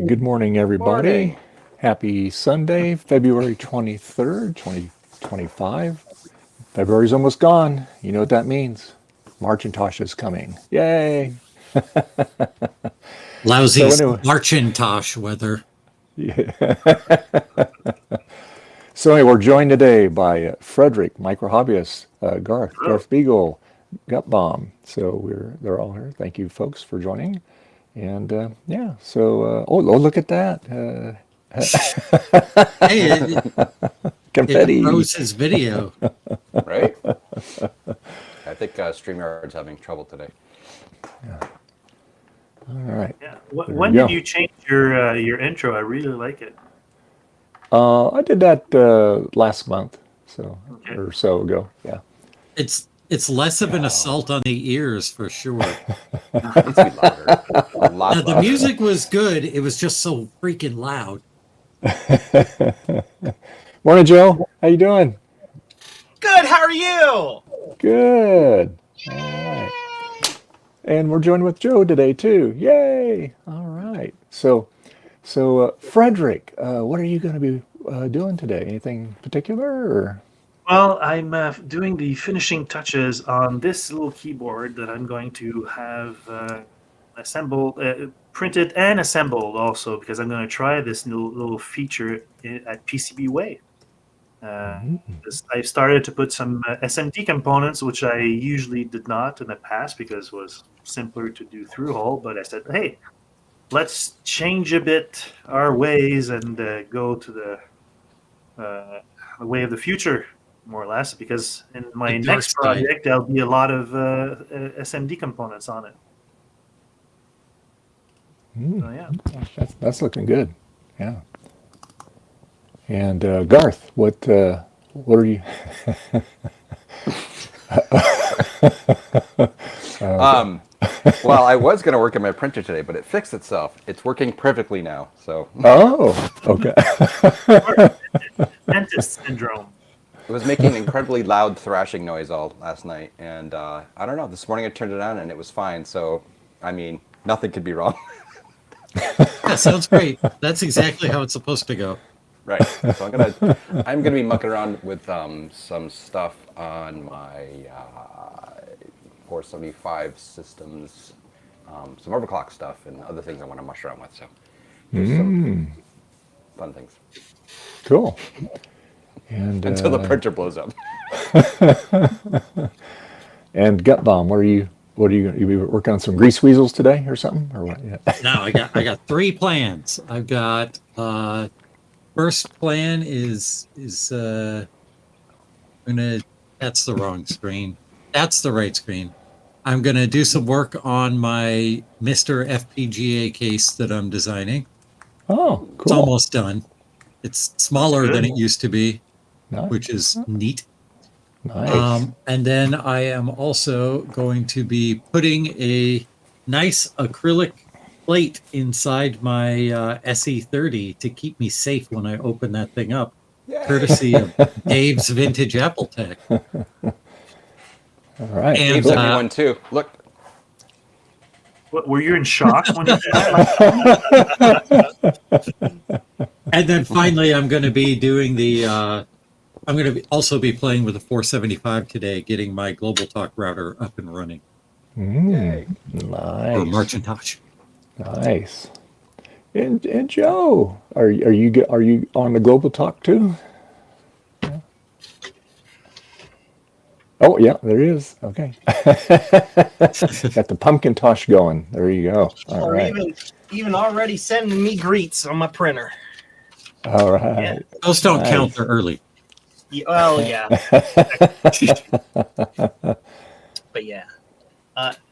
Good morning, everybody. Morning. Happy Sunday, February 23rd, 2025. February's almost gone. You know what that means. Marcintosh is coming. Yay! Lousy So anyway, Marcintosh weather. we're joined today by Frederick, micro hobbyist, Garth Beagle, Gut Bomb. So they're all here. Thank you, folks, for joining. And look at that. Hey, Confetti. it froze his video. Right? I think StreamYard's having trouble today. All right. Yeah. When did you change your intro? I really like it. I did that last month, or so ago. Yeah. It's less of an assault on the ears for sure. It needs to be louder. A lot Now, the louder. music was good. It was just so freaking loud. Morning, Joe. How you doing? Good, how are you? Good. All right. And we're joined with Joe today too. Yay! All right. So, Frederick, what are you going to be doing today? Anything particular? Or? Well, I'm doing the finishing touches on this little keyboard that I'm going to have assembled, printed and assembled also, because I'm going to try this little feature at PCBWay. I've started to put some SMD components, which I usually did not in the past because it was simpler to do through hole. But I said, hey, let's change a bit our ways and go to the way of the future, more or less, because in my The dark next side. project, there'll be a lot of SMD components on it. So, yeah. That's looking good. Yeah. And Garth, what are you? Well, I was going to work on my printer today, but it fixed itself. It's working perfectly now. So Oh, okay. Dentist syndrome. it was making an incredibly loud thrashing noise all last night, and I don't know. This morning I turned it on and it was fine. So, I mean, nothing could be wrong. That sounds great. That's exactly how it's supposed to go. Right. So I'm gonna be mucking around with some stuff on my 475 systems, some overclock stuff, and other things I want to mush around with. So there's some fun things Cool. And until the printer blows up. and Gut Bomb, what are you be working on some grease weasels today or something or what? Yeah. Now I got three plans. I've got first plan is that's the wrong screen. That's the right screen. I'm gonna do some work on my Mr. FPGA case that I'm designing. Oh, It's cool. almost done. It's smaller than it used to be, Nice. which is neat. Nice. And then I am also going to be putting a nice acrylic plate inside my SE30 to keep me safe when I open that thing up, courtesy of Dave's Vintage Apple Tech. All right. And Dave sent me one too. Look, What, were you in shock when you did that? and then finally, I'm going to be doing the. I'm going to also be playing with the 475 today, getting my Global Talk router up and running for Nice. Marcintosh. Nice. And Joe, are you on the Global Talk too? Yeah. Oh yeah, there he is. Okay. Got the pumpkin tosh going. There you go. All Or right. even already sending me greets on my printer. All right. Those don't Nice. count; they're early. Well, yeah. But yeah.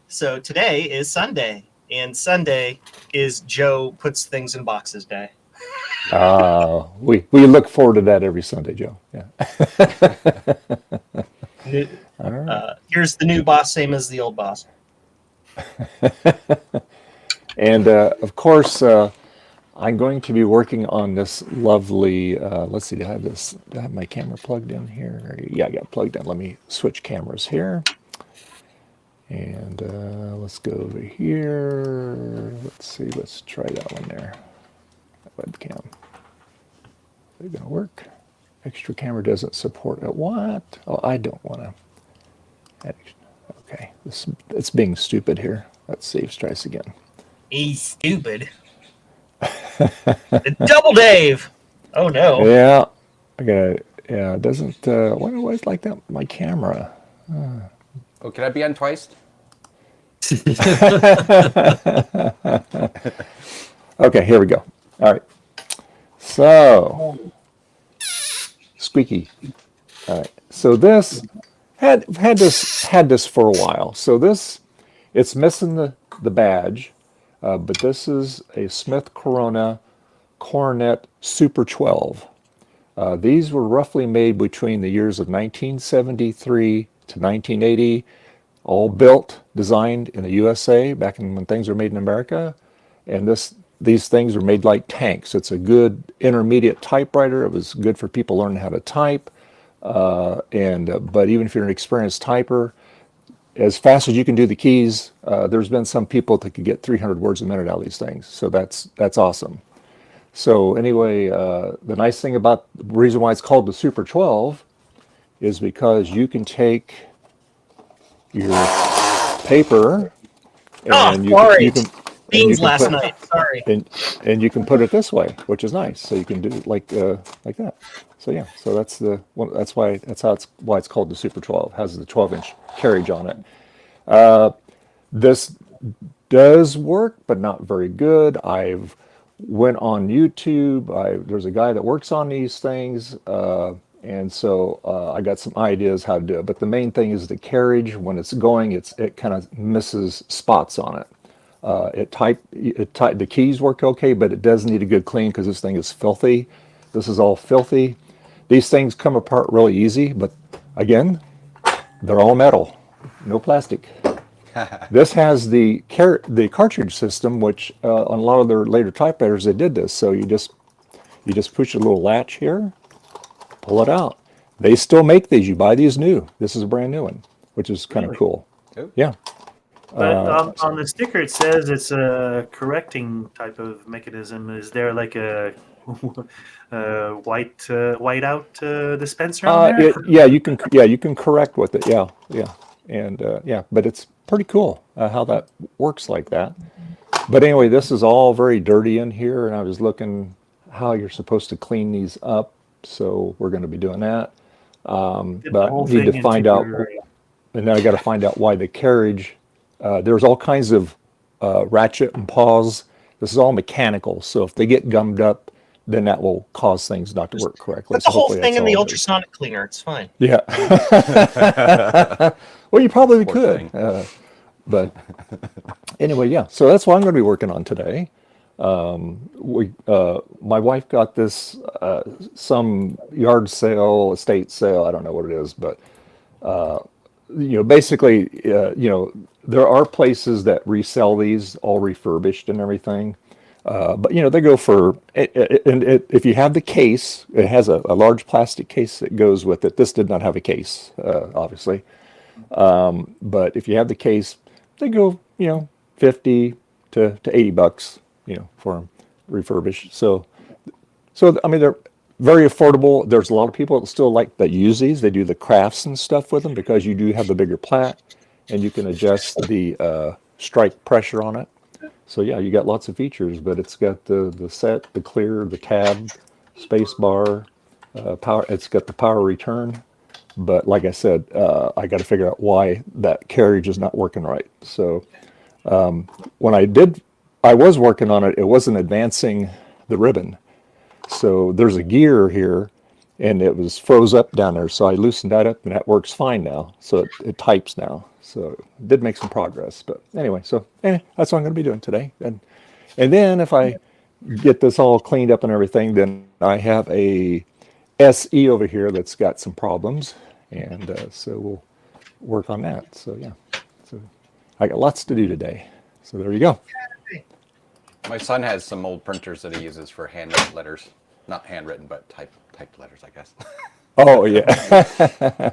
So today is Sunday, and Sunday is Joe puts things in boxes day. We look forward to that every Sunday, Joe. Yeah. All right. Here's the new boss, same as the old boss. And of course, I'm going to be working on this lovely. Let's see. Do I have my camera plugged in here? Yeah, I got it plugged in. Let me switch cameras here. And let's go over here. Let's see. Let's try that one there. webcam. Is it going to work? Extra camera doesn't support it. What? Oh, I don't want to. Okay, it's being stupid here. Let's see. Let's try this again. He's stupid. Double Dave. Oh no. Yeah, I got. Yeah, it doesn't. Why do I always like that? My camera. Oh, can I be on twice? Okay, here we go. All right. So, squeaky. All right. So this had this for a while. So this, it's missing the badge, but this is a Smith Corona Coronet Super 12. These were roughly made between the years of 1973 to 1980, all built, designed in the USA back when things were made in America. And these things are made like tanks. It's a good intermediate typewriter. It was good for people learning how to type. But even if you're an experienced typer, as fast as you can do the keys, there's been some people that could get 300 words a minute out of these things. So that's awesome. So anyway, the nice thing about the reason why it's called the Super 12 is because you can take your paper and you can Beans last night. Sorry. and you can put it this way, which is nice. So you can do it like that. So yeah, so that's why it's called the Super 12. It has the 12-inch carriage on it. This does work, but not very good. I've went on YouTube. There's a guy that works on these things, and so I got some ideas how to do it. But the main thing is the carriage. When it's going, it kind of misses spots on it. The keys work okay, but it does need a good clean because this thing is filthy. This is all filthy. These things come apart really easy, but again, they're all metal, no plastic. This has the cartridge system, which on a lot of their later typewriters they did this. So you just push a little latch here, pull it out. They still make these. You buy these new. This is a brand new one, which is kind of cool. Oh. Yeah. But on the sticker, it says it's a correcting type of mechanism. Is there like a white out dispenser on there? You can correct with it. Yeah, and but it's pretty cool how that works like that. But anyway, this is all very dirty in here, and I was looking how you're supposed to clean these up. So we're going to be doing that. But I need to find out, and then I got to find out why the carriage. There's all kinds of ratchet and paws. This is all mechanical, so if they get gummed up, then that will cause things not to work correctly. Put the whole thing in the ultrasonic cleaner. It's fine. Yeah. Well, you probably could. But anyway, yeah. So that's what I'm going to be working on today. My wife got this some yard sale, estate sale. I don't know what it is, but basically, there are places that resell these all refurbished and everything. But they go for if you have the case, it has a large plastic case that goes with it. This did not have a case, obviously. But if you have the case, they go, $50 to $80, for them refurbished. So I mean, they're very affordable. There's a lot of people that still that use these. They do the crafts and stuff with them because you do have the bigger plat, and you can adjust the strike pressure on it. So yeah, you got lots of features, but it's got the set, the clear, the tab, space bar, power. It's got the power return. But like I said, I got to figure out why that carriage is not working right. So when I was working on it, it wasn't advancing the ribbon. So there's a gear here, and it was froze up down there. So I loosened that up, and that works fine now. So it types now. So it did make some progress. But anyway, so that's what I'm going to be doing today. And then if I get this all cleaned up and everything, then I have a SE over here that's got some problems. And so we'll work on that. So yeah, so I got lots to do today. So there you go. My son has some old printers that he uses for handwritten letters. Not handwritten, but typed letters, I guess. Oh, yeah.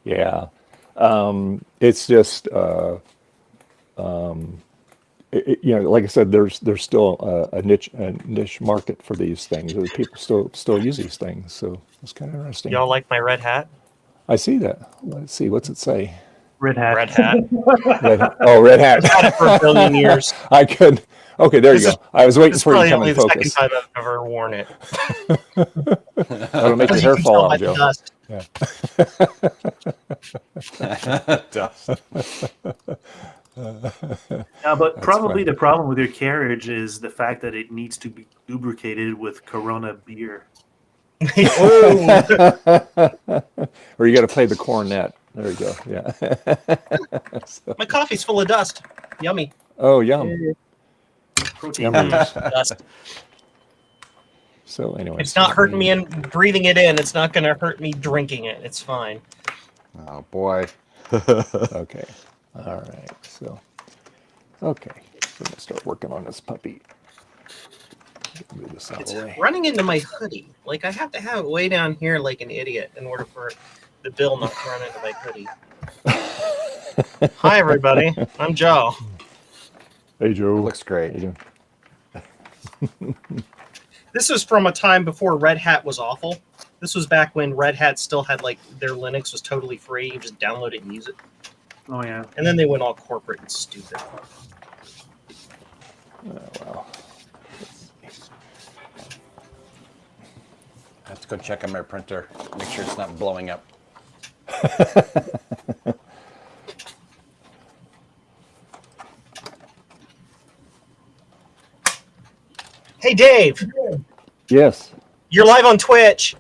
Yeah. It's just, you know, like I said, there's still a niche market for these things. People still use these things, so it's kind of interesting. Y'all like my red hat? I see that. Let's see, what's it say? Red hat. Red hat. Red hat. Oh, red hat. I've had it for a billion years. I could. Okay, there you This go. I was waiting It's for you to probably come only in the second focus. time I've ever worn it. That'll make your Because hair you can fall tell by out, the Joe. dust. Dust. But That's probably funny. the problem with your carriage is the fact that it needs to be lubricated with Corona beer. Or you got to play the cornet. There you go. Yeah. My coffee's full of dust. Yummy. Oh, yum. Protein. Yum. Dust. So anyway, It's not hurting me in breathing it in. It's not going to hurt me drinking it. It's fine. Oh boy. Okay. All right. So, okay. We're gonna start working on this puppy. Move this out of It's the way. running into my hoodie. Like I have to have it way down here like an idiot in order for the bill not to run into my hoodie. Hi everybody. I'm Joe. Hey, Joe. Looks great. How you doing? This was from a time before Red Hat was awful. This was back when Red Hat still had like their Linux was totally free. You just download it and use it. Oh yeah. And then they went all corporate and stupid. Oh, well. I have to go check on my printer. Make sure it's not blowing up. Hey Dave, Yes, you're live on Twitch.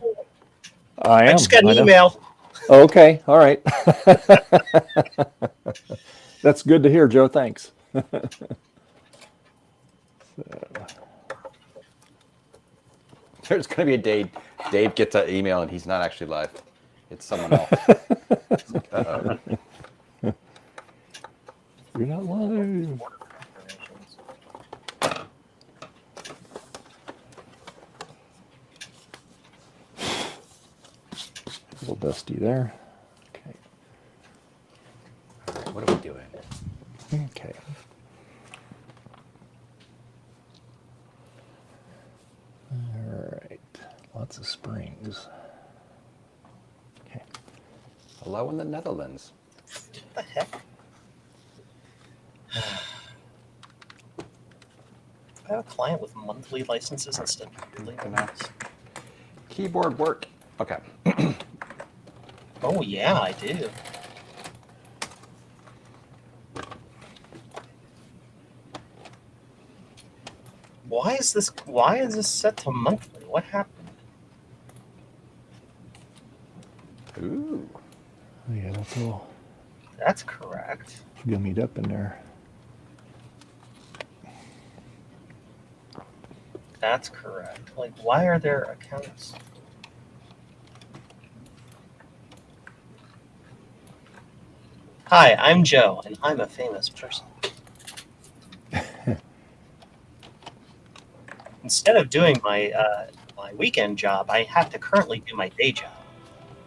I am. I just got an know. email. Okay. All right. That's good to hear, Joe. Thanks. There's going to be a day Dave gets an email and he's not actually live. It's someone else. Uh-oh. You're not live. A little dusty there. Okay. What are we doing? Okay. All right. Lots of springs. Okay. Hello in the Netherlands. What the heck? I have a client with monthly licenses instead of yearly. Keyboard work. Okay. Oh yeah, I do. Why is this set to monthly? What happened? Ooh. Oh, yeah, that's all That's correct. gummied up in there. That's correct. Like, why are there accounts? Hi, I'm Joe, and I'm a famous person. Instead of doing my my weekend job, I have to currently do my day job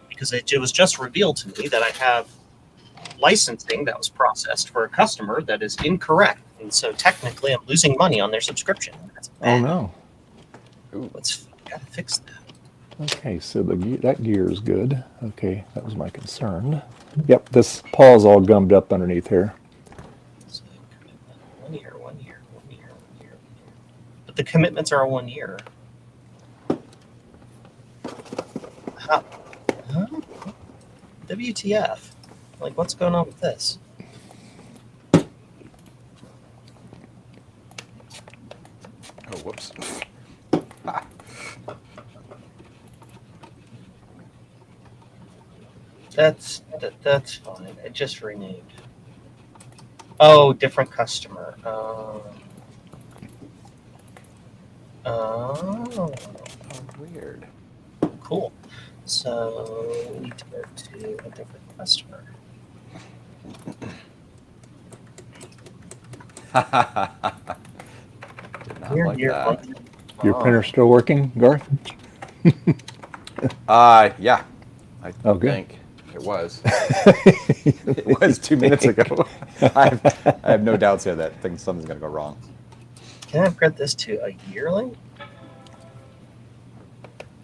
because it was just revealed to me that I have licensing that was processed for a customer that is incorrect, and so technically I'm losing money on their subscription. That's Oh bad. no. Ooh. Gotta fix that. Okay, so that gear is good. Okay, that was my concern. Yep, this paw's all gummed up underneath here. So, commitment, 1 year, 1 year, 1 year, 1 year. But the commitments are 1 year. How? Huh? WTF? Like, what's going on with this? Oh, whoops. That's fine. It just renewed. Oh, different customer. Oh, Oh, weird. cool. So we need to go to a different customer. Did not Weird like year, that. month. Your Oh. printer still working, Garth? Yeah. I Oh, good. think. It was. It was 2 minutes ago. I have no doubts here that something's going to go wrong. Can I upgrade this to a yearly?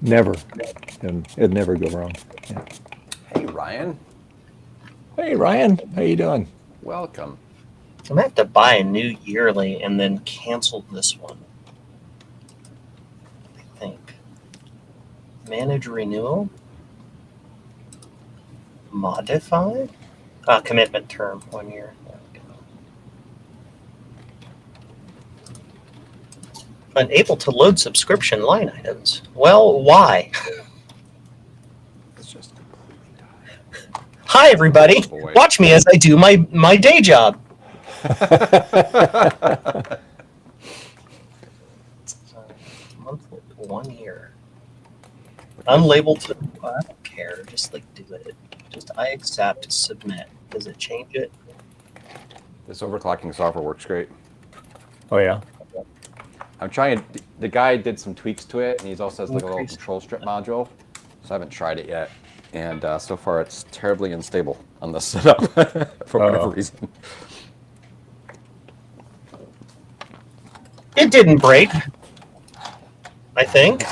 Never. And it'd never go wrong. Yeah. Hey, Ryan. Hey, Ryan. How you doing? Welcome. I'm gonna have to buy a new yearly and then cancel this one. I think. Manage renewal. Modify. Commitment term 1 year. There we go. Unable to load subscription line items. Well, why? It's just completely died. Hi, everybody. Oh, boy. Watch me as I do my day job. Monthly, 1 year. Unlabeled. I don't care. Just like do it. Just I accept. Submit. Does it change it? This overclocking software works great. Oh, yeah? I'm trying. The guy did some tweaks to it, and he also has like a little Increase. control strip module. So I haven't tried it yet, and so far it's terribly unstable on the setup for whatever reason. It didn't break. I think.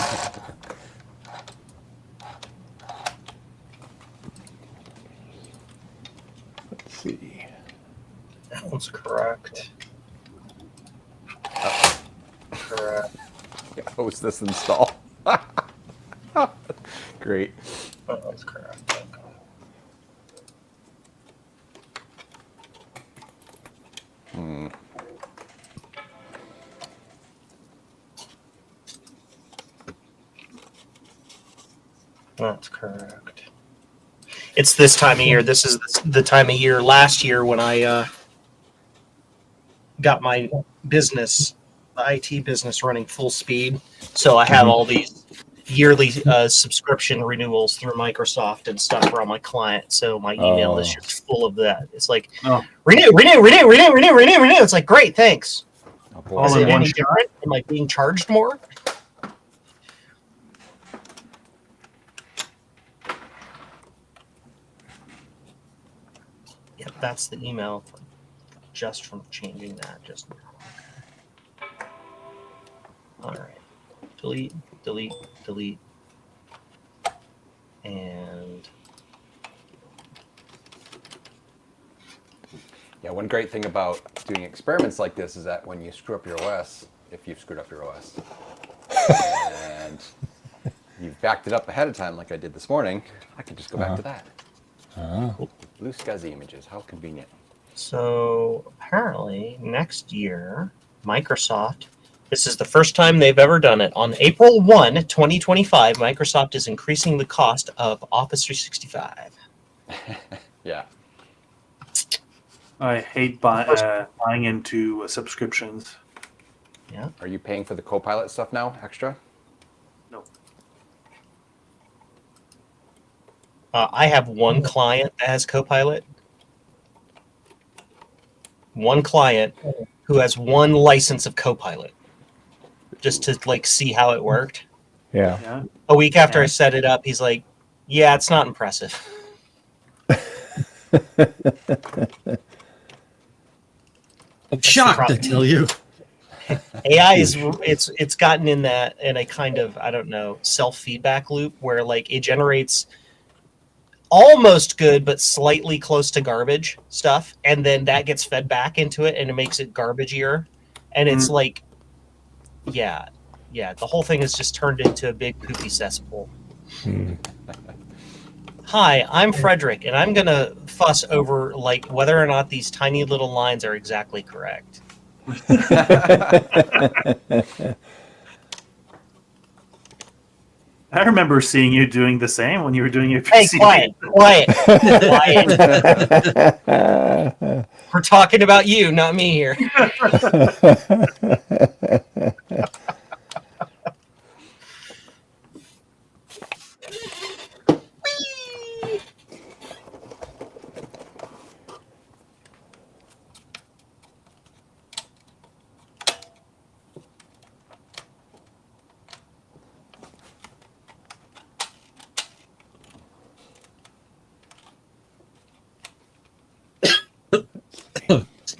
Let's see. That one's correct. Correct. Host this install. Great. That one's correct. Okay. That's correct. It's this time of year. This is the time of year last year when I got my business, the IT business, running full speed. So I have all these yearly subscription renewals through Microsoft and stuff for all my clients. So my email is just full of that. It's like renew. It's like, great, thanks. Oh, boy. All Is in it one any shot. different? Am I being charged more? Yep, that's the email just from changing that just now. Okay. All right. Delete, delete, delete. And Yeah, one great thing about doing experiments like this is that when you screw up your OS, if you've screwed up your OS, and you've backed it up ahead of time like I did this morning, I can just go back to that. Blue SCSI images, how convenient. so apparently next year, Microsoft, this is the first time they've ever done it. On April 1, 2025, Microsoft is increasing the cost of Office 365. Yeah. I hate buying into subscriptions. Yeah. Are you paying for the Copilot stuff now, extra? No. I have one client that has Copilot. One client who has one license of Copilot, just to like see how it worked. Yeah. Yeah. A week after I set it up, he's like, "Yeah, it's not impressive." I'm shocked, I tell you. AI is it's gotten in a kind of, I don't know, self-feedback loop where like it generates almost good but slightly close to garbage stuff, and then that gets fed back into it and it makes it garbagier, and it's like the whole thing is just turned into a big poopy cesspool. Hi, I'm Frederick, and I'm gonna fuss over like whether or not these tiny little lines are exactly correct. I remember seeing you doing the same when you were doing your Hey, PC. quiet. We're talking about you, not me here.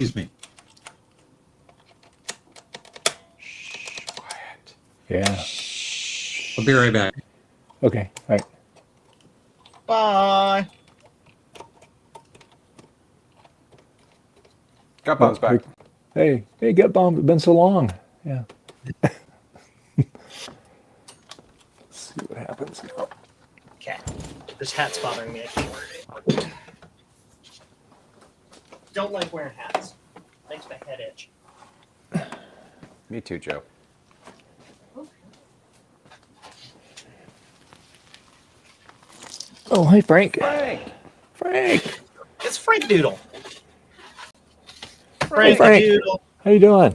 Excuse me. Shh, quiet. Yeah. I'll be right back. Okay. All right. Bye. Got bones back. Hey, Get Bomb. It's been so long. Yeah. Let's see what happens now. Okay. This hat's bothering me. I can't wear it. Don't like wearing hats. Makes my head itch. Me too, Joe. Oh, hey, Frank. Frank. Frank. It's Frank Doodle. Hey, Frank. Doodle. How you doing?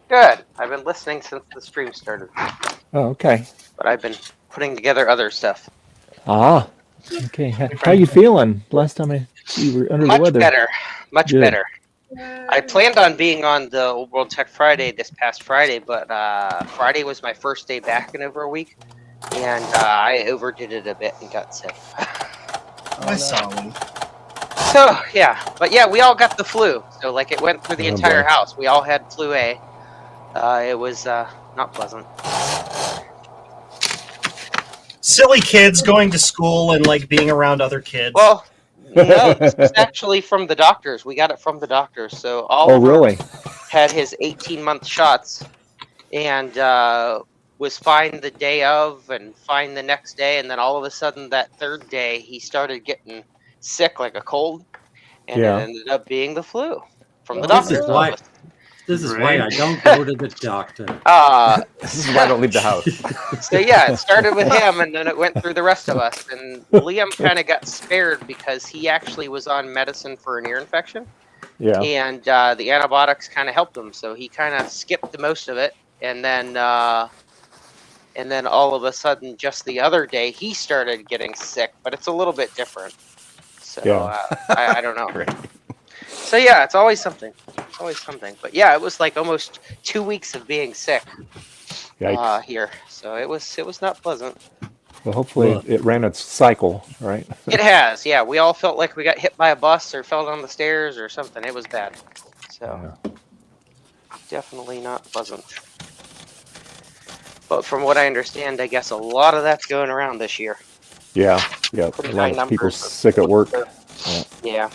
Good. I've been listening since the stream started, Oh, okay. but I've been putting together other stuff. Ah. Okay. How you feeling? Last time you were under the Much weather. better. Much Good. better. I planned on being on the Old World Tech Friday this past Friday, but Friday was my first day back in over a week, and I overdid it a bit and got sick. I saw him. So, yeah. But yeah, we all got the flu. So, like, it went through the Oh, entire boy. house. We all had flu A. It was not pleasant. Silly kids going to school and like being around other kids. Well, no, this was actually from the doctors. We got it from the doctors. So all Oh, of really? had his 18-month shots and was fine the day of and fine the next day. And then all of a sudden that third day, he started getting sick like a cold. And Yeah. it ended up being the flu from the This doctor's is why. office. This is why I Right. don't go to the doctor. This is why I don't leave the house. So yeah, it started with him, and then it went through the rest of us. And Liam kind of got spared because he actually was on medicine for an ear infection. Yeah. And the antibiotics kind of helped him, so he kind of skipped the most of it, and then all of a sudden, just the other day, he started getting sick, but it's a little bit different. So Yeah. I don't know. Great. So yeah, it's always something. It's always something. But yeah, it was like almost 2 weeks of being sick Yikes. here, so it was not pleasant. Well, hopefully Well- it ran its cycle, right? It has, yeah. We all felt like we got hit by a bus or fell down the stairs or something. It was bad. So Yeah. definitely not pleasant. But from what I understand, I guess a lot of that's going around this year. Yeah. A Pretty lot high of people numbers. sick at work. Yeah.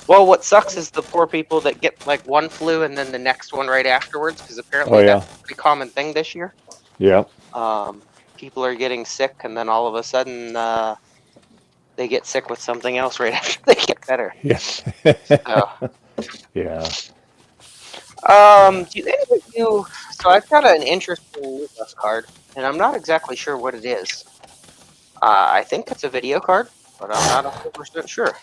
Well, what sucks is the poor people that get like one flu and then the next one right afterwards, because apparently Oh, yeah. that's a pretty common thing this year. Yeah. People are getting sick, and then all of a sudden they get sick with something else right after they get better. Yeah. So, Yeah. do any of you? So I've got an interesting news card, and I'm not exactly sure what it is. I think it's a video card, but I'm not 100% sure.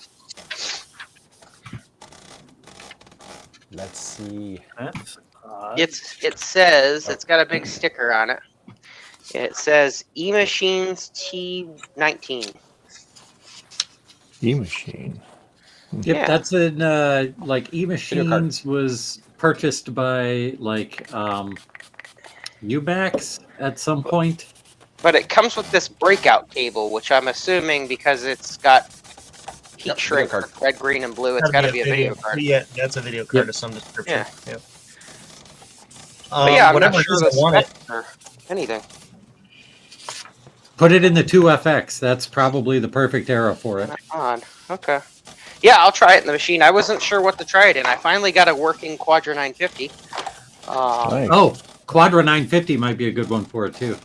Let's see. That's odd. It says it's got a big sticker on it. It says eMachines T19. E-machine. Yep, Yeah. that's in like eMachines was purchased by like Umax at some point. But it comes with this breakout cable, which I'm assuming because it's got heat Yep, shrink video card. red, green, and blue. It's got to be a video card. Yeah, that's a video card Yep. of some description. Yeah. Yep. But yeah, I'm whatever not it sure is, the I want it. specs or anything. Put it in the 2FX. That's probably the perfect era for it. On. Okay. Yeah, I'll try it in the machine. I wasn't sure what to try it in. I finally got a working Quadra 950. Nice. Oh, Quadra 950 might be a good one for it too.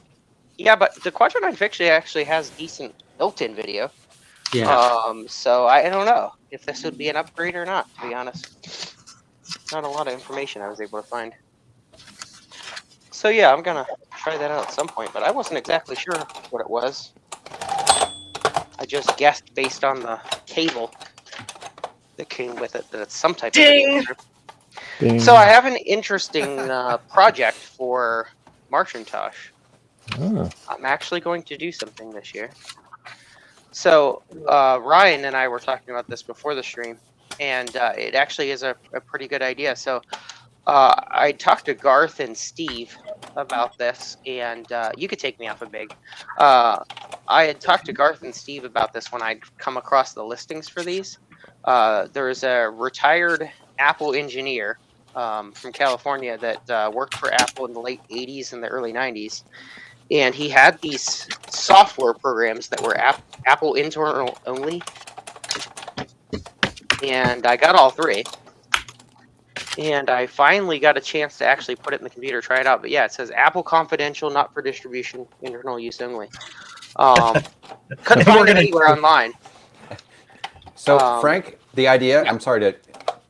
Yeah, but the Quadra 950 actually has decent built-in video. Yeah. So I don't know if this would be an upgrade or not, to be honest. Not a lot of information I was able to find. So yeah, I'm gonna try that out at some point, but I wasn't exactly sure what it was. I just guessed based on the cable that came with it that it's some type Ding! of video. Ding. So I have an interesting project for Marcintosh. Oh, I'm actually going to do something this year. So Ryan and I were talking about this before the stream, and it actually is a pretty good idea. So I talked to Garth and Steve about this, and you could take me off a big. I had talked to Garth and Steve about this when I'd come across the listings for these. There is a retired Apple engineer from California that worked for Apple in the late 80s and the early 90s. And he had these software programs that were Apple internal only. And I got all three. And I finally got a chance to actually put it in the computer, try it out. But yeah, it says Apple confidential, not for distribution, internal use only. Couldn't find it anywhere online. So Frank, the idea, I'm sorry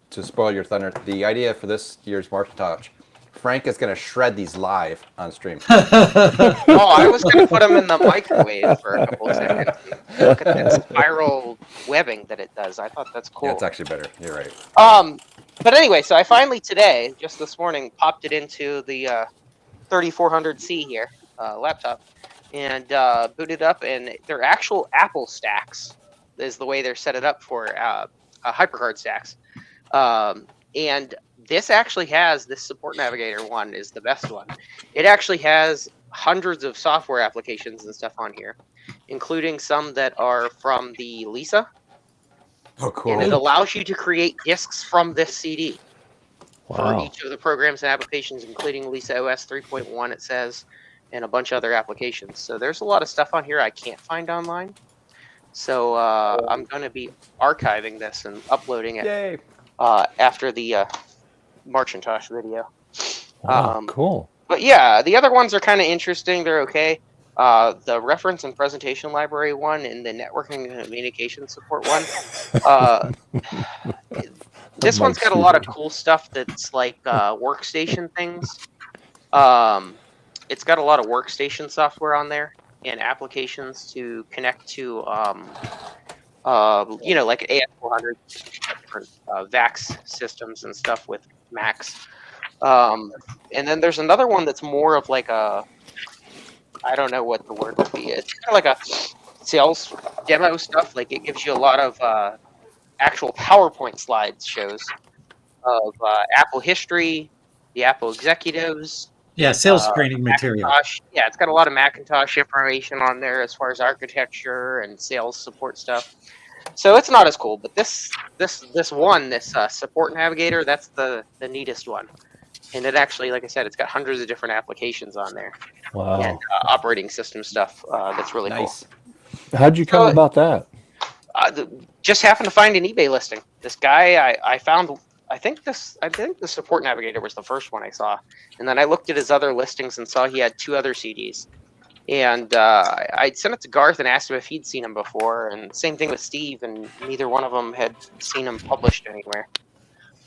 to spoil your thunder, the idea for this year's Macintosh, Frank is going to shred these live on stream. Oh, I was going to put them in the microwave for a couple of seconds. Look at that spiral webbing that it does. I thought that's cool. Yeah, it's actually better. You're right. But anyway, so I finally today, just this morning, popped it into the 3400C here laptop and booted up, and they're actual Apple stacks is the way they're set it up for HyperCard stacks. And this actually has, this support navigator one is the best one. It actually has hundreds of software applications and stuff on here, including some that are from the Lisa. Oh, cool. And it allows you to create disks from this CD for Wow. each of the programs and applications, including Lisa OS 3.1, it says, and a bunch of other applications. So there's a lot of stuff on here I can't find online. So I'm going to be archiving this and uploading it Yay. after the Macintosh video. Wow, cool. But yeah, the other ones are kind of interesting. They're okay. The reference and presentation library one and the networking and communication support one. This one's got a lot of cool stuff that's like workstation things. It's got a lot of workstation software on there and applications to connect to, like AS400, different VAX systems and stuff with Macs. And then there's another one that's more of like a, I don't know what the word would be. It's kind of like a sales demo stuff. Like it gives you a lot of actual PowerPoint slides shows of Apple history, the Apple executives. Yeah, sales training material. Macintosh. Yeah, it's got a lot of Macintosh information on there as far as architecture and sales support stuff. So it's not as cool, but this support navigator, that's the neatest one. And it actually, like I said, it's got hundreds of different applications on there. Wow. And operating system stuff that's really Nice. cool. How'd you come about that? Just happened to find an eBay listing. This guy I found, I think the support navigator was the first one I saw. And then I looked at his other listings and saw he had two other CDs. And I sent it to Garth and asked him if he'd seen them before. And same thing with Steve, and neither one of them had seen them published anywhere.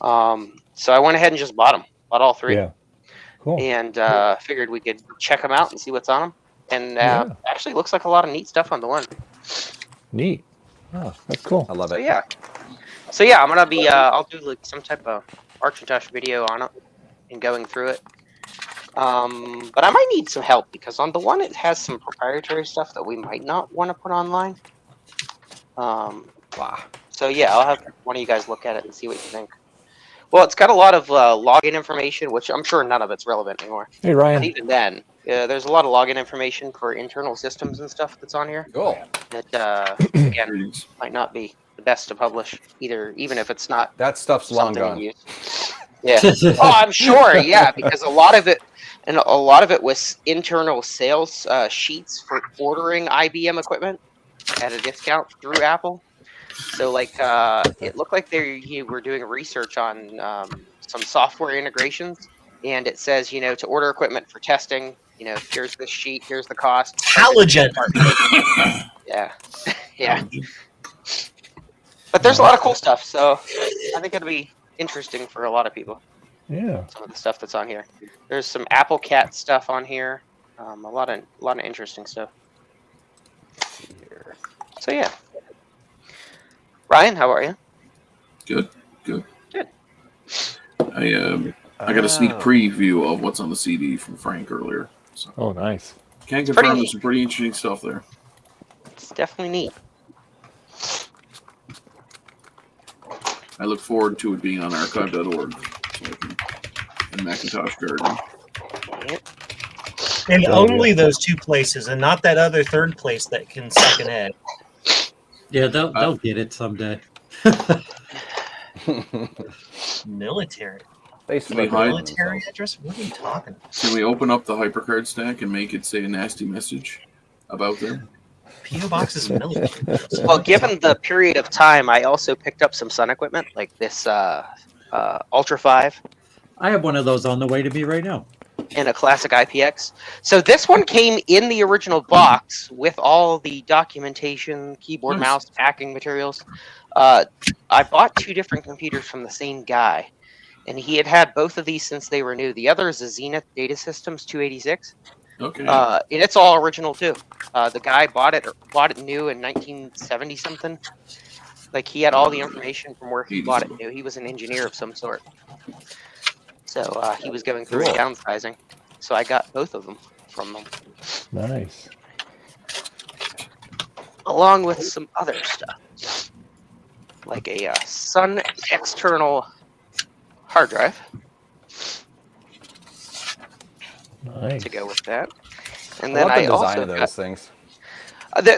So I went ahead and just bought all three. Yeah. Cool. And figured we could check them out and see what's on them. And actually looks like a lot of neat stuff on the one. Neat. Oh, that's cool. I love So it. yeah. So yeah, I'm gonna be I'll do like some type of Macintosh video on it and going through it. But I might need some help because on the one it has some proprietary stuff that we might not want to put online. Wow. So yeah, I'll have one of you guys look at it and see what you think. Well, it's got a lot of login information, which I'm sure none of it's relevant anymore. Hey, But Ryan. even then, there's a lot of login information for internal systems and stuff that's on here Cool. that again might not be the best to publish either, even if it's not That stuff's long something gone. you use. Yeah. Oh, I'm sure. Yeah, because a lot of it was internal sales sheets for ordering IBM equipment at a discount through Apple. So, like, it looked like you were doing research on some software integrations, and it says, to order equipment for testing, here's the sheet, here's the cost. Halogen. Yeah, yeah. But there's a lot of cool stuff, so I think it'll be interesting for a lot of people. Yeah. Some of the stuff that's on here. There's some Apple Cat stuff on here. A lot of interesting stuff. So yeah. Ryan, how are you? Good. Good. I got a sneak preview of what's on the CD from Frank earlier. So Oh, nice. can pretty confirm neat. there's some pretty interesting stuff there. It's definitely neat. I look forward to it being on archive.org so I can, in Macintosh Garden. And So, only those two places, and not that other third place that can suck an egg. Yeah, they'll get it someday. Military. They Can we slip hide- on Military themselves. address? What are you talking about? Can we open up the HyperCard stack and make it say a nasty message about them? P.O. Box is military address. Well, given the period of time, I also picked up some Sun equipment, like this Ultra 5 I have one of those on the way to me right now. and a classic IPX. So this one came in the original box with all the documentation, keyboard, Nice. mouse, packing materials. I bought 2 different computers from the same guy, and he had had both of these since they were new. The other is a Zenith Data Systems 286. Okay. And it's all original too. The guy bought it new in 1970 something. Like he had all the information from where he bought it new. He was an engineer of some sort. So he was going through Cool. downsizing. So I got both of them from them, Nice. along with some other stuff, like a Sun external hard drive Nice. to go with that. And I then love the I design also of got, those things.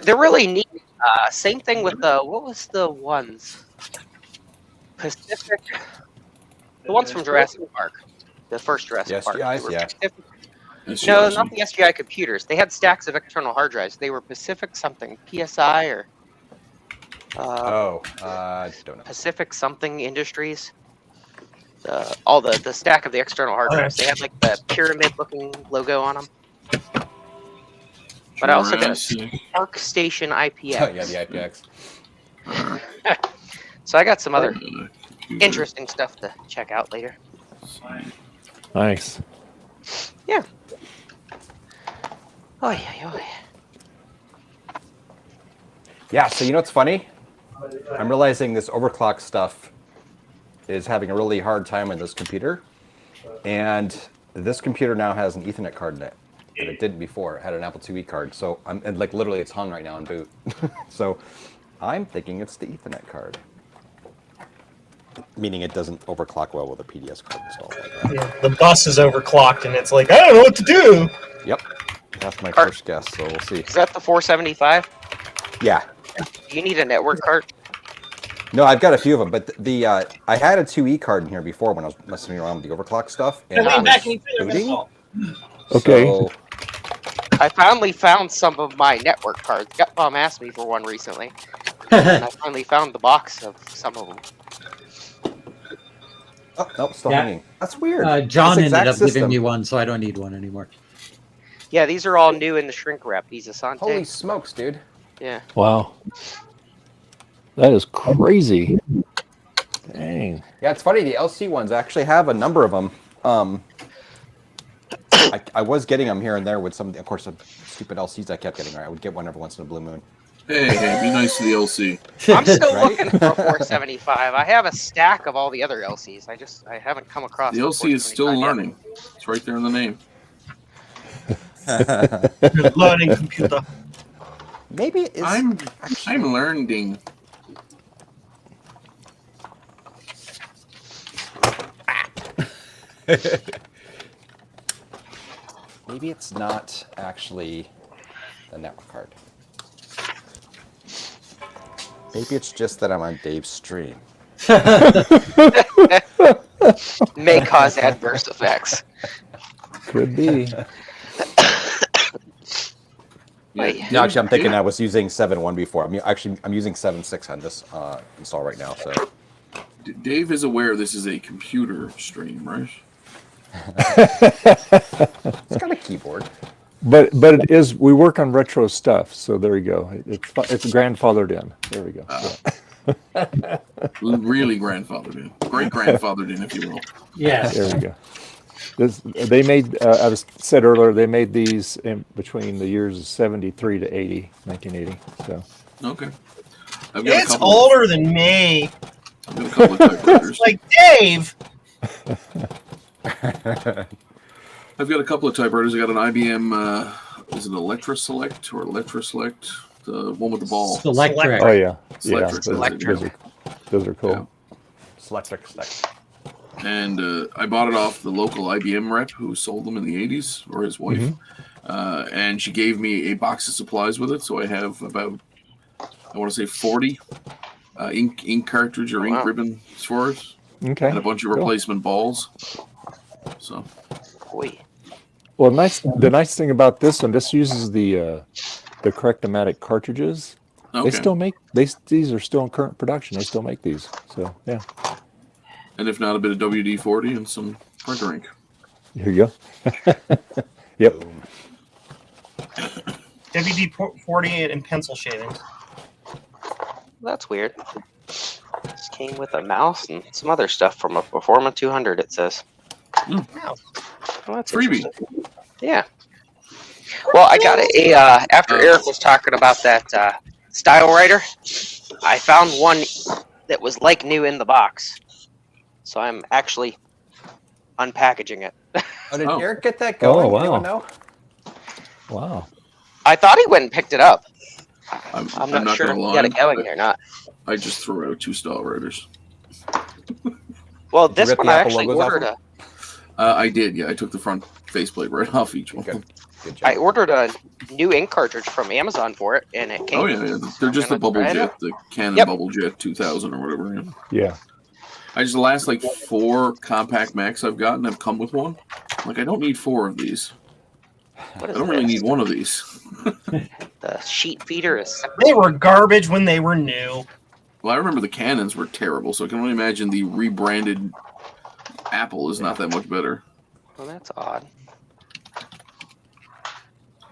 they're really neat. Same thing with what was the ones? Pacific. The ones from Jurassic Park. The first Jurassic Yes, Park. GIs, They were yeah. Pacific- That's No, awesome. not the SGI computers. They had stacks of external hard drives. They were Pacific something. PSI or I don't know. Pacific something Industries. All the stack of the external hard drives. They had like the pyramid looking logo on them. But I also got a Jurassic Park Station IPX. Oh, yeah, the IPX. Park, So I got some other computer interesting stuff to check out later. science. Nice. Oh yeah. Yeah, so you know what's funny? I'm realizing this overclock stuff is having a really hard time on this computer. And this computer now has an Ethernet card in it. And it didn't before. It had an Apple IIe card. So and like literally it's hung right now in boot. So I'm thinking it's the Ethernet card. Meaning it doesn't overclock well with a PDS card installed like that. Yeah, the bus is overclocked, and it's like, I don't know what to do. Yep. That's my Card. first guess, so we'll see. Is that the 475? Yeah. Do you need a network card? No, I've got a few of them, but I had a 2E card in here before when I was messing around with the overclock stuff. And Lean it back was and you feel booting. Okay. So, I finally found some of my network cards. Gutbomb asked me for one recently. And I finally found the box of some of them. oh, nope, still Yeah. hanging. That's weird. John This ended exact up giving system. me one, so I don't need one anymore. Yeah, these are all new in the shrink wrap. These Asante. Holy smokes, dude. Yeah. Wow. That is crazy. Dang. Yeah, it's funny. The LC ones actually have a number of them. I was getting them here and there with some, of course, the stupid LCs I kept getting. I would get one every once in a blue moon. Hey, be nice to the LC. I'm still Right? looking for a 475. I have a stack of all the other LCs. I haven't come across The LC is still 475 yet. learning. It's right there in the name. You're learning computer. Maybe it's I'm learning. maybe it's not actually the network card. Maybe it's just that I'm on Dave's stream. May cause adverse effects. Could be. Wait. No, actually, I'm thinking I was using 7.1 before. I'm using 7.6 on this install right now. So Dave is aware this is a computer stream, right? it's got a keyboard. But it is. We work on retro stuff, so there you go. It's grandfathered in. There we go. Really grandfathered in. Great grandfathered in, if you will. Yes. There we go. They made. I said earlier they made these in between the years of 73 to 80, 1980. So Okay. I've got It's older than me. I've got a couple of typewriters. Like Dave. I've got a couple of typewriters. I got an IBM. Is it Electra Select or Electra Select? The one with the ball. Electric. oh yeah, Selectric. Those are cool. Selectric stick. And I bought it off the local IBM rep who sold them in the 80s, or his wife. And she gave me a box of supplies with it. So I have about, I want to say 40 ink cartridge or ink ribbon for it, Okay. and a bunch of cool. replacement balls. So Boy. Well, the nice thing about this one, this uses the Correctomatic cartridges. okay. They still make these are still in current production. They still make these. So yeah. And if not, a bit of WD-40 and some printer ink. Here you go. Yep. Boom. WD-40 and pencil shavings. That's weird. This came with a mouse and some other stuff from a Performa 200, it says. Wow. Well, that's Freebie. interesting. Yeah. Well, I got after Eric was talking about that style writer, I found one that was like new in the box. So I'm actually unpackaging it. Oh, did Oh. Eric get that going? Oh, wow. Anyone know? Wow. I thought he went and picked it up. I'm I'm not sure if gonna he lie. got it going or not. I just threw out 2 style writers. Well, Did you this rip one the I Apple actually logos off ordered them? I did, yeah. I took the front faceplate right off each one. Good. Good job. I ordered a new ink cartridge from Amazon for it, and it came. Oh yeah, they're just the I'm gonna Bubble try it Jet, out. the Canon Yep. Bubble Jet 2000 or whatever. Yeah. Yeah. I just the last like 4 compact Macs I've gotten have come with one. Like I don't need 4 of these. What I is don't really this? need one of these. The sheet feeder is. They were garbage when they were new. Well, I remember the Canons were terrible, so I can only imagine the rebranded Apple is not that much better. Well, that's odd.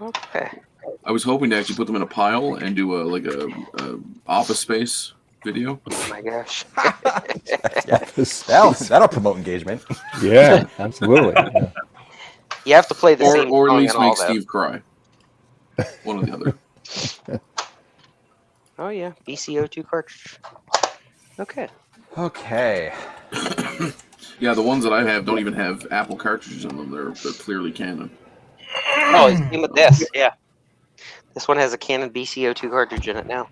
Okay. I was hoping to actually put them in a pile and do a Office Space video. Oh my gosh. That'll promote engagement. Yeah. Absolutely. Yeah. You have to play the same Or at song least and all make that. Steve cry. One or the other. Oh yeah, BCO2 cartridge. Okay. Okay. Yeah, the ones that I have don't even have Apple cartridges in them. They're clearly Canon. Oh, it's same with this. Yeah. This one has a Canon BCO2 cartridge in it now.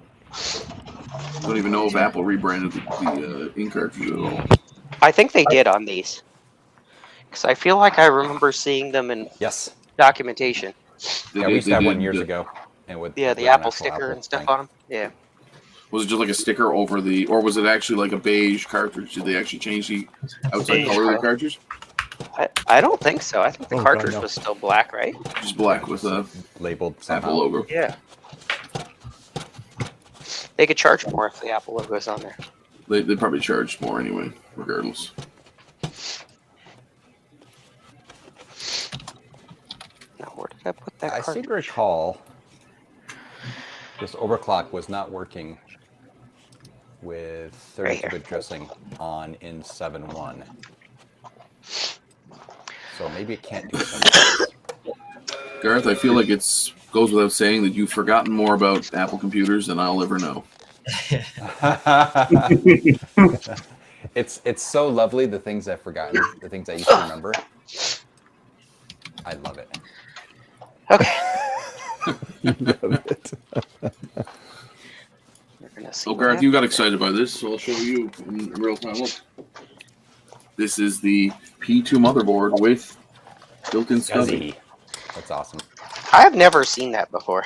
Don't even know if Apple rebranded the ink cartridge at all. I think they did on these. Because I feel like I remember seeing them in Yes. documentation. They Yeah, we did- used to they have one did, years uh, ago. And with Yeah, the an Apple actual sticker Apple and stuff thing. on them. Yeah. Was it just like a sticker over the, or was it actually like a beige cartridge? Did they actually change the outside Beige color of the color. cartridge? I don't think so. I think the Oh, cartridge no. was still black, right? Just black with a Labeled somehow. Apple logo. Yeah. They could charge more if the Apple logo's on there. They probably charged more anyway, regardless. Now, where did I put that I seem cartridge? to recall this overclock was not working with Right here. 32-bit dressing on in 7.1. So maybe it can't do something. Gareth, I feel like it's goes without saying that you've forgotten more about Apple computers than I'll ever know. It's so lovely, the things I've forgotten, the things I used to remember. I love it. Okay. Love it. We're gonna see So, what Gareth, you got happens. excited by this, so I'll show you in real time. Look. This is the P2 motherboard with built-in SCSI. Scuzzy. That's awesome. I have never seen that before.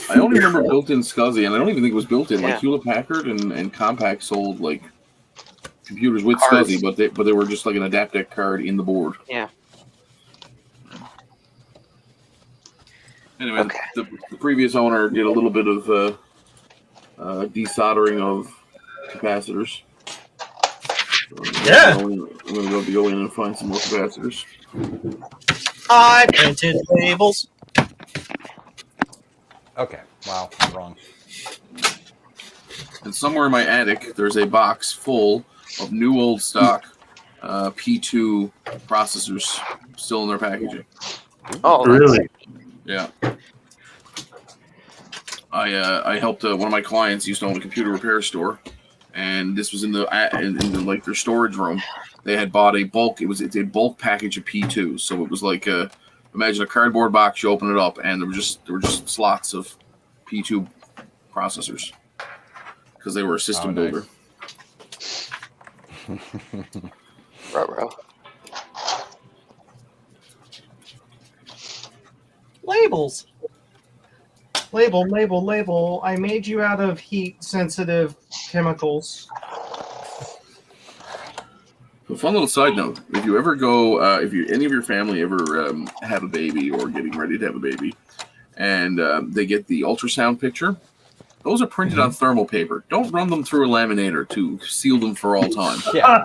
I only remember built-in SCSI, and I don't even think it was built-in. Yeah. Like Hewlett-Packard and Compaq sold like computers with Cards. SCSI, but they were just like an Adaptec card in the board. Yeah. Anyway, Okay. the previous owner did a little bit of desoldering of capacitors. So Yeah. I'm going to have to go in and find some more capacitors. I printed labels. Okay. Wow. I'm wrong. And somewhere in my attic, there's a box full of new old stock P2 processors still in their packaging. Oh, Really? Yeah. I helped one of my clients used to own a computer repair store, and this was in the like their storage room. They had bought it's a bulk package of P2s, so it was like imagine a cardboard box. You open it up, and there were just slots of P2 processors because they were a system Oh, nice. builder. Ruh-roh. Labels. Label, label, label. I made you out of heat-sensitive chemicals. A fun little side note: if you ever go, if you any of your family ever have a baby or getting ready to have a baby, and they get the ultrasound picture, those are printed on thermal paper. Don't run them through a laminator to seal them for all time. Yeah.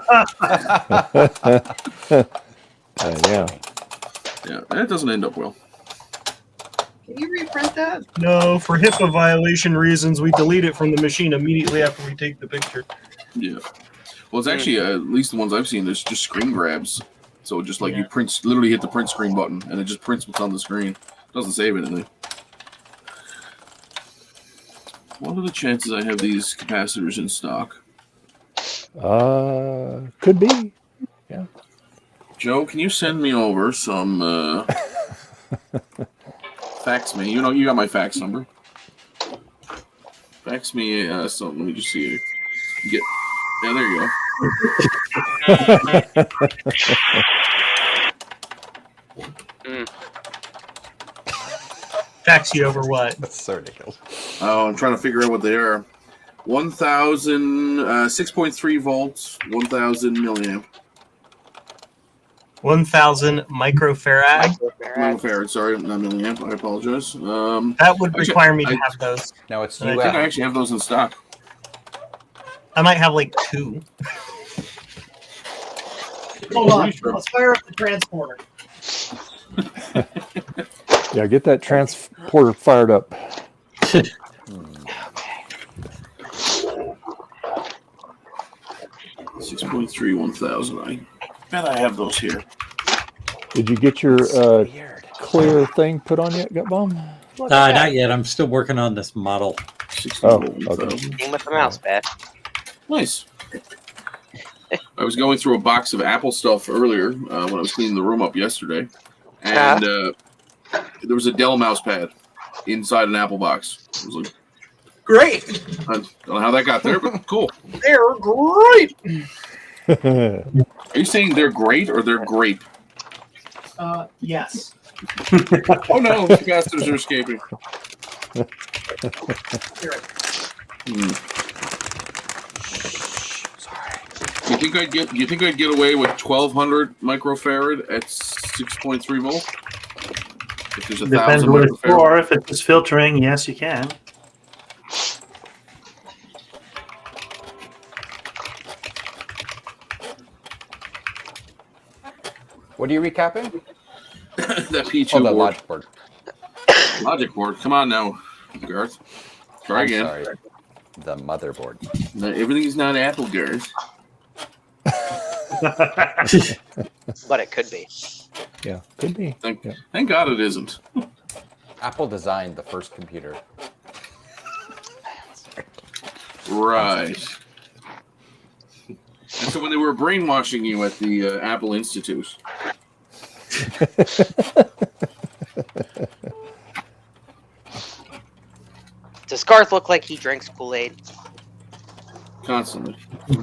Yeah. Yeah, that doesn't end up well. Can you reprint that? No, for HIPAA violation reasons, we delete it from the machine immediately after we take the picture. Yeah. Well, it's actually at least the ones I've seen. There's just screen grabs, so just like you print, literally hit the print screen button, and it just prints what's on the screen. It doesn't save anything. What are the chances I have these capacitors in stock? Could be. Yeah. Joe, can you send me over some fax me? You know, you got my fax number. Fax me something. Let me just see. Get. Yeah, there you go. Fax you over what? That's so ridiculous. Oh, I'm trying to figure out what they are. 1,000, 6.3 volts, 1,000 milliamp. 1,000 microfarad. Microfarad, sorry, not milliamp. I apologize. That would require me to have those. No, it's I think I actually have those in stock. I might have like 2. Hold on, let's fire up the transporter. Yeah, get that transporter fired up. 6.3, 1,000. I bet I have those here. Did you get your clear thing put on yet, Gutbomb? Not yet. I'm still working on this model. 16 Oh, volt, okay. 1,000. Game with the mouse pad. Nice. I was going through a box of Apple stuff earlier when I was cleaning the room up yesterday, and there was a Dell mouse pad inside an Apple box. I was like, Great. I don't know how that got there, but cool. They're great. Are you saying they're great or they're grape? Yes. Oh no, the capacitors are escaping. You think I'd get away with 1,200 microfarad at 6.3 volt? If there's Depends 1,000 what it's microfarad. for. If it's filtering, yes, you can. What are you recapping? That P2 Oh, the board. logic board. Logic board. Come on now, Garth. Try I'm again. sorry. The motherboard. No, everything's not Apple, Garth. But it could be. Yeah, could be. Thank God it isn't. Apple designed the first computer. Right. And so when they were brainwashing you at the Apple Institute, Does Garth look like he drinks Kool-Aid? constantly. I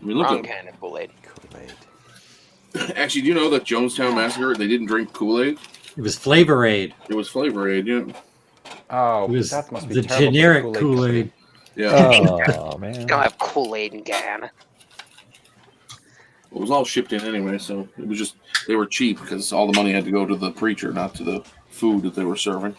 mean, look Wrong at. kind of Kool-Aid. Actually, do you know that Jonestown Massacre? They didn't drink Kool-Aid. It was Flavor Aid. It was Flavor Aid. Yeah. Oh, It was that must be the terrible for generic Kool-Aid Kool-Aid. Yeah. Oh man. You don't have Kool-Aid in Guyana. It was all shipped in anyway, so it was just they were cheap because all the money had to go to the preacher, not to the food that they were serving.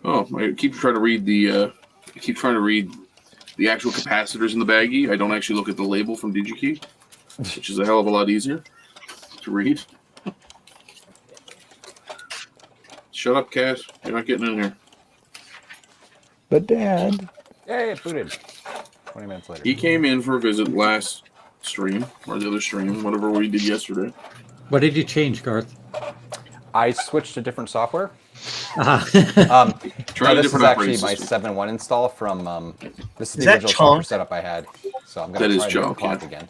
Oh, I keep trying to read the actual capacitors in the baggie. I don't actually look at the label from DigiKey, which is a hell of a lot easier to read. Shut up, Cat. You're not getting in here. But Dad, Yay, it booted. 20 minutes later. He came in for a visit last stream, or the other stream, whatever we did yesterday. What did you change, Garth? I switched to different software. Ah. Try No, a this is different actually operating my system. 7.1 install from this is Is the that original software chunk? setup I had. So I'm That gonna is try the chunk, clock yeah. again.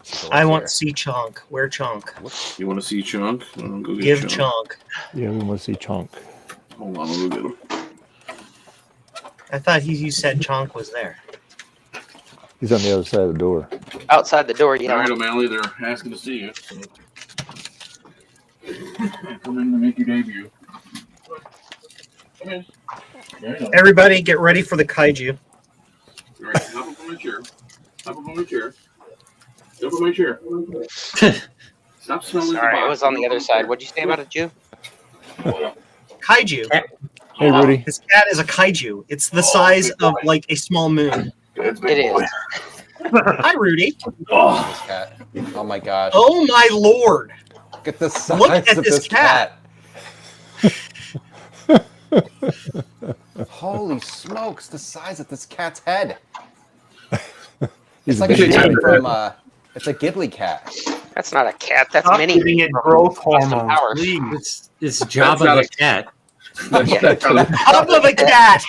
So I let's want hear. C chunk. Where chunk? You want to see Chunk? I'll go get Give Chunk. chunk. yeah, we want to see Chunk. Hold on, I'll go get him. I thought you said chunk was there. He's on the other side of the door. Outside the door, All yeah. right, O'Malley, they're asking to see you. So. Come in to make your debut. Come in. Yeah, I know. Everybody, get ready for the kaiju. All right, hop up on my chair. Hop up on my chair. Jump on my chair. Stop smelling the Sorry, box. it was on the other side. What'd you say about it, Jew? Kaiju. Hey, Rudy. This cat is a kaiju. It's the size of like a small moon. It's It is. Hi, Rudy. Oh, This cat. Oh my gosh. Oh my lord. Look at the size Look at of this this cat. Holy smokes, the size of this cat's head. He's It's like a big. cat from, it's a Ghibli cat. That's not a cat. That's Stop mini. giving it growth hormones, powers. please. It's Jabba not the a- cat. Up of a cat.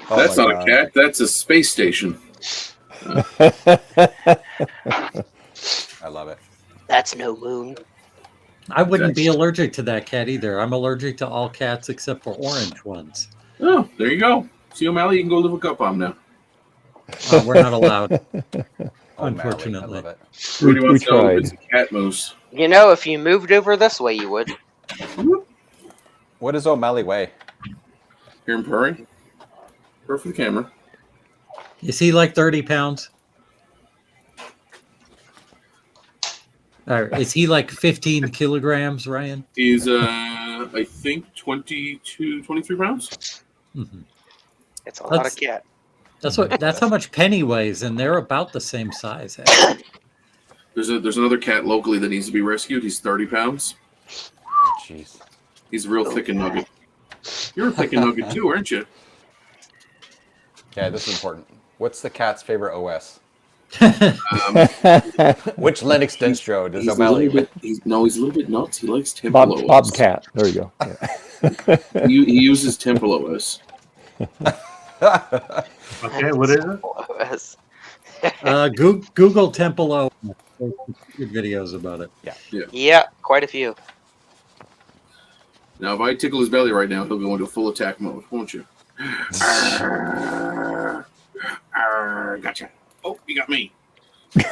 Oh that's my not God. a cat. That's a space station. I love it. That's no moon. I wouldn't be allergic to that cat either. I'm allergic to all cats except for orange ones. Oh, there you go. See, O'Malley, you can go live with Cup on now. We're not allowed. Oh, Unfortunately. Mally, I love it. Rudy We wants to know if tried. it's a cat moose. You know, if you moved over this way, you would. What does O'Malley weigh? Hear him purring? Purr for the camera. Is he like 30 pounds? Or is he like 15 kilograms, Ryan? He's, I think, 22, 23 pounds. Mm-hmm. It's a lot That's- of cat. That's how much Penny weighs, and they're about the same size. There's another cat locally that needs to be rescued. He's 30 pounds. Oh, jeez. He's real thick and nugget. You're a thick and nugget too, aren't you? Okay, this is important. What's the cat's favorite OS? Um, Which Linux distro does he's a O'Malley little with? bit. He's a little bit nuts. He likes Temple OS. Bobcat. There you go. Yeah. He uses Temple OS. Okay, what is it? Google Temple O. There's good videos about it. Yeah, quite a few. Now, if I tickle his belly right now, he'll go into full attack mode, won't you? Gotcha. Oh, you got me. You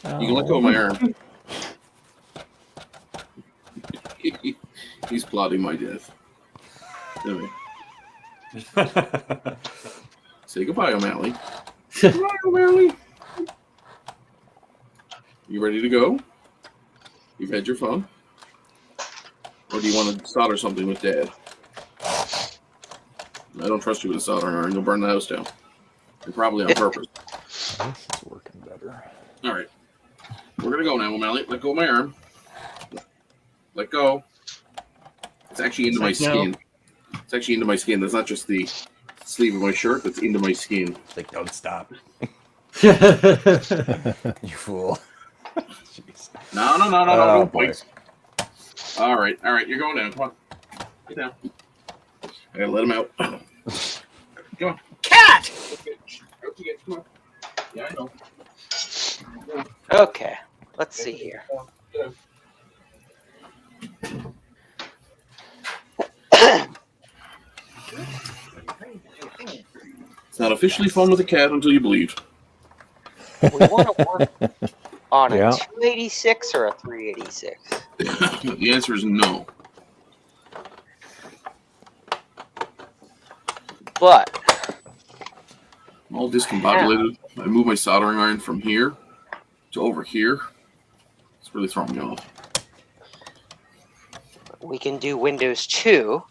can let go of my arm. He's plotting my death. Anyway. Say goodbye, O'Malley. Goodbye, O'Malley. You ready to go? You've had your fun? Or do you want to solder something with Dad? I don't trust you with a soldering iron. You'll burn the house down. And probably on purpose. This is working better. All right. We're going to go now, O'Malley. Let go of my arm. Let go. It's actually into my skin. It's actually into my skin. That's not just the sleeve of my shirt. That's into my skin. Like, don't stop. You You fool. Jeez. No. Oh, Don't boy. point. All right. You're going down. Come on. Get down. I gotta let him out. Come on. Cat. Out you get. Come on. Yeah, I know. Okay, let's see here. Get out. It's not officially fun with a cat until you bleed. We want to work on a Yeah. 286 or a 386. The answer is no. But I'm all discombobulated. I move my soldering iron from here to over here. It's really throwing me off. we can do Windows 2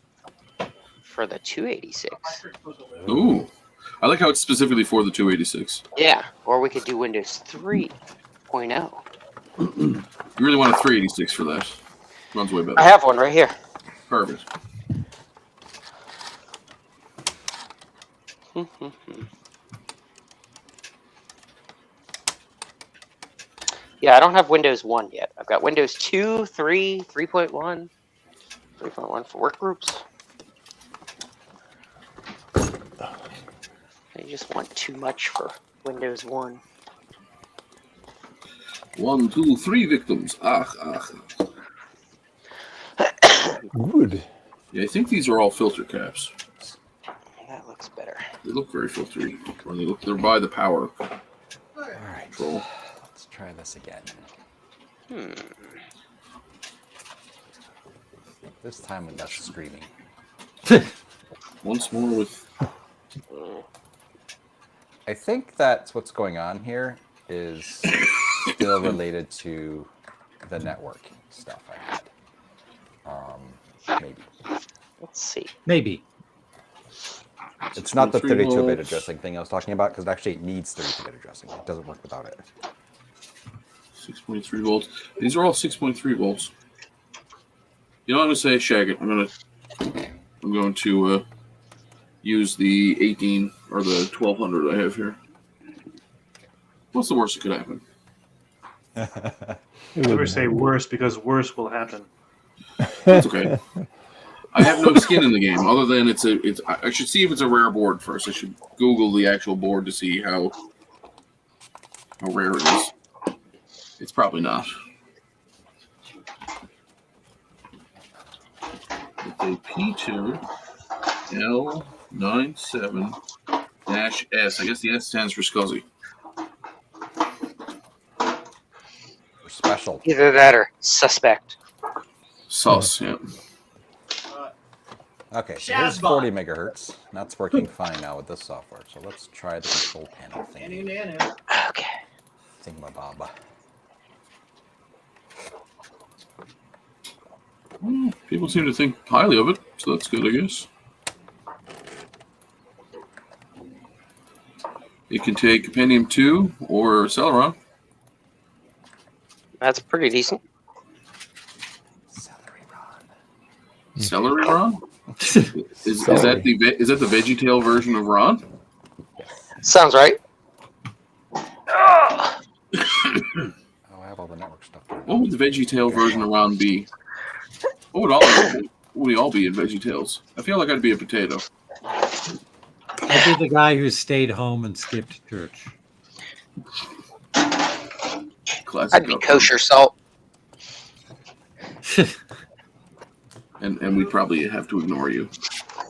for the 286. Ooh. I like how it's specifically for the 286. Yeah, or we could do Windows 3.0. You really want a 386 for that. Runs way better. I have one right here. Perfect. Yeah, I don't have Windows 1 yet. I've got Windows 2, 3, 3.1, 3.1 for work groups. I just want too much for Windows 1. 1, 2, 3 victims. Ach. Good. Yeah, I think these are all filter caps. that looks better. They look very filtery. Or they're by the power All right. control. Let's try this again. This time with less screaming. Once more with. I think that's what's going on here is still related to the network stuff I had. Maybe. Let's see. Maybe. It's not the 6.3 32-bit volts. addressing thing I was talking about because it actually needs 32-bit addressing. It doesn't work without it. 6.3 volts. These are all 6.3 volts. You know what I'm going to say? Shag it. I'm going to use the 18 or the 1200 I have here. What's the worst that could happen? Never say worse because worse will happen. It's okay. I have no skin in the game other than it's. I should see if it's a rare board first. I should Google the actual board to see how rare it is. It's probably not. It's a P2 L97-S. I guess the S stands for SCSI. We're special. Either that or suspect. Sus, yeah. Okay, so here's 40 megahertz. That's working fine now with this software. So let's try the control panel thing. Okay. Thingamabob. People seem to think highly of it, so that's good, I guess. It can take Pentium 2 or Celeron. That's pretty decent. Celery Ron? Is that the VeggieTale version of Ron? Sounds right. Oh, I have all the network stuff. What would the VeggieTale version of Ron be? What would we all be in VeggieTales? I feel like I'd be a potato. I'd be the guy who stayed home and skipped church. Classic. I'd be kosher salt. And we'd probably have to ignore you.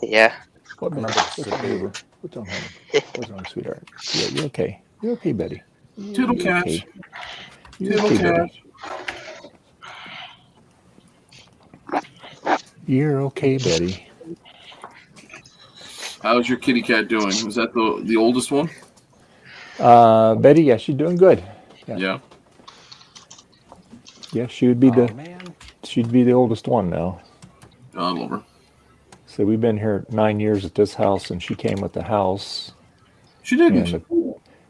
Yeah. What number? What's over? What's on, honey? What's on, sweetheart? Yeah, you're okay. You're okay, Betty. Tittle You're cat. okay. You're Tittle okay, cat. Betty. You're okay, Betty. How's your kitty cat doing? Was that the oldest one? Betty, yeah, she's doing good. Yeah. Yeah, she would be Man. she'd be the oldest one now. God love her. So we've been here 9 years at this house, and she came with the house. She didn't. And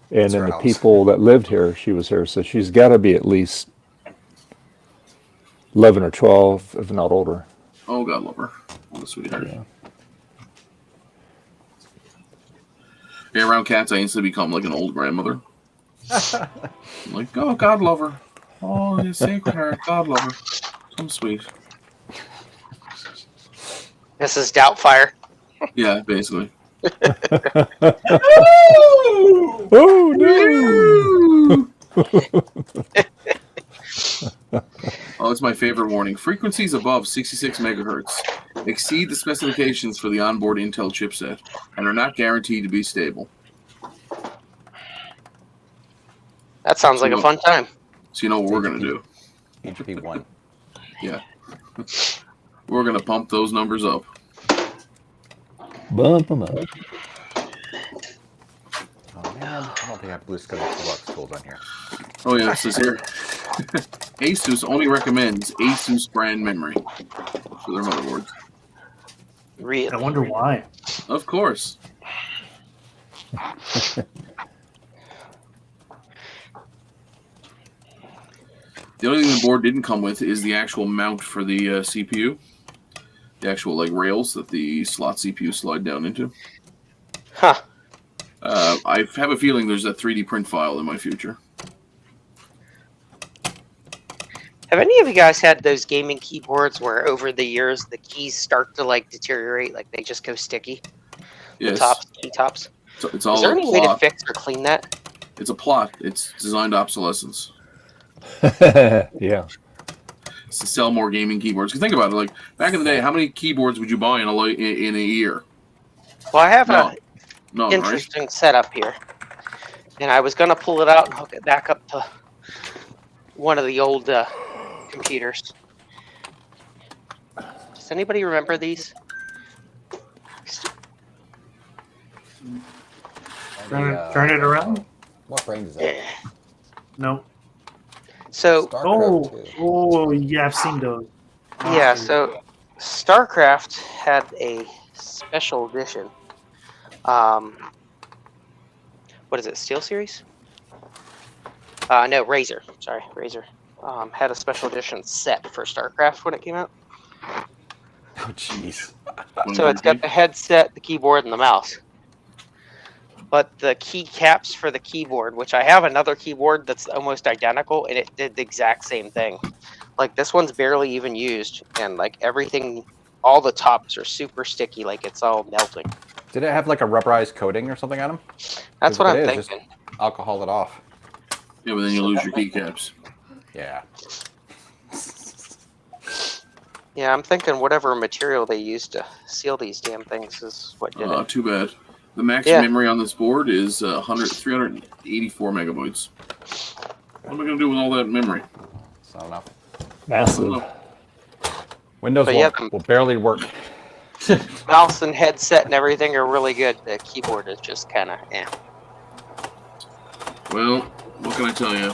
then her the house. people that lived here, she was here. So she's got to be at least 11 or 12, if not older. Oh, God love her. What a sweetheart. Yeah. Yeah, around cats, I instantly become like an old grandmother. I'm like, oh, God love her. Oh, you sacred heart. God love her. So sweet. Mrs. Doubtfire. Yeah, basically. Oh, no! Oh, it's my favorite warning. Frequencies above 66 megahertz exceed the specifications for the onboard Intel chipset and are not guaranteed to be stable. That sounds like a fun time. So you know what we're going to do? HP 1. Yeah. We're going to pump those numbers up. Bump them up. Oh, man. I don't think I have blue SCSI tools on here. Oh, yeah, it says here. ASUS only recommends ASUS brand memory for their motherboards. Really? I wonder why. Of course. The only thing the board didn't come with is the actual mount for the CPU. The actual like rails that the slot CPU slide down into. Huh. I have a feeling there's a 3D print file in my future. Have any of you guys had those gaming keyboards where over the years the keys start to like deteriorate, like they just go sticky? Yes. The key tops. So it's all Is there a any way to plot. fix or clean that? It's a plot. It's designed obsolescence. Yeah. It's to sell more gaming keyboards. Because think about it, like back in the day, how many keyboards would you buy in a year? Well, I have No. a No, right? interesting setup here, and I was gonna pull it out and hook it back up to one of the old computers. Does anybody remember these? Turn it around. What brand is that? No. So StarCraft 2. Oh, yeah, I've seen those. yeah, so StarCraft had a special edition. What is it? Steel Series? No, Razor. Sorry, Razor. Had a special edition set for StarCraft when it came out. Oh, jeez. So it's got the headset, the keyboard, and the mouse. But the keycaps for the keyboard, which I have another keyboard that's almost identical, and it did the exact same thing. Like this one's barely even used, and like everything, all the tops are super sticky, like it's all melting. Did it have like a rubberized coating or something on them? That's what I'm thinking. Just alcohol it off. Yeah, but then you lose your keycaps. Yeah. Yeah, I'm thinking whatever material they use to seal these damn things is what did it. Too bad. The max Yeah. memory on this board is 384 megabytes. What am I going to do with all that memory? It's not enough. Massive. Windows But will, yeah, will barely work. Mouse and headset and everything are really good. The keyboard is just kind of eh. Well, what can I tell you?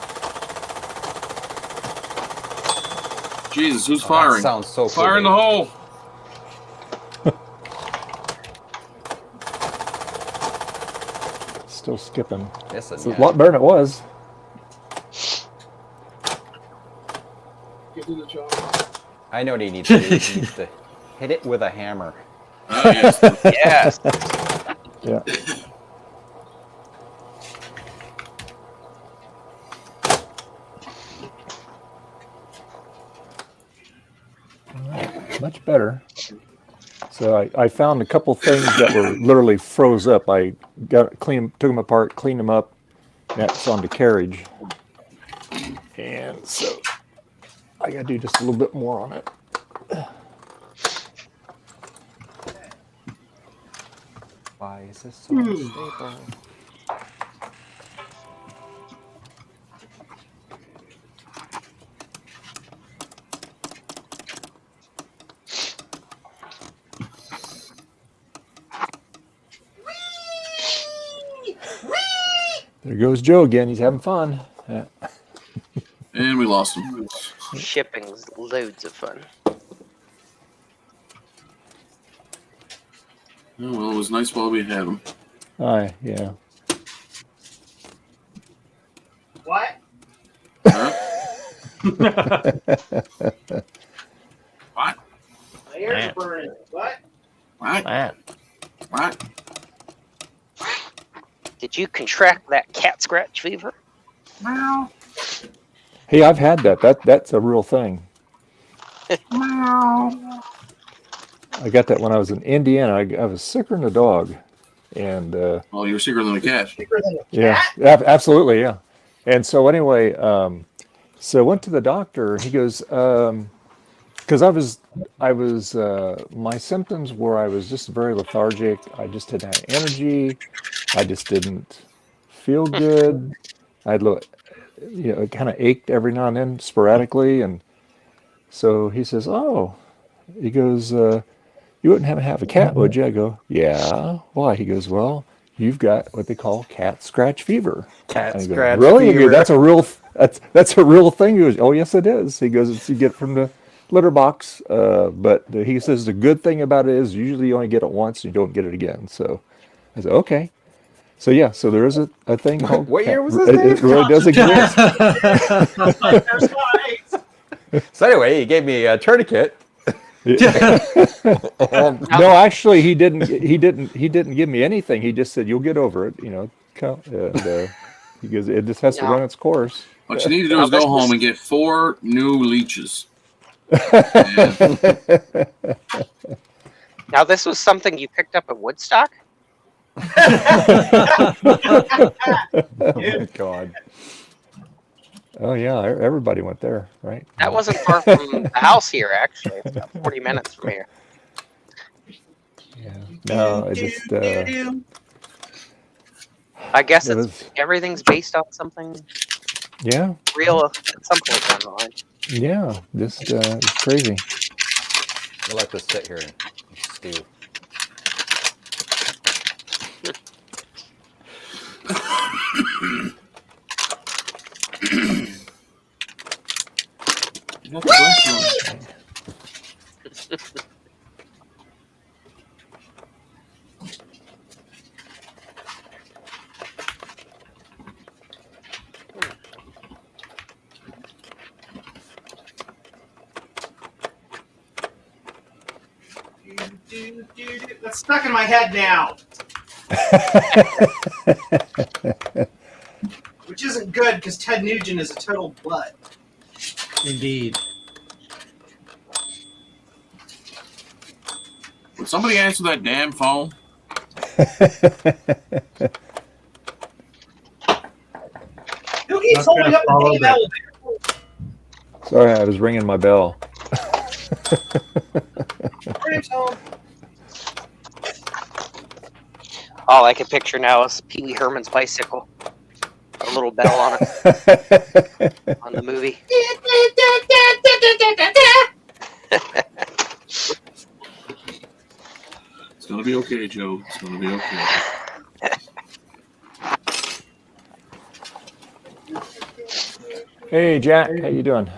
Jesus, who's That firing? sounds so Fire in the cool. hole! Still skipping. Yes, It's a lot better than it was. Get to the job. I know what he needs to do. He needs to hit it with a hammer. Yes. Yes. Yeah. Much better. So I found a couple things that were literally froze up. I took them apart, cleaned them up. That's on the carriage. And so I gotta do just a little bit more on it. Why is this so unstable? There goes Joe again. He's having fun. Yeah. And we lost him. Shipping's loads of fun. Oh, well, it was nice while we had him. Yeah. What? Huh? What? My ears are burning. What? What? What? Did you contract that cat scratch fever? Meow. Hey, I've had that. That's a real thing. Meow. I got that when I was in Indiana. I was sicker than a dog, and Well, you're sicker than a cat. yeah, absolutely, yeah. And so anyway, so I went to the doctor. He goes, because I was my symptoms were I was just very lethargic. I just didn't have energy. I just didn't feel good. It kind of ached every now and then sporadically. And so he says, "Oh," he goes, "You wouldn't have a cat, would you?" I go, "Yeah." Why? He goes, "Well, you've got what they call cat scratch fever." Cat I go, scratch really? He fever. goes, that's a real thing. He goes, "Oh, yes, it is." He goes, "It's you get it from the litter box." But he says the good thing about it is usually you only get it once, and you don't get it again. So I said, "Okay." So yeah, so there is a thing called What year was this, It Dave? really does exist. There's lights. So anyway, he gave me a tourniquet. And No, actually, he didn't. He didn't give me anything. He just said, "You'll get over it." And, he goes, "It just has to run its course." What you need to do is go home and get 4 new leeches. Now, this was something you picked up at Woodstock? oh God. Oh yeah, everybody went there, right? That wasn't far from the house here, actually. It's about 40 minutes from here. No, I just I guess it it's was everything's based on something yeah, real at some point down the line. yeah, just it's crazy. We'll let this sit here and stew. That's stuck in my head now, which isn't good because Ted Nugent is a total butt. Indeed. Would somebody answer that damn phone? Who keeps Not gonna holding up follow the damn that. elevator? Sorry, I was ringing my bell. Bring home. All I can picture now is Pee Wee Herman's bicycle, a little bell on it on the movie. It's gonna be okay, Joe. It's gonna be okay. Hey, Jack, how you doing?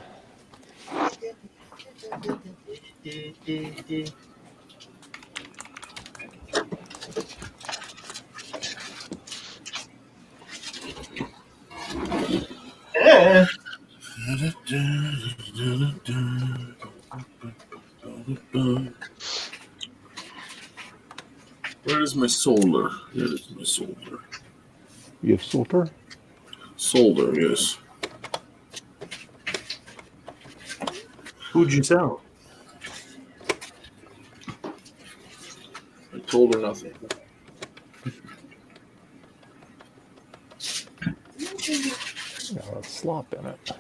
Eh. Where is my solder? There is my solder. You have solder? Solder, yes. Who'd you tell? I told her nothing. Got a slop in it.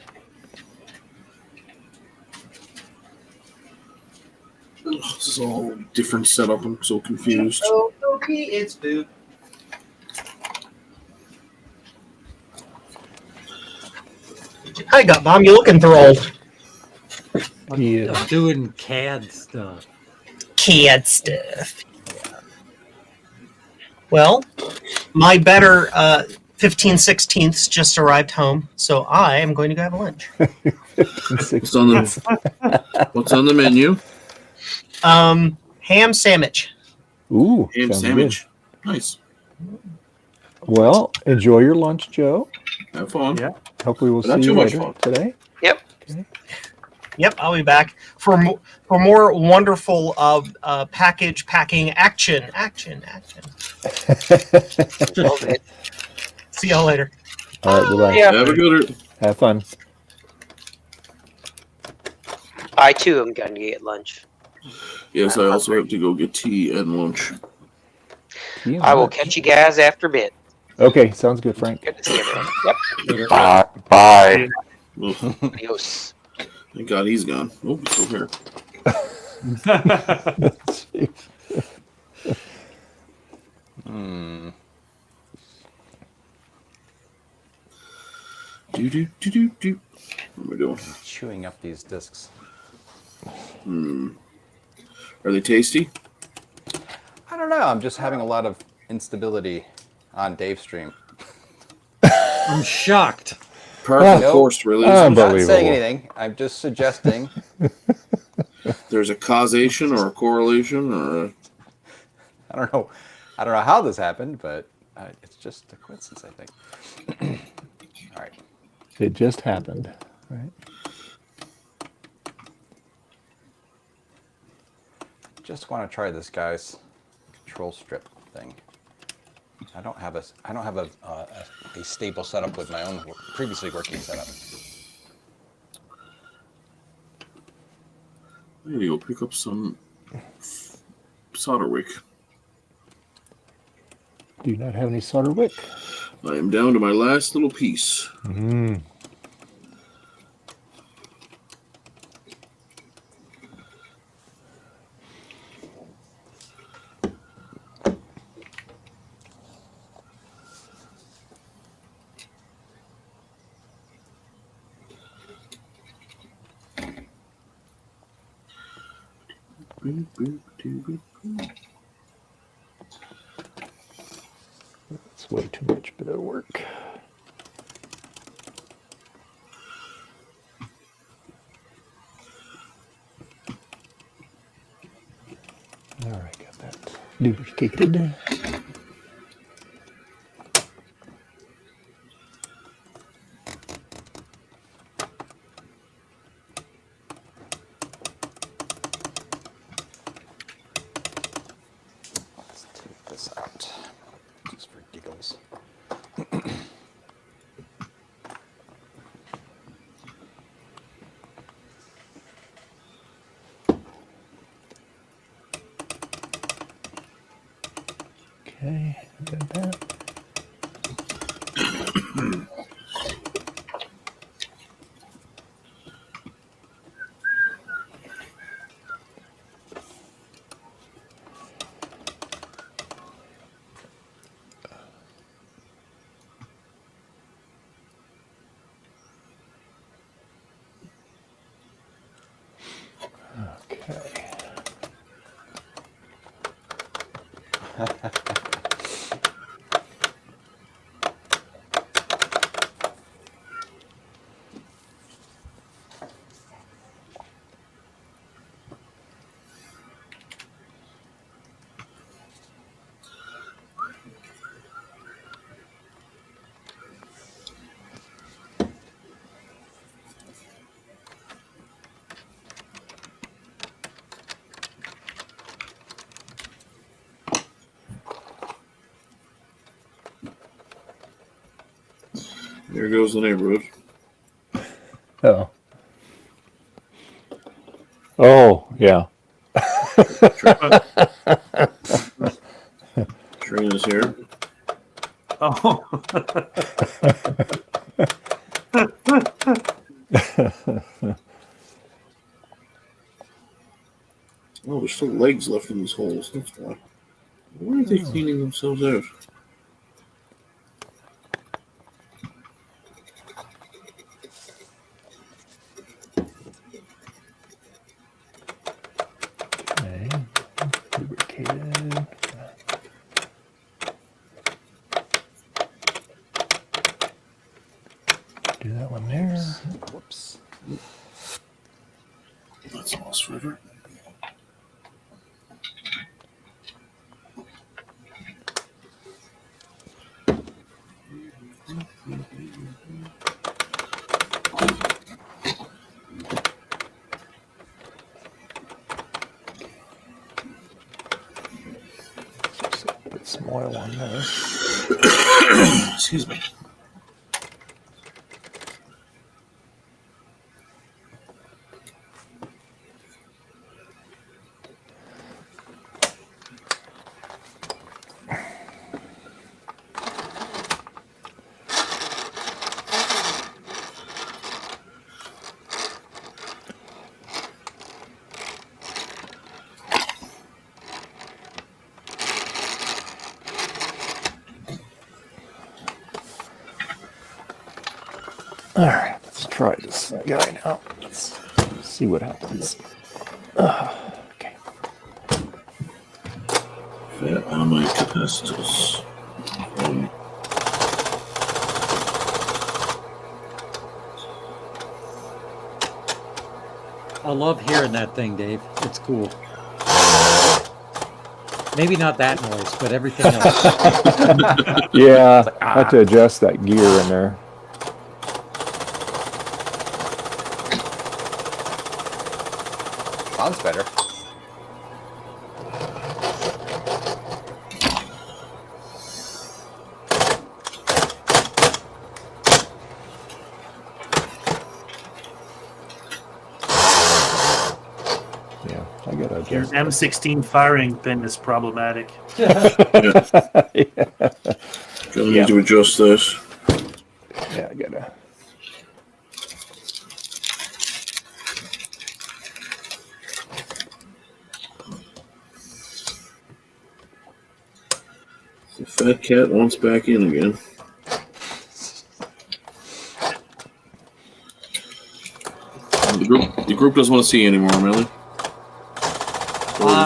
Ugh, this is all a different setup. I'm so confused. Oh, okay, it's food. Hi, Gut Bomb. You looking thrilled? He is. I'm doing CAD stuff. CAD stuff. Well, my better 15/16 just arrived home, so I am going to go have lunch. What's on the What's on the menu? Ham sandwich. Ooh, Ham sounds sandwich. Nice. good. Well, enjoy your lunch, Joe. Have fun. Yeah. Hopefully we'll But not see too you much later fun. today. Yep. Okay. Yep, I'll be back for more wonderful package packing action. Love it. See y'all later. All right, bye-bye. Yeah. Have a good. Have fun. I too am going to get lunch. Yes, I also have to go get tea and lunch. Tea and I will lunch. catch you guys after a bit. Okay, sounds good, Frank. Good to see everyone. Yep. Later. Bye. Ugh, Adios. thank God he's gone. Oh, he's still here. Hmm. Do. What am I doing? Chewing up these discs. Are they tasty? I don't know. I'm just having a lot of instability on Dave's stream. I'm shocked. Perfect Nope. course release. I'm not Unbelievable. saying anything. I'm just suggesting. There's a causation or a correlation or a... I don't know how this happened, but it's just a coincidence, I think. All right. It just happened, right? Just want to try this guy's control strip thing. I don't have a stable setup with my own previously working setup. I need to go pick up some solder wick. Do you not have any solder wick? I am down to my last little piece. Mm. It's way too much, but it'll work. All right, got that lubricated. Let's take this out just for giggles. Okay, did that. Okay. There goes the neighborhood. Oh. Oh, yeah. Train is here. Oh. Oh, there's still legs left in these holes. That's why. Why are they cleaning themselves out? Okay. Lubricated. Do that one there. Whoops. That's Moss River. Put some oil on this. Excuse me. All right, let's try this guy now. Let's see what happens. Okay. Fat on my capacitors. I love hearing that thing, Dave. It's cool. Maybe not that noise, but everything else. Yeah, I have to adjust that gear in there. Sounds better. Yeah, I gotta Your adjust. M16 firing pin is problematic. Gonna need to adjust this. Yeah, I gotta. The fat cat wants back in again. The group doesn't want to see you anymore, Millie.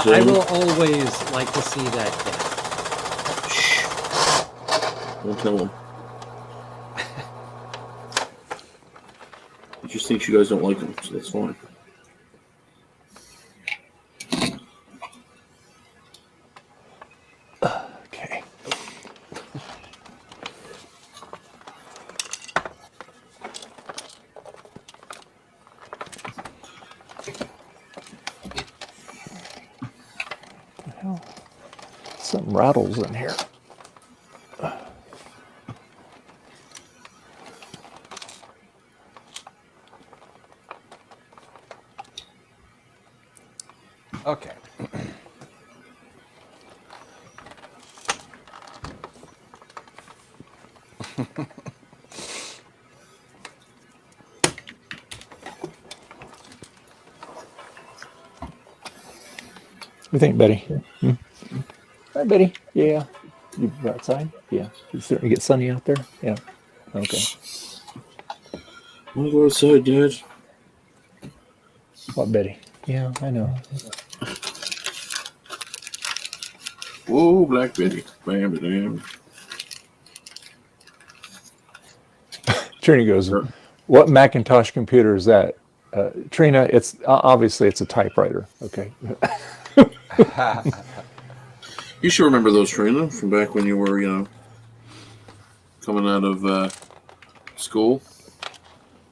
I will always like to see that gap. Shh. Don't tell him. He just thinks you guys don't like him, so that's fine. Okay. Well, some rattles in here. Okay. What do you think, Betty? Hmm? Hi, Betty. Yeah. You outside? Yeah. It's starting to get sunny out there? Yeah. Okay. Wanna go outside, Dad? What, Betty? Yeah, I know. Whoa, Black Betty. Bam, bam. Trina goes, what Macintosh computer is that? Trina, it's obviously it's a typewriter. Okay. You should remember those, Trina, from back when you were, coming out of school.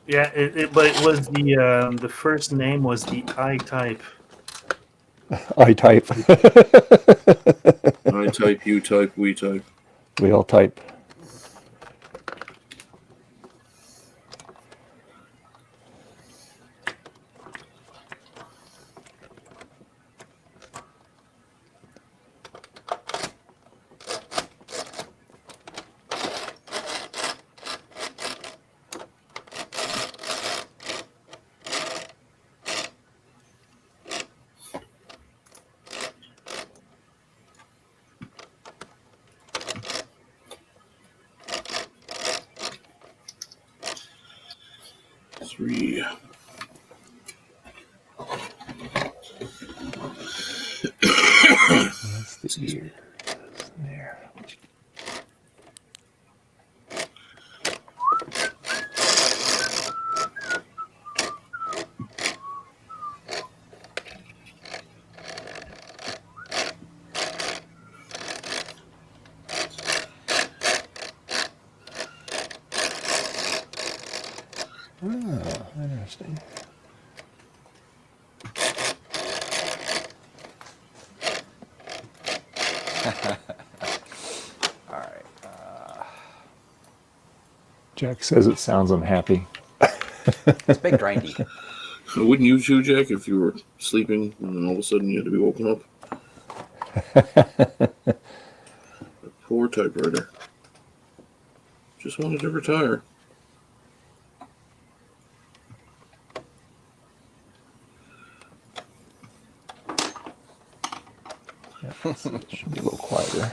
Yeah, but it was the first name was the I-type. I type. I type, you type, we type. We all type. Three. That's the ears there. Oh, interesting. All right. Jack says it sounds unhappy. It's big grindy. Wouldn't you too, Jack, if you were sleeping and then all of a sudden you had to be woken up? Poor typewriter. Just wanted to retire. Yeah, it should be a little quieter.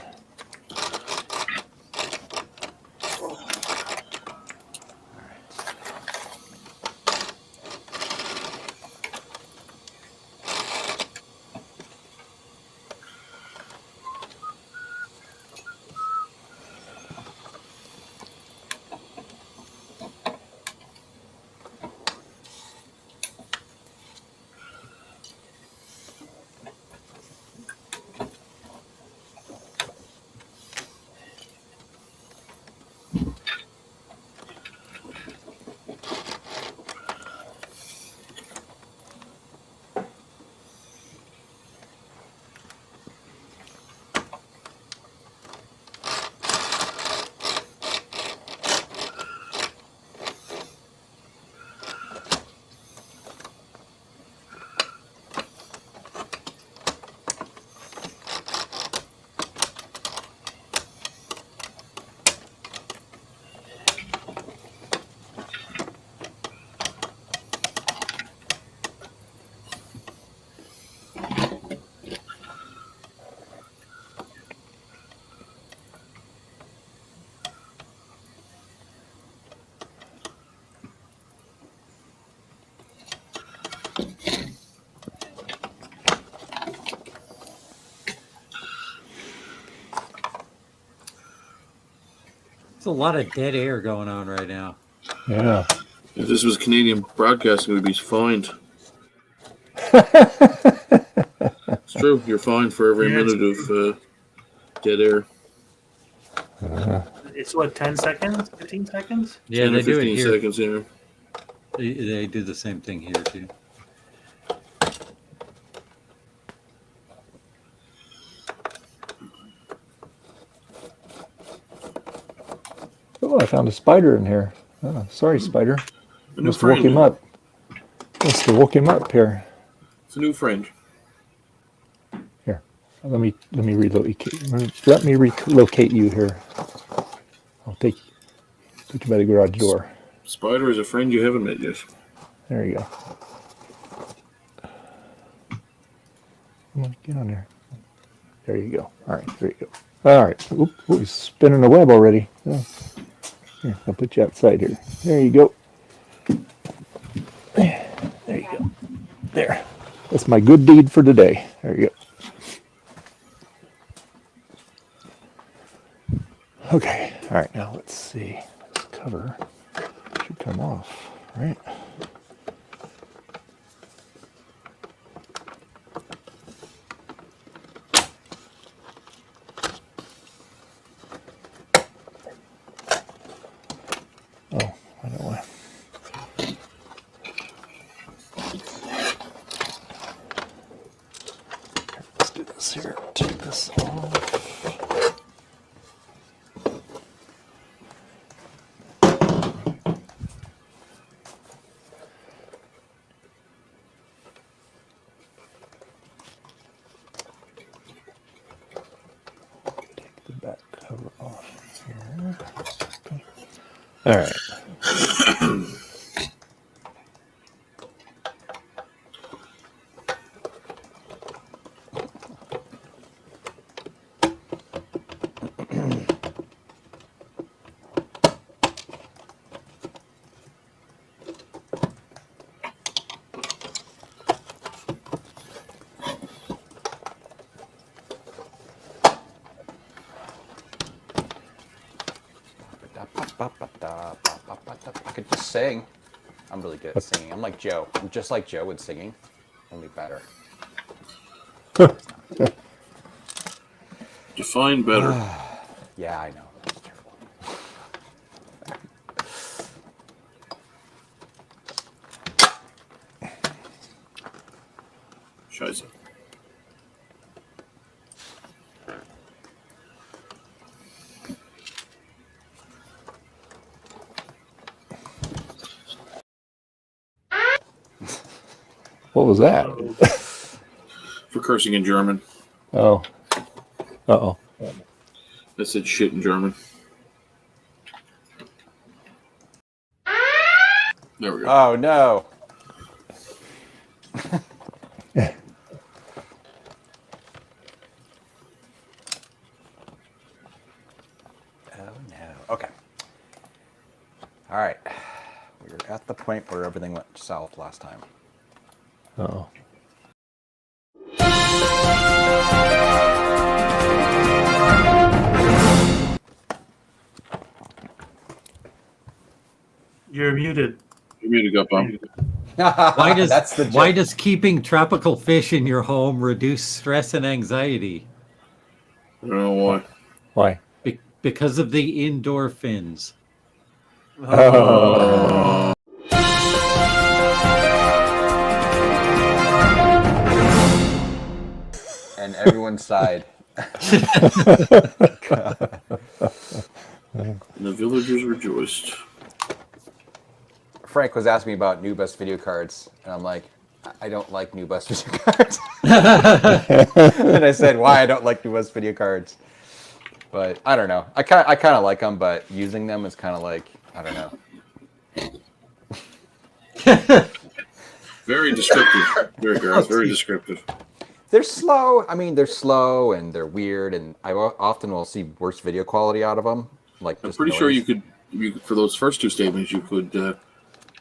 There's a lot of dead air going on right now. Yeah. If this was Canadian broadcasting, we'd be fined. It's true. You're fined for every Yeah, minute of dead air. It's what, 10 seconds, 15 seconds? Yeah, 10 or they do it 15 here. seconds here. They do the same thing here too. Oh, I found a spider in here. Oh, sorry, spider. A new Must have woke friend. him up. Must have woke him up here. It's a new friend. Here, let me relocate you here. I'll take you by the garage door. Spider is a friend you haven't met yet. There you go. Come on, get on there. There you go. All right, there you go. All right. Oop, he's spinning the web already. Oh. Here, I'll put you outside here. There you go. There you go. There. That's my good deed for today. There you go. Okay. All right. Now let's see. This cover should come off, right? Oh, I don't want. Let's do this here. Take this off. Take the back cover off here. All right. I could just sing. I'm really good at singing. I'm like Joe. I'm just like Joe with singing, only better. Define better. Yeah, I know. That's terrible. Scheiße. What was that? For cursing in German. Oh. Uh-oh. I said shit in German. There we go. Oh no. Oh no. Okay. All right. We're at the point where everything went south last time. Uh-oh. You're muted. You muted up, Bob. Why does keeping tropical fish in your home reduce stress and anxiety? I don't know why. Why? Because of the endorphins. Oh. And everyone sighed. And the villagers rejoiced. Frank was asking me about new bus video cards, and I'm like, I don't like new bus video cards. And I said why I don't like new bus video cards. But I don't know. I kind of like them, but using them is kind of like, I don't know. Very descriptive. Very, Gareth, very descriptive. They're slow. I mean, they're slow and they're weird, and I often will see worse video quality out of them. Like I'm just pretty sure noise. you could, for those first two statements, you could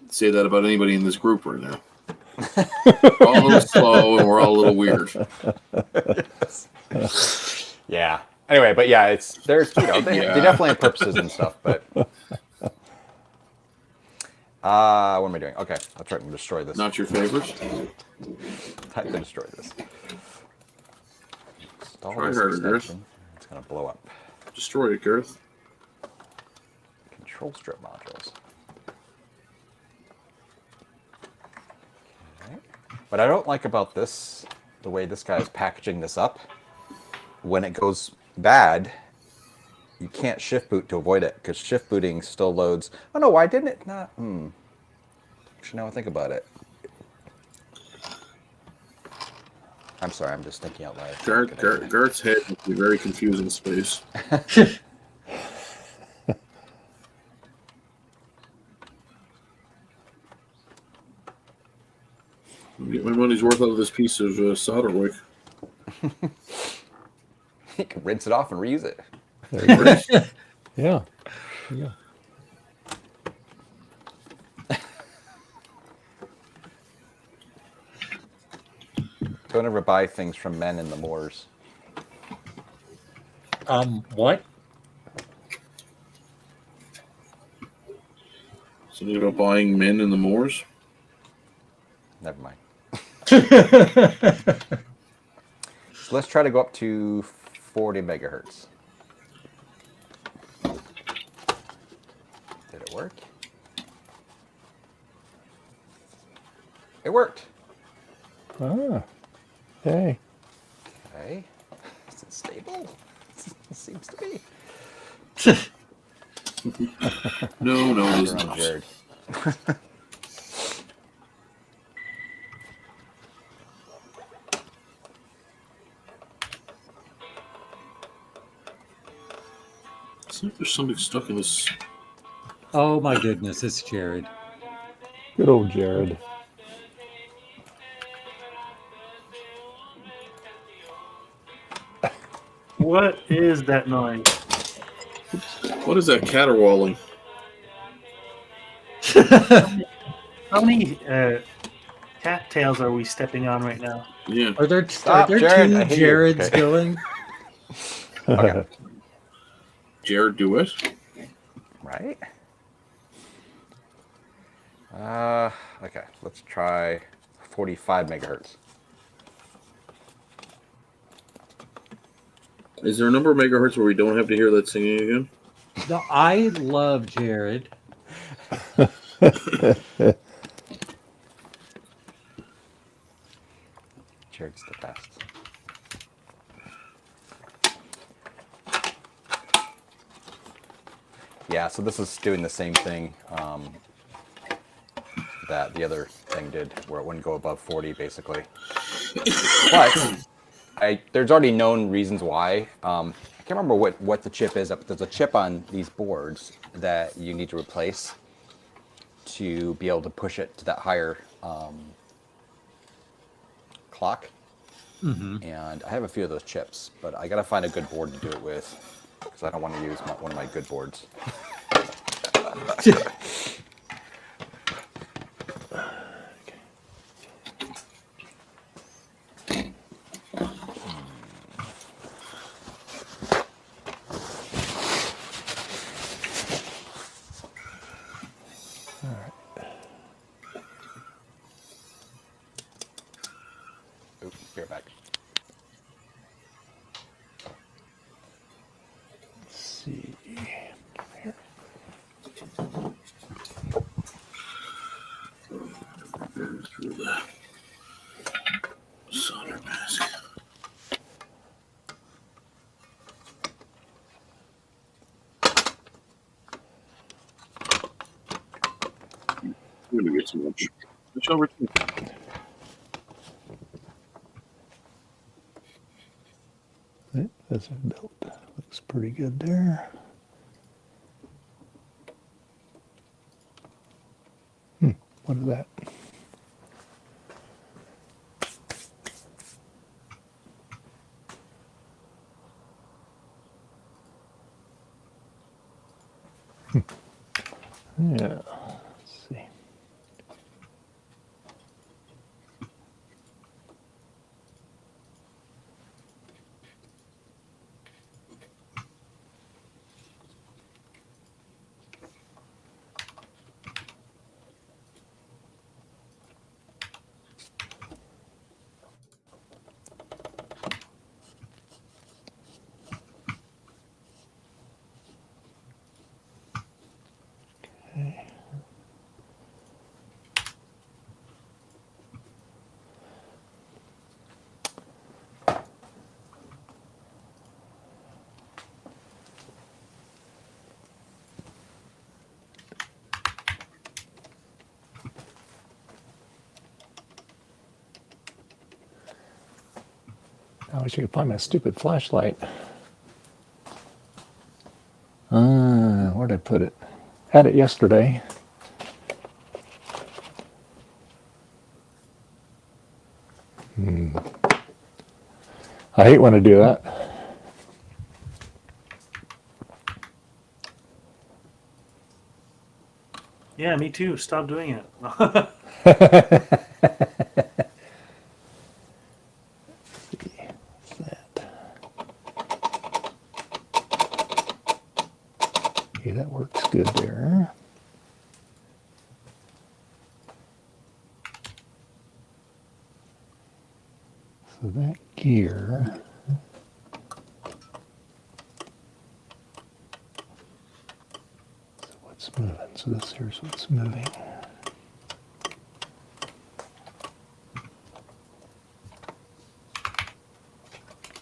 say that about anybody in this group right now. We're all a little slow and we're all a little weird. Yeah. Anyway, but yeah, it's there's you know they Yeah. definitely have purposes and stuff, but. What am I doing? Okay, I'll try to destroy this. Not your favorite? Time to destroy this. Install Try this harder, Gareth. extension. It's gonna blow up. Destroy it, Gareth. Control strip modules. Okay. What I don't like about this, the way this guy is packaging this up, when it goes bad, you can't shift boot to avoid it because shift booting still loads. Oh no, why didn't it not? Actually, now I think about it. I'm sorry, I'm just thinking out loud. Garth's head would be a very confusing space. Get my money's worth out of this piece of solder wick. You can rinse it off and reuse it. There you go. Yeah. Yeah. Don't ever buy things from men in the Moors. What? Something about buying men in the moors? Never mind. So let's try to go up to 40 megahertz. Did it work? It worked. Ah. Hey. Okay. Is it stable? It seems to be. No, it is You're on, not. Jared. See if there's something stuck in this. Oh my goodness, it's Jared. Good old Jared. What is that noise? What is that caterwauling? How many cattails are we stepping on right now? Yeah. Are there Stop, two Jared, I hate you. Jareds Okay. going? Okay. Jared, do it. Right? Okay, let's try 45 megahertz. Is there a number of megahertz where we don't have to hear that singing again? No, I love Jared. Jared's the best. Yeah, so this is doing the same thing that the other thing did, where it wouldn't go above 40, basically. But there's already known reasons why. I can't remember what the chip is, but there's a chip on these boards that you need to replace to be able to push it to that higher clock. Mm-hmm. And I have a few of those chips, but I gotta find a good board to do it with because I don't want to use one of my good boards. Oops, here back. Let's see. Here. Through the solder mask. I'm gonna get some lunch. Which over to? Okay, that's a belt. Looks pretty good there. What is that? Yeah, let's see. I wish I could find my stupid flashlight. Where'd I put it? Had it yesterday. I hate when I do that. Yeah, me too. Stop doing it. Okay, that works good there. So that gear. So what's moving? So this here's what's moving.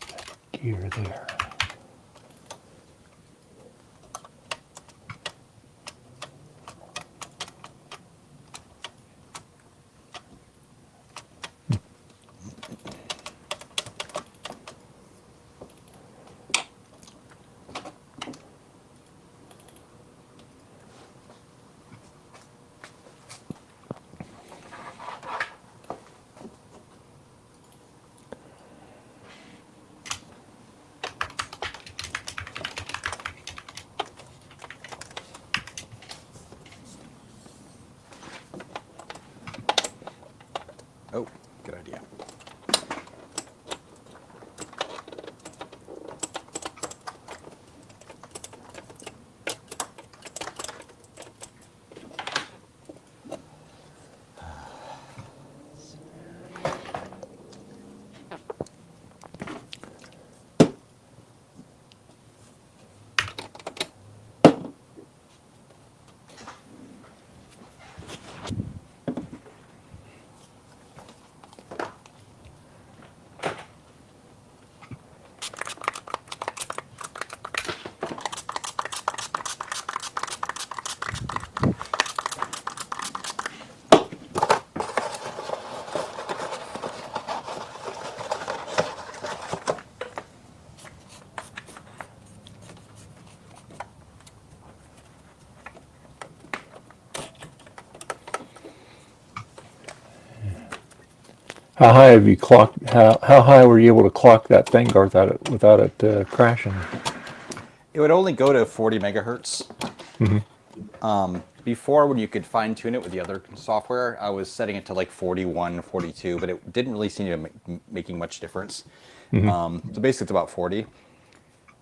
That gear there. Oh, good idea. How high have you clocked? How high were you able to clock that thing, Garth, without it crashing? It would only go to 40 megahertz. Before, when you could fine tune it with the other software, I was setting it to like 41, 42, but it didn't really seem to be making much difference. So basically it's about 40.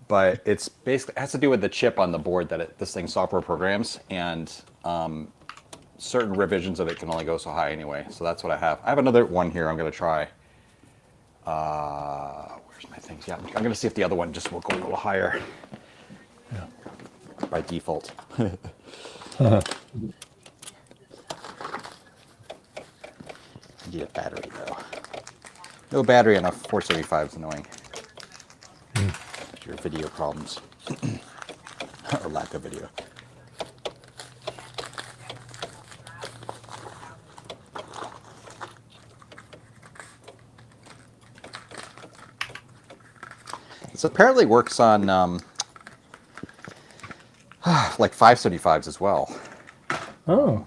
But it's basically, it has to do with the chip on the board that this thing software programs, and certain revisions of it can only go so high anyway. So that's what I have. I have another one here I'm going to try. Where's my things? Yeah, I'm going to see if the other one just will go a little higher. Yeah. By default. Uh-huh. I need a battery though. No battery on a 475 is annoying. Your video problems. Or lack of video. This apparently works on like 575s as well. Oh.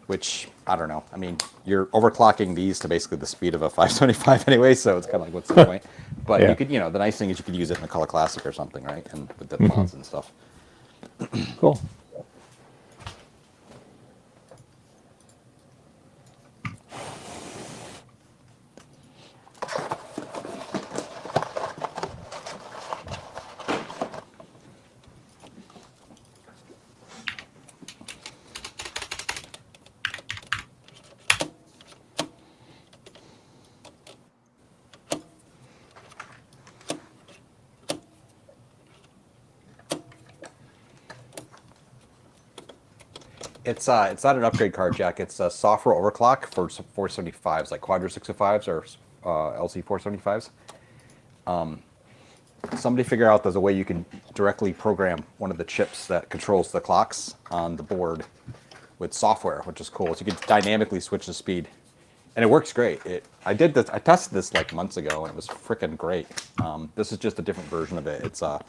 Which, I don't know. I mean, you're overclocking these to basically the speed of a 575 anyway, so it's kind of like, what's the point? But Yeah. you could, the nice thing is you could use it in a Color Classic or something, right? And with the fonts and stuff. Cool. It's not an upgrade card, Jack. It's a software overclock for 475s, like Quadro 605s or LC 475s. Somebody figure out there's a way you can directly program one of the chips that controls the clocks on the board with software, which is cool. So you can dynamically switch the speed and it works great. I tested this like months ago, and it was freaking great. This is just a different version of it. It's a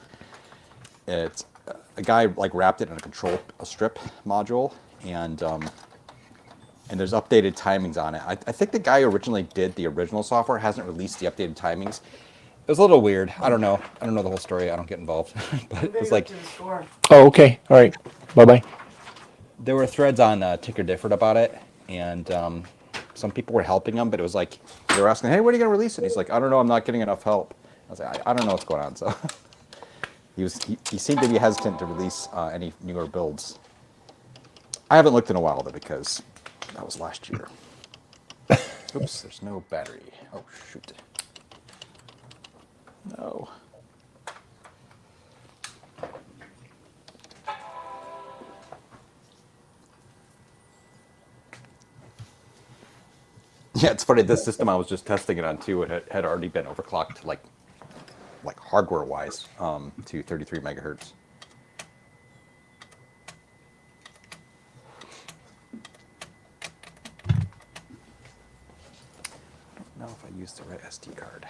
guy like wrapped it in a strip module, and there's updated timings on it. I think the guy who originally did the original software hasn't released the updated timings. It was a little weird. I don't know the whole story. I don't get involved. But it was like, Oh, okay. All right. Bye-bye. there were threads on Ticker Differed about it, and some people were helping him, but it was like, they were asking, hey, when are you going to release it? He's like, I don't know, I'm not getting enough help. I was like, I don't know what's going on. So he seemed to be hesitant to release any newer builds. I haven't looked in a while, though, because that was last year. Oops, there's no battery. Oh, shoot. No. Yeah, it's funny. This system I was just testing it on too. It had already been overclocked, like hardware-wise, to 33 megahertz. I don't know if I used the right SD card.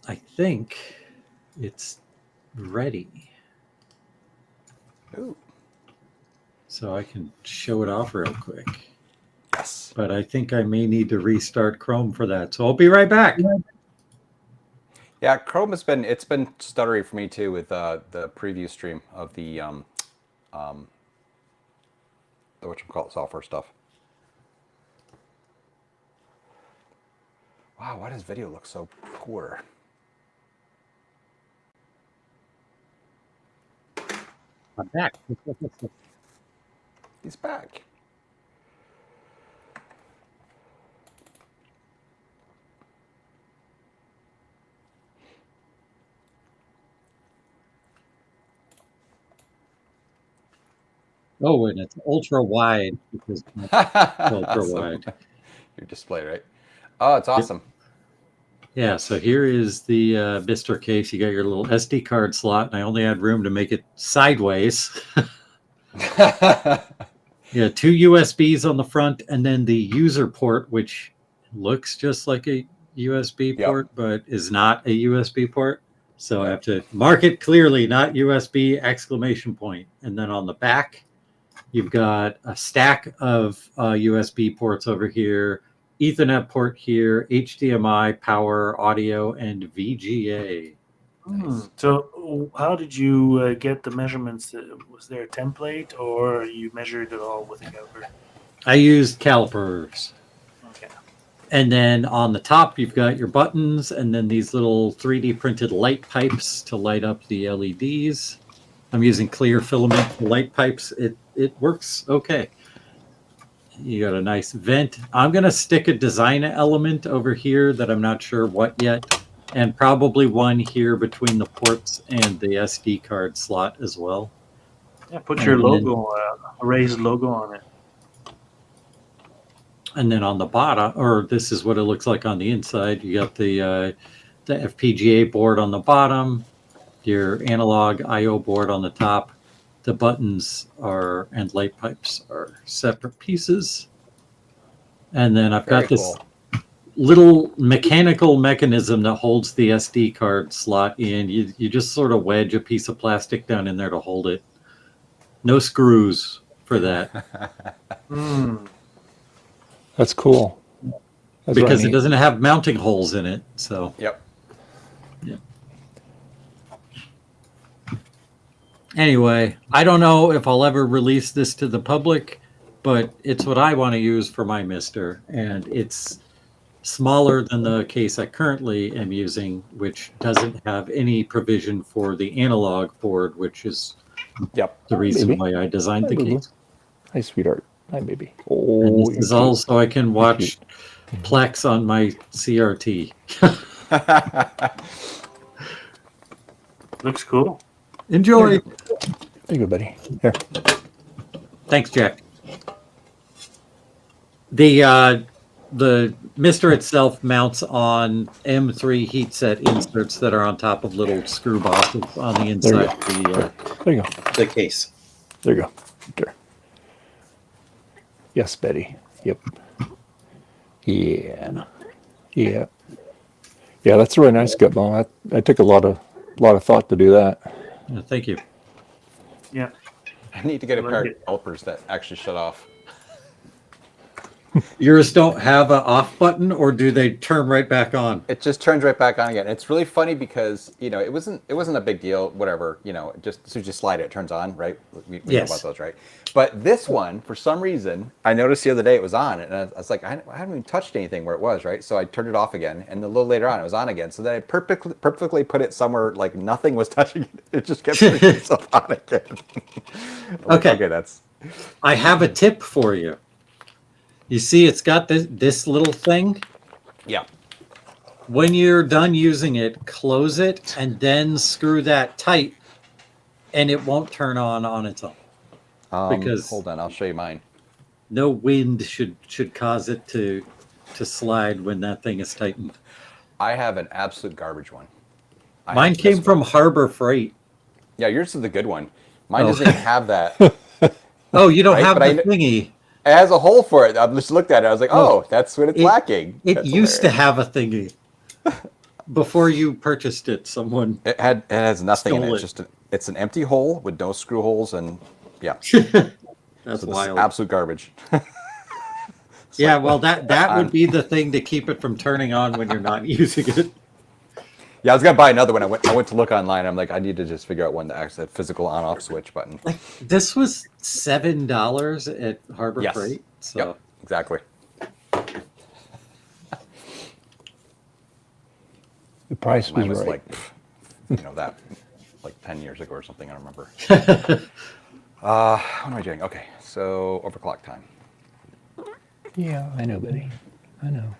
I think it's ready. Ooh. So I can show it off real quick. Yes. But I think I may need to restart Chrome for that. So I'll be right back. Yeah, Chrome it's been stuttery for me too with the preview stream of the whatchamacallit software stuff. Wow, why does video look so poor? I'm back. He's back. Oh, and it's ultra wide because it's ultra wide. Your display, right? Oh, it's awesome. Yeah, so here is the Bister case. You got your little SD card slot, and I only had room to make it sideways. Yeah, 2 USBs on the front, and then the user port, which looks just like a USB port, but is not a USB port. So I have to mark it clearly, not USB, exclamation point. And then on the back, you've got a stack of USB ports over here, Ethernet port here, HDMI, power, audio, and VGA. Nice. So how did you get the measurements? Was there a template, or you measured it all with a caliper? I used calipers. Okay. And then on the top, you've got your buttons, and then these little 3D printed light pipes to light up the LEDs. I'm using clear filament light pipes. It works okay. You got a nice vent. I'm going to stick a design element over here that I'm not sure what yet, and probably one here between the ports and the SD card slot as well. Yeah, put your logo, raised logo on it. And then on the bottom, or this is what it looks like on the inside, you got the FPGA board on the bottom, your analog I/O board on the top. The buttons and light pipes are separate pieces. And then I've got this little mechanical mechanism that holds the SD card slot in. You just sort of wedge a piece of plastic down in there to hold it. No screws for that. That's cool. That's Because right. it doesn't have mounting holes in it. So Yep. yeah. Anyway, I don't know if I'll ever release this to the public, but it's what I want to use for my Mister, and it's smaller than the case I currently am using, which doesn't have any provision for the analog board, which is Yep. the reason Baby. why I designed the Hi, Boo-boo. case. Hi, sweetheart. Hi, baby. And Oh, this is you're all cute. so I can watch Plex on my CRT. Looks cool. Enjoy. There you go, buddy. Here. Thanks, Jack. The Mister itself mounts on M3 heatset inserts that are on top of little screw bosses on the inside of There you go. the case. There you go. There. Yes, Betty. Yep. Yeah. Yeah. Yeah, that's a really nice gutball. I took a lot of thought to do that. Thank you. Yeah. I need to get a I like pair of it. calipers that actually shut off. Yours don't have an off button, or do they turn right back on? It just turns right back on again. It's really funny because it wasn't a big deal. Whatever, just as soon as you slide it, it turns on, right? We know Yes. about those, right? But this one, for some reason, I noticed the other day it was on, and I was like, I haven't even touched anything where it was, right? So I turned it off again, and a little later on, it was on again. So then I perfectly put it somewhere like nothing was touching it. It just kept putting itself on again. Okay. Okay, that's. I have a tip for you. You see, it's got this little thing. Yeah. When you're done using it, close it and then screw that tight, and it won't turn on its own. Because hold on, I'll show you mine. no wind should cause it to slide when that thing is tightened. I have an absolute garbage one. Mine came from Harbor Freight. Yeah, yours is the good one. Mine Oh. doesn't even have that. Oh, you don't Right, have but the thingy. It has a hole for it. I just looked at it. I was like, oh, that's what it's lacking. It That's used to hilarious. have a thingy. Before you purchased it, someone It has nothing in it. stole It's just it's an empty hole with no screw holes, and yeah, That's so this is wild. absolute garbage. Yeah, well, that would be the thing to keep it from turning on when you're not using it. Yeah, I was gonna buy another one. I went to look online. I'm like, I need to just figure out when to actually have physical on-off switch button. Like this was $7 at Harbor Yes. Freight. So Yep, exactly. The price Mine was was right. like, that, like 10 years ago or something. I don't remember. What am I doing? Okay, so overclock time. Yeah, I know, buddy. I know.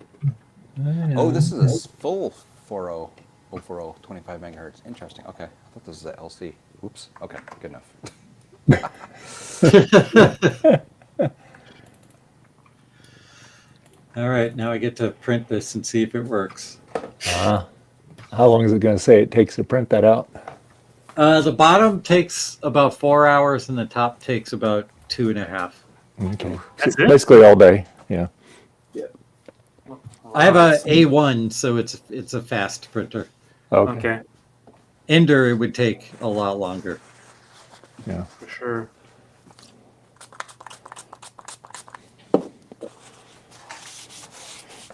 Oh, this is a full 040, 25 megahertz. Interesting. Okay, I thought this was a LC. Oops. Okay, good enough. all right, now I get to print this and see if it works. How long is it going to say it takes to print that out? The bottom takes about 4 hours, and the top takes about 2.5. Okay. That's So it? basically all day. Yeah. I have a A1, so it's a fast printer. Okay. Okay, Ender, it would take a lot longer. Yeah. for sure.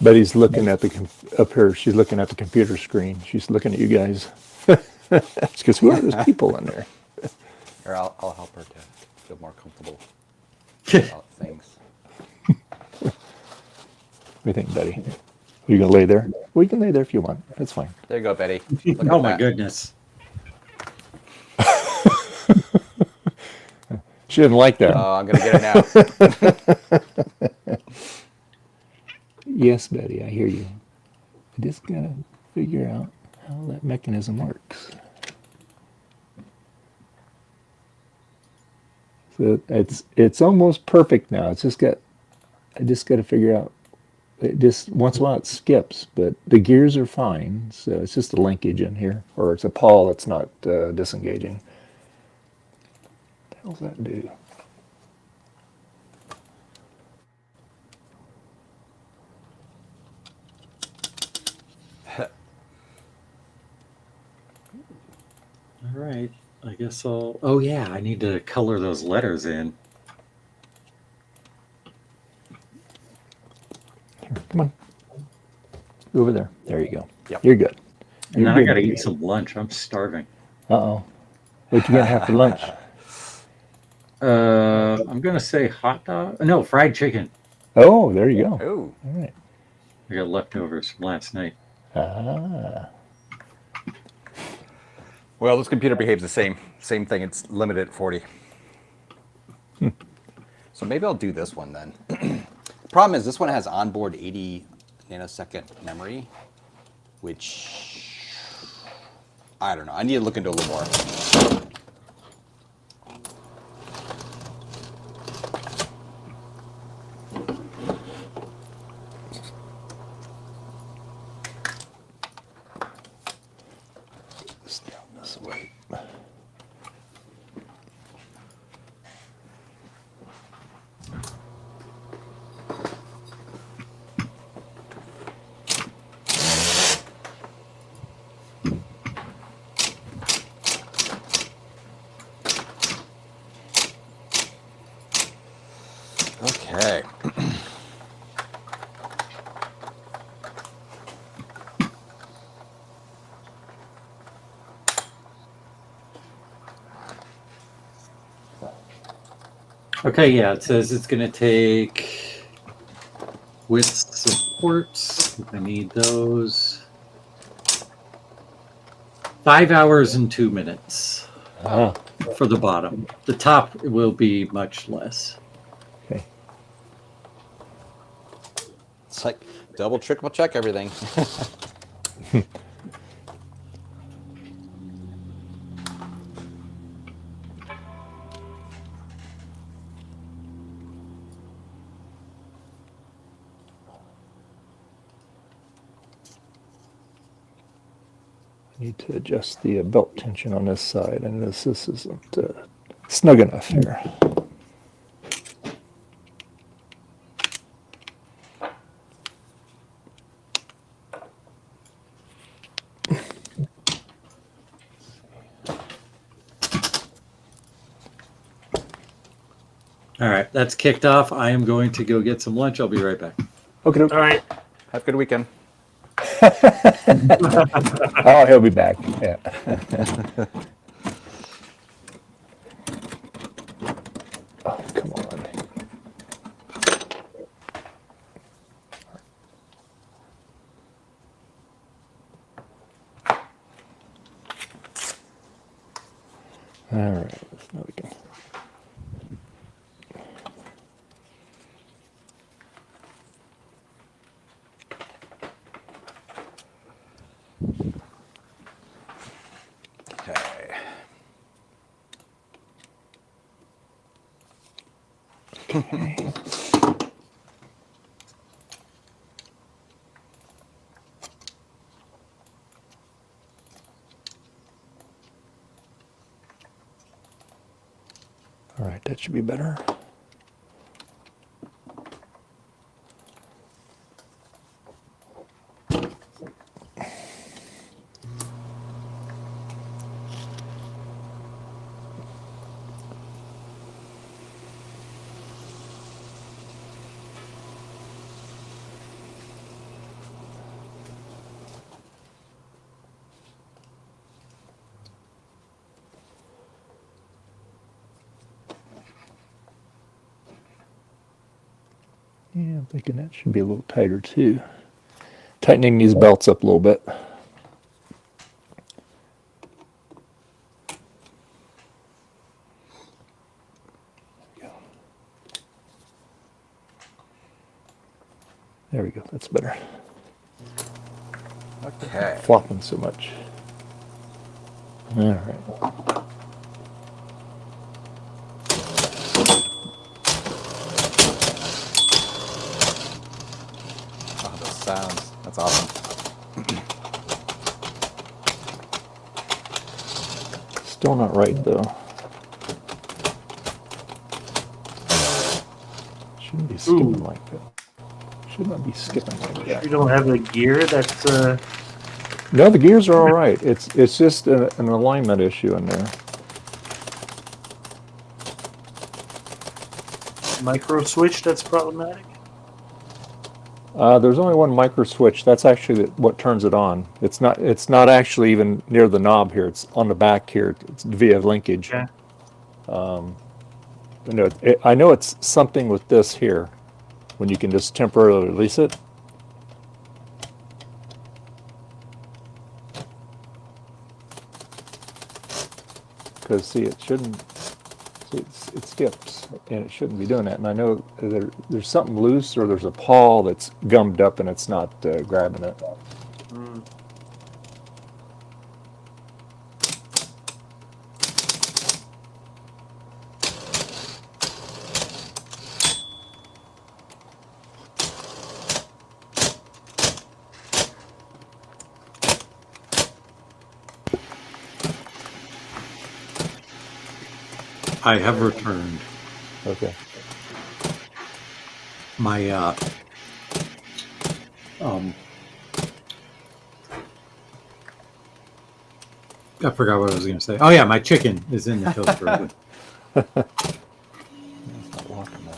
Betty's looking at up here. She's looking at the computer screen. She's looking at you guys. She goes, "Who are those people in there?" Or I'll help her to feel more comfortable about things. What do you think, Betty? Are you gonna lay there? Well, you can lay there if you want. That's fine. There you go, Betty. Look Oh at my that. goodness. She didn't like that. Oh, I'm gonna get her now. Yes, Betty, I hear you. I just gotta figure out how that mechanism works. So it's almost perfect now. I just got to figure out. It just once in a while it skips, but the gears are fine. So it's just a linkage in here, or it's a pawl that's not disengaging. What the hell's that do? All right. I guess I'll. Oh, yeah. I need to color those letters in. Here, come on. Go over there. There you go. Yep. You're good. And You're then I good, got to Betty. eat some lunch. I'm starving. Uh-oh. What you gonna have for lunch? I'm gonna say hot dog. No, fried chicken. Oh, there you go. Oh, All right. I got leftovers from last night. Ah. well, this computer behaves the same thing. It's limited at 40. So maybe I'll do this one then. The problem is this one has onboard 80 nanosecond memory, which I don't know. I need to look into a little more. This down this way. Okay. Okay, yeah, it says it's gonna take with supports. I need those. 5 hours and 2 minutes Ah. for the bottom. The top will be much less. Okay. It's like double, triple check everything. I need to adjust the belt tension on this side, and this isn't snug enough here. All right, that's kicked off. I am going to go get some lunch. I'll be right back. Okay. All right. Have a good weekend. Oh, he'll be back. Yeah. Oh, come on. All right. Now we can. Okay. All right, that should be better. Yeah, I'm thinking that should be a little tighter too. Tightening these belts up a little bit. There we go, that's better. Okay. Flopping so much. All right. Oh, those sounds. That's awesome. Still not right though. Shouldn't be skipping like that. Should not be skipping like that. You don't have a gear that's No, the gears are all right. It's just an alignment issue in there. micro switch that's problematic. There's only one micro switch. That's actually what turns it on. It's not. It's not actually even near the knob here. It's on the back here. It's via linkage. Okay. I know it's something with this here, when you can just temporarily release it. Because see, it shouldn't. See, it skips, and it shouldn't be doing that. And I know there's something loose, or there's a pawl that's gummed up, and it's not grabbing it. Mm. I have returned Okay. my I forgot what I was going to say. Oh yeah, my chicken is in the toaster. It's not locking now.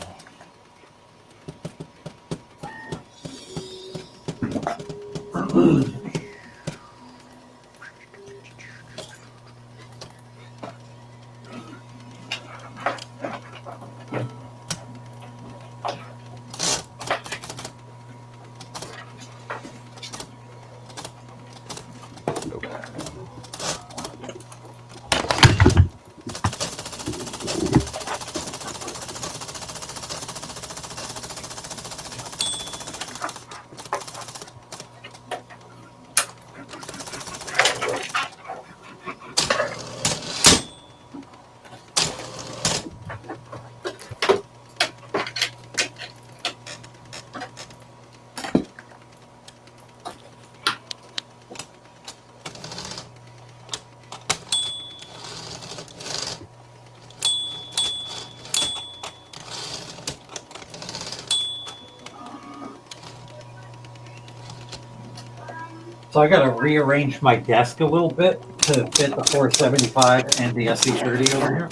So I got to rearrange my desk a little bit to fit the 475 and the SE30 over here.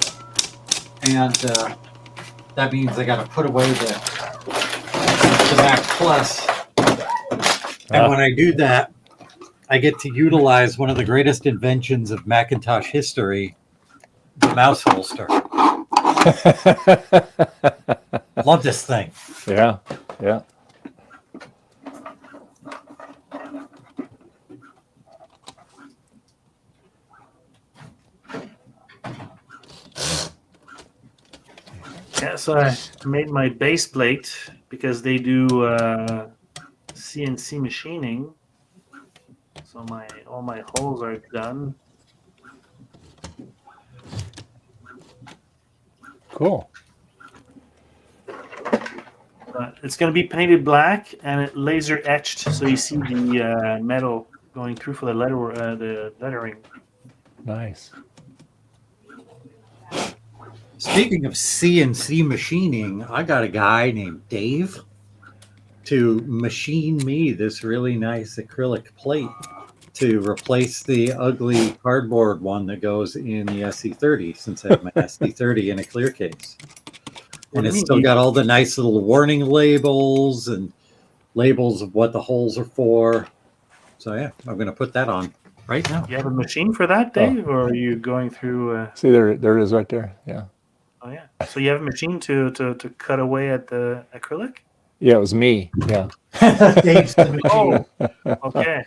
And that means I got to put away the Mac Plus. And when I do that, I get to utilize one of the greatest inventions of Macintosh history, the mouse holster. Love this thing. Yeah, yeah. Yeah, so I made my base plate because they do CNC machining. So all my holes are done. Cool. It's going to be painted black and it laser etched, so you see the metal going through for the lettering. Nice. Speaking of CNC machining, I got a guy named Dave to machine me this really nice acrylic plate to replace the ugly cardboard one that goes in the SE30, since I have my SE30 in a clear case. And it's still got all the nice little warning labels and labels of what the holes are for. So yeah, I'm going to put that on right now. You have a machine for that, Dave, or are you going through? See, there it is right there. Yeah. Oh yeah. So you have a machine to cut away at the acrylic? Yeah, it was me. Yeah. Dave's the machine. Oh, okay.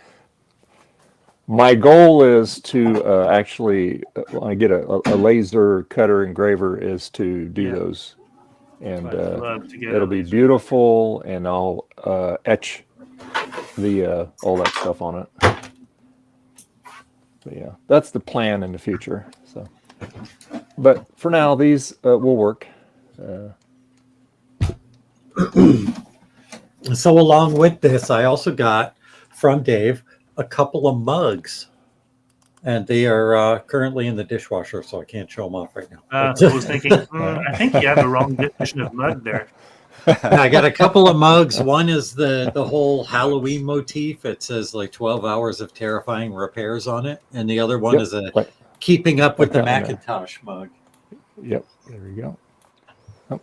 My goal is to actually, when I get a laser cutter engraver, is to do those. And I'd love to get it'll a be laser. beautiful, and I'll etch the all that stuff on it. But yeah, that's the plan in the future. So, but for now, these will work. So along with this, I also got from Dave a couple of mugs, and they are currently in the dishwasher, so I can't show them off right now. I was thinking, I think you have the wrong definition of mug there. I got a couple of mugs. One is the whole Halloween motif. It says like 12 hours of terrifying repairs on it. And the other one is a keeping up with the that one there. Macintosh mug. Yep, there we go. Oh.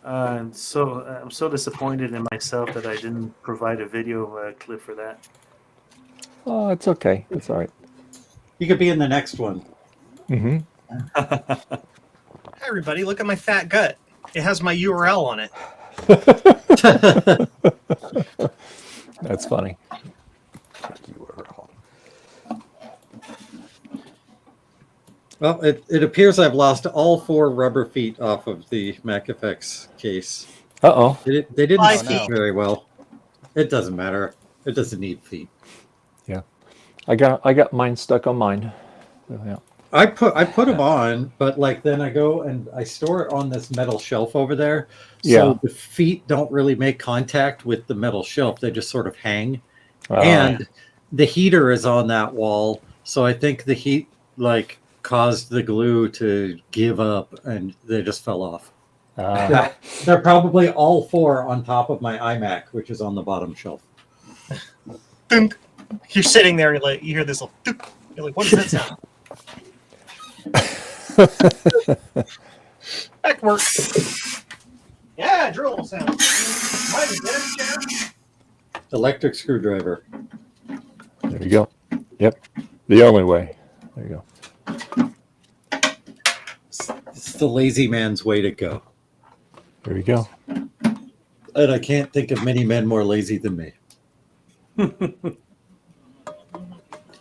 And so I'm so disappointed in myself that I didn't provide a video clip for that. Oh, it's okay. It's all right. You could be in the next one. Mm-hmm. Hi, everybody. Look at my fat gut. It has my URL on it. That's funny. URL. Well, it appears I've lost all 4 rubber feet off of the MacFX case. Uh-oh. They didn't Five stick feet. very well. It doesn't matter. It doesn't need feet. Yeah. I got mine stuck on mine. So, yeah. I put them on, but like then I go and I store it on this metal shelf over there. So Yeah. the feet don't really make contact with the metal shelf. They just sort of hang. Ah. And the heater is on that wall. So I think the heat like caused the glue to give up and they just fell off. They're probably all 4 on top of my iMac, which is on the bottom shelf. Dunk. You're sitting there and you hear this little dunk. You're like, what does that sound? Back to work. Yeah, drill sound. Mine is dead, Electric screwdriver. There you go. Yep. The only way. There you go. It's the lazy man's way to go. There you go. And I can't think of many men more lazy than me. It's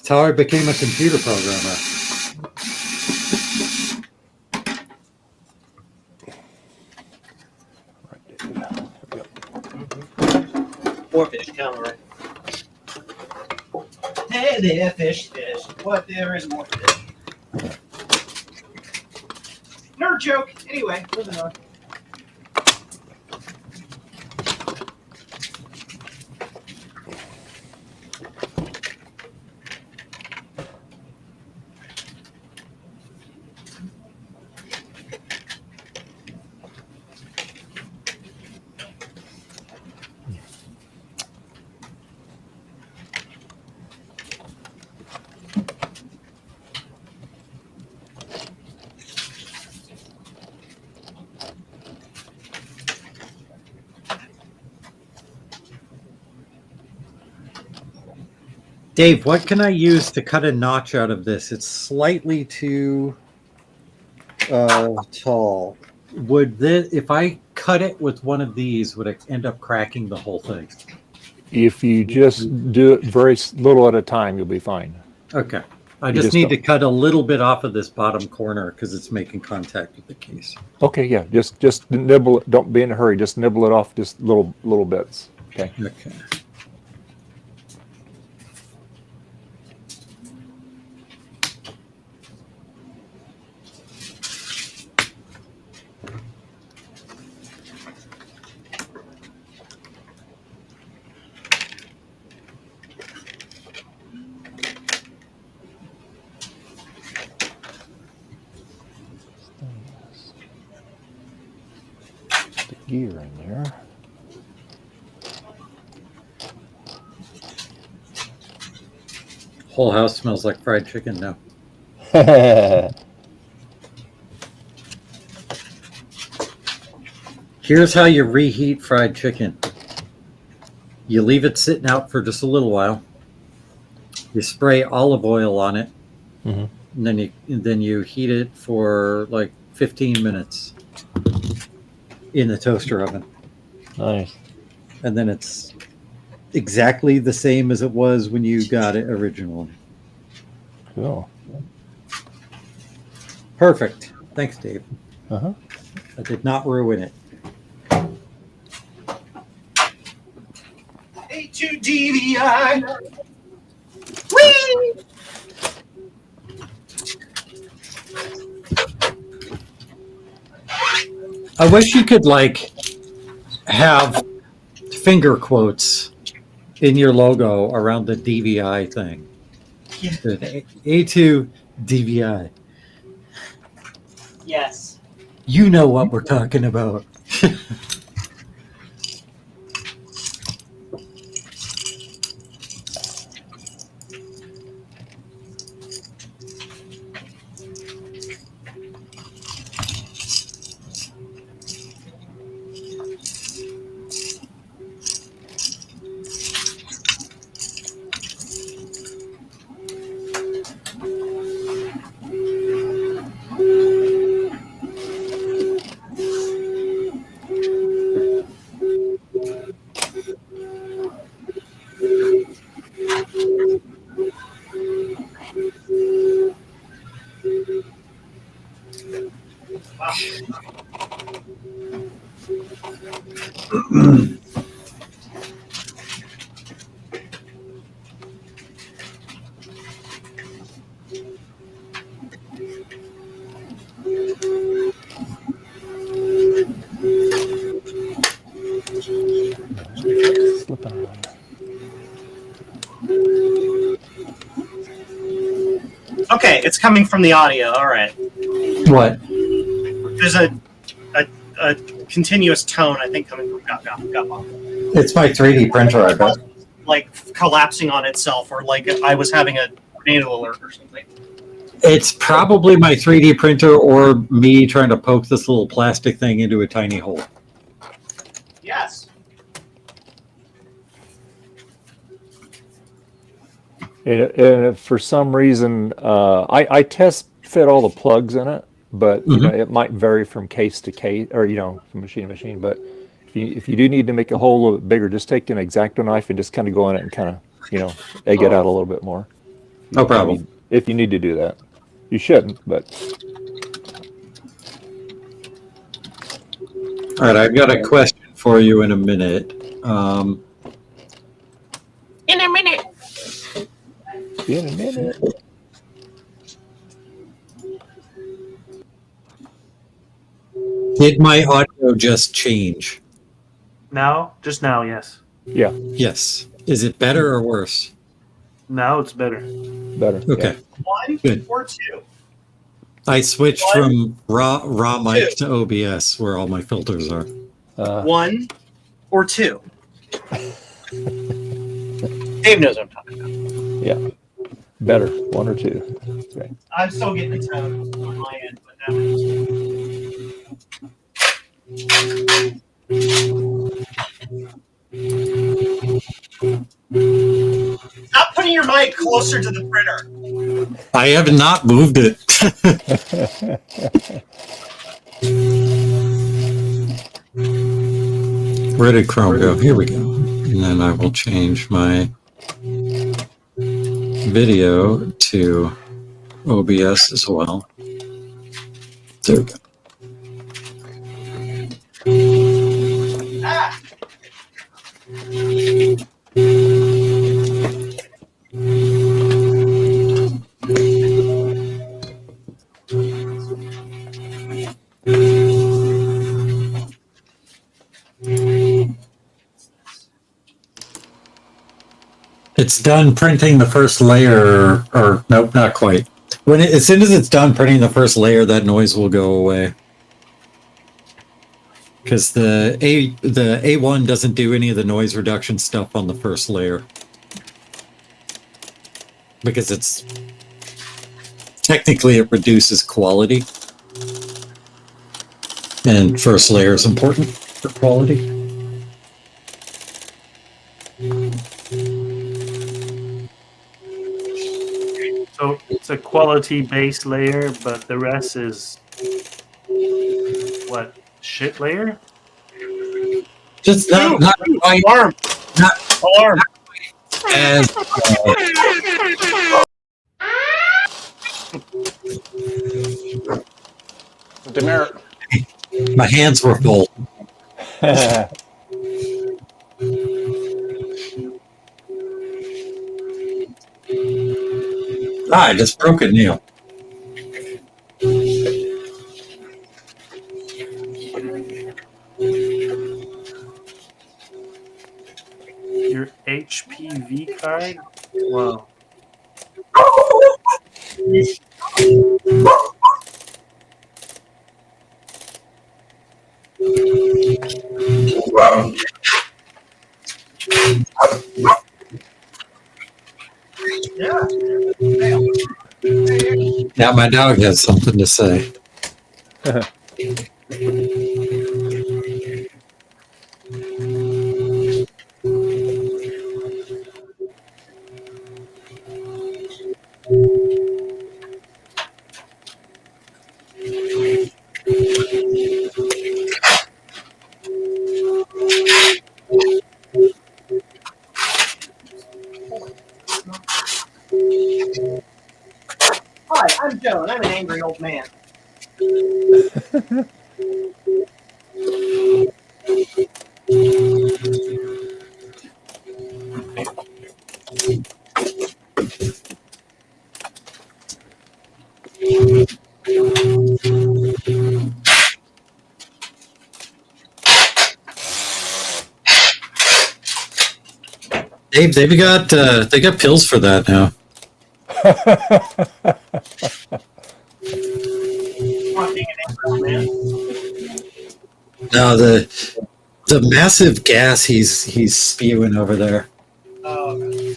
how I became a computer programmer. More fish, count right. Hey there, fish. What, there is more fish. Nerd joke. Anyway, moving on. Dave, what can I use to cut a notch out of this? It's slightly too tall. Would this, if I cut it with one of these, would it end up cracking the whole thing? If you just do it very little at a time, you'll be fine. Okay. I You just just need don't- to cut a little bit off of this bottom corner because it's making contact with the case. Okay, yeah. Just nibble it. Don't be in a hurry. Just nibble it off just little bits. Okay. Okay. The gear in there. Whole house smells like fried chicken now. Here's how you reheat fried chicken. You leave it sitting out for just a little while. You spray olive oil on it, Mhm. and then you heat it for like 15 minutes in the toaster oven, Nice. and then it's exactly the same as it was when you got it originally. Cool. Perfect. Thanks, Dave. Uh-huh. I did not ruin it. A2DVI. Whee! I wish you could like have finger quotes in your logo around the DVI thing. Yeah. The A2 DVI. Yes. You know what we're talking about. Slip on. Okay, it's coming from the audio. All right. What? There's a continuous tone, I think, coming from Gumbo. It's my 3D printer, I bet. Like collapsing on itself, or like I was having a tornado alert or something. It's probably my 3D printer or me trying to poke this little plastic thing into a tiny hole. Yes. And if for some reason, I test fit all the plugs in it, but you know, it might vary from case to case, or you know, from machine to machine. But if you do need to make a hole a little bit bigger, just take an X-Acto knife and just kind of go in it and kind of, you know, egg it out a little bit more. No problem. If you need to do that, you shouldn't, but. All right, I've got a question for you in a minute. In a minute. In a minute. Did my audio just change? Now, just now, yes. Yeah, Yes. Is it better or worse? Now it's better. better. Okay. One Good. or two. I switched from raw mic to OBS, where all my filters are. One or two. Dave knows what I'm talking about. Yeah, better. 1 or 2. Okay. I'm still getting the tone on my end, but now stop putting your mic closer to the printer. I have not moved it. Where did Chrome go? Here we go. And then I will change my video to OBS as well. There we go. Ah! It's done printing the first layer, or nope, not quite. As soon as it's done printing the first layer, that noise will go away. Because the A1 doesn't do any of the noise reduction stuff on the first layer. Because it's technically it reduces quality. And first layer is important for quality. So it's a quality base layer, but the rest is what, shit layer? Just not quite Alarm! not Alarm! as Demerit. my hands were full. I just broke a nail. Your HPV card? Wow. Yeah. Now my dog has something to say. Hi, I'm Joe, and I'm an angry old man. Dave, they got pills for that now. No, the massive gas he's spewing over there. Oh,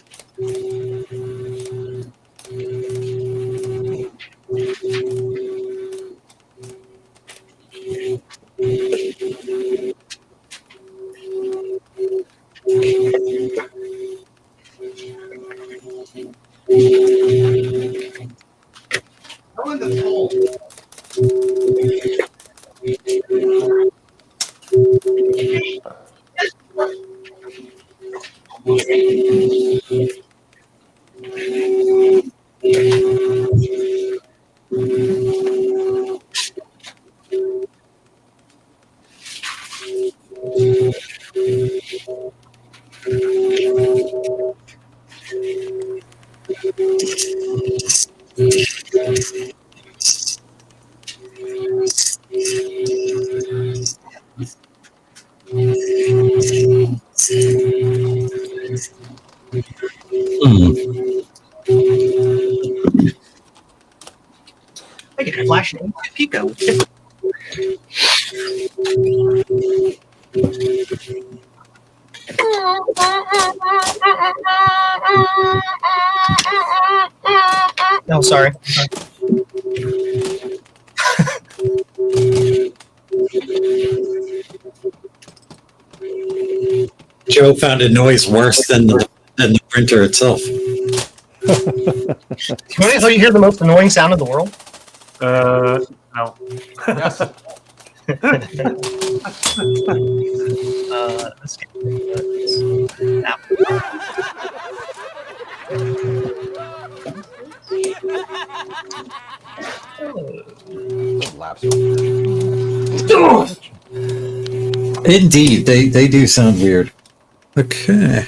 okay. Go in the pool. I get a flash name, Pico. No, sorry. Joe found a noise worse than the printer itself. You want to know you hear the most annoying sound in the world? No. Yes. Let's get that. Laps. Indeed, they do sound weird. Okay.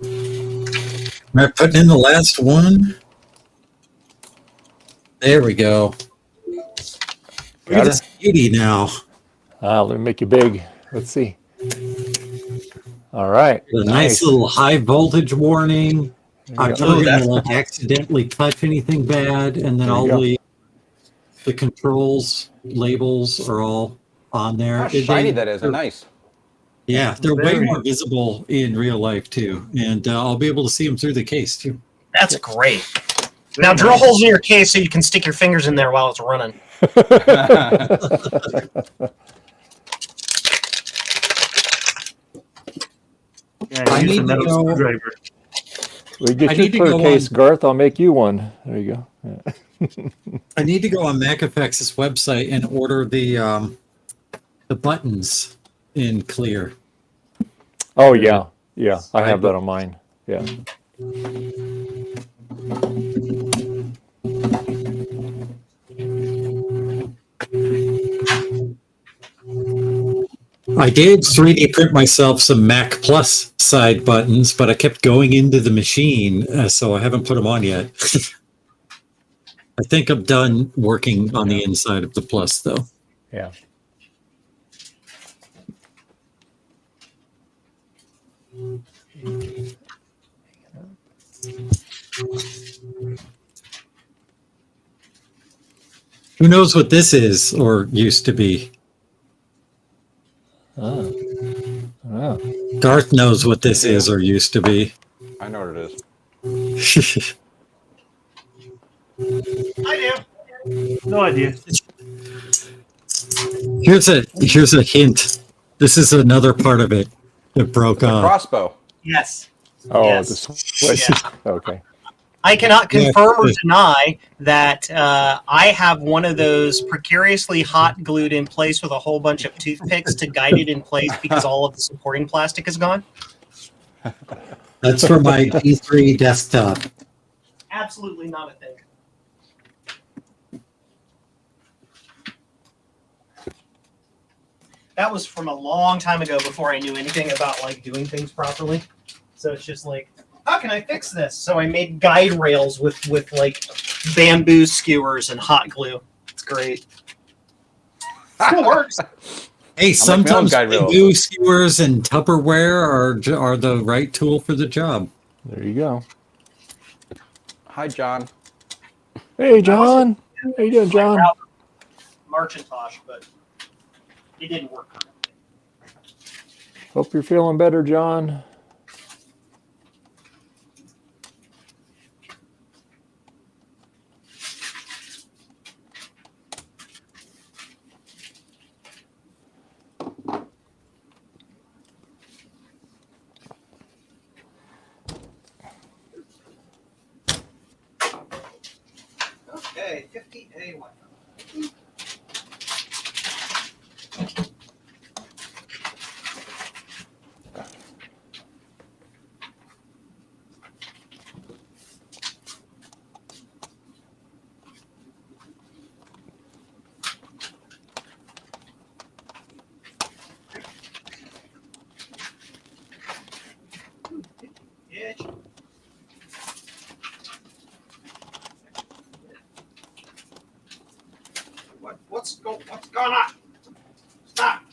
Am I putting in the last one? There we go. Look at this beauty now. Let me make you big. Let's see. All right. A nice little high voltage warning. I'm go. never going to like accidentally touch anything bad, and then There you all go. the controls labels are all on there. How shiny that is. They're- Nice. Yeah, they're way Very. more visible in real life too, and I'll be able to see them through the case too. That's great. Now drill holes in your case so you can stick your fingers in there while it's running. Yeah, I use need a to metal go- screwdriver. We get I you need to for a go case, on- Garth. I'll make you one. There you go. Yeah. I need to go on MacFX's website and order the buttons in clear. Oh yeah, yeah. I have that on mine. Yeah. I did 3D print myself some Mac Plus side buttons, but I kept going into the machine, so I haven't put them on yet. I think I'm done working on the inside of the Plus, though. Yeah. Who knows what this is or used to be? Oh. Oh. Garth knows what this is or used to be. I know what it is. I do. No idea. Here's a hint. This is another part of it that broke off. Crossbow. Yes. Oh, Yes. the switch. Yeah. Okay. I cannot Yeah. confirm or deny that I have one of those precariously hot glued in place with a whole bunch of toothpicks to guide it in place because all of the supporting plastic is gone. That's for my D3 desktop. Absolutely not a thing. that was from a long time ago before I knew anything about like doing things properly. So it's just like, how can I fix this? So I made guide rails with like bamboo skewers and hot glue. It's great. Still works. Hey, I'll make my own sometimes guide rails. bamboo skewers and Tupperware are the right tool for the job. There you go. Hi, John. Hey, John. How you doing, John? Marchintosh, but it didn't work. Hope you're feeling better, John. Okay, 50A Wi-Fi. Yeah. What's going on? Stop.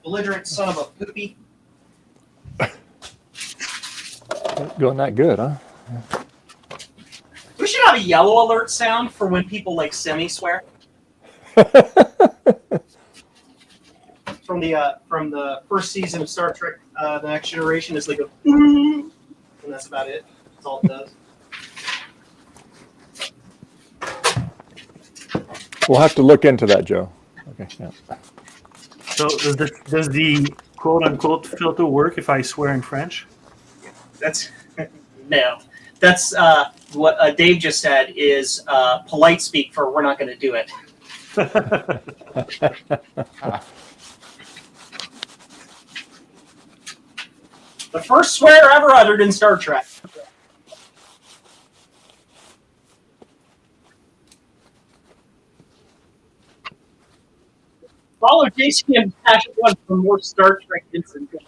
Belligerent son of a poopy. Going that good, huh? We should have a yellow alert sound for when people like semi-swear. From the first season of Star Trek, The Next Generation is like a and that's about it. That's all it does. We'll have to look into that, Joe. Okay. Yeah. So does the quote unquote filter work if I swear in French? That's no. That's what Dave just said is polite speak for we're not going to do it. The first swear ever uttered in Star Trek. Follow JC and Passion One for more Star Trek incidents.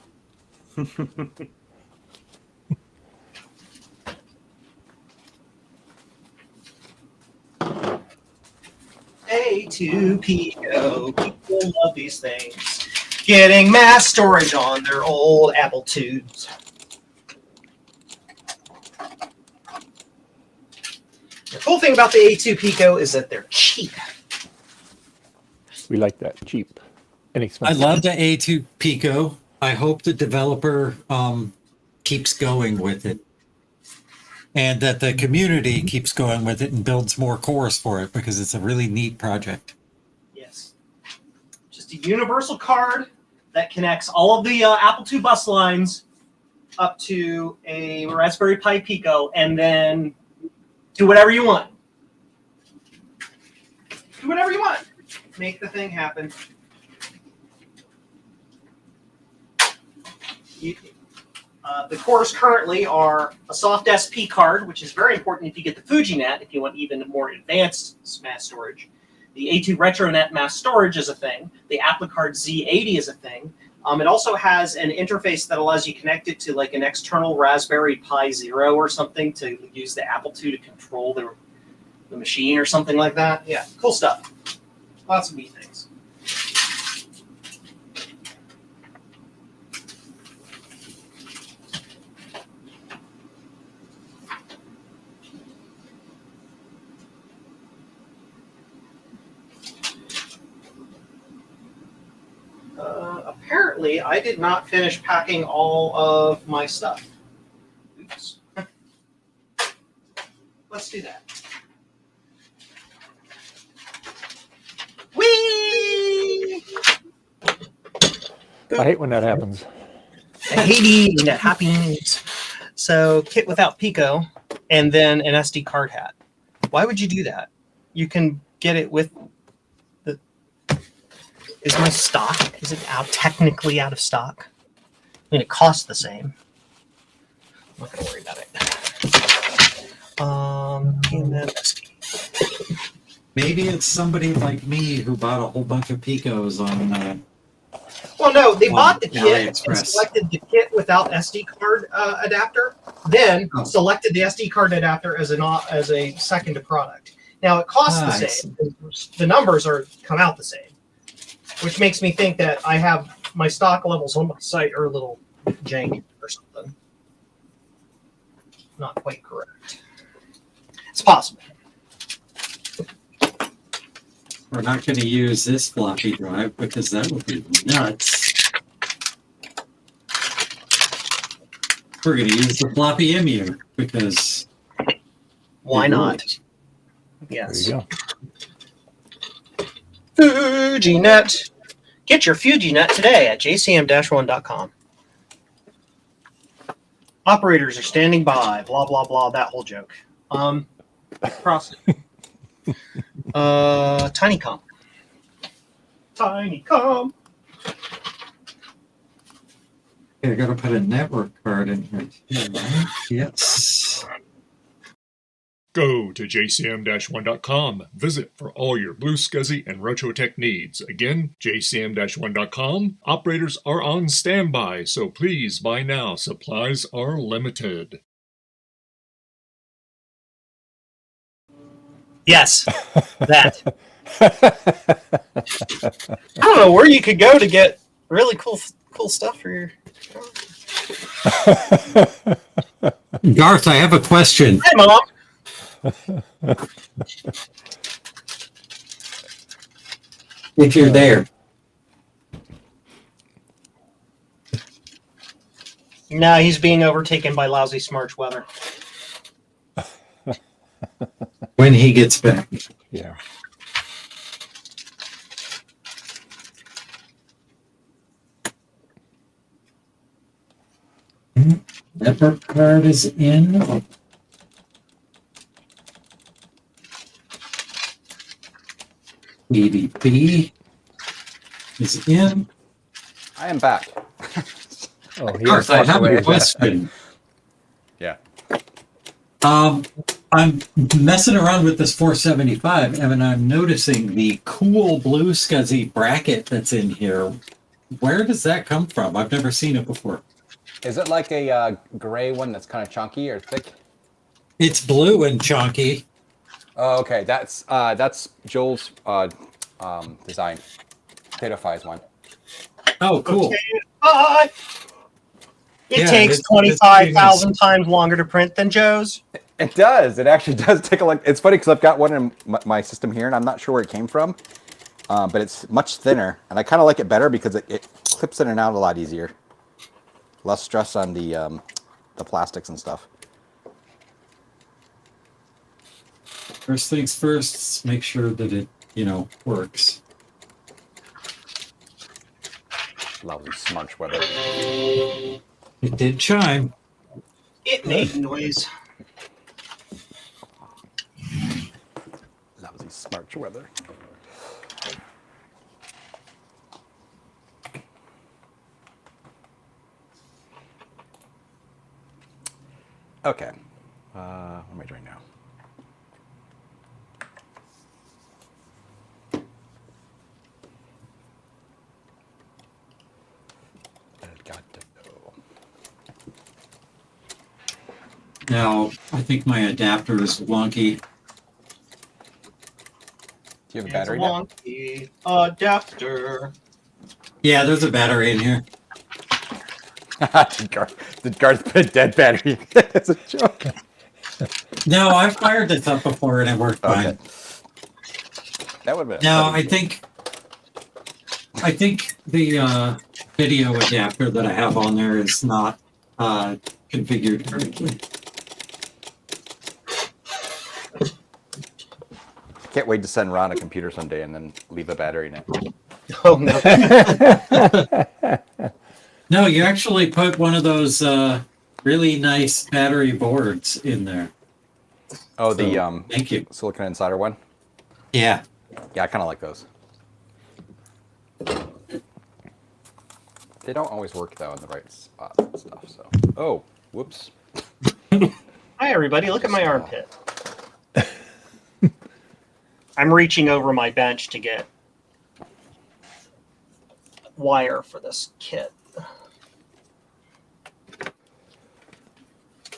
A2PO, people love these things. Getting mass storage on their old Apple IIs. The cool thing about the A2 Pico is that they're cheap. We like that. Cheap. I Inexpensive. love the A2 Pico. I hope the developer keeps going with it. And that the community keeps going with it and builds more cores for it because it's a really neat project. Yes. Just a universal card that connects all of the Apple II bus lines up to a Raspberry Pi Pico and then do whatever you want. Do whatever you want. Make the thing happen. The cores currently are a soft SP card, which is very important if you get the FujiNet, if you want even more advanced mass storage. The A2 RetroNet mass storage is a thing. The AppleCard Z80 is a thing. It also has an interface that allows you to connect it to like an external Raspberry Pi Zero or something to use the Apple II to control the machine or something like that. Yeah, cool stuff. Lots of neat things. Apparently, I did not finish packing all of my stuff. Oops. Let's do that. Whee! I hate when that happens. I hate when that happens. So, kit without Pico, and then an SD card hat. Why would you do that? You can get it with the... Is my stock? Is it technically out of stock? I mean, it costs the same. I'm not going to worry about it. And then SD. Maybe it's somebody like me who bought a whole bunch of Picos on. Well, no, they On bought the kit and AliExpress. selected the kit without SD card adapter, then Oh. selected the SD card adapter as a second product. Now it costs the I same. The numbers come out the same, which makes me think that I have my stock levels on my site are a little jank or something. Not quite correct. It's possible. We're not going to use this floppy drive because that would be nuts. We're going to use the floppy EMU because Why it not? rules. Yes. There you go. FujiNet. Get your FujiNet today at jcm-1.com. Operators are standing by. Blah blah blah. That whole joke. Cross. TinyCom. TinyCom. Okay, I got to put a network card in here too, right? Yes. Go to jcm-1.com. Visit for all your Blue SCSI and RetroTech needs. Again, jcm-1.com. Operators are on standby, so please buy now. Supplies are limited. Yes, that. I don't know where you could go to get really cool stuff for your. Garth, I have a question. Hi, Mom. If you're there. No, he's being overtaken by lousy smarch weather. When he gets back. Yeah. Network card is in. EDP is in. I am back. Oh, he Garth, I have a question. Yeah. I'm messing around with this 475, and I'm noticing the cool blue SCSI bracket that's in here. Where does that come from? I've never seen it before. Is it like a gray one that's kind of chunky or thick? It's blue and chunky. Oh, okay. That's Joel's design. Potato Fies one. Oh, cool. Okay, bye. It Yeah, takes it's 25,000 times longer to print than Joe's. It does. It actually does take a look. It's funny because I've got one in my system here, and I'm not sure where it came from, but it's much thinner, and I kind of like it better because it clips in and out a lot easier. Less stress on the plastics and stuff. First things first, make sure that it, works. Lovely smarch weather. It did chime. It made noise. Lousy smarch weather. Okay. What am I doing now? Got to go. Now, I think my adapter is wonky. Do you have a It's a battery now? wonky adapter. Yeah, there's a battery in here. Did Garth put a dead battery? It's a joke. No, I've fired this up before and it worked fine. Okay. That would have been. Now, I think the video adapter that I have on there is not configured correctly. Can't wait to send Ron a computer someday and then leave a battery in it. Oh no. No, you actually put one of those really nice battery boards in there. Oh, the So, thank you. silicon insider one. Yeah. Yeah, I kind of like those. They don't always work though in the right spot and stuff. So, oh, whoops. Hi everybody, look at my armpit. I'm reaching over my bench to get wire for this kit.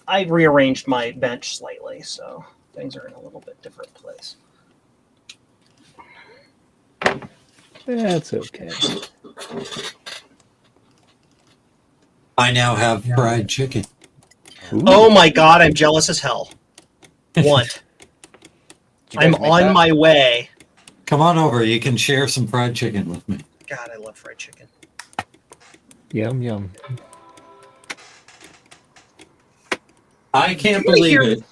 I rearranged my bench slightly, so things are in a little bit different place. That's okay. I now have fried chicken. Ooh. Oh my god, I'm jealous as hell. What? Did you guys I'm make on that? my way. Come on over. You can share some fried chicken with me. God, I love fried chicken. Yum, yum. I can't believe it. It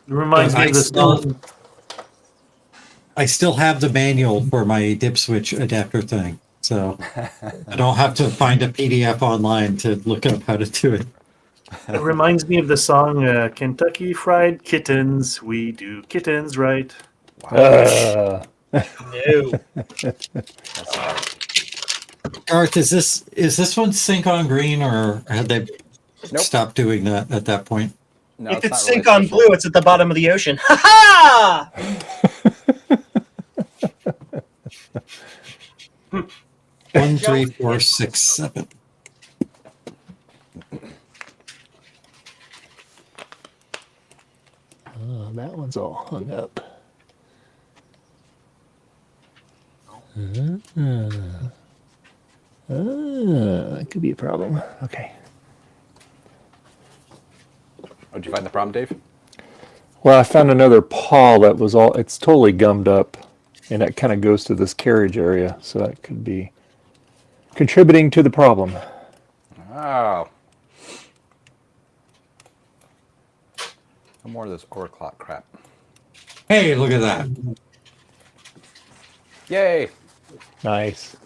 reminds me of this song. I still have the manual for my dip switch adapter thing, so I don't have to find a PDF online to look up how to do it. It reminds me of the song Kentucky Fried Kittens. We do kittens right. No. That's hard. Garth, is this one sync on green, or had they Nope. stopped doing that at that point? No, If it's not sync really on special. blue, it's at the bottom of the ocean. Ha ha! 1, 3, 4, 6, 7. Oh, that one's all hung up. That could be a problem. Okay. Oh, did you find the problem, Dave? Well, I found another pawl that was all, it's totally gummed up, and that kind of goes to this carriage area, so that could be contributing to the problem. Oh. No more of this ore clock crap. Hey, look at that. Yay! Nice.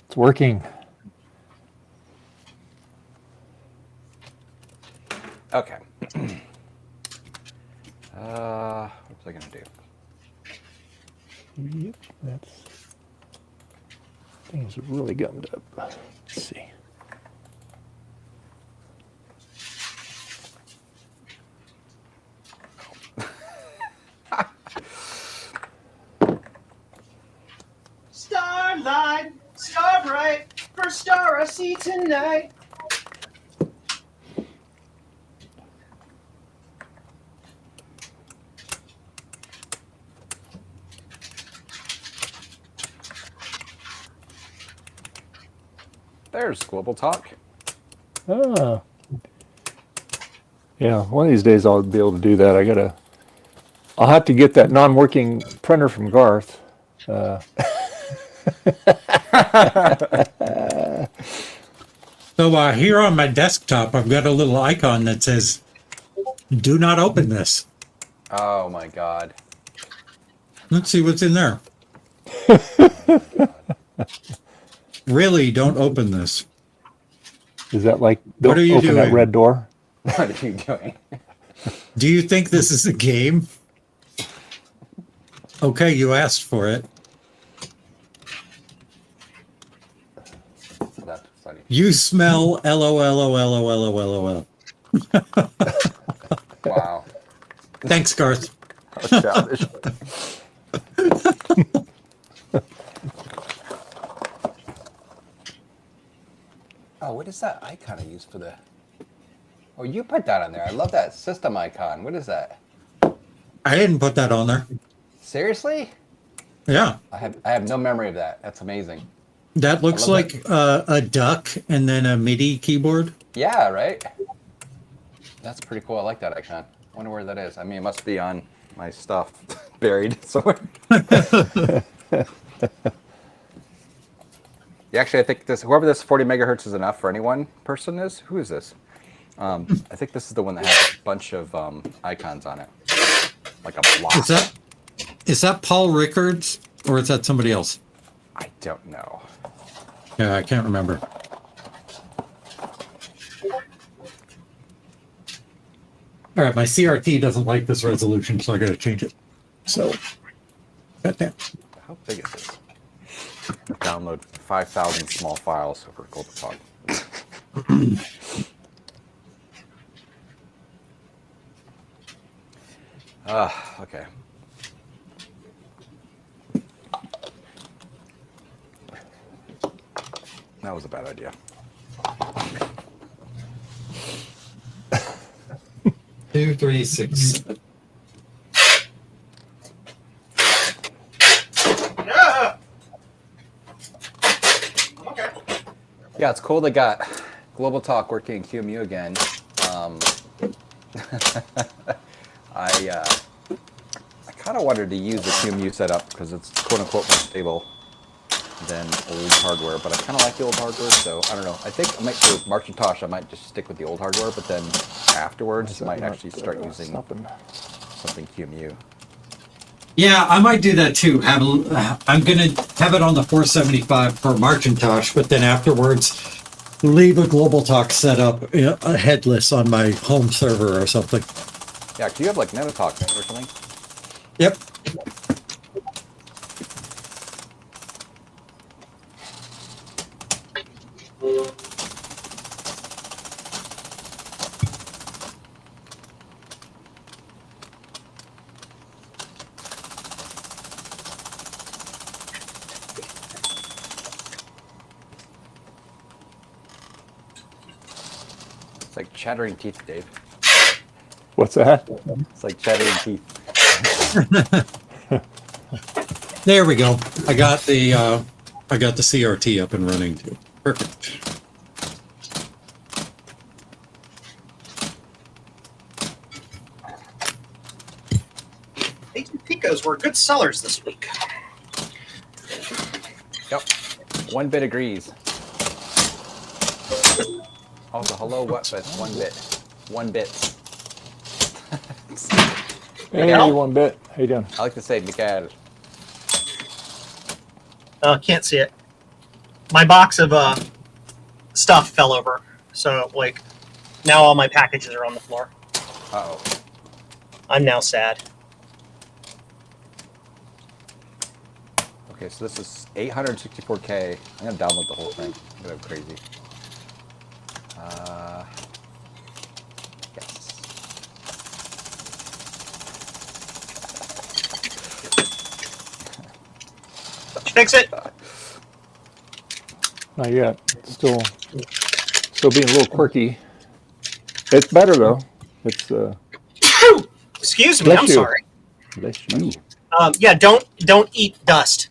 It's working. Okay. What was I gonna do? Yep, that's things are really gummed up. Let's see. Starlight, star bright, first star I see tonight. There's Global Talk. Ah. Yeah, one of these days I'll be able to do that. I'll have to get that non-working printer from Garth. So here on my desktop, I've got a little icon that says, "Do not open this." Oh my god. Let's see what's in there. Really, don't open this. Is that like, What don't are you open that doing? red door? What are you doing? Do you think this is a game? Okay, you asked for it. That's funny. You smell LOL. Wow. Thanks, Garth. How childish. Oh, what is that icon I use for the... Oh, you put that on there. I love that system icon. What is that? I didn't put that on there. Seriously? Yeah, I have no memory of that. That's amazing. that looks I love like a duck and then a MIDI keyboard. Yeah, right? That's pretty cool. I like that icon. I wonder where that is. I mean, it must be on my stuff buried somewhere. Yeah, actually, I think whoever this 40 megahertz is enough for any one person is. Who is this? I think this is the one that has a bunch of icons on it, like a block. Is that Paul Rickards or is that somebody else? I don't know. Yeah, I can't remember. All right, my CRT doesn't like this resolution, so I got to change it. So, got that. How big is this? Download 5,000 small files over Global Talk. Okay. That was a bad idea. 2, 3, 6, 7. Yeah. Okay. Yeah, it's cool they got Global Talk working in QMU again. I kind of wanted to use the QMU setup because it's quote unquote more stable than old hardware, but I kind of like the old hardware, so I don't know. I think I might for Marcintosh, I might just stick with the old hardware, but then afterwards I might actually start using something QMU. Yeah, I might do that too. I'm gonna have it on the 475 for Marcintosh, but then afterwards leave a Global Talk setup headless on my home server or something. Yeah, do you have like Nanotalk or something? Yep. It's like chattering teeth, Dave. What's that? It's like chattering teeth. There we go. I got the CRT up and running too. Perfect. A2 Picos were good sellers this week. Yep. 1-bit agrees. Also, hello, what bit? 1-bit. 1-bit. Hey, Miguel? 1-bit. How you doing? I like to say Miguel. Can't see it. My box of stuff fell over, so like now all my packages are on the floor. Uh-oh. I'm now sad. Okay, so this is 864K. I'm gonna download the whole thing. I'm gonna go crazy. Yes. Did you fix it? Not yet. Still being a little quirky. It's better though. It's Excuse me. Bless I'm you. sorry. bless you. Yeah, don't eat dust.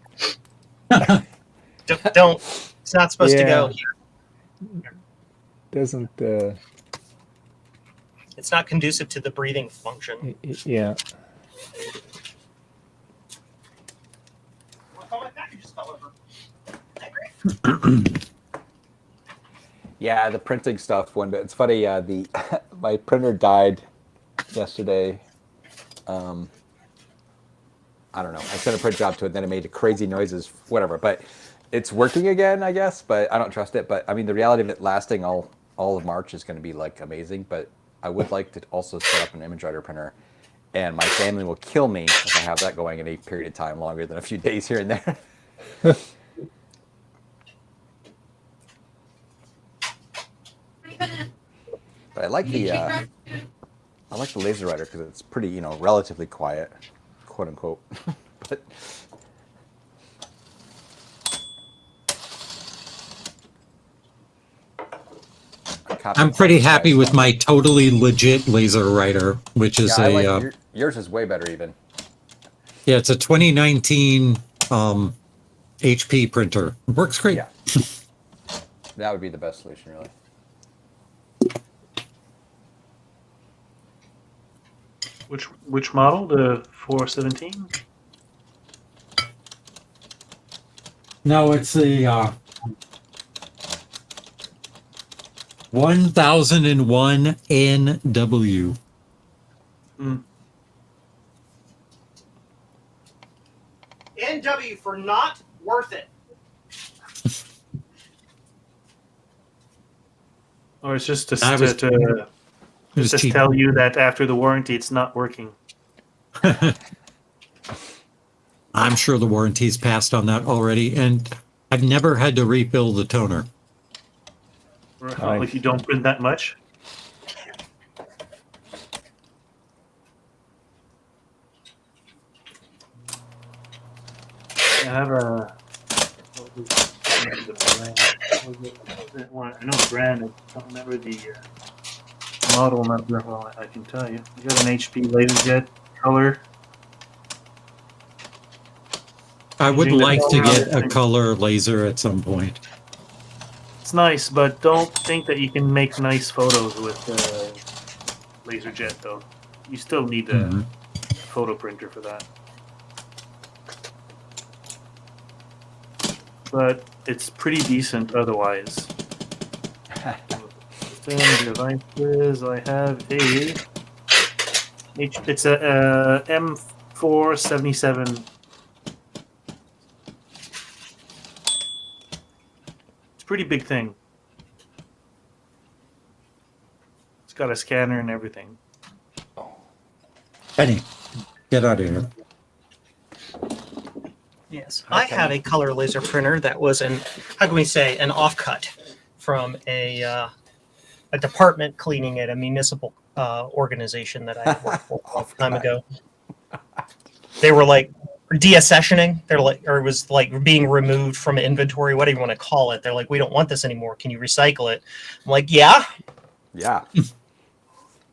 don't. It's not supposed to go Yeah. here. Doesn't It's not conducive to the breathing function. yeah. All my packages fell over. Yeah, the printing stuff. 1-bit. It's funny. The my printer died yesterday. I don't know. I sent a print job to it, then it made crazy noises, whatever. But it's working again, I guess. But I don't trust it. But I mean, the reality of it lasting all of March is going to be like amazing. But I would like to also set up an image writer printer, and my family will kill me if I have that going in a period of time longer than a few days here and there. But I like the laser writer because it's pretty, relatively quiet, quote unquote. But I'm pretty happy with my totally legit laser writer, which is yeah, I like yours is way better even. yeah, it's a 2019 HP printer. It works great. Yeah, that would be the best solution, really. Which model? The 417? No, it's the 1001 NW. NW for not worth it. Or it's just I was- to It was just cheap. tell you that after the warranty it's not working. I'm sure the warranty's passed on that already, and I've never had to refill the toner. Or if you don't print that much. I have a. What was the brand? I know the brand. I don't remember the model number. Well, I can tell you. I got an HP LaserJet color. I would Using the like to color get a thing. color laser at some point. It's nice, but don't think that you can make nice photos with LaserJet though. You still need a Mhm. photo printer for that. But it's pretty decent otherwise. System devices. I have it's a M477. It's a pretty big thing. It's got a scanner and everything. Penny, get out of here. Yes, I have a color laser printer that was how can we say, an offcut from a department cleaning at a municipal organization that I worked for a long time ago. They were like deaccessioning. They're like, or it was like being removed from inventory, whatever you want to call it. They're like, we don't want this anymore. Can you recycle it? I'm like, yeah. Yeah.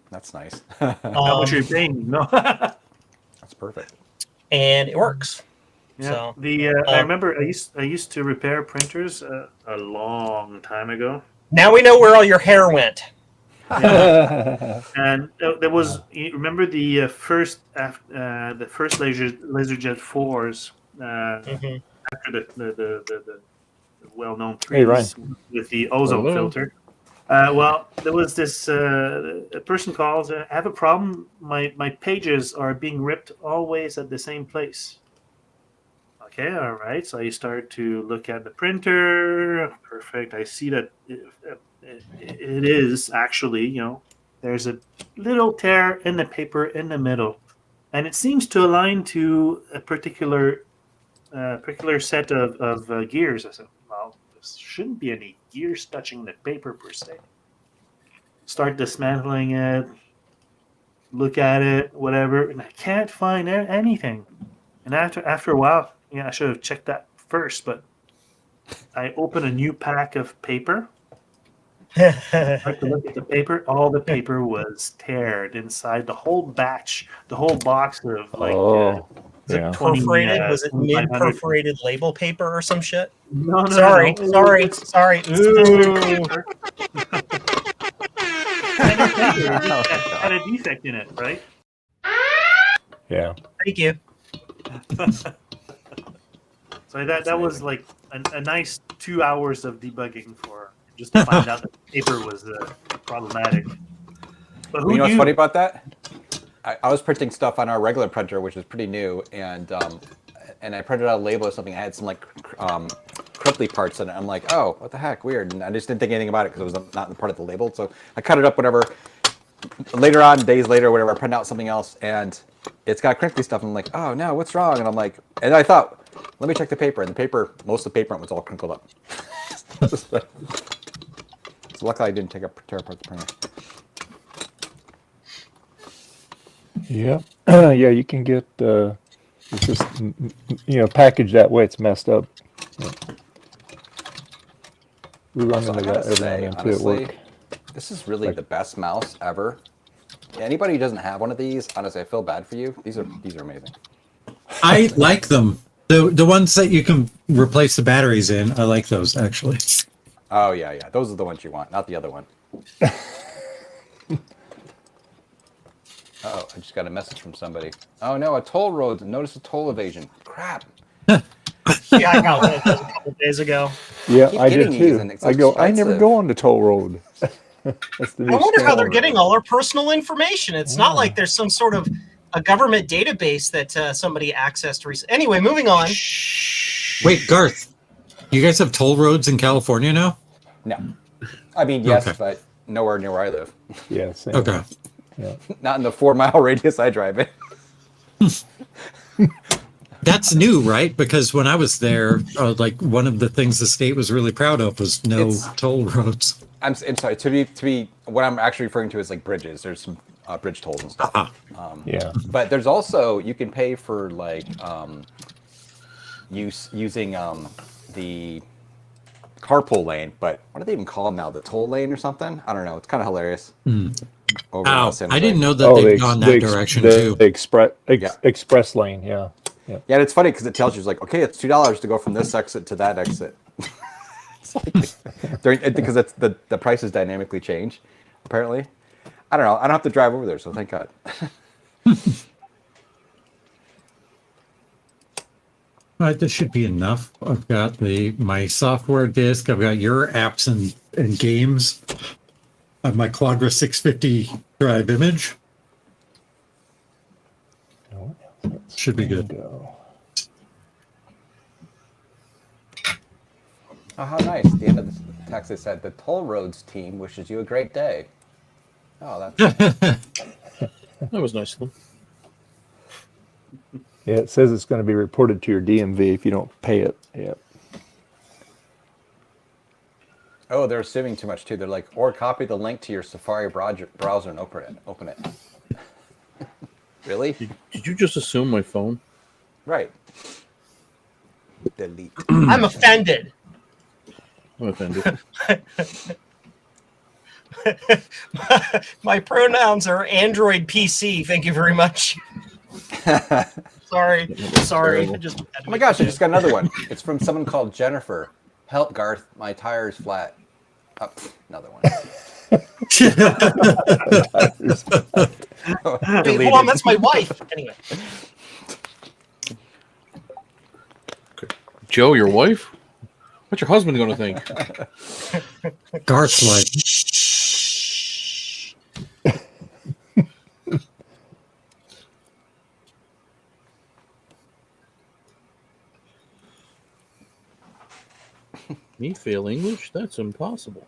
That's nice. How much you're paying? No. That's perfect. And it works. Yeah. So I remember I used to repair printers a long time ago. now we know where all your hair went. And there was, you remember the first LaserJet 4s after the well-known Hey, Ryan. 3s with the ozone Hello. filter. Well, there was this a person calls. I have a problem. My pages are being ripped always at the same place. Okay, all right. So I start to look at the printer. Perfect. I see that it is actually, there's a little tear in the paper in the middle, and it seems to align to a particular set of gears. I said, well, there shouldn't be any gears touching the paper per se. Start dismantling it, look at it, whatever, and I can't find anything. And after a while, I should have checked that first, but I open a new pack of paper. Start to look at the paper. All the paper was teared inside. The whole batch, the whole box of like yeah. 20, Perforated? Was it 2,500. mid-perforated label paper or some shit? No, Sorry. It's Ooh. paper. Had a defect in it, right? Yeah. Thank you. So that was like a nice 2 hours of debugging for just to find out that the paper was problematic. But who You know what's knew? funny about that? I was printing stuff on our regular printer, which was pretty new, and I printed out a label or something. I had some like crimply parts in it. I'm like, oh, what the heck, weird. And I just didn't think anything about it because it was not part of the label. So I cut it up, whatever. Later on, days later, whatever, I print out something else, and it's got crinkly stuff. I'm like, oh no, what's wrong? And I'm like, and I thought, let me check the paper. And the paper, most of the paper was all crinkled up. So luckily I didn't tear apart the printer. Yeah. Yeah, you can get it's just packaged that way. It's messed up. Yeah. We run So into I that gotta every now say, and then too at honestly, work. this is really the best mouse ever. Anybody who doesn't have one of these, honestly, I feel bad for you. These are amazing. I like them. The ones that you can replace the batteries in, I like those actually. Oh yeah, those are the ones you want, not the other one. Oh, I just got a message from somebody. Oh no, a toll road. Notice a toll evasion. Crap. Yeah, I got one of those a couple days ago. Yeah, keep I did getting these too. and it's I never expensive. go on the toll road. That's the new I wonder how they're standard. getting all our personal information. It's not like there's some sort of a government database that somebody accessed recently. Anyway, moving on. Wait, Garth, you guys have toll roads in California now? No. I mean, yes, Okay. but nowhere near where I live. Yeah, same. Okay. Yeah. Not in the 4-mile radius I drive in. That's new, right? Because when I was there, like one of the things the state was really proud of was no It's- toll roads. I'm sorry. To be what I'm actually referring to is like bridges. There's some bridge tolls and stuff. Ah, Yeah. But there's also, you can pay for like using the carpool lane, but what do they even call them now? The toll lane or something? I don't know. It's kind of hilarious. Over in Ow, Los I didn't Angeles. know that they've gone that direction too. The express lane, yeah. Yeah, and it's funny because it tells you, it's like, okay, it's $2 to go from this exit to that exit. It's like, because it's the prices dynamically change, apparently. I don't know. I don't have to drive over there, so thank God. This should be enough. I've got my software disk. I've got your apps and games. I have my Quadra 650 drive image. Should be good. Oh, how nice. At the end of the text, it said, the toll roads team wishes you a great day. Oh, that's That was nice of them. Yeah, it says it's going to be reported to your DMV if you don't pay it. Yep. Oh, they're assuming too much too. They're like, or copy the link to your Safari browser and open it. Really? Did you just assume my phone? Right. Delete. I'm offended. I'm offended. My pronouns are Android PC. Thank you very much. Sorry. I just Oh my gosh, I just got another one. It's from someone called Jennifer. Help, Garth. My tire's flat. Oh, another one. Wait, hold on, that's my wife. Anyway. Joe, your wife? What's your husband going to think? Garth's like, Me fail English? That's impossible.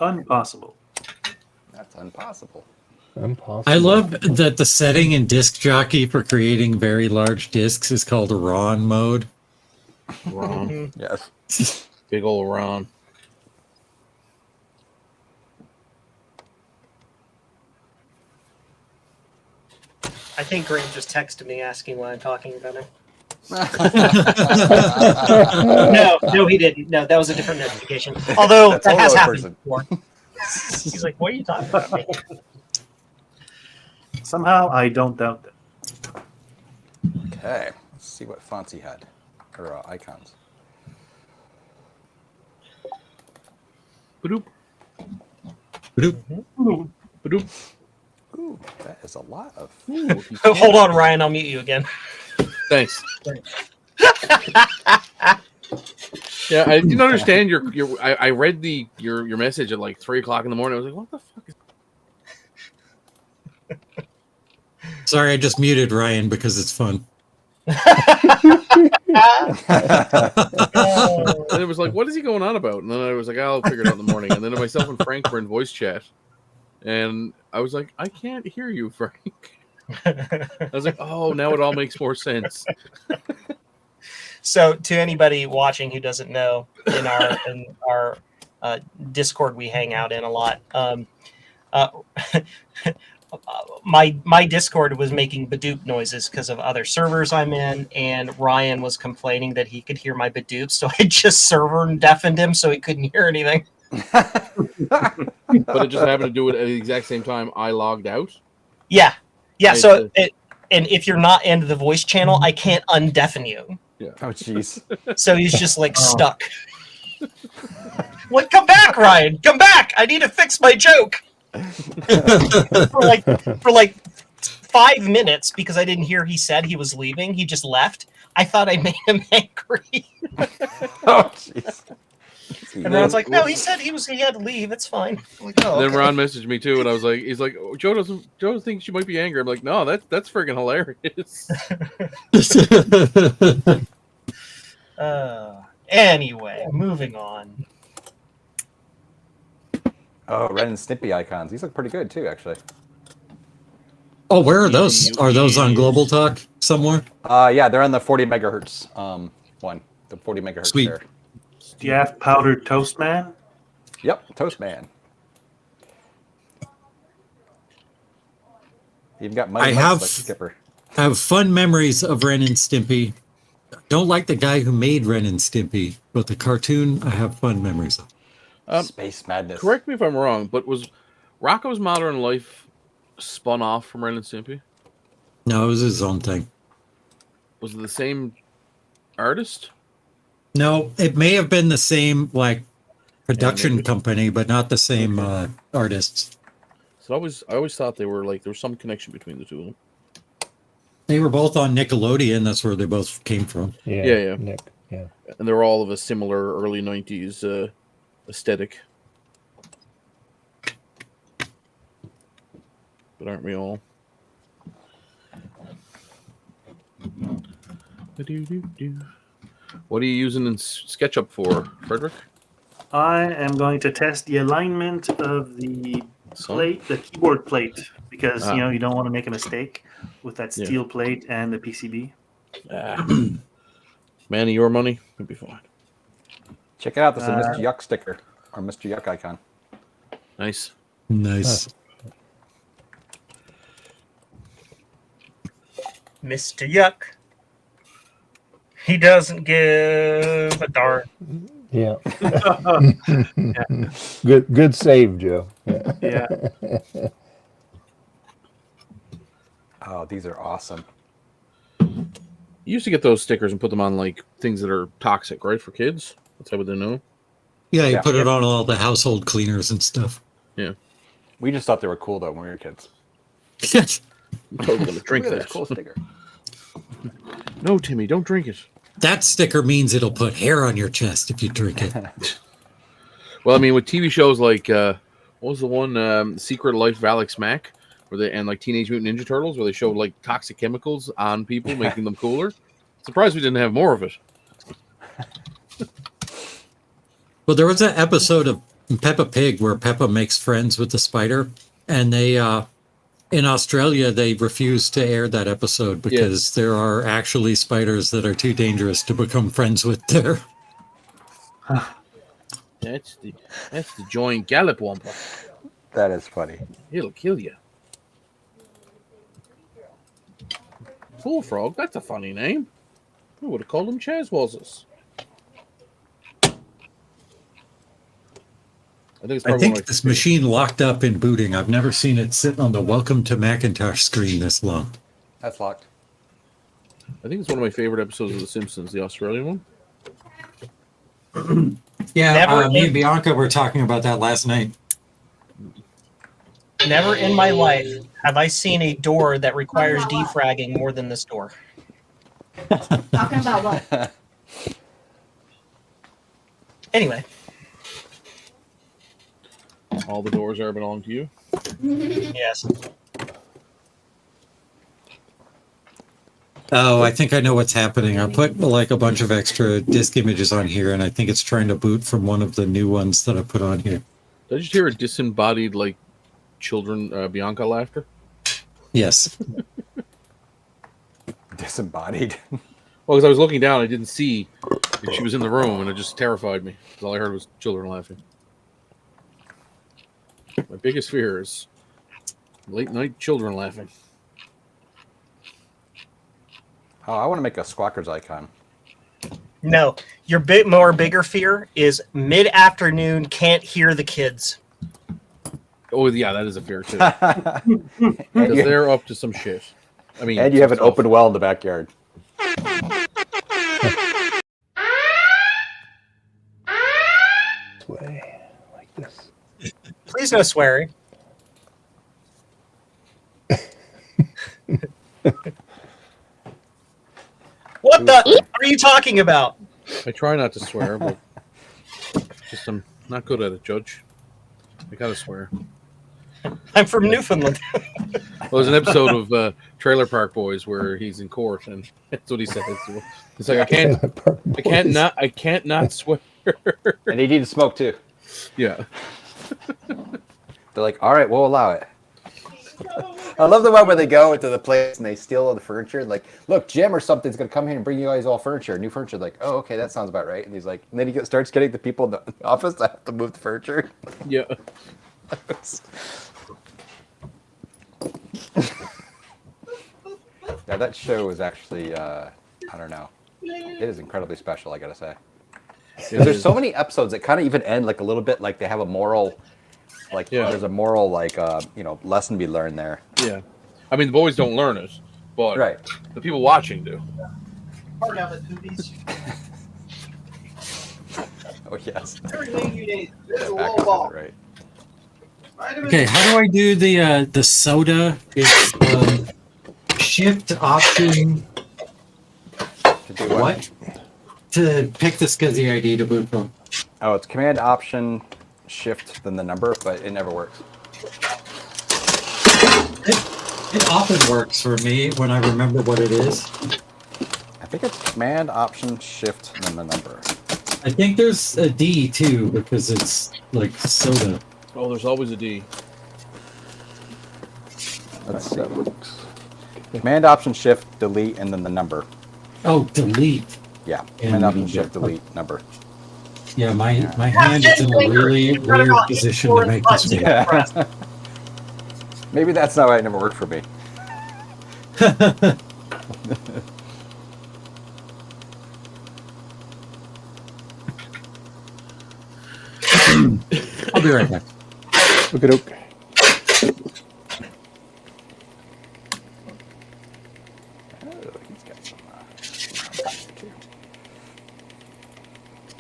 Impossible. That's impossible. Impossible. I love that the setting in Disk Jockey for creating very large disks is called Ron mode. Ron. Yes. Big old Ron. I think Graham just texted me asking why I'm talking about him. No, he didn't. No, that was a different notification. Although That's that has all happened person. before. He's like, "What are you talking about me?" Somehow I don't doubt that. Okay. Let's see what fonts he had. Or icons. Badoop. Badoop. Badoop. Ooh, that is a lot of. Ooh, Oh, hold on, Ryan. I'll mute you again. Thanks. Yeah, I didn't understand your. I read your message at like 3:00 in the morning. I was like, what the fuck is. Sorry, I just muted Ryan because it's fun. And it was like, what is he going on about? And then I was like, I'll figure it out in the morning. And then myself and Frank were in voice chat, and I was like, I can't hear you, Frank. I was like, oh, now it all makes more sense. So, to anybody watching who doesn't know, in our Discord we hang out in a lot. My Discord was making Badoop noises because of other servers I'm in, and Ryan was complaining that he could hear my Badoop, so I just server deafened him so he couldn't hear anything. But it just happened to do it at the exact same time I logged out. Yeah. So, and if you're not in the voice channel, I can't undeafen you. Yeah. Oh, jeez. So he's just like stuck. Like, come back, Ryan! Come back! I need to fix my joke. for like 5 minutes, because I didn't hear he said he was leaving. He just left. I thought I made him angry. Oh, jeez. And then I was like, no, he said he had to leave. It's fine. I'm like, oh, Then okay. Ron messaged me too, and I was like, he's like, oh, Joe thinks you might be angry. I'm like, no, that's friggin' hilarious. Anyway, moving on. Oh, Ren and Snippy icons. These look pretty good too, actually. Oh, where are those? Are those on Global Talk somewhere? Yeah, they're on the 40 megahertz one. The 40 megahertz Sweet. there. Do you have powdered toast, man? Yep, Toast Man. You've got money I like have- Skipper. I have fun memories of Ren and Stimpy Don't like the guy who made Ren and Stimpy, but the cartoon I have fond memories of. Space Madness. Correct me if I'm wrong, but was Rocco's Modern Life spun off from Ren and Stimpy? No, it was his own thing. Was it the same artist? No, it may have been the same like production Animated. company, but not the same artists. So I always thought they were like there was some connection between the two of them. They were both on Nickelodeon. That's where they both came from. Yeah. Nick. Yeah. And they were all of a similar early 90s aesthetic. But aren't we all? What are you using in SketchUp for, Frederick? I am going to test the alignment of the plate, the keyboard plate, because you don't want to make a mistake with that steel plate and the PCB. Man of your money, it'd be fine. Check it out. This is a Mr. Yuck sticker or Mr. Yuck icon. Nice. Nice. Mr. Yuck. He doesn't give a darn. Yeah. Good save, Joe. Yeah. Oh, these are awesome. You used to get those stickers and put them on like things that are toxic, right, for kids? That's how they know. Yeah, you put it on all the household cleaners and stuff. Yeah. We just thought they were cool though when we were kids. Yes. I'm totally gonna drink Look at that. this cool sticker. No, Timmy, don't drink it. That sticker means it'll put hair on your chest if you drink it. Well, I mean, with TV shows like what was the one, Secret Life of Alex Mack, where they and like Teenage Mutant Ninja Turtles, where they showed like toxic chemicals on people, making them cooler. Surprised we didn't have more of it. Well, there was an episode of Peppa Pig where Peppa makes friends with the spider, and they in Australia they refused to air that episode because there are actually spiders that are too dangerous to become friends with there. That's the giant Gallop Wampa. That is funny. It'll kill you. Bullfrog, that's a funny name. I would have called him Chazwazes. I think this machine locked up in booting. I've never seen it sit on the Welcome to Macintosh screen this long. That's locked. I think it's one of my favorite episodes of The Simpsons, the Australian one. Yeah, me and Bianca were talking about that last night. Never in my life have I seen a door that requires defragging more than this door. Talking about what? Anyway. All the doors are belong to you? Yes. Oh, I think I know what's happening. I put like a bunch of extra disk images on here, and I think it's trying to boot from one of the new ones that I put on here. Did I just hear a disembodied, like, children, Bianca laughter? Yes. Disembodied? Well, because I was looking down, I didn't see if she was in the room, and it just terrified me. All I heard was children laughing. My biggest fear is late night children laughing. Oh, I want to make a Squawkers icon. No, your bigger fear is mid-afternoon can't hear the kids. Oh yeah, that is a fear too. Because they're up to some shit. I mean, and you have an open well in the backyard. This way, like this. Please no swearing. What the are you talking about? I try not to swear, but just I'm not good at it, Judge. I gotta swear. I'm from Newfoundland. Well, there's an episode of Trailer Park Boys where he's in court, and that's what he says. It's like I can't not swear. And he needs to smoke too. Yeah. They're like, all right, we'll allow it. I love the one where they go into the place and they steal all the furniture. Like, look, Jim or something's gonna come here and bring you guys all furniture, new furniture. Like, oh, okay, that sounds about right. And he's like, and then he starts getting the people in the office that have to move the furniture. Yeah. Yeah, that show was actually, I don't know. It is incredibly special, I gotta say. There's so many episodes that kind of even end like a little bit like they have a moral, like there's a moral like lesson to be learned there. Yeah, I mean the boys don't learn it, but the people watching do. Part of it, Poopies. Oh yes. Everything you need. There's a Back wall ball. right. Okay, how do I do the soda? It's shift option. To do what? To pick the SCSI ID to boot from. Oh, it's Command Option Shift then the number, but it never works. It often works for me when I remember what it is. I think it's Command Option Shift then the number. I think there's a D too because it's like soda. Oh, there's always a D. Let's see. Command Option Shift Delete and then the number. Oh, delete. Yeah. Command Option Shift Delete number. Yeah, my hand is in a really weird position to make this work. Maybe that's not why it never worked for me. I'll be right back. Look at Oak.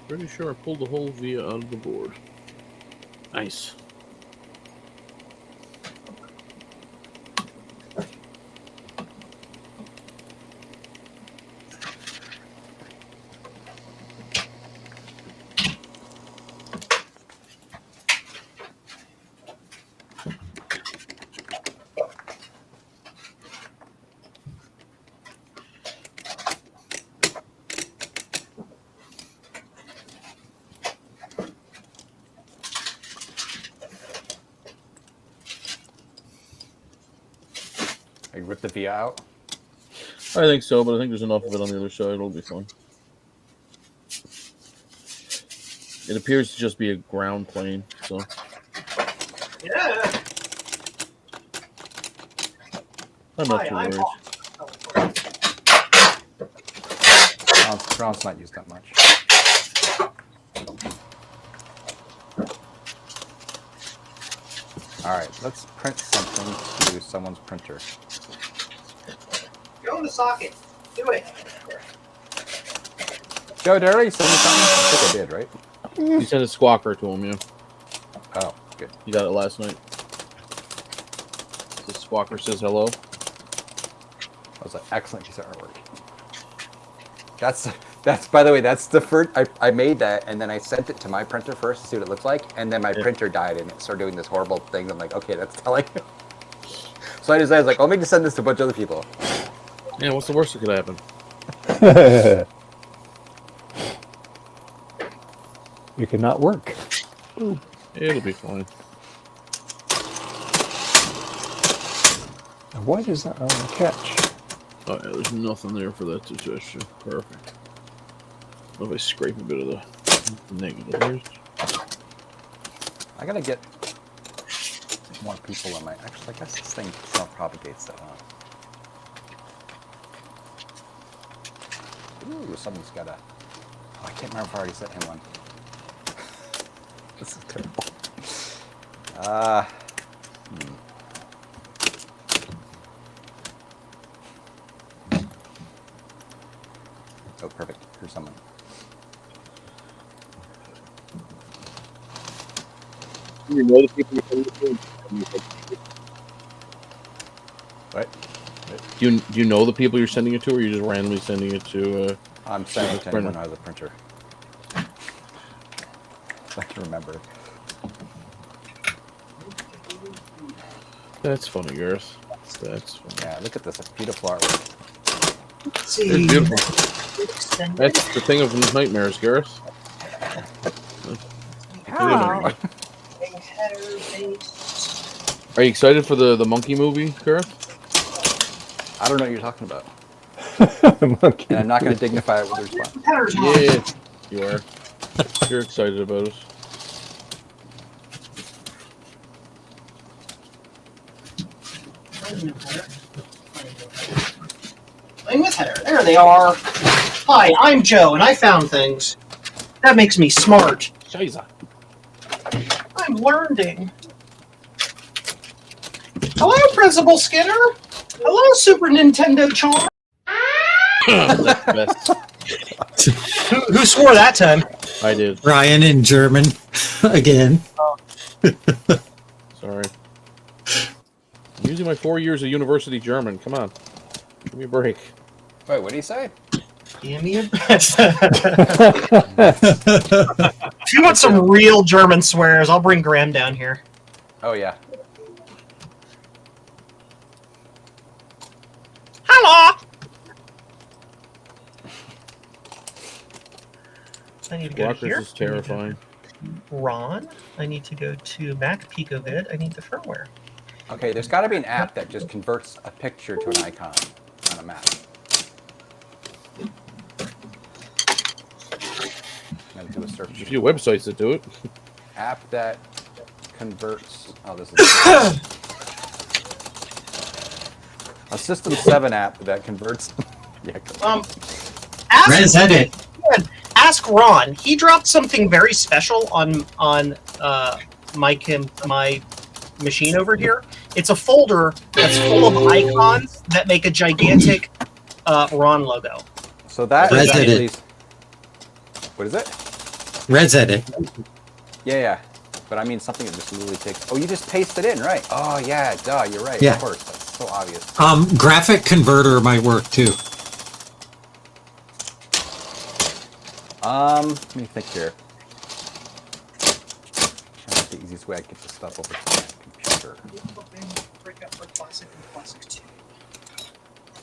Pretty sure I pulled the whole via out of the board. Nice. I rip the via out. I think so, but I think there's enough of it on the other side. It'll be fun. It appears to just be a ground plane, so. Yeah. I'm not too worried. Ground's not used that much. Alright, let's print something to someone's printer. Go in the socket. Do it. Joe, did I already send you something? I think I did, right? You sent a squawker to him, yeah. Oh, good. You got it last night. The squawker says hello. That was an excellent piece of artwork. That's by the way, that's the first, I made that and then I sent it to my printer first to see what it looks like, and then my printer died and it started doing this horrible thing. I'm like, okay, that's telling. So I decided, I was like, I'll make you send this to a bunch of other people. Yeah, what's the worst that could happen? You cannot work. Ooh. It'll be fine. Why does that catch? Oh yeah, there's nothing there for that suggestion. Perfect. What if I scrape a bit of the negative here? I gotta get more people in my. Actually, I guess this thing self-propagates that one. Ooh, someone's got a. Oh, I can't remember if I already sent him one. This is terrible. Oh, perfect. Here's someone. You know the people you're sending it to? What? Do you know the people you're sending it to, or are you just randomly sending it to? I'm sending it to anyone who has a printer. I can remember. That's funny, Gareth. That's funny. Yeah, look at this beautiful artwork. It's beautiful. That's the thing of nightmares, Gareth. How? Are you excited for the monkey movie, Gareth? I don't know what you're talking about. And I'm not going to dignify it with a response. Yeah, you are. You're excited about it. Playing with Heather. There they are. Hi, I'm Joe, and I found things. That makes me smart. Scheiße. I'm learning. Hello, Principal Skinner. Hello, Super Nintendo Charm. Best. Who swore that time? I did. Ryan in German again. Sorry. I'm using my 4 years of university German. Come on. Give me a break. Wait, what do you say? Give me a If you want some real German swears, I'll bring Graham down here. Oh yeah. Hello. I need to go Rockers here. is terrifying. Ron. I need to go to Mac Picovid. I need the firmware. Okay, there's got to be an app that just converts a picture to an icon on a map. I'm gonna do a search. There's a few websites that do it. App that converts. Oh, this is a System 7 app that converts. Yeah. Res edit. Ask Ron. He dropped something very special on my machine over here. It's a folder that's full of icons that make a gigantic Ron logo. So that Res is edit. actually. What is it? Res edit. Yeah. But I mean something that just literally takes. Oh, you just paste it in, right? Oh yeah, duh. You're right. Yeah. Of course, that's so obvious. Graphic converter might work too. Let me think here. That's the easiest way I get this stuff over to my computer. Break up for Classic and Classic 2.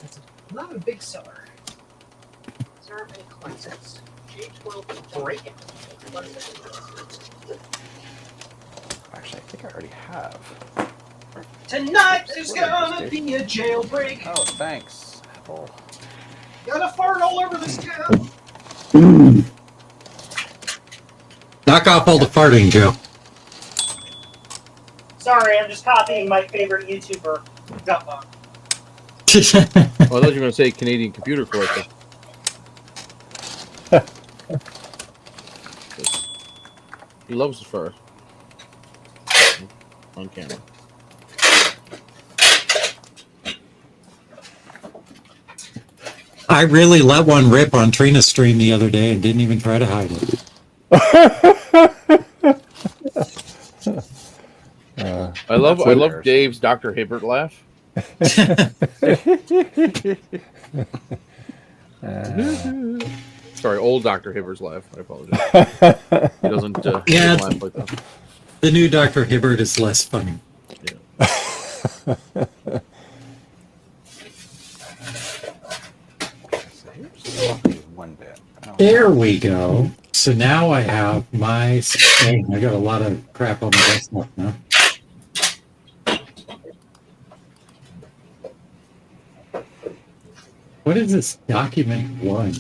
It's not a big seller. There aren't many classics. J12 break it. Actually, I think I already have. Tonight there's gonna be a jailbreak. Oh, thanks. Oh. Gonna fart all over this town. Knock off all the farting, Joe. Sorry, I'm just copying my favorite YouTuber, Gutbug. Oh, I thought you were going to say Canadian computer collector. He loves his fur. On camera. I really let one rip on Trina's stream the other day and didn't even try to hide it. I love Dave's Dr. Hibbert laugh. Sorry, old Dr. Hibbert's laugh. I apologize. He doesn't Yeah. laugh like that. The new Dr. Hibbert is less funny. So here's one bit. There we go. So now I have my thing. I got a lot of crap on my desktop now. What is this document one?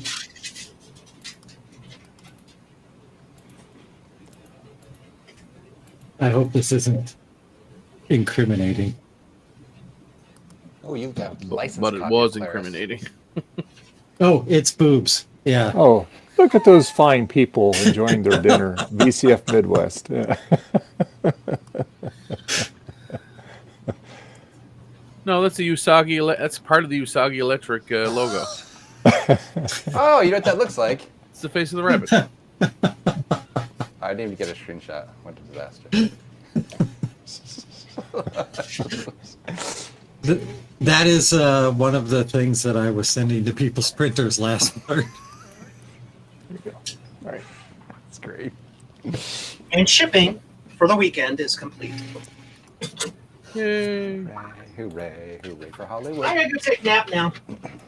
I hope this isn't incriminating. Oh, you've got license. But it copy was of Claris. incriminating. Oh, it's boobs. Yeah. Oh, look at those fine people enjoying their dinner. VCF Midwest. Yeah. No, that's the Usagi. That's part of the Usagi Electric logo. Oh, you know what that looks like? It's the face of the rabbit. I didn't even get a screenshot. What a disaster. That is one of the things that I was sending to people's printers last month. There you go. All right. That's great. And shipping for the weekend is complete. Yay. Hooray, hooray for Hollywood. I'm gonna go take a nap now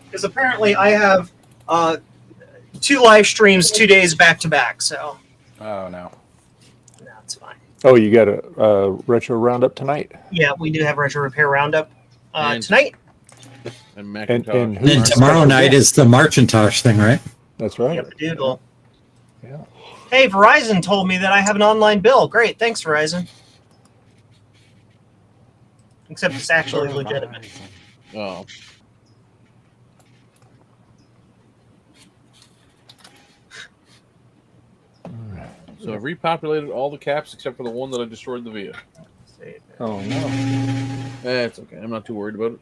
because apparently I have 2 live streams 2 days back to back. So Oh, no. that's fine. Oh, you got a retro roundup tonight? Yeah, we do have Retro Repair Roundup And- tonight. And Macintosh. and who- Then tomorrow night is the Marcintosh thing, right? That's right. Yep, Doodle. Yeah. Hey, Verizon told me that I have an online bill. Great, thanks, Verizon. Except it's actually legitimate. Oh. So I've repopulated all the caps except for the one that I destroyed the via. Oh no. It's okay. I'm not too worried about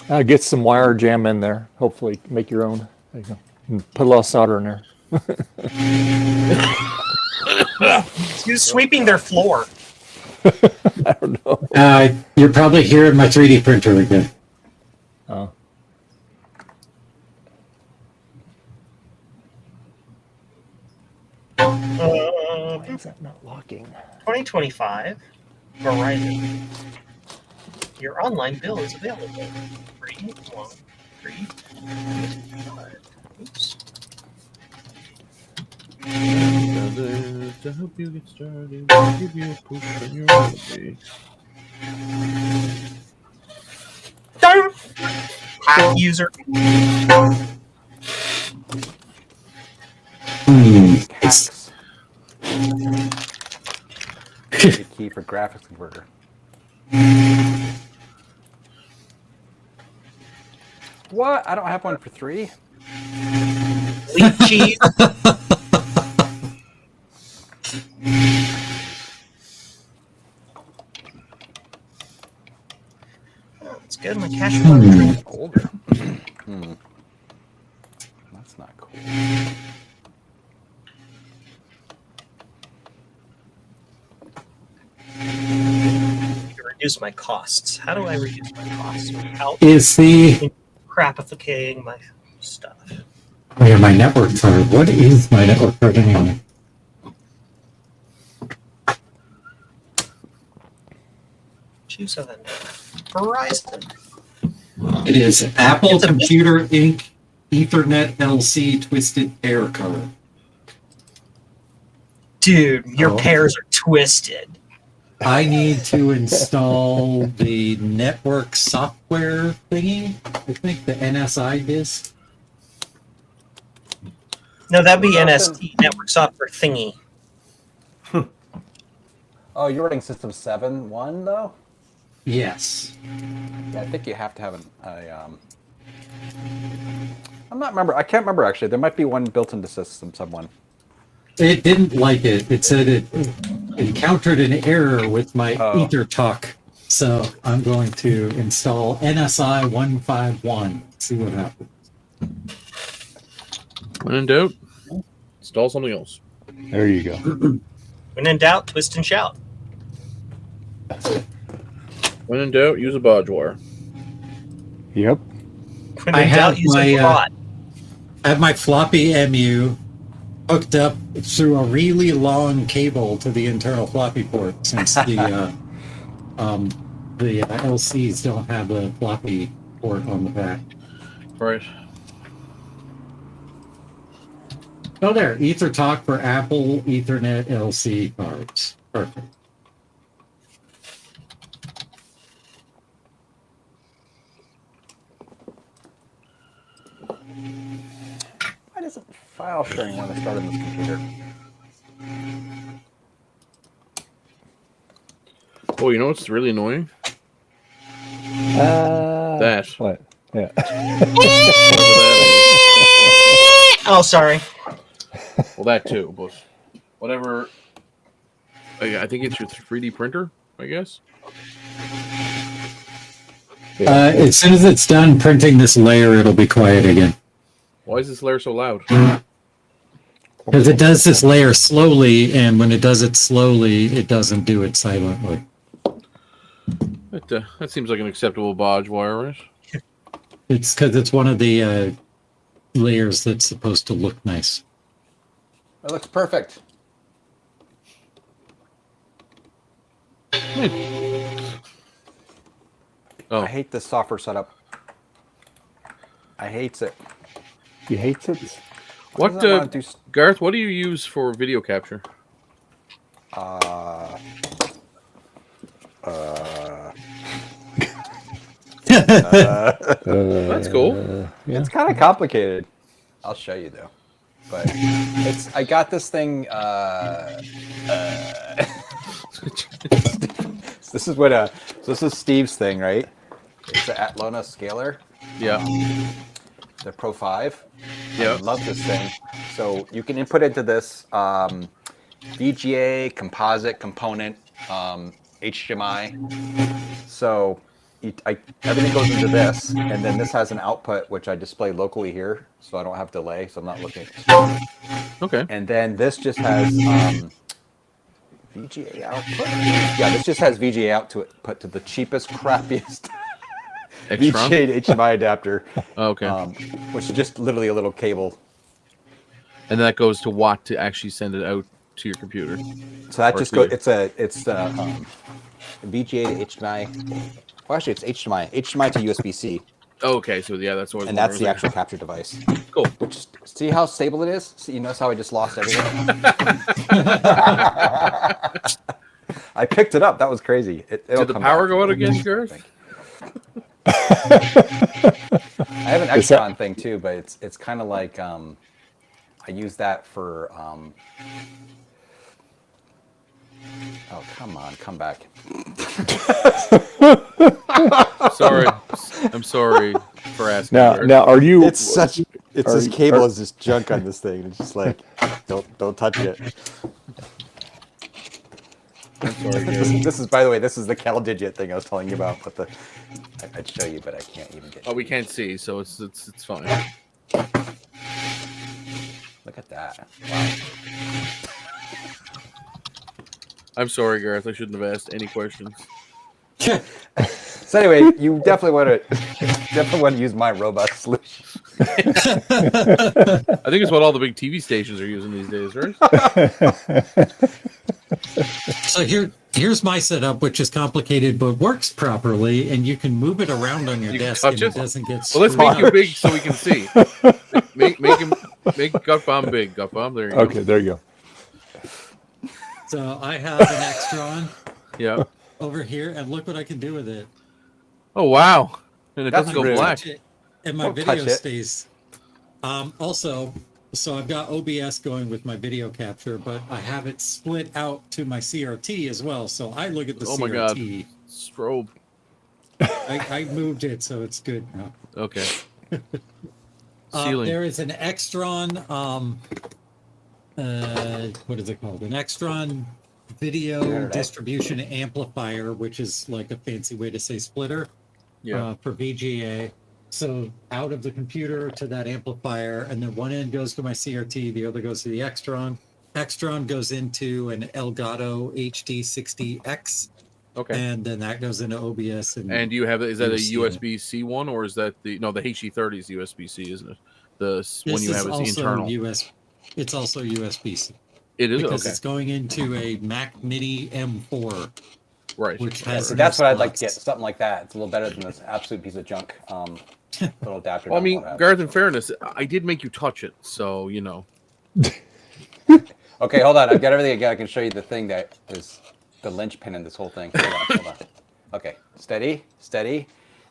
it. Get some wire jam in there. Hopefully, make your own. There you go. And put a lot of solder in there. Who's sweeping their floor? I don't know. You're probably hearing my 3D printer again. Oh. Why is that not locking? 2025, Verizon. Your online bill is available. 3, 1, 3, 5. Oops. To help you get started, I'll give you a push on your way. Don't! Hack user. Hacks. The key for graphics converter. What? I don't have one for 3. Leak cheese. That's good. My cash flow. Older. That's not cool. Reduce my costs. How do I reduce my costs without Is the crapifying my stuff? oh yeah, my network card? What is my network card anyway? Choose a vendor. Verizon. It is Apple Computer Inc. Ethernet LC Twisted Pair card. Dude, your pairs are twisted. I need to install the network software thingy. I think the NSI disk. No, that'd be NST, network software thingy. Oh, you're running System 7.1 though? Yes. Yeah, I think you have to have I'm not remember. I can't remember actually. There might be one built into System 7.1. It didn't like it. It said it encountered an error with my EtherTalk. So I'm going to install NSI 151. See what happens. When in doubt, install something else. There you go. When in doubt, twist and shout. When in doubt, use a bodge wire. Yep. When in doubt, use a bot. I have my floppy MU hooked up through a really long cable to the internal floppy port, since the LCs don't have a floppy port on the back. Right. Oh, there. EtherTalk for Apple Ethernet LC cards. Perfect. Why doesn't file sharing want to start on this computer? Oh, you know what's really annoying? That. What? Yeah. Oh, sorry. Well, that too, but whatever. I think it's your 3D printer, I guess. As soon as it's done printing this layer, it'll be quiet again. Why is this layer so loud? Because it does this layer slowly, and when it does it slowly, it doesn't do it silently. That seems like an acceptable bodge wire, right? It's because it's one of the layers that's supposed to look nice. It looks perfect. Oh. I hate this software setup. I hates it. You hates it? What, Garth? What do you use for video capture? That's cool. Yeah. It's kind of complicated. I'll show you though. But I got this thing. This is what this is Steve's thing, right? It's an Atlona scaler. Yeah. the Pro 5. Yeah. I love this thing. So you can input into this VGA, composite, component, HDMI. So everything goes into this, and then this has an output which I display locally here, so I don't have delay, so I'm not looking at the screen. Okay. And then this just has VGA output. Yeah, this just has VGA output to the cheapest, crappiest Extron? VGA to HDMI adapter. Oh, okay. Which is just literally a little cable. And that goes to what to actually send it out to your computer? So that Or just to goes. your- It's VGA to HDMI. Well, actually, it's HDMI to USB-C, Oh, okay, so yeah, that's what. and that's the actual capture device. Cool. Which, see how stable it is? See, you notice how I just lost everything? I picked it up. That was crazy. It'll Did the come power back. go out again, Gareth? I have an Is that- Xtron thing too, but it's kind of like I use that for. Oh, come on, come back. Sorry, I'm sorry for asking. Now, Gareth. now, are you? It's are this you- cable are- is just junk on this thing. It's just like don't touch it. I'm sorry, Gareth. This is, by the way, this is the Cal digit thing I was telling you about. But I'd show you, but I can't even get. Oh, we can't see, so it's fine. Look at that! Wow. I'm sorry, Gareth. I shouldn't have asked any questions. So anyway, you definitely want to use my robust solution. I think it's what all the big TV stations are using these days, right? So here's my setup, which is complicated but works properly, and you can move it around on your You can desk touch and it? it doesn't get Well, let's screwed make you up. big so we can see. Make Gut Bomb big. Gut Bomb. There you go. Okay, there you go. So I have an Extron Yeah. over here, and look what I can do with it. Oh wow! And it That's doesn't go rude. black. Touch it, and my Don't video touch it. stays. Also, so I've got OBS going with my video capture, but I have it split out to my CRT as well. So I look at the Oh my god! CRT. Strobe. I moved it, so it's good now. Okay. Ceiling. There is an Extron. What is it called? An Extron video distribution amplifier, which is like a fancy way to say splitter. Yeah. For VGA. So out of the computer to that amplifier, and then one end goes to my CRT, the other goes to the Extron. Extron goes into an Elgato HD60X, Okay. and then that goes into OBS. And do you have is that a You'll see it. USB-C one, or is that the HD30 is USB-C, isn't it? The one This you have is also internal. It's also USB-C It is because okay. it's going into a Mac Mini M4, Right. which has. So that's what I'd like to slots. get. Something like that. It's a little better than this absolute piece of junk. Little adapter. Well, I down mean, below that. Gareth, in fairness, I did make you touch it, so you know. Okay, hold on. I've got everything again. I can show you the thing that is the linchpin in this whole thing. Hold on. Okay, steady, steady.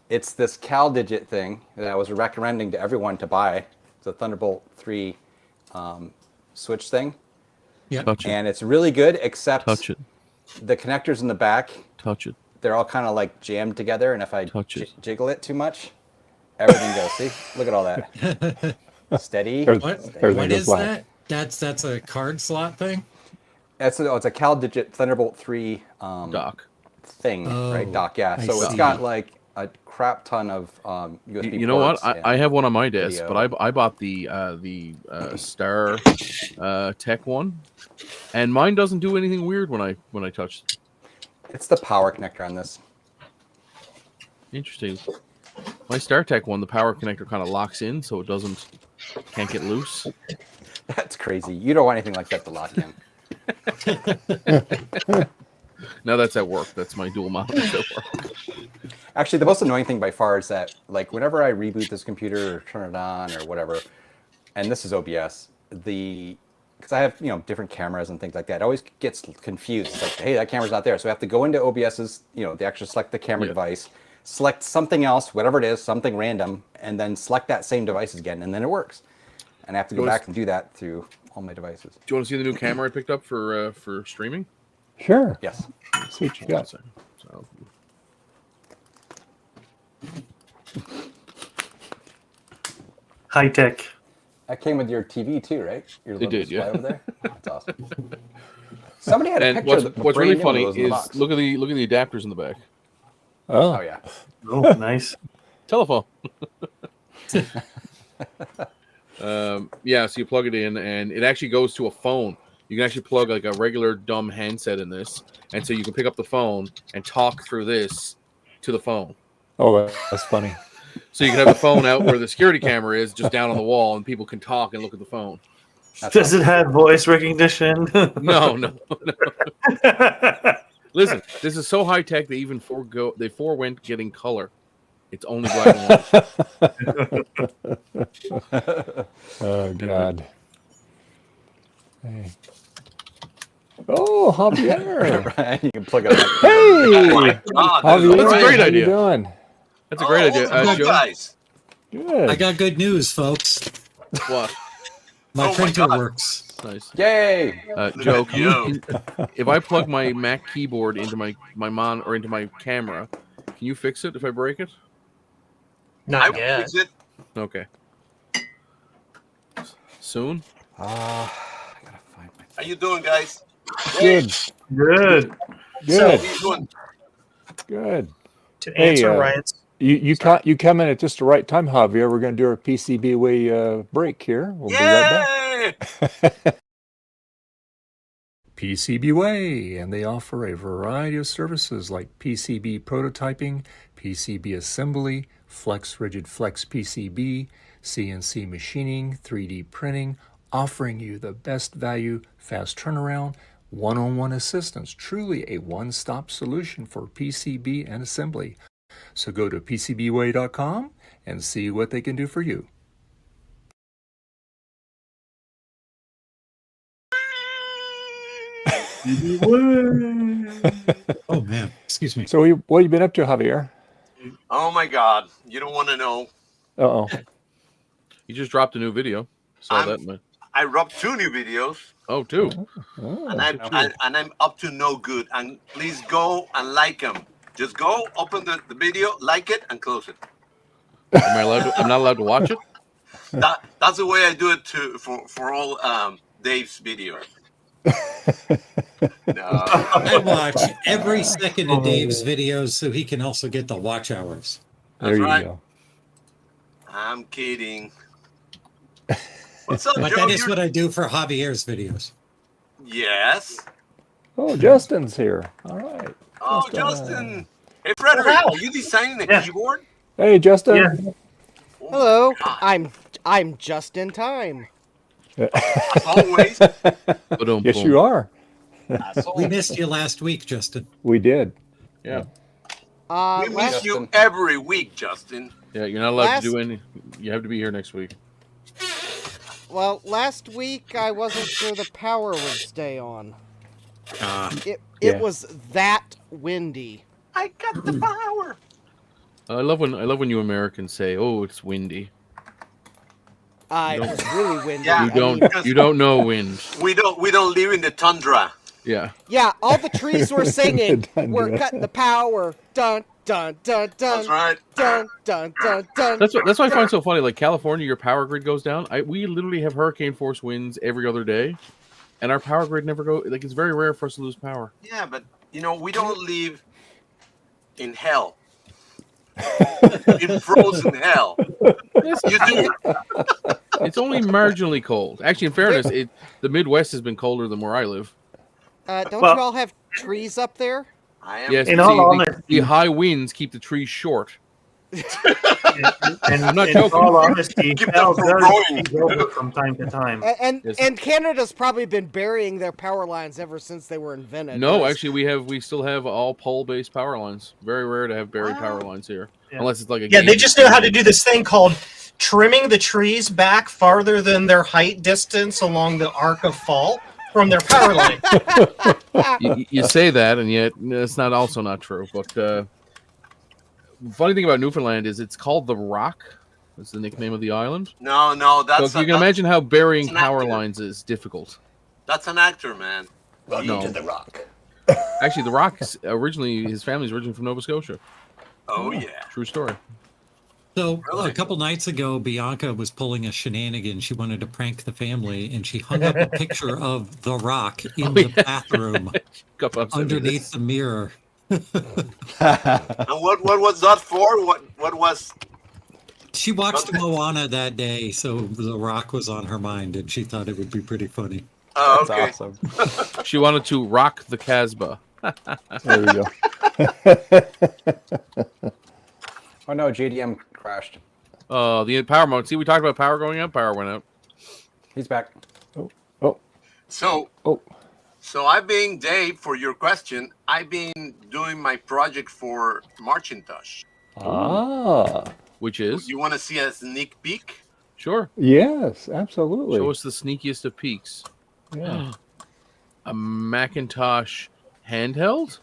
It's this Cal digit thing that I was recommending to everyone to buy. It's a Thunderbolt 3 switch thing. Yeah. Touch it. And it's really good, except Touch it. the connectors in the back, Touch it. they're all kind of like jammed together. And if I Touch it. jiggle it too much, everything goes. See? Look at all that. Steady. What Everything goes is black. that? That's a card slot thing. It's a Cal digit Thunderbolt 3 Dock. thing, right? Oh, Dock, yeah. I So it's see. got like a crap ton of USB You know what? ports I and have one on my desk, video. but I bought the Star Tech one, and mine doesn't do anything weird when I touch it. It's the power connector on this. Interesting. My Star Tech one, the power connector kind of locks in, so it can't get loose. That's crazy. You don't want anything like that to lock in. Now that's at work. That's my dual monitor at work. Actually, the most annoying thing by far is that, like, whenever I reboot this computer or turn it on or whatever, and this is OBS, because I have, different cameras and things like that, it always gets confused. It's like, hey, that camera's not there. So I have to go into OBS's, they actually select the camera device, select something else, whatever it is, something random, and then select that same device again, and then it works. And I have to go back and do that through all my devices. Do you want to see the new camera I picked up for streaming? Sure. Yes. See what you Hold on a got. second. So, High tech. That came with your TV too, right? Your They little did, yeah. display over there. Oh, that's awesome. Somebody had a And picture. what's really brand new funny of those in the is box. look at the adapters in the back. Oh yeah. Oh, nice. Telephone. Yeah, so you plug it in, and it actually goes to a phone. You can actually plug like a regular dumb handset in this, and so you can pick up the phone and talk through this to the phone. Oh, that's funny. So you can have the phone out where the security camera is, just down on the wall, and people can talk and look at the phone. Does it have voice recognition? No. Listen, this is so high tech they even forewent getting color. It's only black and white. Oh God. Hey. Oh, Javier. Right, you can plug it. Hey, Javier, That's a great how idea. you doing? That's a great idea. Joe? Guys. Good. I got good news, folks. What? My Oh my printer God. works. Nice. Yay! Joe, if I plug my Mac keyboard into my or into my camera, can you fix it if I break it? I Not will yet. fix it. Okay. Soon? I gotta find my. How you doing, guys? Good. Good. Good. How you doing? Good. To Hey, answer Ryan's, You come in at just the right time, Javier. We're going to do our PCB way break here. We'll be right back. Yay! PCB Way, and they offer a variety of services like PCB prototyping, PCB assembly, flex rigid flex PCB, CNC machining, 3D printing, offering you the best value, fast turnaround, one-on-one assistance, truly a one-stop solution for PCB and assembly. So go to PCBWay.com and see what they can do for you. Oh man, excuse me. So what have you been up to, Javier? Oh my God! You don't want to know. Uh-oh. You just dropped a new video. Saw that, man. I dropped 2 new videos, Oh, two. and I'm up to no good. And please go and like them. Just go, open the video, like it, and close it. Am I allowed to, I'm not allowed to watch it? That's the way I do it for all Dave's videos. No. I watch every second of Dave's videos so he can also get the watch hours. There you right. go. I'm kidding. What's up, But Joe? that is what I do for Javier's videos. Yes. Oh, Justin's here. All right. Oh, Justin. Hey, Frederick, are you designing a keyboard? Hey, Justin. Yeah. Hello. God. I'm just in time. As always. Yes, you are. We missed you last week, Justin. We did. Yeah. We miss you every week, Justin. Yeah, you're not allowed to do any. You have to be here next week. Well, last week I wasn't sure the power would stay on. It Yeah. was that windy. I got the power. I love when you Americans say, "Oh, it's windy." It was really windy. Yeah, You don't know wind. We don't live in the tundra. Yeah. Yeah, all the trees were singing. We're cutting the power. Dun dun dun dun. That's right. Dun dun dun dun. That's what I find so funny. Like California, your power grid goes down. We literally have hurricane force winds every other day, and our power grid never go. Like it's very rare for us to lose power. Yeah, but we don't live in hell. In frozen hell. Yes, You do. It's only marginally cold. Actually, in fairness, the Midwest has been colder than where I live. Don't Well- you all have trees up there? I am. Yes, In but all see, honesty- the high winds keep the trees short. And I'm not in joking. all honesty, Keep hell them from does growing. freeze over from time to time. And Canada's probably been burying their power lines ever since they were invented. No, Because- actually, we still have all pole-based power lines. Very rare to have buried power lines here, Yeah. unless it's like a Yeah, they game. just know how to do this thing called trimming the trees back farther than their height distance along the arc of fault from their power line. You say that, and yet it's also not true. But funny thing about Newfoundland is it's called the Rock. That's the nickname of the island. No, So that's if you can imagine how burying that's an power actor. lines is difficult. That's an actor, man. No. The Rock. Actually, the Rock is his family's originally from Nova Scotia. Oh yeah. True story. So Really? a couple nights ago, Bianca was pulling a shenanigan. She wanted to prank the family, and she hung up a picture of The Rock in the bathroom Got upset with underneath this. the mirror. And what was that for? What was? She watched Moana that day, so The Rock was on her mind, and she thought it would be pretty funny. Oh, That's okay. awesome. She wanted to rock the Casbah. There we go. Oh no, JDM crashed. The power mode. See, we talked about power going out. Power went out. He's back. So I've been, Dave, for your question, I've been doing my project for Marcintosh. Which is? You want to see a sneak peek? Sure. Yes, absolutely. Show us the sneakiest of peaks. Yeah. A Macintosh handheld?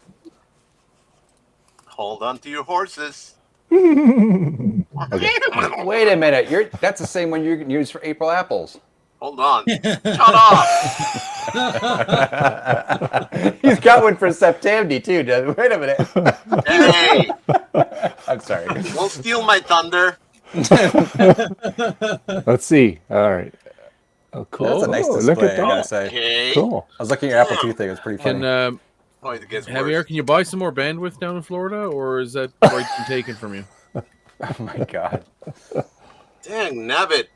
Hold on to your horses. Okay. Wait a minute. That's the same one you can use for April apples. Hold on. Shut up. He's got one for September too. Wait a minute. Hey. I'm sorry. Don't steal my thunder. Let's see. All right. Oh, cool. That's a nice Oh, display, look at I gotta that. say. Okay. Cool. I was looking at your Apple II thing. It was pretty funny. Can Oh, it gets Javier, worse. can you buy some more bandwidth down in Florida, or is that right been taken from you? Oh my god. Dang, nabbit.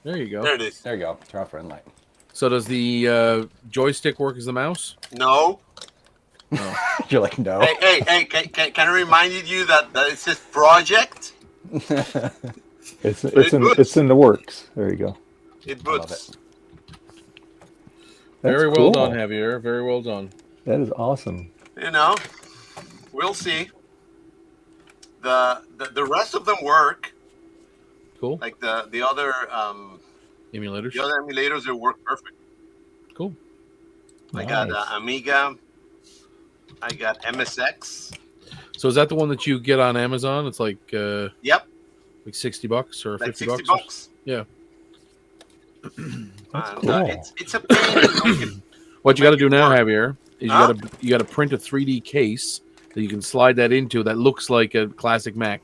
There you go. There it is. There you go. Turn off red light. So does the joystick work as the mouse? No. No. You're like, no. Hey, can I remind you that it says project? It's in the works. There you go. It I love boots. it. That's Very well cool. done, Javier. Very well done. That is awesome. You know, we'll see. The rest of them work. Cool. Like the other Emulators. the other emulators, they work perfect. Cool. I got Nice. Amiga. I got MSX. So is that the one that you get on Amazon? It's like Yep, like $60 or like 50 $60. bucks. Yeah. That's And, cool. it's a pain in making. What you got to do now, work. Javier, is Huh? you got to print a 3D case that you can slide that into that looks like a classic Mac.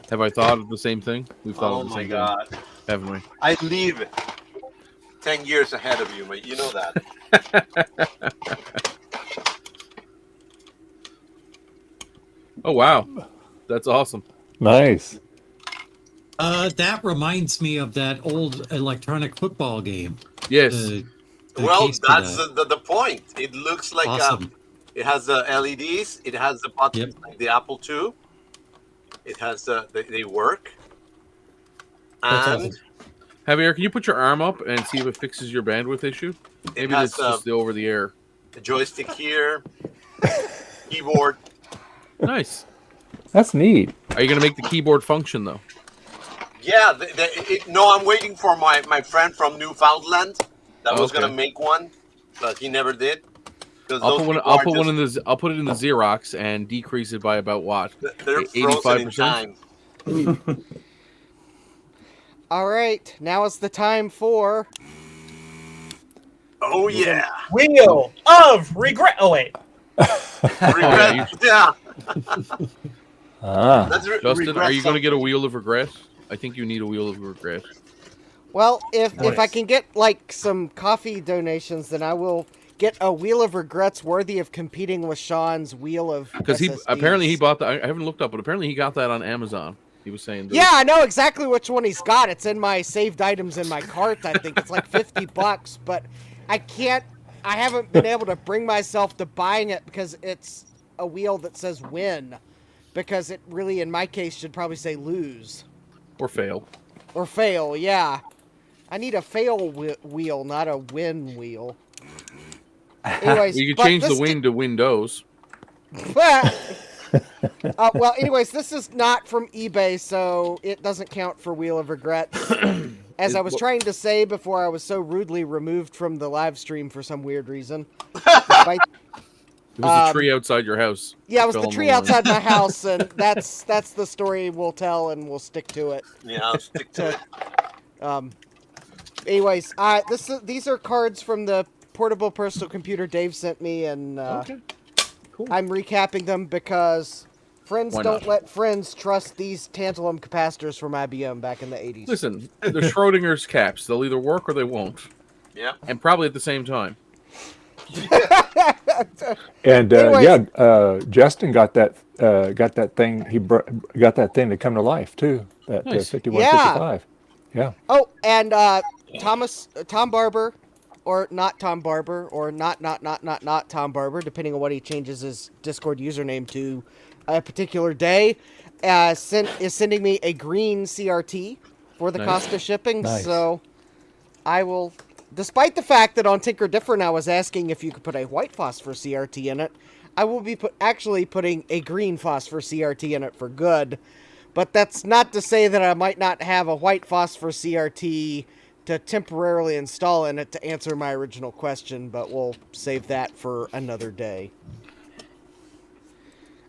Have I thought of the same thing? We've thought Oh of the my same god! thing, haven't we? I leave 10 years ahead of you, mate. You know that. Oh wow, that's awesome. Nice. That reminds me of that old electronic football game. Yes. The Well, case to that's that. the point. It looks like Awesome. it has the LEDs. It has the buttons Yep. like the Apple II. It has they work. That's And awesome. Javier, can you put your arm up and see if it fixes your bandwidth issue? Maybe has, that's just the over the air. the joystick here, keyboard. Nice. That's neat. Are you going to make the keyboard function though? Yeah, no, I'm waiting for my friend from Newfoundland that was Okay. gonna make one, but he never did. Because I'll those put one. people I'll are put one in just- the. I'll put it in the Xerox and decrease it by about what? They're frozen in time. All right, now is the time for Oh yeah, Wheel of regret. Oh wait. regret. Yeah, Ah. that's Justin, regret are you going to get a something. wheel of regret? I think you need a wheel of regret. well, if I Nice. can get like some coffee donations, then I will get a wheel of regrets worthy of competing with Sean's wheel of Because he SSDs. apparently he bought that. I haven't looked up, but apparently he got that on Amazon. He was saying. Yeah, I know exactly which one he's got. It's in my saved items in my cart. I think it's like $50, but I haven't been able to bring myself to buying it because it's a wheel that says win. Because it really, in my case, should probably say lose. Or fail. Or fail, yeah. I need a fail wheel, not a win wheel. Anyways, You could but change the this win to Windows. well, anyways, this is not from eBay, so it doesn't count for Wheel of Regrets. As I was trying to say before I was so rudely removed from the live stream for some weird reason. Despite- It was the tree outside your house. yeah, it was Fell the on tree line. outside my house, and that's the story we'll tell, and we'll stick to it. Yeah, I'll stick to it. Anyways, these are cards from the portable personal computer Dave sent me, and Okay. Cool. I'm recapping them because Friends Why don't not? let friends trust these tantalum capacitors from IBM back in the 80s. Listen, they're Schrodinger's caps. They'll either work or they won't. Yeah. And probably at the same time. And Anyways. Justin got that thing. Got that thing to come to life too. That Nice. 5155. Yeah. Oh, and Tom Barber, or not Tom Barber, or not Tom Barber, depending on what he changes his Discord username to a particular day, is sending me a green CRT for the Nice. cost of shipping. Nice. So I will, despite the fact that on Tinker Different I was asking if you could put a white phosphor CRT in it, I will be actually putting a green phosphor CRT in it for good. But that's not to say that I might not have a white phosphor CRT to temporarily install in it to answer my original question, but we'll save that for another day.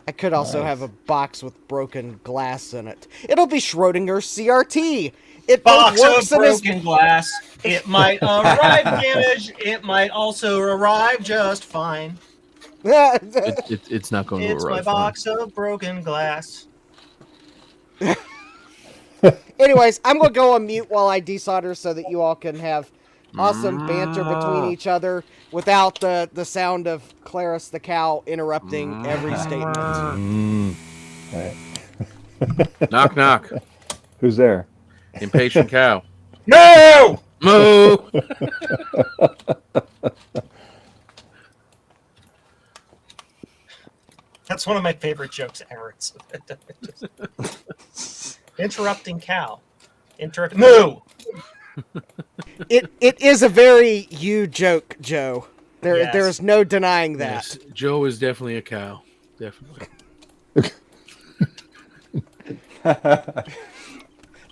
I could also have a box with broken glass in it. It'll be Schrodinger's CRT. It Box works of in his... broken glass. It might arrive damaged. It might also arrive just fine. It's not going to It's arrive. my box of broken glass. Anyways, I'm going to go on mute while I desolder so that you all can have awesome banter between each other without the sound of Clarice the cow interrupting every statement. Right. Knock, knock. Who's there? Impatient cow. No! Moo! That's one of my favorite jokes ever. Interrupting cow. Moo! It is a very you joke, Joe. Yes. There is no denying that. Yes, Joe is definitely a cow. Definitely.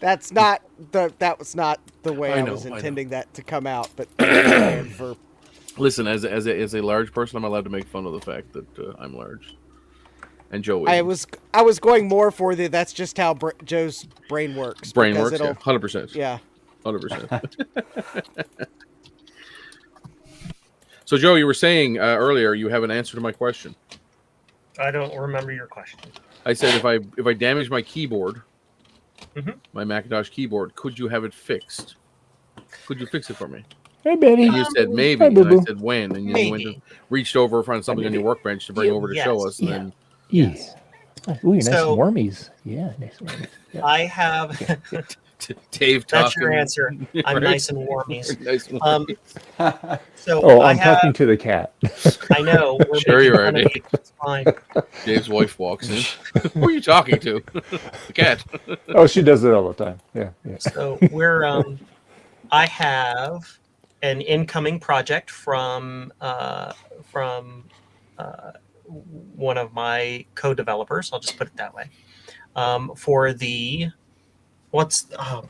That was not the way I was intending that to come out. But for Listen, as a large person, I'm allowed to make fun of the fact that I'm large, and Joe is. I was going more for the that's just how Joe's brain works. Brain because works, yeah, 100%. Yeah, 100%. So, Joe, you were saying earlier you have an answer to my question. I don't remember your question. I said if I damage my keyboard, my Macintosh keyboard, could you have it fixed? Could you fix it for me? Hey, Betty. And you said maybe, Hi, and I boo-boo. said when, and you Maybe. went and reached over, found something on your workbench to bring over to show us, and then Yes. Ooh, nice So- warmies. Yeah, nice warmies. Yeah. I have. Dave That's talking. your answer. I'm Right? nice and warmies. Nice and So Oh, I I'm have. talking to the cat. I know. We're Sure making you are, fun of Dave. you. It's fine. Dave's wife walks in. Who are you talking to? The cat. Oh, she does it all the time. Yeah. So we're. I have an incoming project from one of my co-developers. I'll just put it that way. For the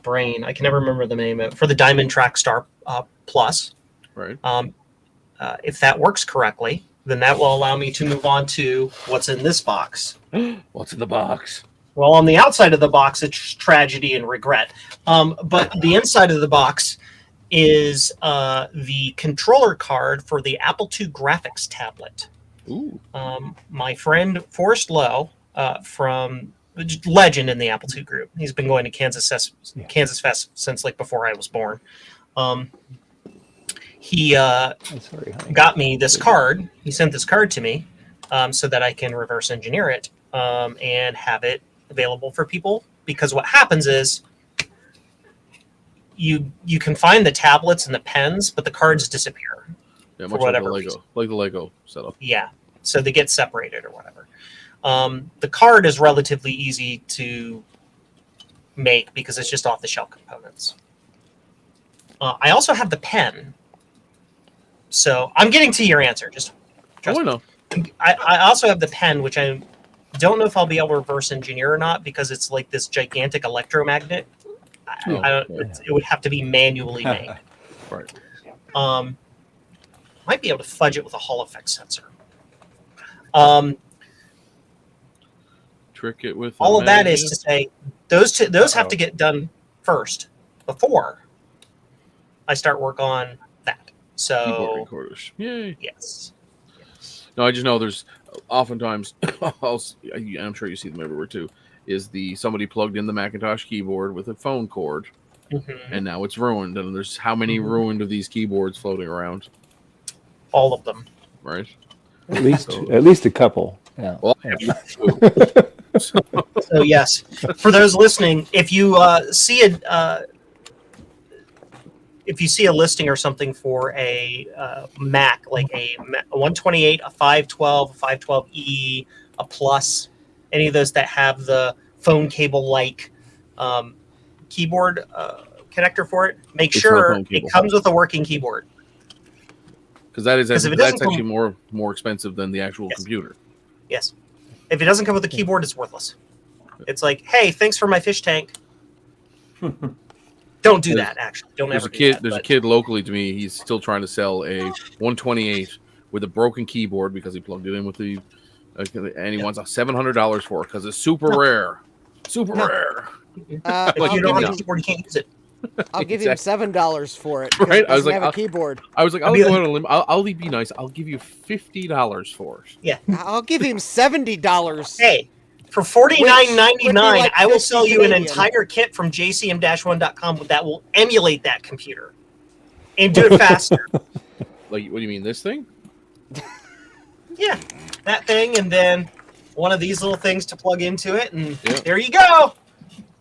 brain? I can never remember the name of it. For the Diamond Track Star Plus. Right. If that works correctly, then that will allow me to move on to what's in this box. What's in the box? Well, on the outside of the box, it's tragedy and regret. But the inside of the box is the controller card for the Apple II graphics tablet. Ooh. My friend Forrest Lowe from legend in the Apple II group. He's been going to Kansas Fest since like before I was born. He Sorry, honey. got me this card. He sent this card to me so that I can reverse engineer it and have it available for people. Because what happens is you can find the tablets and the pens, but the cards disappear. Yeah, for much whatever like the Lego, reason. like the Lego setup. Yeah, so they get separated or whatever. The card is relatively easy to make because it's just off-the-shelf components. I also have the pen. So I'm getting to your answer. Just trust I me. know. I also have the pen, which I don't know if I'll be able to reverse engineer or not because it's like this gigantic electromagnet. I don't. It would have to be manually made. Right. Might be able to fudge it with a Hall effect sensor. Trick it with All a of that is magnet. to say those have to get done first before I start work on that. Keyboard So recorders. Yay. yes. No, I just know there's oftentimes, I'm sure you see them everywhere too, is somebody plugged in the Macintosh keyboard with a phone cord, and now it's ruined. And there's how many ruined of these keyboards floating around? All of them. Right. At least a couple. Yeah. Well, So yes, for those listening, if you see a listing or something for a Mac, like a 128, a 512, a 512E, a Plus, any of those that have the phone cable-like keyboard connector for it, make sure it comes with a working keyboard. Because that's actually more expensive than the actual computer. Yes. If it doesn't come with a keyboard, it's worthless. It's like, hey, thanks for my fish tank. Don't do that, actually. There's a kid locally to me. He's still trying to sell a 128 with a broken keyboard because he plugged it in with the... and he wants $700 for it because it's super rare. Super rare. If you don't have a keyboard, you can't use it. I'll give him $7 for it. Right? I was like, have a keyboard. I was like, I'll go out on a limb. I'll be nice. I'll give you $50 for it. Yeah. I'll give him $70. Hey, for $49.99, like I will sell you an Canadian. entire kit from jcm-1.com that will emulate that computer and do it faster. Like, what do you mean, this thing? Yeah, that thing, and then one of these little things to plug into it, and there you go.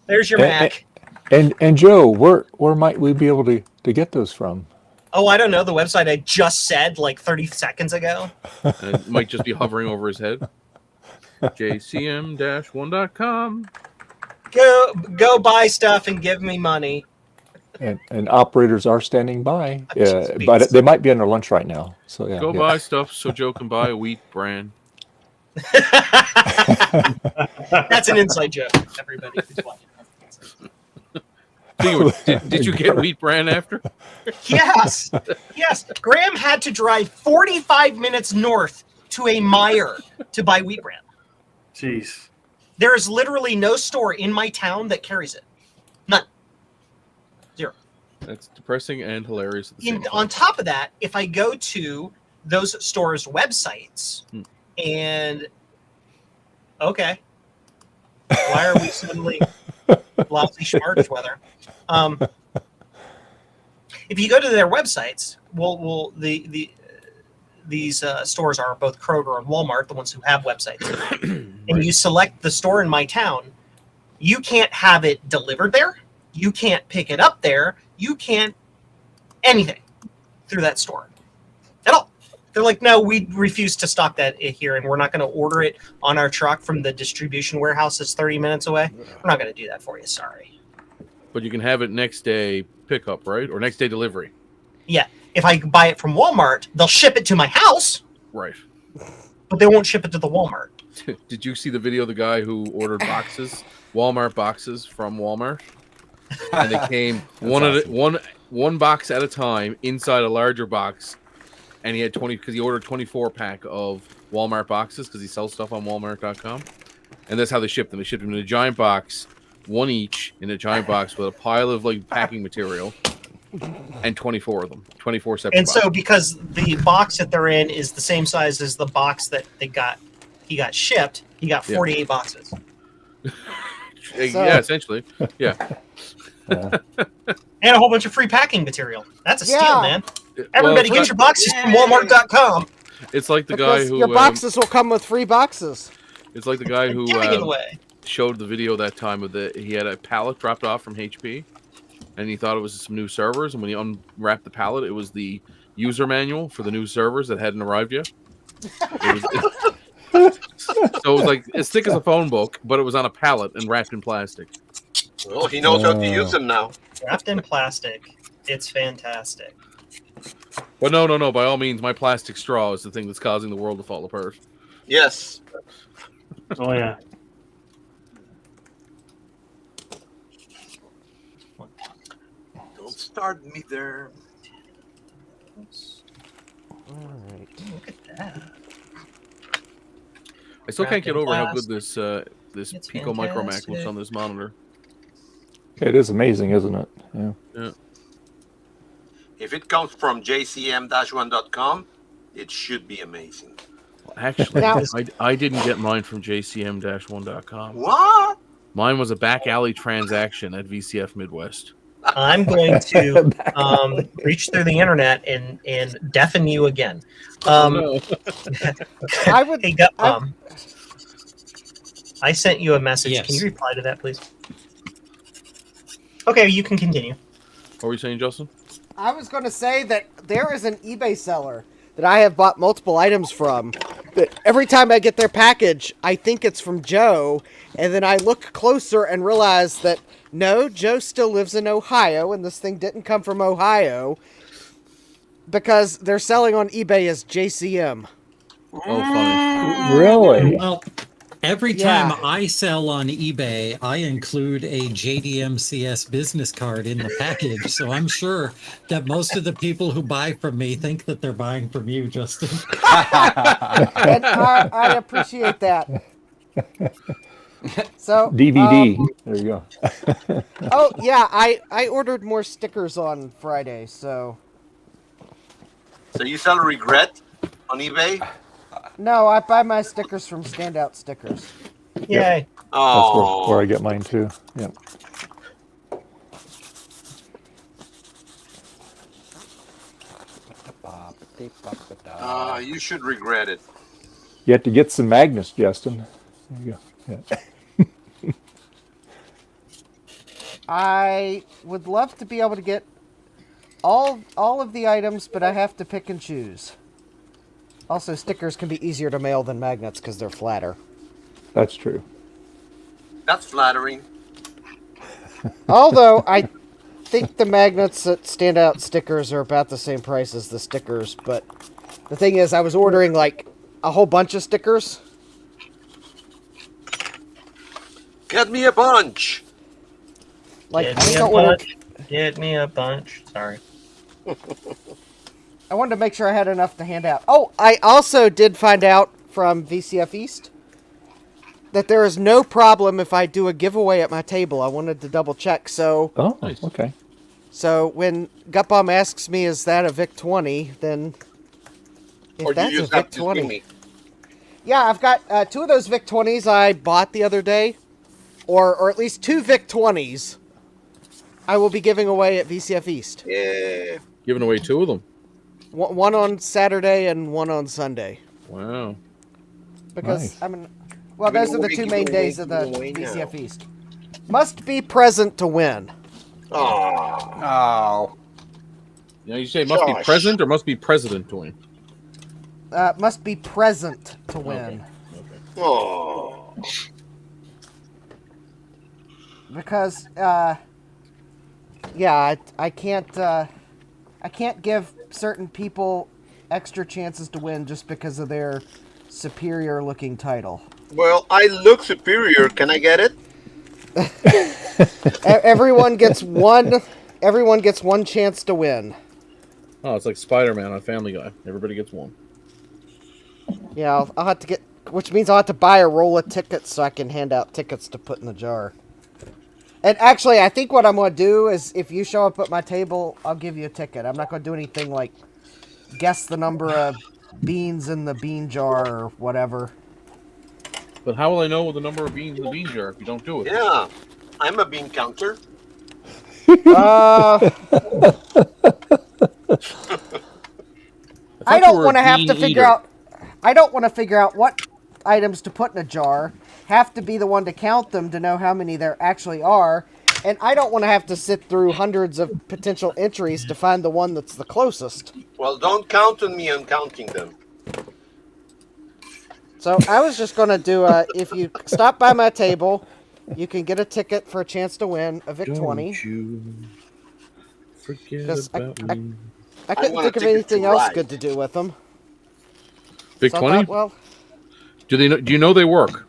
There's your Mac. And Joe, where might we be able to get those from? Oh, I don't know. The website I just said like 30 seconds ago. And it might just be hovering over his head. jcm-1.com. Go buy stuff and give me money. And operators are standing by, but they might be on their lunch right now. So yeah, Go buy stuff so Joe can buy a wheat brand. That's an inside joke, everybody who's watching. Did you get wheat bran after? Yes. Graham had to drive 45 minutes north to a Mohr to buy wheat bran. Jeez. There is literally no store in my town that carries it. None. Zero. That's depressing and hilarious. At the same time. On top of that, if I go to those stores' websites and why are we suddenly lousy smartish weather? If you go to their websites, these stores are both Kroger and Walmart, the ones who have websites, and you select the store in my town, you can't have it delivered there. You can't pick it up there. You can't anything through that store at all. They're like, no, we refuse to stock that here, and we're not going to order it on our truck from the distribution warehouse that's 30 minutes away. We're not going to do that for you. Sorry. But you can have it next day pickup, right? Or next day delivery. Yeah. If I buy it from Walmart, they'll ship it to my house. Right. But they won't ship it to the Walmart. Did you see the video of the guy who ordered Walmart boxes from Walmart? And they came one box at a time inside a larger box. And he had 20 because he ordered 24-pack of Walmart boxes because he sells stuff on Walmart.com. And that's how they shipped them. They shipped them in a giant box, one each in a giant box with a pile of like packing material, and 24 of them, 24 separate. And boxes. so, because the box that they're in is the same size as the box that he got shipped, he got 48 boxes. Yeah, essentially. Yeah. And a whole bunch of free packing material. That's a steal, man. Everybody get your boxes from Walmart.com. It's like the guy who... Your boxes will come with free boxes. It's like the guy who Giving it away. showed the video that time of he had a pallet dropped off from HP, and he thought it was some new servers, and when he unwrapped the pallet, it was the user manual for the new servers that hadn't arrived yet. So it was like as thick as a phone book, but it was on a pallet and wrapped in plastic. Well, he knows how to use them now. Wrapped in plastic. It's fantastic. But no. By all means, my plastic straw is the thing that's causing the world to fall apart. Yes. Oh, yeah. Don't start me there. All right. Look at that. I still can't get Wrapped in over how good plastic. this It's Pico Micro Mac looks fantastic. on this monitor. It is amazing, isn't it? Yeah. Yeah. If it comes from jcm-1.com, it should be amazing. Actually, Now- I didn't get mine from jcm-1.com. What? Mine was a back alley transaction at VCF Midwest. I'm going to reach through the internet and deafen you again. No. I would. Hey, Gutbomb, I sent you a message. Yes. Can you reply to that, please? Okay, you can continue. What were you saying, Justin? I was going to say that there is an eBay seller that I have bought multiple items from. That every time I get their package, I think it's from Joe, and then I look closer and realize that no, Joe still lives in Ohio, and this thing didn't come from Ohio because they're selling on eBay as JCM. Oh, funny. Really? Well, every Yeah. time I sell on eBay, I include a JDMCS business card in the package. So I'm sure that most of the people who buy from me think that they're buying from you, Justin. And I appreciate that. So DVD. There you go. oh yeah, I ordered more stickers on Friday, so So you sell regret on eBay? no, I buy my stickers from Standout Stickers. Yay. That's Oh. where I get mine too. Yep. You should regret it. You have to get some magnets, Justin. There you go. Yeah. I would love to be able to get all of the items, but I have to pick and choose. Also, stickers can be easier to mail than magnets because they're flatter. That's true. That's flattering. Although I think the magnets at Standout Stickers are about the same price as the stickers, but the thing is, I was ordering like a whole bunch of stickers. Get me a bunch. Like Get I me think a I ordered. bunch. Get me a bunch. Sorry. I wanted to make sure I had enough to hand out. Oh, I also did find out from VCF East that there is no problem if I do a giveaway at my table. I wanted to double check. So, Oh, Nice. okay. so when Gutbomb asks me, "Is that a Vic 20?" then if Or that's you a just have Vic to give 20, me. yeah, I've got 2 of those Vic 20s I bought the other day, or at least 2 Vic 20s. I will be giving away at VCF East. Yeah. Giving away 2 of them. One on Saturday and one on Sunday. Wow. Because Nice. I mean, well, Give those are the away, 2 give main away, days of the give away now. VCF East. Must be present to win. Oh. Oh. You know, you say must be Josh. present or must be president to win? Must be present to win. Oh. Because yeah, I can't give certain people extra chances to win just because of their superior looking title. Well, I look superior. Can I get it? Everyone gets one. Everyone gets one chance to win. Oh, it's like Spider-Man on Family Guy. Everybody gets one. Yeah, I'll have to get, which means I'll have to buy a roll of tickets so I can hand out tickets to put in the jar. And actually, I think what I'm going to do is if you show up at my table, I'll give you a ticket. I'm not going to do anything like guess the number of beans in the bean jar or whatever. But how will I know the number of beans in the bean jar if you don't do it? Yeah. I'm a bean counter. I you don't were a want to have bean to figure eater. out. I don't want to figure out what items to put in a jar. Have to be the one to count them to know how many there actually are. And I don't want to have to sit through hundreds of potential entries to find the one that's the closest. Well, don't count on me on counting them. So I was just going to do if you stop by my table, you can get a ticket for a chance to win a Vic 20. Don't you forget 'Cause about me. I couldn't want a think of ticket anything to else ride. good to do with them. Big So I 20? thought, well, Do they? Do you know they work?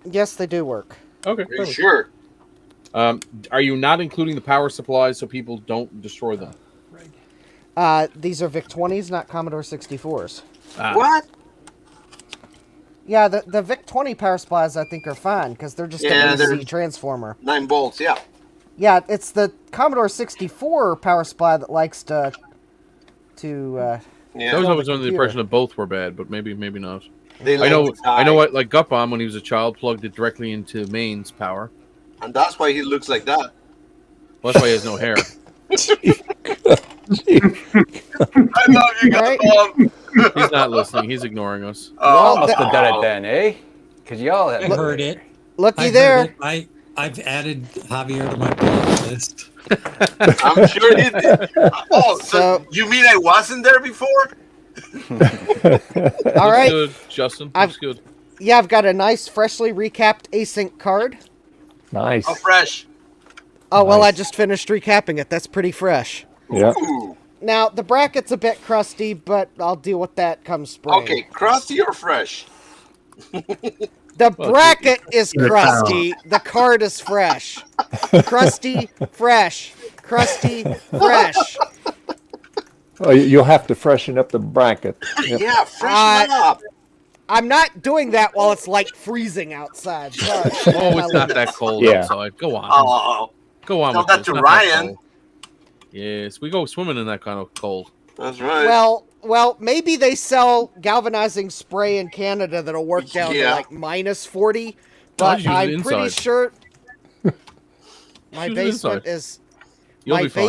yes, they do work. Okay. Are you perfect. sure? Are you not including the power supplies so people don't destroy them? These are Vic 20s, not Commodore 64s. Ah, What? Yeah, the Vic 20 power supplies I think are fine because they're just Yeah, an they're- AC transformer. 9 volts, yeah. Yeah, it's the Commodore 64 power supply that likes to I was always under the impression that both were bad, but maybe not. They I know. like I know. What like Gutbomb when he was a child plugged it directly into mains power. and that's why he looks like that. Well, that's why he has no hair. I love you, Gutbomb. He's not listening. He's ignoring us. Well, must have done it then, eh? Because y'all have I heard it. Looky I there. heard it. I've added Javier to my blog list. I'm sure he did. Oh, so So- you mean I wasn't there before? All right. Good, Justin. I've- Looks good. Yeah, I've got a nice, freshly recapped async card. Nice. How fresh. Oh, well, I Nice. just finished recapping it. That's pretty fresh. Yeah. Ooh. Now, the bracket's a bit crusty, but I'll deal with that come spring. Okay, crusty or fresh? The bracket is crusty. The card is fresh. Crusty, fresh. Crusty, fresh. Oh, you'll have to freshen up the bracket. Yep. Yeah, freshen up. I'm not doing that while it's like freezing outside. Sorry. Oh, it's not that cold Yeah. outside. Go on. Oh, Go on. tell with that this. to Not Ryan. cold. Yes, we go swimming in that kind of cold. that's right. Well, maybe they sell galvanizing spray in Canada that'll work down to Yeah. like minus 40, I'll but just use it I'm pretty inside. sure my Use it basement inside. is You'll my be fine.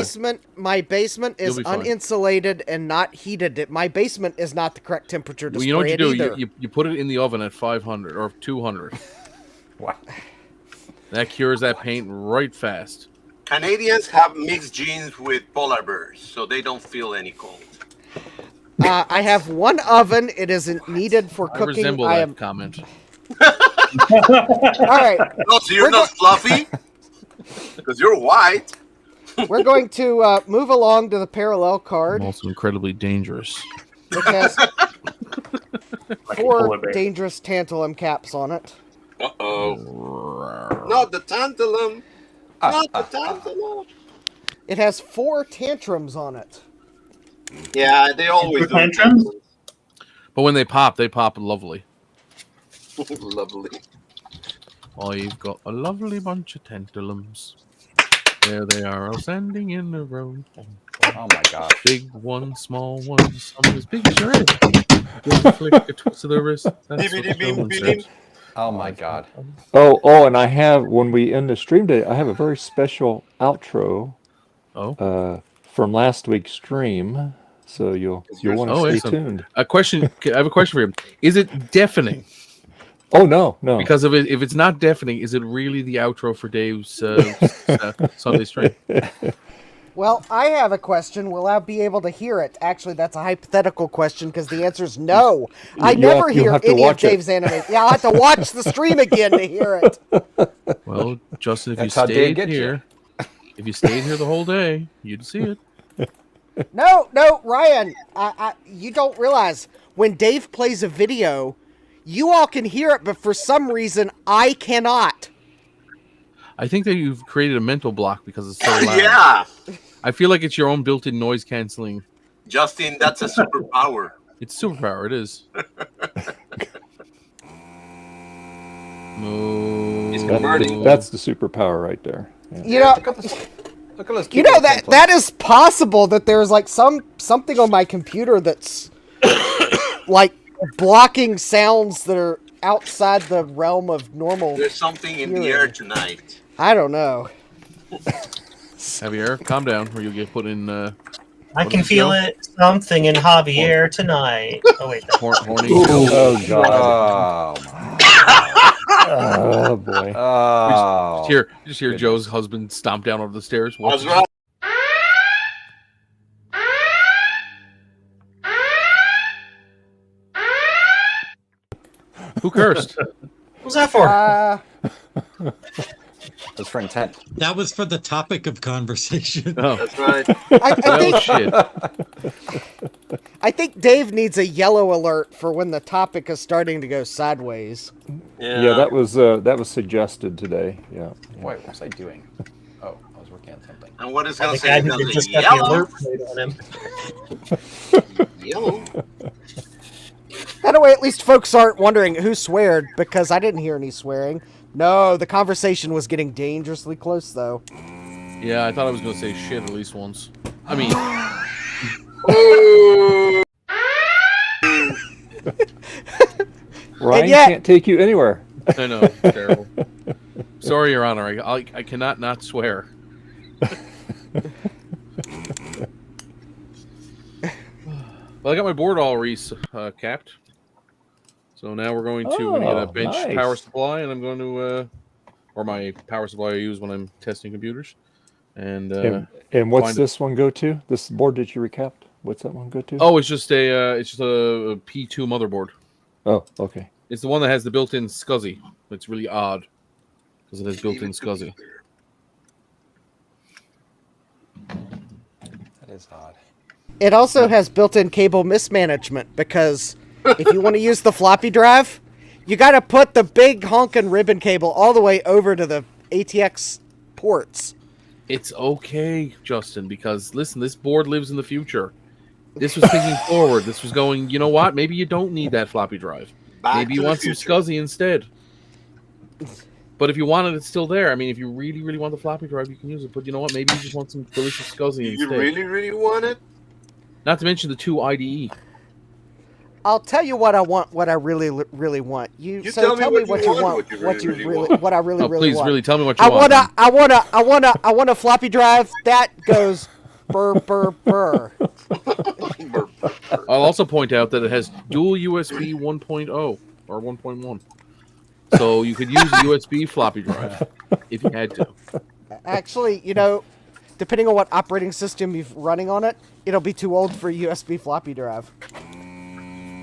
basement is You'll be fine. uninsulated and not heated. My basement is not the correct temperature to Well, you know what spray you it do? either. You put it in the oven at 500 or 200. Wow. That cures that paint right fast. Canadians have mixed genes with polar bears, so they don't feel any cold. I have one oven. It isn't needed for I cooking. resemble I that am comment. all right. No, so you're We're not fluffy? Because you're white. We're going to move along to the parallel card, Also incredibly dangerous. which has Like a polar 4 bear. dangerous tantalum caps on it. Uh-oh. Not the tantalum. Not the tantalum. It has 4 tantrums on it. Yeah, they always do. Tantrums? But when they pop lovely. Lovely. I've got a lovely bunch of tantalums. There they are, all standing in a row. Oh my gosh. Big one, small one, some as big as your head. Give a flick, a twist to the wrist. That's what the showman said. Oh my god. Oh, and I have, when we end the stream today, I have a very special outro Oh, from last week's stream. So you'll want to Oh, stay excellent. tuned. a question. I have a question for you. Is it deafening? Oh, no. Because if it's not deafening, is it really the outro for Dave's Sunday stream? Well, I have a question. Will I be able to hear it? Actually, that's a hypothetical question because the answer is no. I You'll never have- you'll hear have to any of watch it. Dave's animation. Yeah, I'll have to watch the stream again to hear it. Well, Justin, if That's you how Dave stayed gets you. here, if you stayed here the whole day, you'd see it. No, Ryan, you don't realize when Dave plays a video, you all can hear it, but for some reason I cannot. I think that you've created a mental block because it's so loud. Yeah. I feel like it's your own built-in noise canceling. Justin, that's a superpower. It's superpower. It is. Moo. That's the superpower right there. Yeah. You know, Look at those you know keyboard that templates. that is possible that there's like something on my computer that's like blocking sounds that are outside the realm of normal. There's something in the hearing. air tonight. I don't know. Javier, calm down, or you'll get put in. I What can is it, feel Joe? it. Something in Javier tonight. Oh wait, that's Horny. Oh, God. Oh my. Oh, boy. Oh. Just hear Joe's husband stomp down over the stairs. That's right. Who cursed? what's that for? That's for intent. That was for the topic of conversation. Oh, That's right. I well, think shit. I think Dave needs a yellow alert for when the topic is starting to go sideways. Yeah, that was suggested today. Yeah. Wait, what was I doing? Oh, I was working on something. And what is The going to guy say? who Does just it got the yellow? alert plate on him. Yellow. That way, at least folks aren't wondering who sweared because I didn't hear any swearing. No, the conversation was getting dangerously close, though. Yeah, I thought I was going to say shit at least once. I mean, Ryan yet- can't take you anywhere. I know, it's terrible. Sorry, Your Honor. I cannot not swear. Well, I got my board all capped. So now we're going to get a bench nice. power supply, and I'm going to, or my power supply I use when I'm testing computers. And what's find- this one go to? This board that you recapped? What's that one go to? Oh, it's just a P2 motherboard. Oh, okay. It's the one that has the built-in SCSI. It's really odd because it has built-in SCSI. That is odd. It also has built-in cable mismanagement because if you want to use the floppy drive, you got to put the big honkin' ribbon cable all the way over to the ATX ports. It's okay, Justin, because listen, this board lives in the future. This was thinking forward. This was going, you know what? Maybe you don't need that floppy drive. Maybe you want some SCSI instead. But if you want it, it's still there. I mean, if you really, really want the floppy drive, you can use it. But you know what? Maybe you just want some delicious SCSI instead. You really, really want it? Not to mention the 2 IDE. I'll tell you what I want. What I really, really want. You tell tell me me what you want. What I really, Oh, really please, want. really tell me what you want. I want a floppy drive that goes burr burr burr. I'll also point out that it has dual USB 1.0 or 1.1. So you could use a USB floppy drive if you had to. Actually, you know, depending on what operating system you're running on it, it'll be too old for a USB floppy drive.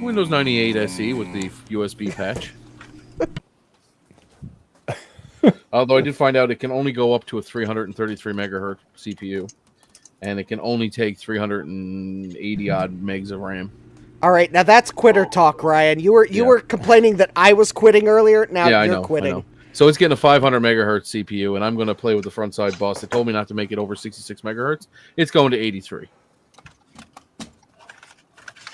Windows 98 SE with the USB patch. Although I did find out it can only go up to a 333 megahertz CPU, and it can only take 380 odd megs of RAM. All right, now that's quitter talk, Ryan. You were complaining that I was quitting earlier. Now you're quitting. I know. So it's getting a 500 megahertz CPU, and I'm going to play with the front side bus. It told me not to make it over 66 megahertz. It's going to 83.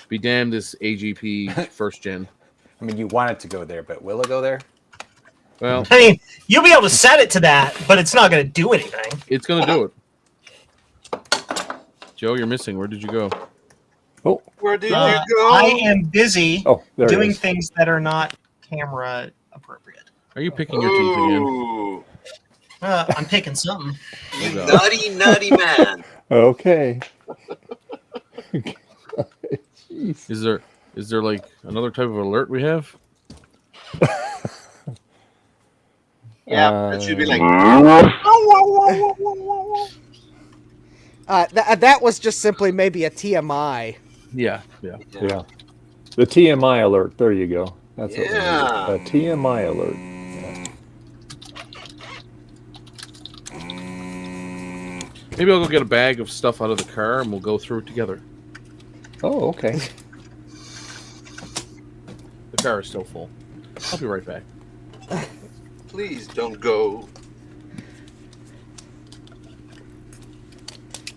Be damned, this AGP first gen. I mean, you want it to go there, but will it go there? Well, I mean, you'll be able to set it to that, but it's not going to do anything. it's going to do it. Joe, you're missing. Where did you go? Oh, Where did you go? I am busy there it doing is. things that are not camera appropriate. Are you picking your teeth again? Ooh, I'm picking something. you naughty, naughty man. Okay. Is there like another type of alert we have? Yeah, that should be like. That was just simply maybe a TMI. Yeah. Yeah. The TMI alert. There you go. That's what we need. Yeah. A TMI alert. Maybe I'll go get a bag of stuff out of the car and we'll go through it together. Oh, okay. The car is still full. I'll be right back. Please don't go.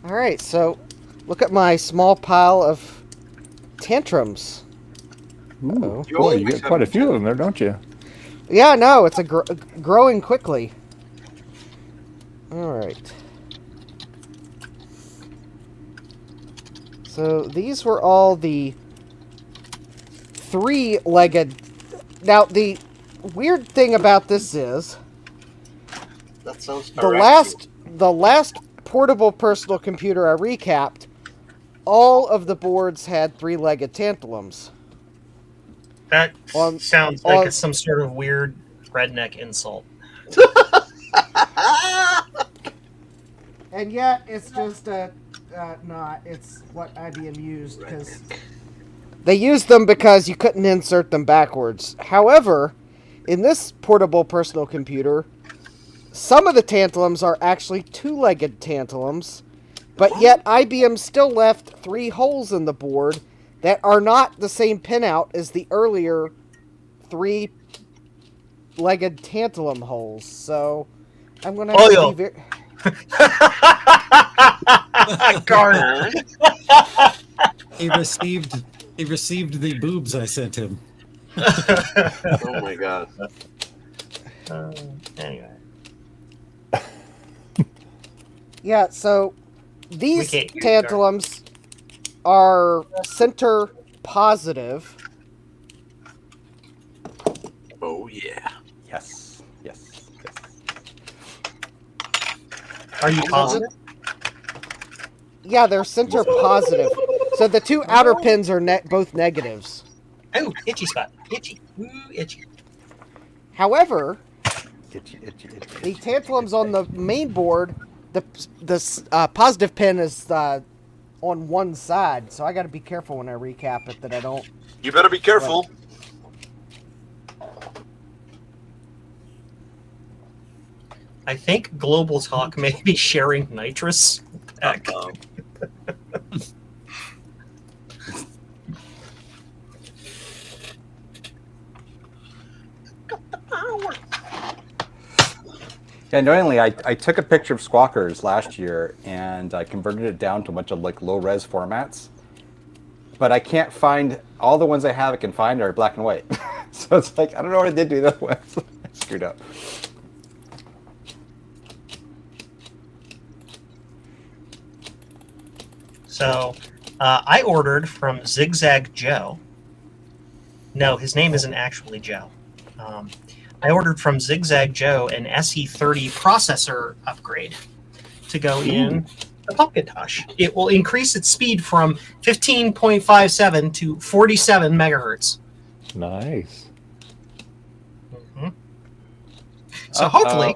All right, so look at my small pile of tantrums. Ooh, You boy, you always got quite a have few of them there, don't you? Yeah, no, it's growing quickly. All right. So these were all the 3-legged. Now the weird thing about this is That sounds the last portable personal computer I recapped, all of the boards had 3-legged tantalums. That sounds like it's some sort of weird redneck insult. And yet, it's just not. It's what IBM used because they used them because you couldn't insert them backwards. However, in this portable personal computer, some of the tantalums are actually 2-legged tantalums, but yet IBM still left 3 holes in the board that are not the same pinout as the earlier 3-legged tantalum holes. So I'm going to have to be very... Garner. He received the boobs I sent him. Oh my god. Anyway. Yeah, so these can't use tantalums are center positive. yeah. Yes. Yes. Yes. Are you positive? Yeah, they're center positive. So the two outer pins are both negatives. Oh, itchy spot. Itchy. Ooh, itchy. However, Itchy, itchy, itchy, the itchy. tantalum's on the main board. The positive pin is on one side, so I got to be careful when I recap it that I don't. You better be careful. I think Global Talk may be sharing nitrous. Yeah, annoyingly, I took a picture of Squawkers last year and I converted it down to a bunch of like low-res formats. But I can't find all the ones I have. I can find are black and white. So it's like I don't know what I did do that ones. I screwed up. So I ordered from Zigzag Joe. No, his name isn't actually Joe. I ordered from Zigzag Joe an SE30 processor upgrade to go in the Pumpkintosh. It will increase its speed from 15.57 to 47 megahertz. Nice. Mm-hmm. So hopefully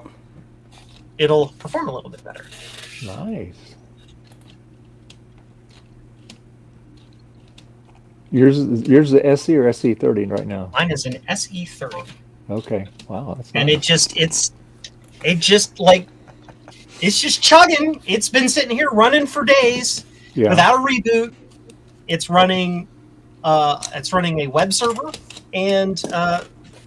it'll perform a little bit better. Nice. Yours is the SE or SE30 right now? Mine is an SE30. Okay. Wow. That's And nice. it's just chugging. It's been sitting here running for days without a reboot. It's running a web server and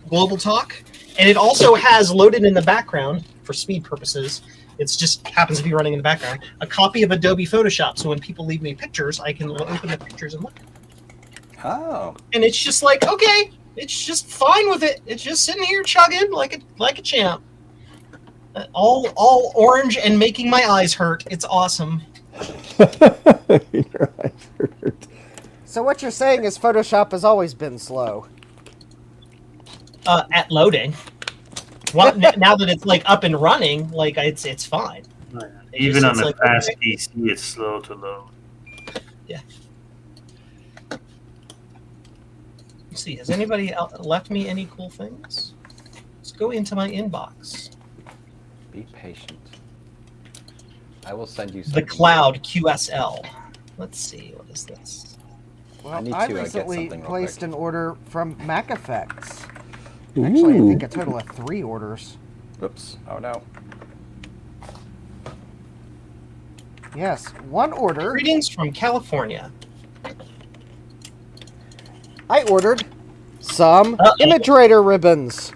Global Talk, and it also has loaded in the background for speed purposes. It's just happens to be running in the background a copy of Adobe Photoshop. So when people leave me pictures, I can open the pictures and look. Oh. And it's just like, okay, it's just fine with it. It's just sitting here chugging like a champ. All orange and making my eyes hurt. It's awesome. Your eyes hurt. So what you're saying is Photoshop has always been slow. At loading. Well, now that it's like up and running, like it's fine. Even on It's a like, fast okay. PC, it's slow to load. Yeah. Let's see, has anybody left me any cool things? Let's go into my inbox. Be patient. I will send you The something. Cloud QSL. Let's see, what is this? Well, need I to, get recently something real placed quick. an order from Mac Effects. Actually, I think a total of 3 orders. Oops. Oh no. Yes, 1 order. Greetings from California. I ordered some Imagerator ribbons,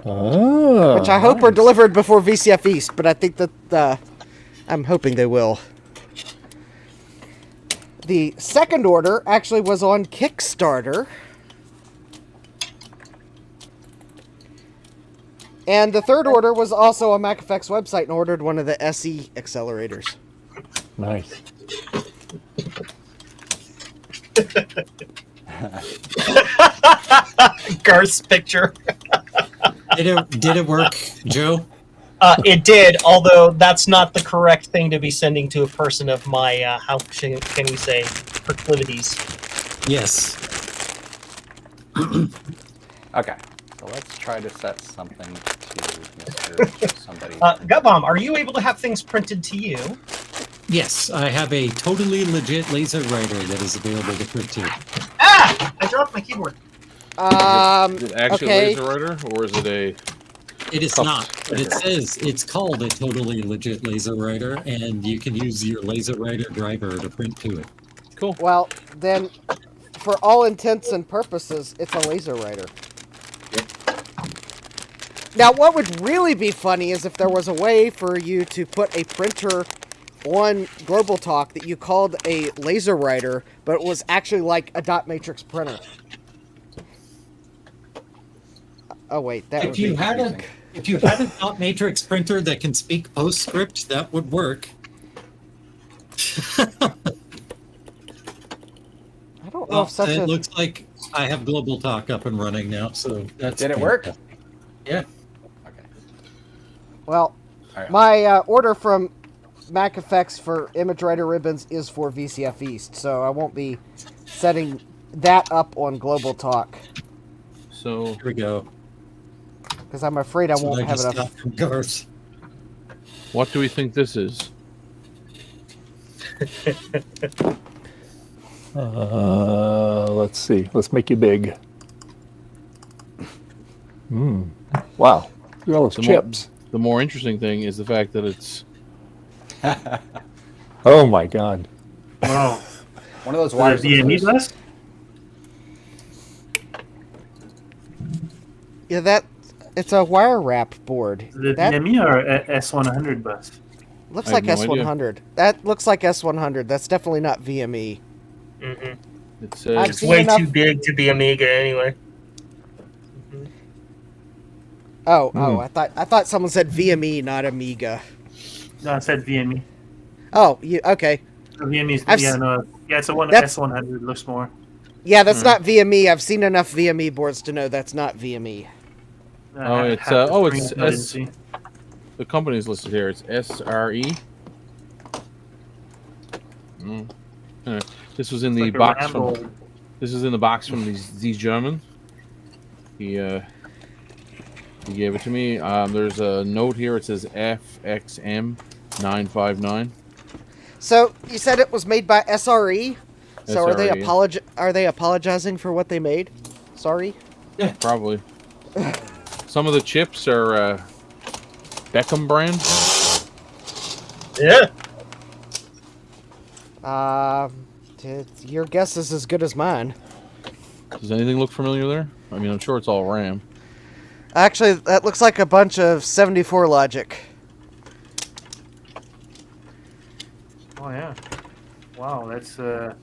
Oh, which I hope are delivered before VCF East, but I think that I'm hoping they will. The second order actually was on Kickstarter. And the third order was also on MacFX website and ordered one of the SE accelerators. Nice. Garth's picture. Did it work, Joe? It did, although that's not the correct thing to be sending to a person of my, how can we say, proclivities. Yes. Okay. So let's try to set something to Mr. somebody. Gutbomb, are you able to have things printed to you? Yes, I have a totally legit laser writer that is available to print to. Ah! I dropped my keyboard. Is it actually Okay. a laser writer, or is it a? It is not, but it says it's called a totally legit laser writer, and you can use your laser writer driver to print to it. Cool. Well, then, for all intents and purposes, it's a laser writer. Now, what would really be funny is if there was a way for you to put a printer on Global Talk that you called a laser writer, but it was actually like a dot matrix printer. Oh wait, that would If you be had a confusing. if you had a dot matrix printer that can speak PostScript, that would work. I don't know Well, if such it a looks like I have Global Talk up and running now, so that's Did it work? fantastic. Yeah. Okay. Well, All right. my order from Mac Effects for image writer ribbons is for VCF East, so I won't be setting that up on Global Talk So Here we go. because I'm afraid I That's what won't have just enough. got from Garth. what do we think this is? Let's see. Let's make you big. Wow. Look at all those The more- chips. The more interesting thing is the fact that it's Oh my God. Wow. One of those The wires. VME upstairs. bus? Yeah, it's a wire wrap board. The That VME or S100 bus? looks I like have no idea. S100. That looks like S100. That's definitely not VME. Mm-hmm. it I've says seen Way enough- too big to be Amiga anyway. Oh, I thought someone said VME, not Amiga. No, I said VME. Oh, okay. The VME's, I've yeah, s- no. Yeah, it's a That's- S100. Looks more. Yeah, that's not VME. I've seen enough VME boards to know that's not VME. Oh, it's, half the oh, it's screen I didn't S- see. the company's listed here. It's SRE. Anyway, this was in It's the like a box Rambo. from. This is in the box from these German. He gave it to me. There's a note here. It says FXM 959. So you said it was made by SRE. So are they SRE. Are they apologizing for what they made? Sorry. Probably. Some of the chips are Beckham brand. Yeah. Your guess is as good as mine. Does anything look familiar there? I mean, I'm sure it's all RAM. Actually, that looks like a bunch of 74 logic. Oh, yeah. Wow, that's, yep,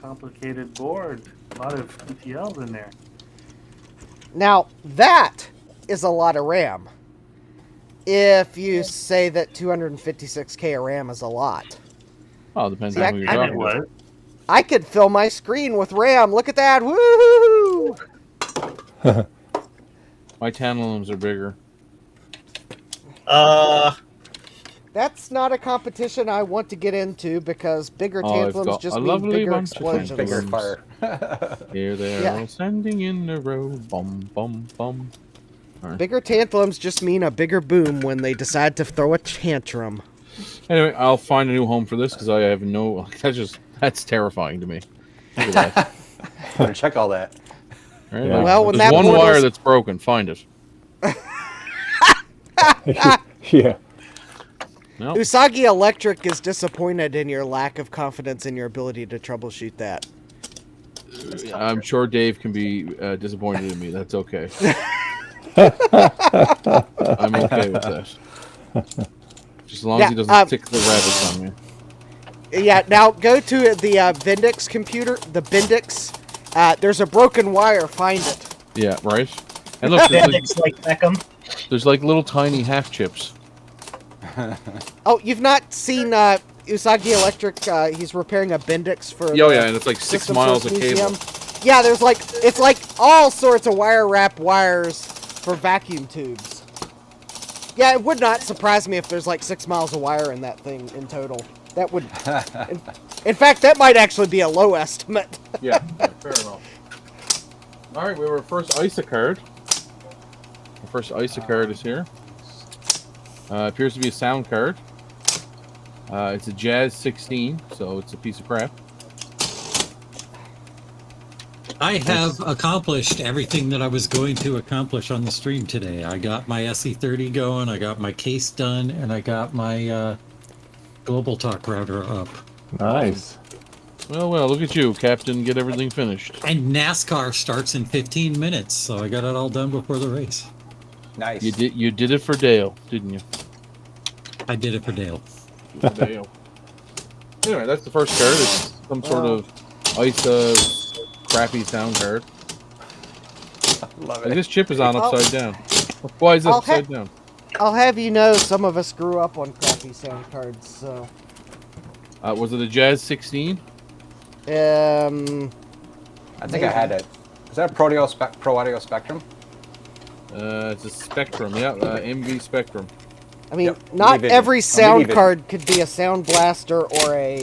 complicated board. A lot of ETLs in there. Now, that is a lot of RAM. If you say that 256K of RAM is a lot. Oh, it depends See, on who you're And it talking about. was. I could fill my screen with RAM. Look at that. Woo! My tantalums are bigger. That's not a competition I want to get into because bigger Oh, I've tantalums got just a mean lovely bigger bunch of explosions. Bigger tantalums. fire. Here they are, Yeah. all standing in a row. Bum, bum, bum. Bigger tantalums just mean a bigger boom when they decide to throw a tantrum. Anyway, I'll find a new home for this because I have no. That's terrifying to me. Look at that. Better check all that. Right? Yeah. Well, when there's that one board wire is- that's broken. Find it. Yeah. No. Usagi Electric is disappointed in your lack of confidence in your ability to troubleshoot that. I'm sure Dave can be disappointed in me. That's okay. I'm okay with that. Just as long as he doesn't stick the rabbits on me. Yeah, now go to the Bendix computer, the Bendix. There's a broken wire, find it. Yeah, right? And look, Bendix like Beckham. there's like little tiny half chips. Oh, you've not seen Usagi Electric, he's repairing a Bendix for Oh, the yeah, and it's like 6 System miles Force of cable. Museum. Yeah, there's like, it's like all sorts of wire wrap wires for vacuum tubes. Yeah, it would not surprise me if there's like 6 miles of wire in that thing in total. That would, in fact, that might actually be a low estimate. Yeah, fair enough. All right, we have our first ISA card. Our first ISA card is here. Appears to be a sound card. It's a Jazz 16, so it's a piece of crap. I have accomplished everything that I was going to accomplish on the stream today. I got my SE30 going, I got my case done, and I got my Global Talk router up. Nice. Well, look at you, Captain. Get everything finished. And NASCAR starts in 15 minutes, so I got it all done before the race. Nice. You did it for Dale, didn't you? I did it for Dale. Dale. Anyway, that's the first card. It's some sort of ISA crappy sound card. Love And it. this chip is on upside down. Why is it upside down? I'll have you know, some of us grew up on crappy sound cards, so. Was it a Jazz 16? I think I had it. Is that a Pro Audio Spectrum? It's a Spectrum. Yeah, MV Spectrum. I mean, Yep, not MediaVision. every sound MediaVision. card could be a Sound Blaster or a I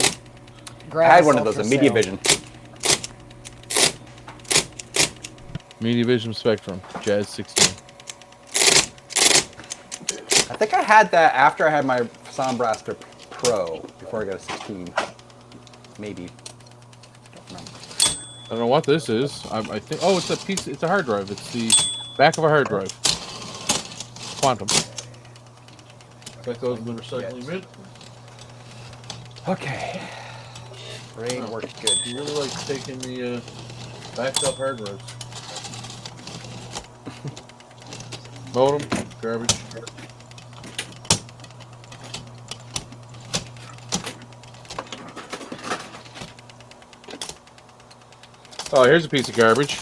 Gravis had one of those, a Ultrasound. MediaVision. MediaVision Spectrum. Jazz 16. I think I had that after I had my Sound Blaster Pro, before I got a 16. Maybe. Don't remember. I don't know what this is. I think. Oh, it's a piece. It's a hard drive. It's the back of a hard drive. Quantum. Like those in the recycling bin. Okay. Brain works good. You really like taking the backed up hard drives. Modem, garbage. Oh, here's a piece of garbage.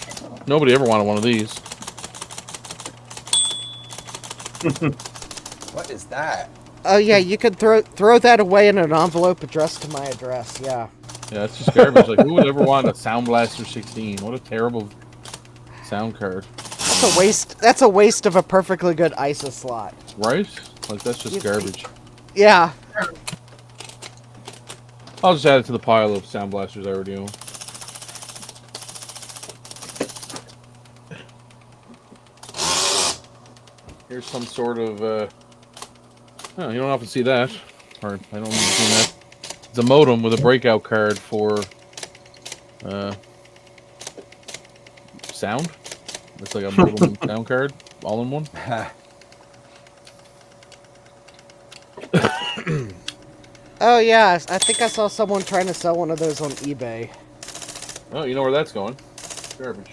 Nobody ever wanted one of these. What is that? Oh yeah, you could throw that away in an envelope addressed to my address. Yeah. Yeah, it's just garbage. Like, who would ever want a Sound Blaster 16? What a terrible sound card. That's a waste. That's a waste of a perfectly good ISO slot. Right? Like, that's just garbage. Yeah. I'll just add it to the pile of Sound Blasters I already own. Here's some sort of, oh, you don't often see that. Or, I don't remember seeing that. It's a modem with a breakout card for, sound. It's like a modem sound card, all in one. Oh yeah, I think I saw someone trying to sell one of those on eBay. Oh, you know where that's going. Garbage.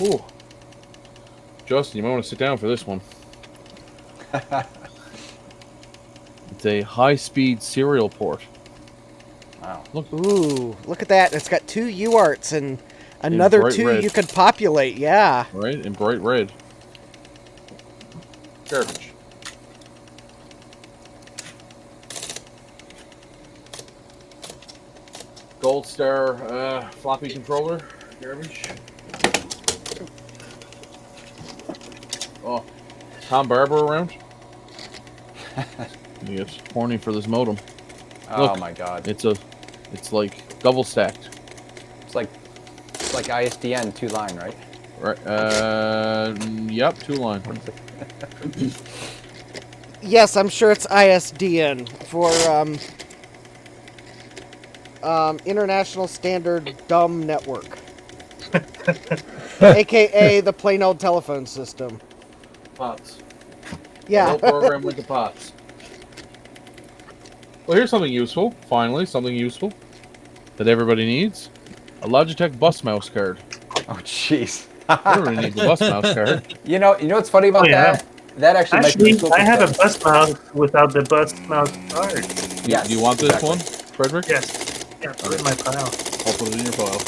Ooh. Justin, you might want to sit down for this one. It's a high-speed serial port. Wow. Look. Ooh, look at that. It's got 2 UARTs and another bright 2 red. you could populate. Yeah. Right? In bright red. Garbage. Gold Star floppy controller. Garbage. Oh, Tom Barber around? He gets horny for this modem. Oh Look, my god. it's like double stacked. It's like ISDN 2-line, right? Right. Yep, 2-line. Yes, I'm sure it's ISDN for International Standard Dumb Network, aka the plain old telephone system. Pots. Yeah. The whole program went to pots. Well, here's something useful. Finally, something useful that everybody needs: a Logitech bus mouse card. Oh, jeez. Everybody needs a bus mouse card. You know what's funny about that? That actually might be I have a bus mouse without the bus mouse card. Yes, Do you want this exactly. one, Frederick? Yes. Yeah, put it in my pile. I'll put it in your file.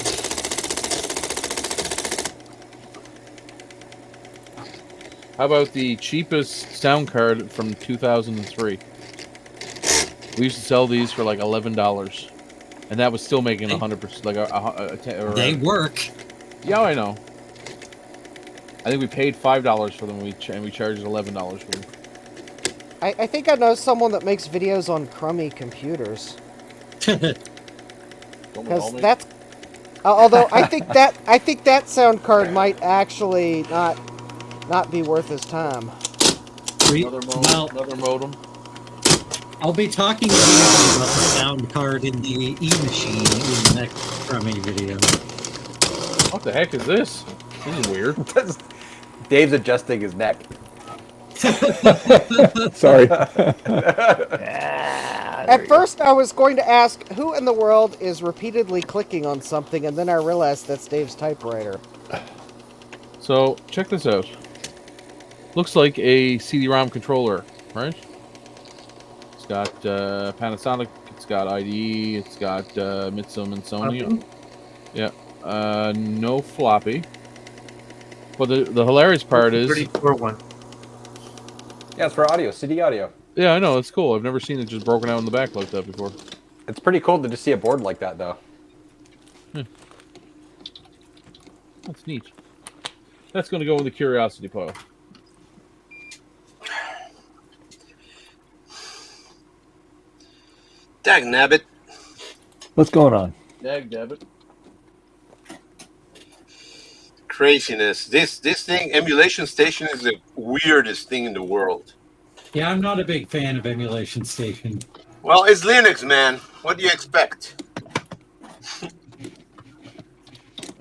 How about the cheapest sound card from 2003? We used to sell these for like $11, and that was still making 100%. Like They work. Yeah, I know. I think we paid $5 for them, and we charged $11 for them. I think I know someone that makes videos on crummy computers. Because that's, although I think that sound card might actually not be worth his time. Another modem. I'll be talking to you about the sound card in the E-machine in the next crummy video. What the heck is this? This is weird. Dave's adjusting his neck. Sorry. At first, I was going to ask who in the world is repeatedly clicking on something, and then I realized that's Dave's typewriter. So, check this out. Looks like a CD-ROM controller, right? It's got Panasonic, it's got IDE, it's got Mitsum and Sony. Yeah. No floppy. But the hilarious part is... 34 one. Yeah, it's for audio, CD audio. Yeah, I know, it's cool. I've never seen it just broken out in the back like that before. It's pretty cool to just see a board like that, though. That's neat. That's going to go in the curiosity pile. Dag nabbit. What's going on? Dag dabbit. Craziness. This thing, emulation station, is the weirdest thing in the world. Yeah, I'm not a big fan of Emulation Station. Well, it's Linux, man. What do you expect?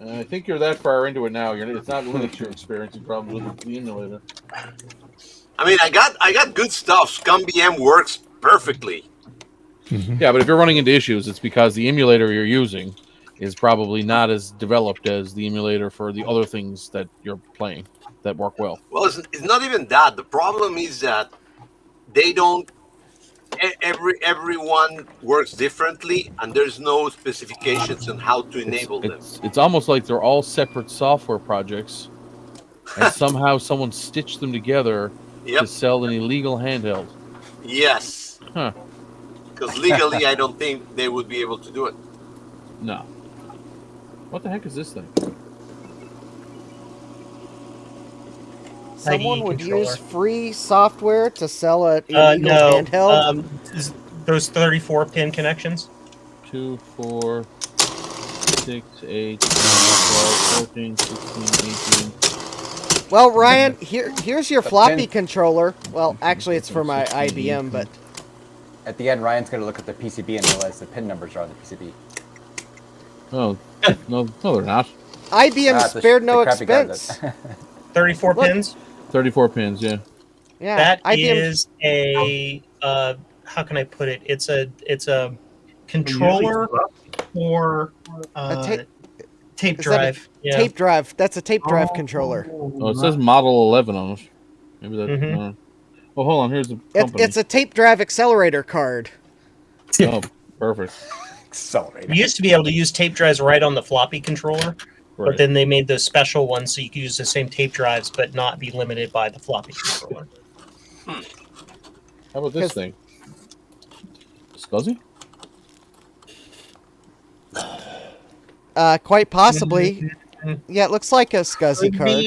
I think you're that far into it now. It's not Linux you're experiencing problems with the emulator. I mean, I got good stuff. ScumVM works perfectly. Yeah, but if you're running into issues, it's because the emulator you're using is probably not as developed as the emulator for the other things that you're playing that work well. Well, it's not even that. The problem is that they don't. Everyone works differently, and there's no specifications on how to enable them. It's almost like they're all separate software projects, and somehow someone stitched them together to sell an illegal handheld. Yes. Huh. Because legally, I don't think they would be able to do it. No. What the heck is this thing? Someone would controller. use free software to sell an illegal handheld. Those 34-pin connections. 2, 4, 6, 8, 12, 14, 16, 18. Well, Ryan, here's your floppy controller. Well, actually, it's for my IBM, but At the end, Ryan's going to look at the PCB and realize the pin numbers are on the PCB. Oh, no, they're not. IBM spared no crappy guy expense. 34 pins. 34 pins, yeah. Yeah, That IBM is a how can I put it? It's a controller for tape drive. Yeah. Tape drive. That's a tape drive controller. Oh, it says Model 11 on it. Maybe that. Oh, hold on. Here's the company. It's a tape drive accelerator card. Oh, perfect. Accelerator. You used to be able to use tape drives right on the floppy controller, Right. but then they made those special ones so you could use the same tape drives but not be limited by the floppy controller. How about this thing? Scuzzy? Quite possibly. Yeah, it looks like a SCSI card.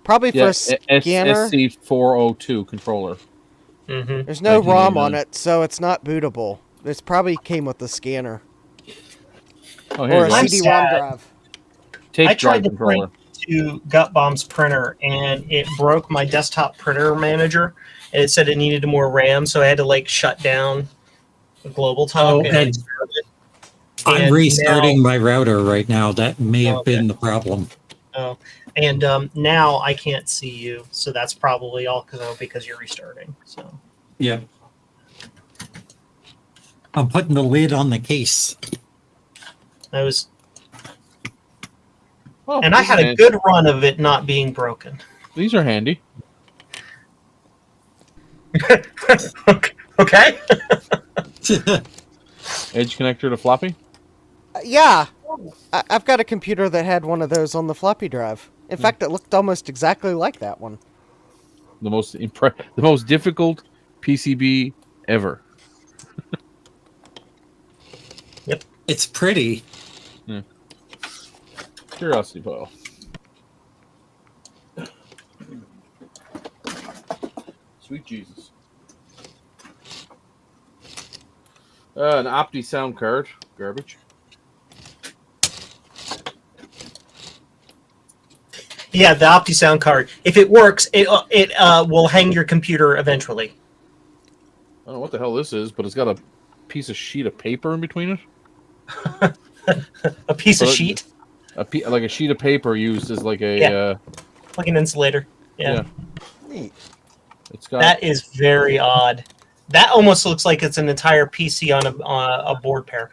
Probably for a scanner. SC402 controller. There's no ROM on it, so it's not bootable. This probably came with the scanner. Oh, or a I'm CD-ROM sad. drive. Tape I drive tried to controller. print to Gutbomb's printer, and it broke my desktop printer manager. And it said it needed more RAM, so I had to like shut down the global talk. and I'm restarting my router right now. That may have been the problem. Oh, and now I can't see you, so that's probably all because you're restarting. So Yeah. I'm putting the lid on the case. I was, Oh, and I had a good run of it not being broken. These are handy. Okay. Edge connector to floppy? Yeah. I've got a computer that had one of those on the floppy drive. In fact, it looked almost exactly like that one. The most difficult PCB ever. Yep. It's pretty. Yeah. Curiosity pile. Sweet Jesus. An Opti sound card. Garbage. Yeah, the Opti sound card. If it works, it will hang your computer eventually. I don't know what the hell this is, but it's got a piece of sheet of paper in between it. A piece of sheet? Like a sheet of paper used as like a... like an insulator. Yeah. Neat. It's got... That is very odd. That almost looks like it's an entire PC on a board pair.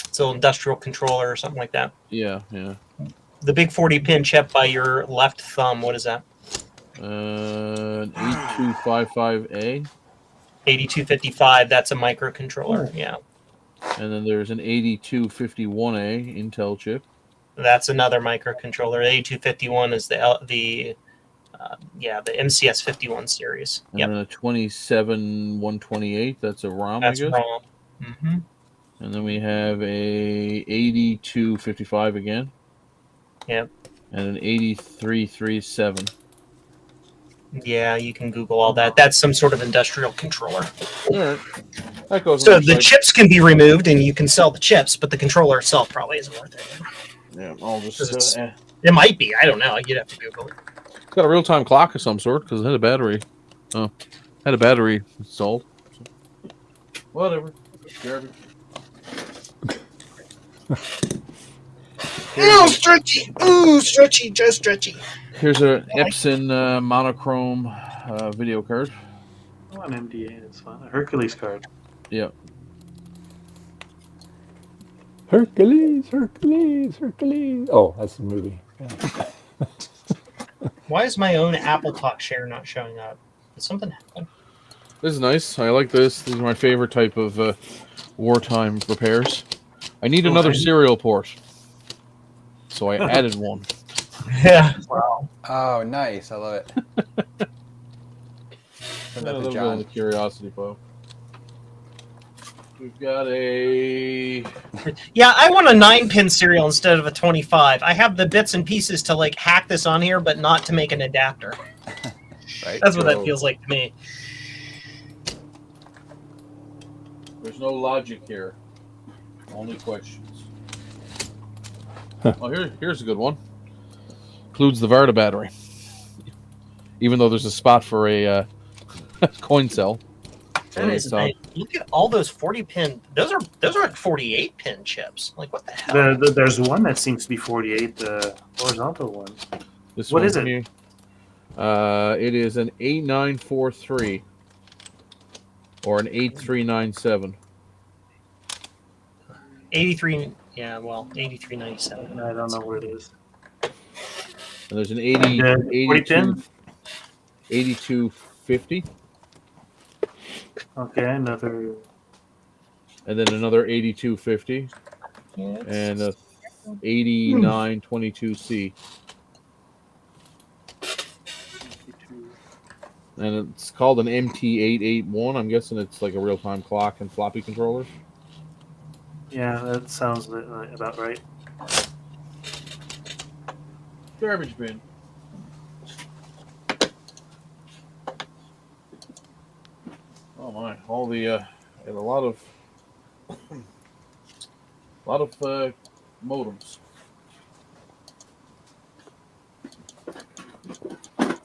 It's an industrial controller or something like that. Yeah, yeah. The big 40-pin chip by your left thumb, what is that? An 8255A. 8255, that's a microcontroller, yeah. And then there's an 8251A Intel chip. That's another microcontroller. The 8251 is the MCS 51 series. And then a 27128, that's a ROM, That's I guess. ROM. Mm-hmm. And then we have a 8255 again. Yep. And an 8337. Yeah, you can Google all that. That's some sort of industrial controller. All right. That goes So on the site. chips can be removed and you can sell the chips, but the controller itself probably isn't worth it. Yeah, I'll just. 'Cause it might be. I don't know. You'd have to Google it. It's got a real-time clock of some sort because it had a battery. Oh, had a battery installed. So. Whatever. Garbage. Ooh, stretchy! Ooh, stretchy, just stretchy. Here's an Epson monochrome video card. Oh, an MDA, that's fine. A Hercules card. Yeah. Hercules, Hercules, Hercules. Oh, that's the movie. Yeah. Why is my own Apple Talk share not showing up? Did something happen? This is nice. I like this. These are my favorite type of wartime repairs. I need another serial port, so I added one. Yeah. Wow. Oh, nice. I love it. Send that to John. The curiosity bow. We've got a... Yeah, I want a 9-pin serial instead of a 25. I have the bits and pieces to like hack this on here, but not to make an adapter. Right. That's what that feels like to me. There's no logic here. Only questions. Oh, here's a good one. Includes the Varda battery. Even though there's a spot for a coin cell. That is nice. Look at all those 40-pin. Those are like 48-pin chips. Like what the hell? There's one that seems to be 48, the horizontal one. What is it? Here, it is an 8943 or an 8397. 83. Yeah, well, 8397. I don't know where it is. And there's an 8250. Okay, another. And then another 8250. Yes. And a 8922C. And it's called an MT881. I'm guessing it's like a real-time clock and floppy controllers. Yeah, that sounds about right. Garbage bin. Oh my! All the and a lot of modems. A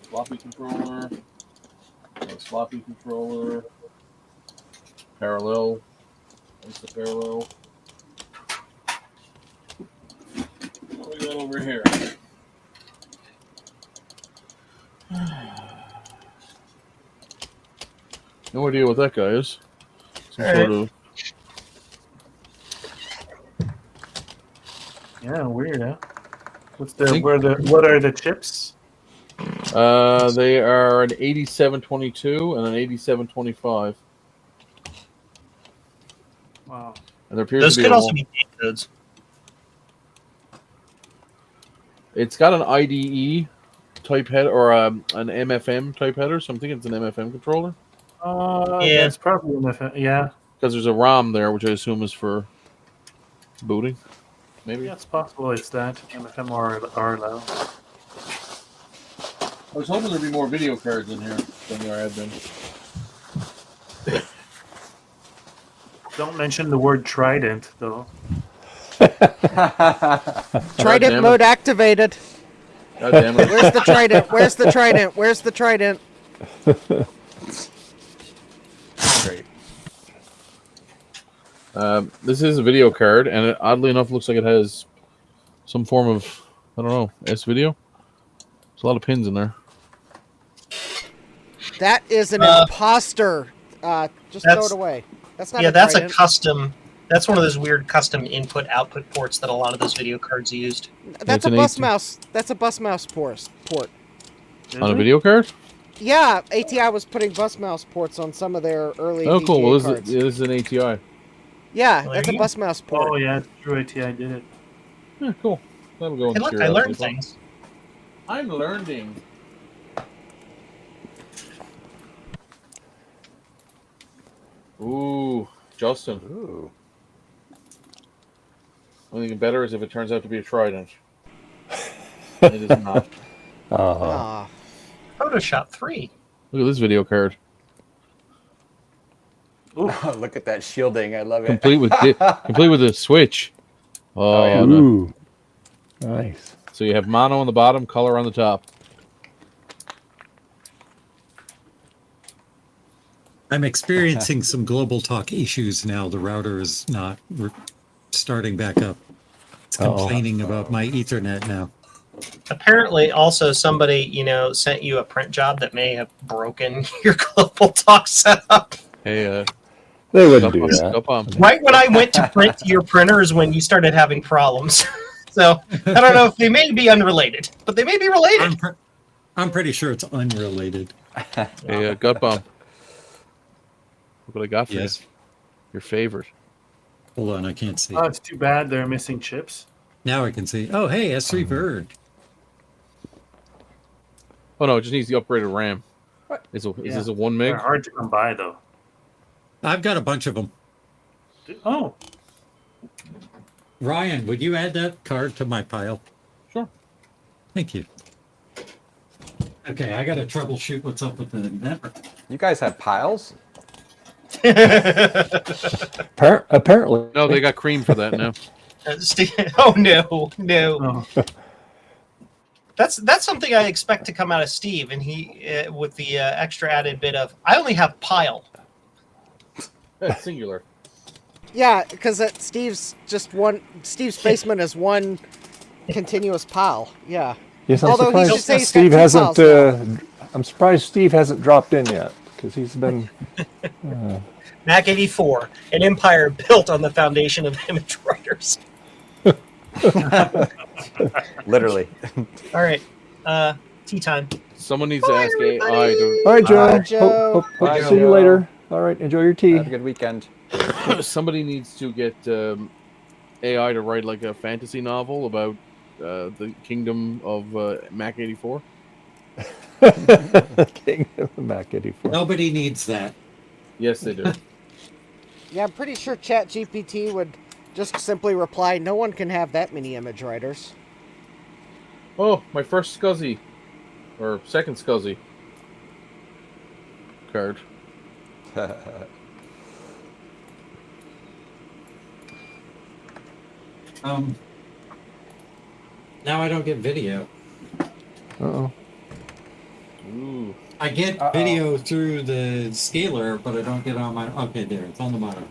floppy controller, a floppy controller, parallel. That's the parallel. What do we got over here? No idea what that guy is. Some sort of. Yeah, weird, huh? What are the chips? They are an 8722 and an 8725. Wow. And there appears Those to be could also be date codes. It's got an IDE type head or an MFM type header, so I'm thinking it's an MFM controller. Yeah, it's probably yeah. Because there's a ROM there, which I assume is for booting. Maybe. Yeah, it's possible it's that MFM or RLO. I was hoping there'd be more video cards in here than there have been. Don't mention the word trident, though. Trident mode activated. God damn it. Where's the trident? Where's the trident? Where's the trident? Great. This is a video card, and it, oddly enough, looks like it has some form of, I don't know, S-video. There's a lot of pins in there. That is an imposter. Just throw it away. That's not. Yeah, that's a custom. That's one of those weird custom input-output ports that a lot of those video cards used. That's a bus mouse. That's a bus mouse port. On a video card? Yeah, ATI was putting bus mouse ports on some of their early. Oh, cool. VGA Well, cards. this is an ATI. Yeah, that's a bus mouse port. Oh yeah, true. ATI did it. Yeah, cool. That'll go. Hey, look, I learned things. I'm learning. Ooh, Justin. Ooh. Only even better is if it turns out to be a Trident. It is not. Ah. Photoshop 3. Look at this video card. Oh, look at that shielding. I love it. Complete with the switch. Oh, yeah. no. Ooh. Nice. So you have mono on the bottom, color on the top. I'm experiencing some global talk issues now. The router is not starting back up. It's complaining about my Ethernet now. Apparently, also somebody sent you a print job that may have broken your global talk setup. Hey, They wouldn't do that. Right when I went to print your printer is when you started having problems. So I don't know if they may be unrelated, but they may be related. I'm pretty sure it's unrelated. Hey, gut bomb. Look what I got for you. Yes. Your favorite. Hold on, I can't see. Oh, it's too bad they're missing chips. Now I can see. Oh, hey, S3 Bird. Oh no, it just needs the upgraded RAM. What? Is this a 1 meg? They're hard to come by, though. I've got a bunch of them. Oh. Ryan, would you add that card to my pile? Sure. Thank you. Okay, I got to troubleshoot what's up with the network. You guys have piles? Apparently. No, they got cream for that now. Oh no. That's something I expect to come out of Steve, and he with the extra added bit of I only have pile. That's singular. Yeah, because Steve's basement is one continuous pile. Yeah. Yes, I'm Although he should surprised say he's Steve got two hasn't. piles now. I'm surprised Steve hasn't dropped in yet because he's been. Mac 84, an empire built on the foundation of image writers. Literally. All right, tea time. Someone needs to ask AI to. All right, Joe. Bye, Joe. Hope Bye, to see you Joe. later. All right, enjoy your tea. Have a good weekend. Somebody needs to get AI to write like a fantasy novel about the kingdom of Mac 84. Kingdom of Mac 84. Nobody needs that. Yes, they do. Yeah, I'm pretty sure ChatGPT would just simply reply, "No one can have that many image writers." Oh, my first SCSI. Or second SCSI. Card. Now I don't get video. Uh-oh. Ooh. I get video through the scaler, but I don't get on my. Okay, there, it's on the monitor.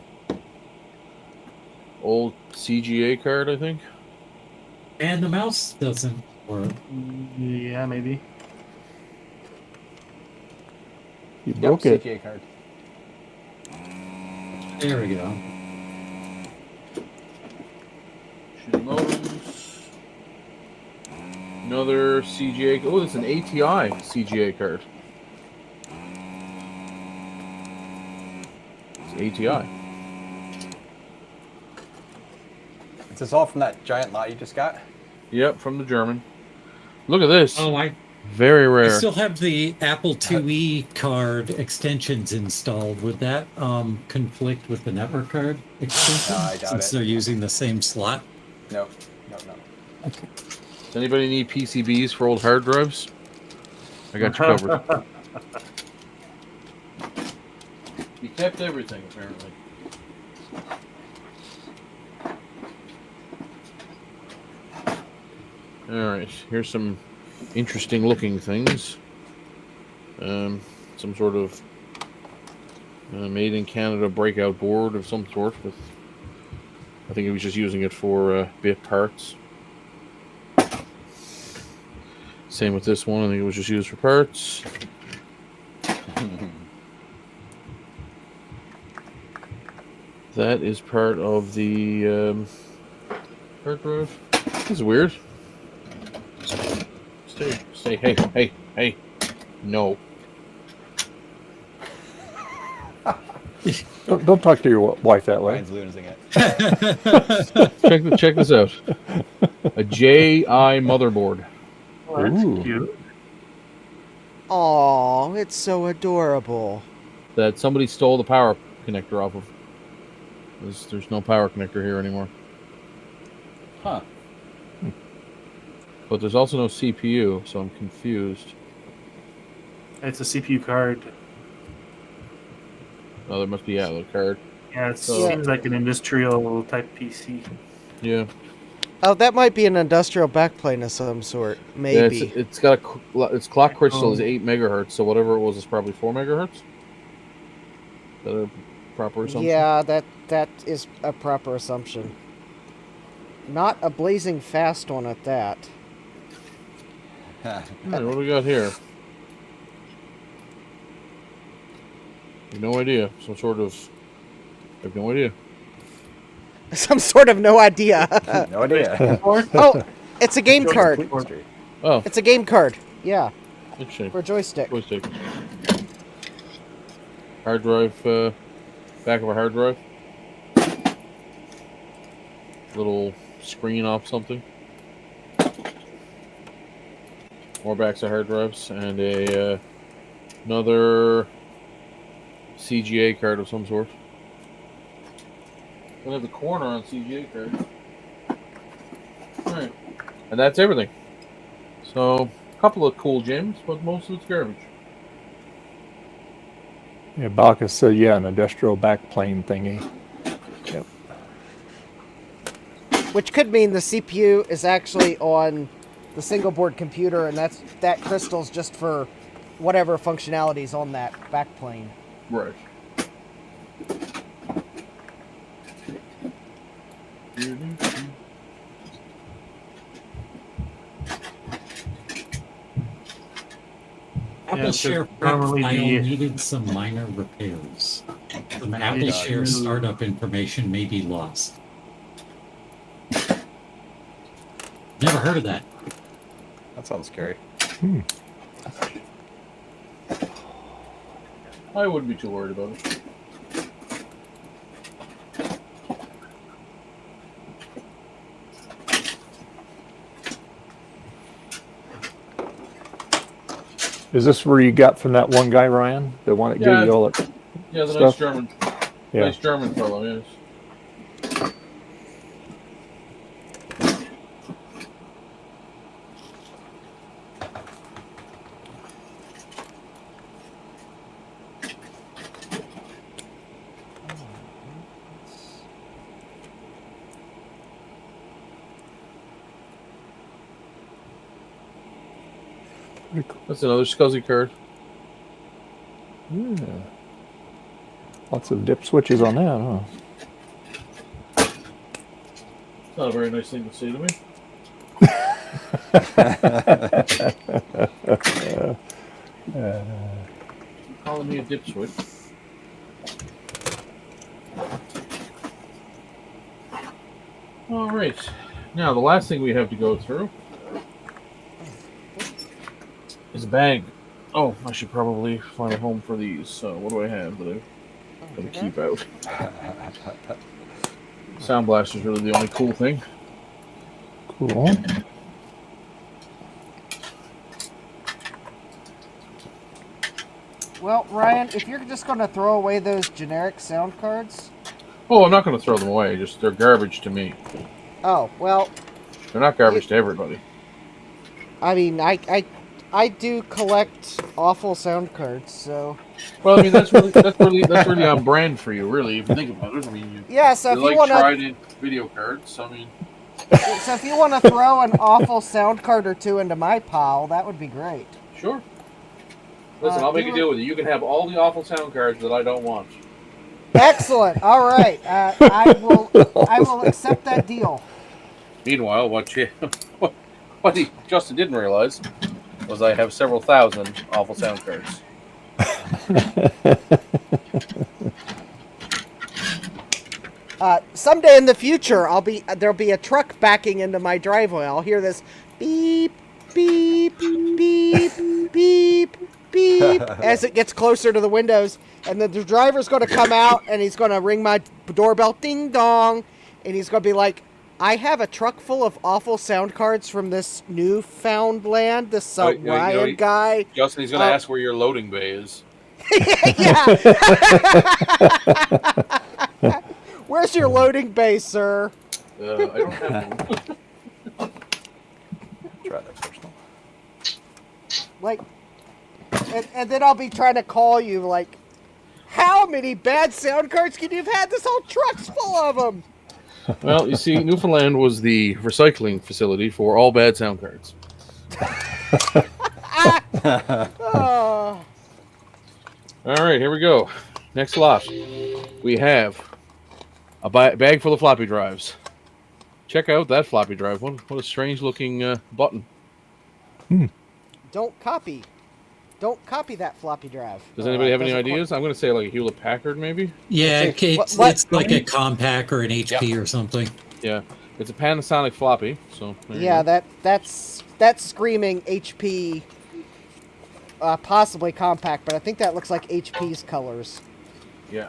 Old CGA card, I think. And the mouse doesn't work. Yeah, maybe. You broke it. CGA card. There we go. Shitty modems. Another CGA. Oh, it's an ATI CGA card. It's ATI. Is this all from that giant lot you just got? Yep, from the German. Look at this. Oh, Very I rare. still have the Apple IIe card extensions installed. Would that conflict with the network card extension? No, I doubt since it. they're using the same slot? No. Does anybody need PCBs for old hard drives? I got you covered. You kept everything, apparently. Alright, here's some interesting looking things. Some sort of made in Canada breakout board of some sort. With, I think he was just using it for bit parts. Same with this one. I think it was just used for parts. That is part of the hard drive. This is weird. Stay, hey, no. Don't talk to your wife that way. Ryan's losing it. check this out. A JI motherboard. Oh, that's Ooh. cute. Aw, it's so adorable. That somebody stole the power connector off of. There's no power connector here anymore. Huh. But there's also no CPU, so I'm confused. It's a CPU card. Oh, there must be the card. Yeah, it So- seems like an industrial type PC. Yeah. Oh, that might be an industrial backplane of some sort. Yeah, Maybe. it's got its clock crystal is Oh. 8 megahertz, so whatever it was is probably 4 megahertz. Is that a proper assumption? Yeah, that is a proper assumption. Not a blazing fast one at that. Alright, what do we got here? I have no idea. Some sort of. I have no idea. Some sort of no idea. No idea. Oh, it's a game card. Oh, It's a game card. Yeah, interesting. for joystick. Joystick. Hard drive, back of a hard drive. Little screen off something. More backs of hard drives and a another CGA card of some sort. We have the corner on CGA card. Alright. And that's everything. So, a couple of cool gems, but most of it's garbage. Yeah, Balka said, yeah, an industrial backplane thingy. Yep. Which could mean the CPU is actually on the single board computer, and that crystal's just for whatever functionalities on that backplane. Right. Apple Yeah, Share so normally file the- needed some minor repairs. Some Apple Share startup information may be lost. Never heard of that. That sounds scary. I wouldn't be too worried about it. Is this where you got from that one guy, Ryan? The one that gave you all that Yeah, the stuff? nice German. Yeah. Nice German fellow, yes. That's another SCSI card. Yeah. Lots of dip switches on that, huh? It's not a very nice thing to say to me. Calling me a dip switch. All right. Now the last thing we have to go through is a bag. Oh, I should probably find a home for these. So what do I have that I'm going to keep out? Sound Blaster's really the only cool thing. Cool. Well, Ryan, if you're just going to throw away those generic sound cards... Oh, I'm not going to throw them away. Just they're garbage to me. Oh, well... They're not garbage to everybody. I mean, I do collect awful sound cards, so... Well, I mean, that's really on brand for you, really, if you think about it. I mean, Yeah, so if you like want to... tried-in video cards, I mean... So if you want to throw an awful sound card or two into my pile, that would be great. Sure. Listen, I'll make a deal with you. You can have all the awful sound cards that I don't want. Excellent. All right. I will accept that deal. Meanwhile, what Justin didn't realize was I have several thousand awful sound cards. Someday in the future, there'll be a truck backing into my driveway. I'll hear this beep, beep, beep, beep, beep as it gets closer to the windows, and then the driver's going to come out and he's going to ring my doorbell, ding dong, and he's going to be like, "I have a truck full of awful sound cards from this Newfoundland, this Ryan guy." Justin, he's going to ask where your loading bay is. Yeah. Where's your loading bay, sir? I don't have one. Try that personal. Like, and then I'll be trying to call you, like, how many bad sound cards can you have had? This whole truck's full of them. Well, you see, Newfoundland was the recycling facility for all bad sound cards. Oh. All right, here we go. Next lot. We have a bag full of floppy drives. Check out that floppy drive. What a strange looking button. Don't copy that floppy drive. Does anybody have any doesn't ideas? I'm going to say like a Hewlett Packard, maybe. Yeah, it's like a Compaq or an HP or something. Yeah, it's a Panasonic floppy. So there you Yeah, go. that's screaming HP, possibly Compact, but I think that looks like HP's colors. Yeah.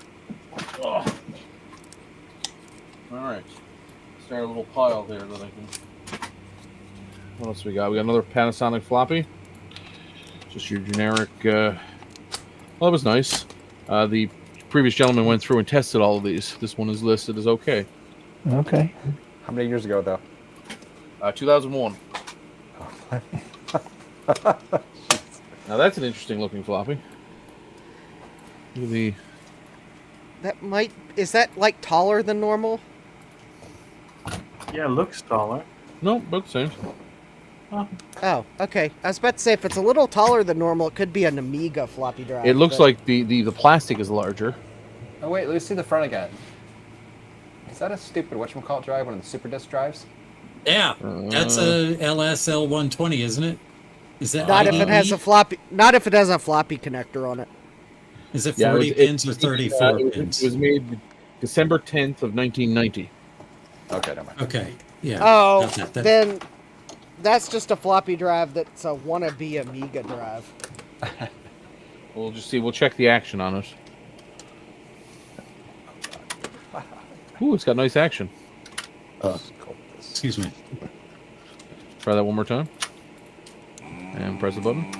Oh. All right. Start a little pile there that I can. What else we got? We got another Panasonic floppy. Just your generic. Well, that was nice. The previous gentleman went through and tested all of these. This one is listed as okay. Okay. How many years ago, though? 2001. Now that's an interesting looking floppy. Look at the. Is that like taller than normal? Yeah, it looks taller. No, about the same. Oh, okay. I was about to say, if it's a little taller than normal, it could be an Amiga floppy drive. It looks but- like the plastic is larger. Oh wait, let's see the front again. Is that a stupid whatchamacallit drive? One of the super disc drives? Yeah, that's a LSL120, isn't it? Is that Not if it has IDE? a floppy. Not if it has a floppy connector on it. Is it Yeah, 40 pins or 34 it pins? was made December 10th of 1990. Okay, never mind. Okay, yeah. Oh, got that. then that's just a floppy drive that's a wannabe Amiga drive. We'll just see. We'll check the action on it. Ooh, it's got nice action. Excuse me. Try that one more time. And press the button.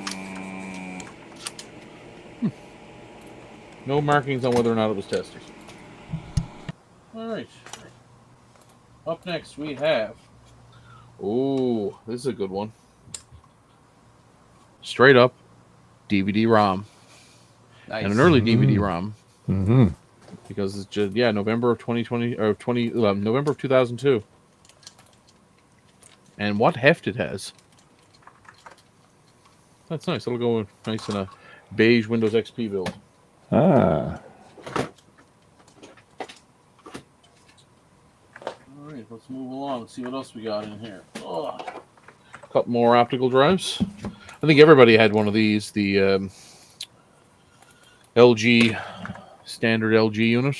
No markings on whether or not it was tested. Alright. Up next we have... Ooh, this is a good one. Straight up DVD-ROM. Nice. And an early DVD-ROM. Mm-hmm. Because it's just, November of 2020 or November of 2002. And what heft it has. That's nice. It'll go nice in a beige Windows XP build. Ah. Alright, let's move along and see what else we got in here. Oh. Couple more optical drives. I think everybody had one of these. The LG standard LG unit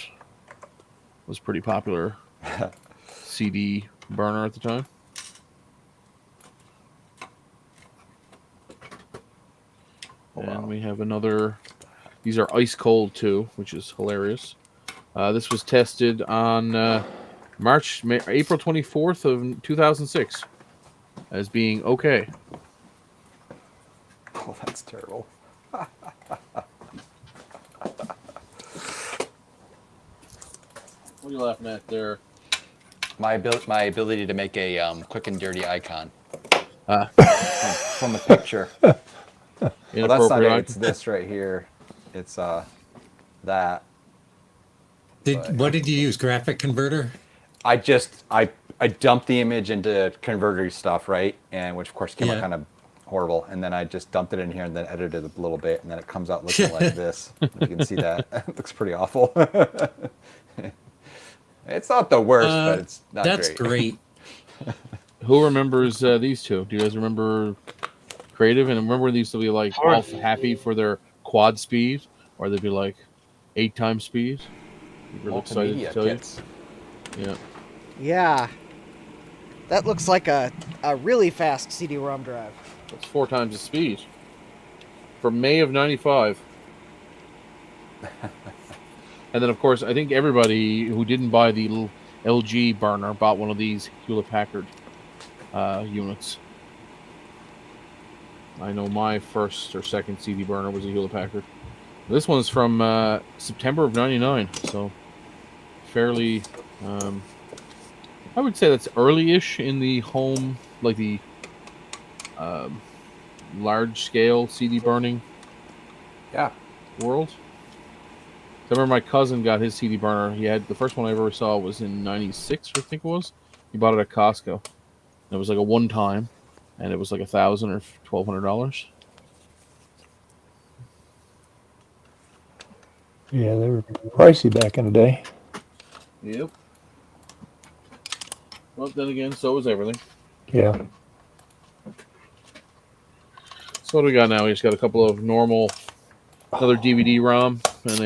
was pretty popular CD burner at the time. And we have another. These are ice cold too, which is hilarious. This was tested on April 24th of 2006 as being okay. Oh, that's terrible. What are you laughing at there? My ability to make a quick and dirty icon from a picture. Well, that's not it. It's this right here. It's that. What did you use? Graphic converter? I dumped the image into converter stuff, right? And which of course came out kind of horrible. And then I just dumped it in here and then edited it a little bit, and then it comes out looking like this. You can see that. It looks pretty awful. It's not the worst, but it's not great. That's great. Who remembers these two? Do you guys remember Creative? And remember these to be like all happy for their quad speed, or they'd be like 8 times speed? You're really excited to tell you. Yeah. Yeah. That looks like a really fast CD-ROM drive. That's 4 times the speed. From May of '95. And then, of course, I think everybody who didn't buy the little LG burner bought one of these Hewlett Packard units. I know my first or second CD burner was a Hewlett Packard. This one's from September of '99, so fairly. I would say that's early-ish in the home, like the large-scale CD burning. Yeah. World. I remember my cousin got his CD burner. He had the first one I ever saw was in '96, I think it was. He bought it at Costco. And it was like a one-time, and it was like $1,000 or $1,200. Yeah, they were pricey back in the day. Yep. Well, then again, so was everything. Yeah. So what do we got now? We just got a couple of normal, another DVD-ROM and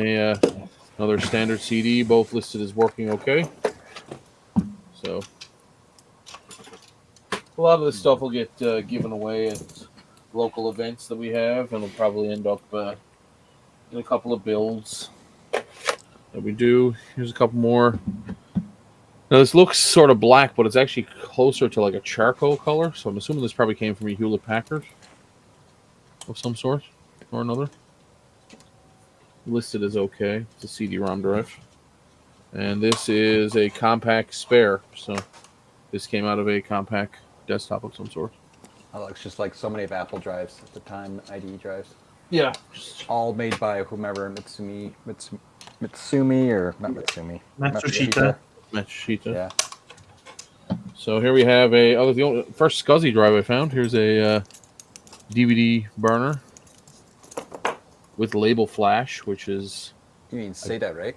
another standard CD, both listed as working okay. So a lot of this stuff will get given away at local events that we have, and it'll probably end up in a couple of builds that we do. Here's a couple more. Now this looks sort of black, but it's actually closer to like a charcoal color, so I'm assuming this probably came from a Hewlett-Packard of some sort or another. Listed as okay. It's a CD-ROM drive. And this is a compact spare, so this came out of a compact desktop of some sort. That looks just like so many of Apple drives at the time, IDE drives. Yeah. All made by whomever, Mitsumi or not Mitsumi. Matsushita. Matsushita. Yeah. So here we have the first SCSI drive I found. Here's a DVD burner with label flash, which is... You mean SATA, right?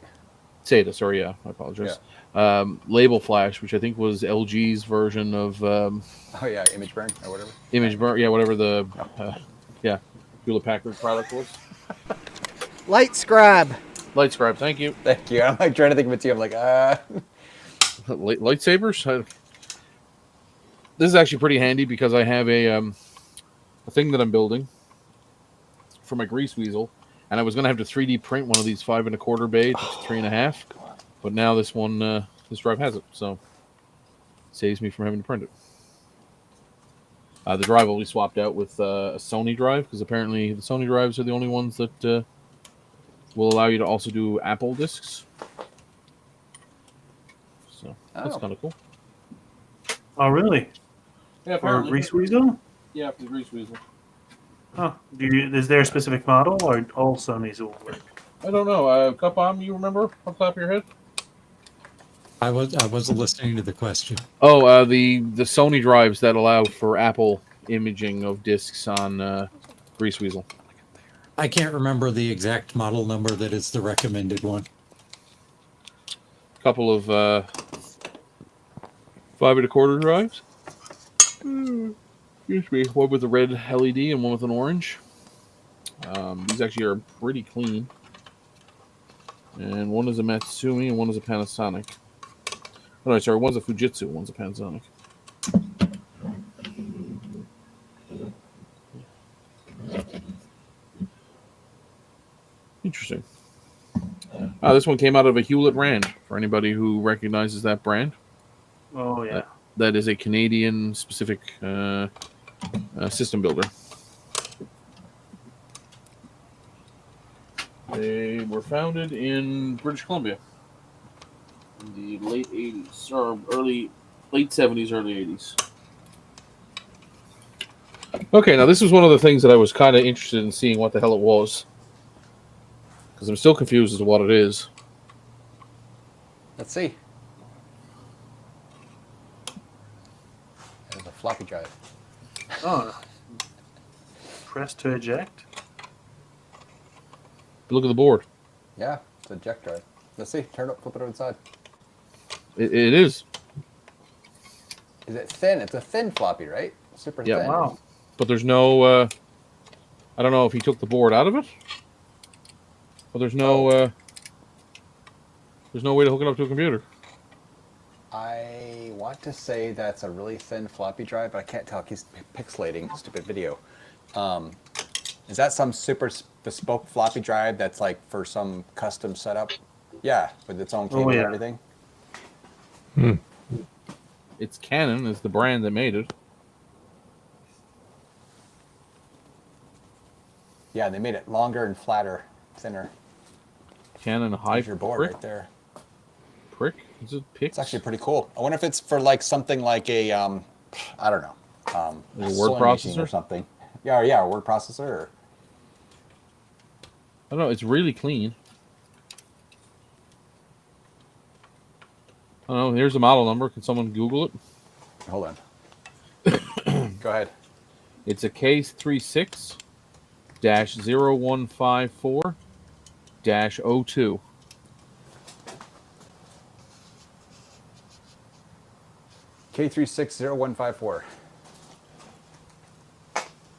SATA, sorry, yeah. I apologize. Yeah. Label flash, which I think was LG's version of... oh, yeah, Image Burn or whatever. Image Burn, yeah, whatever the... Hewlett-Packard product was. Light scribe. Light scribe, thank you. Thank you. I'm like trying to think of it too. I'm like, Lightsabers? This is actually pretty handy because I have a thing that I'm building for my grease weasel, and I was going to have to 3D print one of these 5 1/4 bay to 3.5, but now this one, this drive has it, so it saves me from having to print it. The drive will be swapped out with a Sony drive, because apparently the Sony drives are the only ones that will allow you to also do Apple discs. So that's kind of cool. Oh, really? Yeah, for Grease Weasel? Yeah, for the Grease Weasel. Oh, is there a specific model, or all Sonys will work? I don't know. Cupom, you remember off the top of your head? I wasn't listening to the question. Oh, the Sony drives that allow for Apple imaging of discs on Grease Weasel. I can't remember the exact model number that is the recommended one. Couple of 5 1/4 drives. Excuse me. One with a red LED and one with an orange. These actually are pretty clean. And one is a Matsumi and one is a Panasonic. Oh, no, sorry. One's a Fujitsu, one's a Panasonic. Interesting. This one came out of a Hewlett Rand, for anybody who recognizes that brand. Oh, yeah. That is a Canadian-specific system builder. They were founded in British Columbia in the late 80s, or late 70s, early 80s. Okay, now this was one of the things that I was kind of interested in seeing what the hell it was, because I'm still confused as to what it is. let's see. There's a floppy drive. Oh. Press to eject? Look at the board. Yeah, it's a eject drive. Let's see. Turn it, flip it over the side. It is. Is it thin? It's a thin floppy, right? Super Yeah. thin. Wow. But there's no, I don't know if he took the board out of it, but there's no way to hook it up to a computer. I want to say that's a really thin floppy drive, but I can't tell. He's pixelating. Stupid video. Is that some super bespoke floppy drive that's like for some custom setup? Yeah, with its own cable and everything. It's Canon is the brand that made it. Yeah, they made it longer and flatter, thinner. Canon There's your board Hyper. right there. prick? Is it pix? It's actually pretty cool. I wonder if it's for like something like a, I don't know, Like a word sewing machine or processor? something. Yeah, a word processor. Or... I don't know. It's really clean. I don't know. Here's the model number. Can someone Google it? Hold on. Go ahead. It's a K36-0154-02. K360154.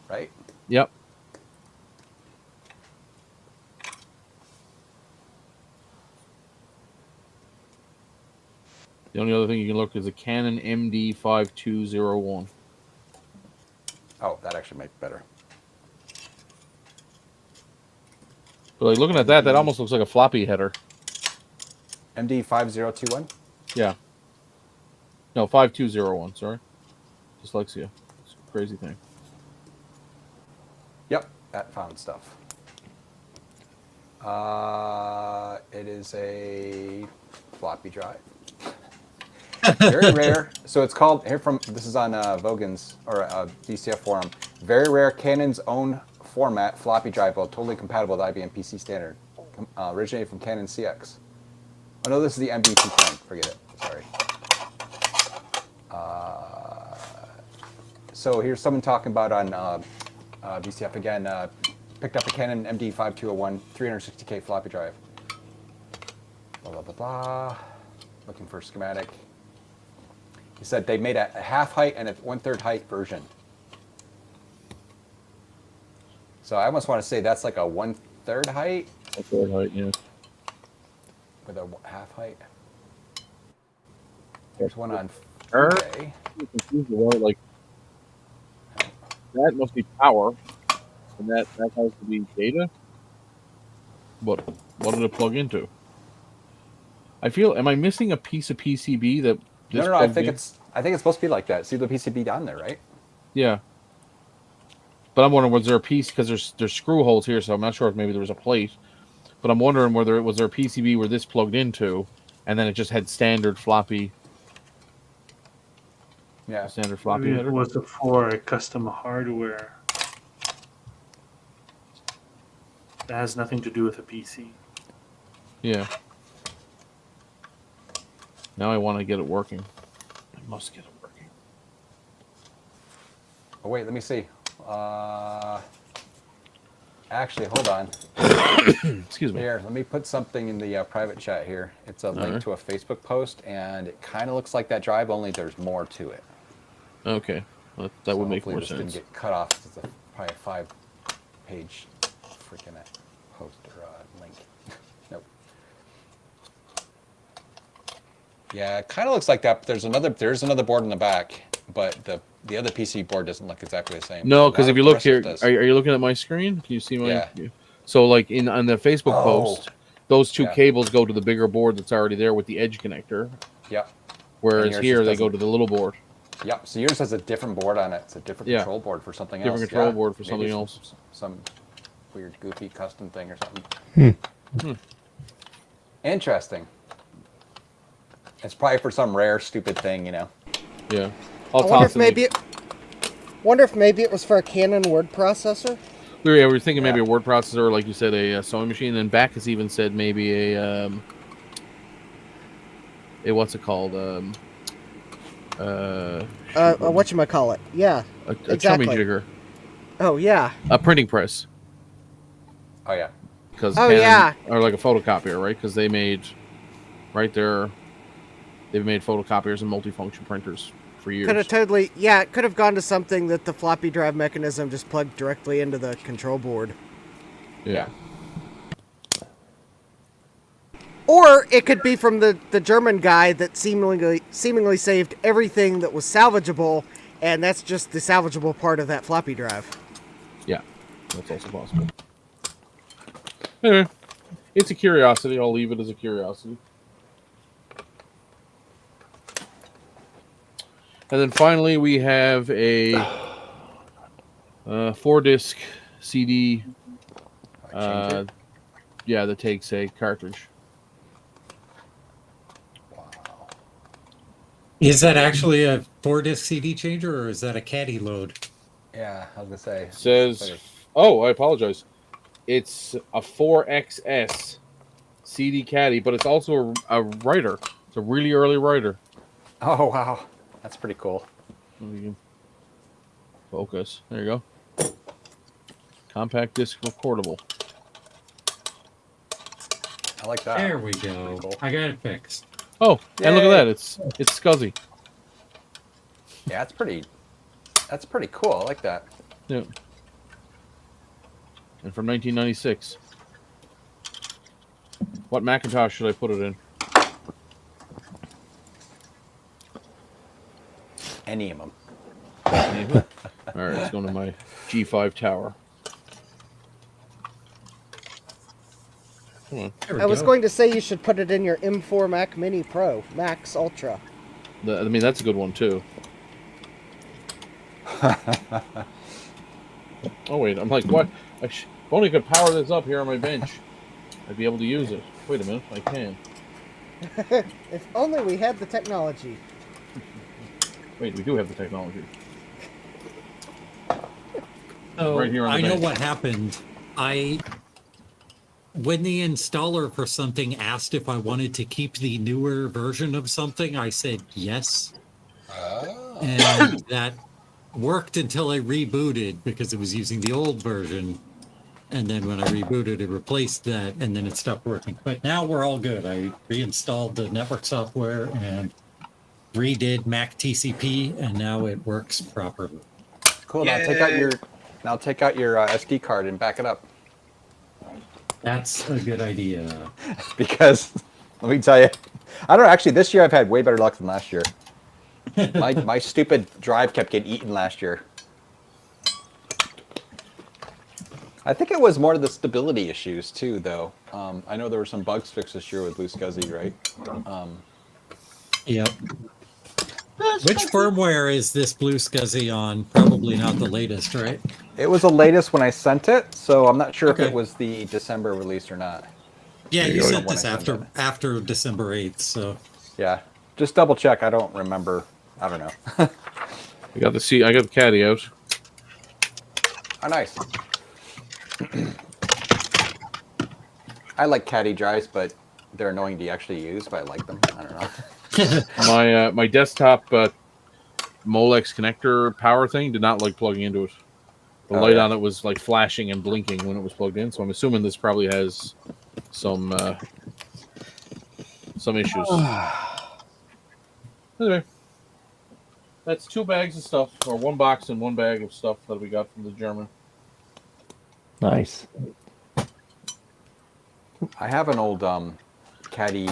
Right? Yep. The only other thing you can look is a Canon MD5201. Oh, that actually makes it better. But like looking at that, that almost looks like a floppy header. MD5021? Yeah. No, 5201, sorry. Dyslexia. It's a crazy thing. Yep, that found stuff. It is a floppy drive. Very rare. So it's called, here from, this is on Vogan's, or DCF forum. Very rare Canon's own format floppy drive, while totally compatible with IBM PC standard. Originated from Canon CX. Oh no, this is the MB210. Forget it. Sorry. So here's someone talking about on VCF again. Picked up a Canon MD5201 360K floppy drive. Blah, blah, blah, blah. Looking for a schematic. He said they made a half height and a 1/3 height version. So I almost want to say that's like a 1/3 height. 1/3 height, yeah. With a half height. There's one on Er, eBay. I'm confused about, like, that must be power, and that has to be data. What did it plug into? I feel, am I missing a piece of PCB that this No. I plugged think in? it's supposed to be like that. See the PCB down there, right? Yeah. But I'm wondering, was there a piece, because there's screw holes here, so I'm not sure if maybe there was a plate. But I'm wondering whether was there a PCB where this plugged into, and then it just had standard floppy. Yeah. Standard floppy Maybe it header. was for custom hardware. That has nothing to do with a PC. Yeah. Now I want to get it working. I must get it working. Oh wait, let me see. Actually, hold on. Excuse me. Here, let me put something in the private chat here. It's a link Alright. to a Facebook post, and it kind of looks like that drive, only there's more to it. Okay, that So would make hopefully more this sense. didn't get cut off. It's probably a 5-page freaking post or link. Nope. Yeah, it kind of looks like that. But there's another board in the back, but the other PC board doesn't look exactly the same. No, because if you look here, does. are you looking at my screen? Can you see my? Yeah. So like on the Facebook post, those two Yeah. cables go to the bigger board that's already there with the edge connector. Yep. Whereas yours here just they go doesn't- to the little board. Yep. So yours has a different board on it. It's a different Yeah. control board for something Different else. control Yeah. board for Maybe something some- else. Some weird, goofy custom thing or something. Interesting. It's probably for some rare, stupid thing, you know. Yeah. I wonder if maybe it was for a Canon word processor. We were thinking maybe a word processor, or like you said, a sewing machine. And Bacchus even said maybe a what's it called? Whatchamacallit? Yeah. A exactly. chummy jigger. Oh yeah. A printing press. Oh yeah. Because yeah. or like a photocopier, right? Because they made right there. They've made photocopiers and multifunction printers for years. Could have totally, yeah, it could have gone to something that the floppy drive mechanism just plugged directly into the control board. Yeah. Or it could be from the German guy that seemingly saved everything that was salvageable, and that's just the salvageable part of that floppy drive. Yeah, that's also possible. Anyway, it's a curiosity. I'll leave it as a curiosity. And then finally, we have a 4-disc CD. Yeah, that takes a cartridge. Is that actually a 4-disc CD changer, or is that a caddy load? Yeah, I was gonna say. It says, oh, I apologize. It's a 4XS CD caddy, but it's also a writer. It's a really early writer. Oh wow, that's pretty cool. Focus. There you go. Compact disc recordable. I like that. There we go. Cool. I got it fixed. Oh, and look at Yay. that. It's SCSI. Yeah, that's pretty cool. I like that. Yeah. And from 1996. What Macintosh should I put it in? Any of them. All right, it's going to my G5 tower. Come on. I was going to say you should put it in your M4 Mac Mini Pro, Max Ultra. I mean, that's a good one, too. Oh, wait. I'm like, what? If only I could power this up here on my bench, I'd be able to use it. Wait a minute. I can. If only we had the technology. Wait, we do have the technology. So Right here on the I know bench. what happened. When the installer for something asked if I wanted to keep the newer version of something, I said yes. And that worked until I rebooted because it was using the old version. And then when I rebooted, it replaced that, and then it stopped working. But now we're all good. I reinstalled the network software and redid Mac TCP, and now it works properly. Cool. Now take out your SD card and back it up. That's a good idea. Because let me tell you, I don't know. Actually, this year I've had way better luck than last year. My stupid drive kept getting eaten last year. I think it was more of the stability issues too, though. I know there were some bugs fixed this year with Blue SCSI, right? Yep. Which firmware is this Blue SCSI on? Probably not the latest, right? It was the latest when I sent it, so I'm not sure if Okay. it was the December release or not. Yeah, you When sent I this sent it. after December 8th, so. Yeah, just double check. I don't remember. I don't know. I got the caddy out. Oh, nice. I like caddy drives, but they're annoying to actually use, but I like them. I don't know. My desktop Molex connector power thing did not like plugging into it. The light on it was like flashing and blinking when it was plugged in, so I'm assuming this probably has some issues. Anyway, that's 2 bags of stuff, or 1 box and 1 bag of stuff that we got from the German. Nice. I have an old caddy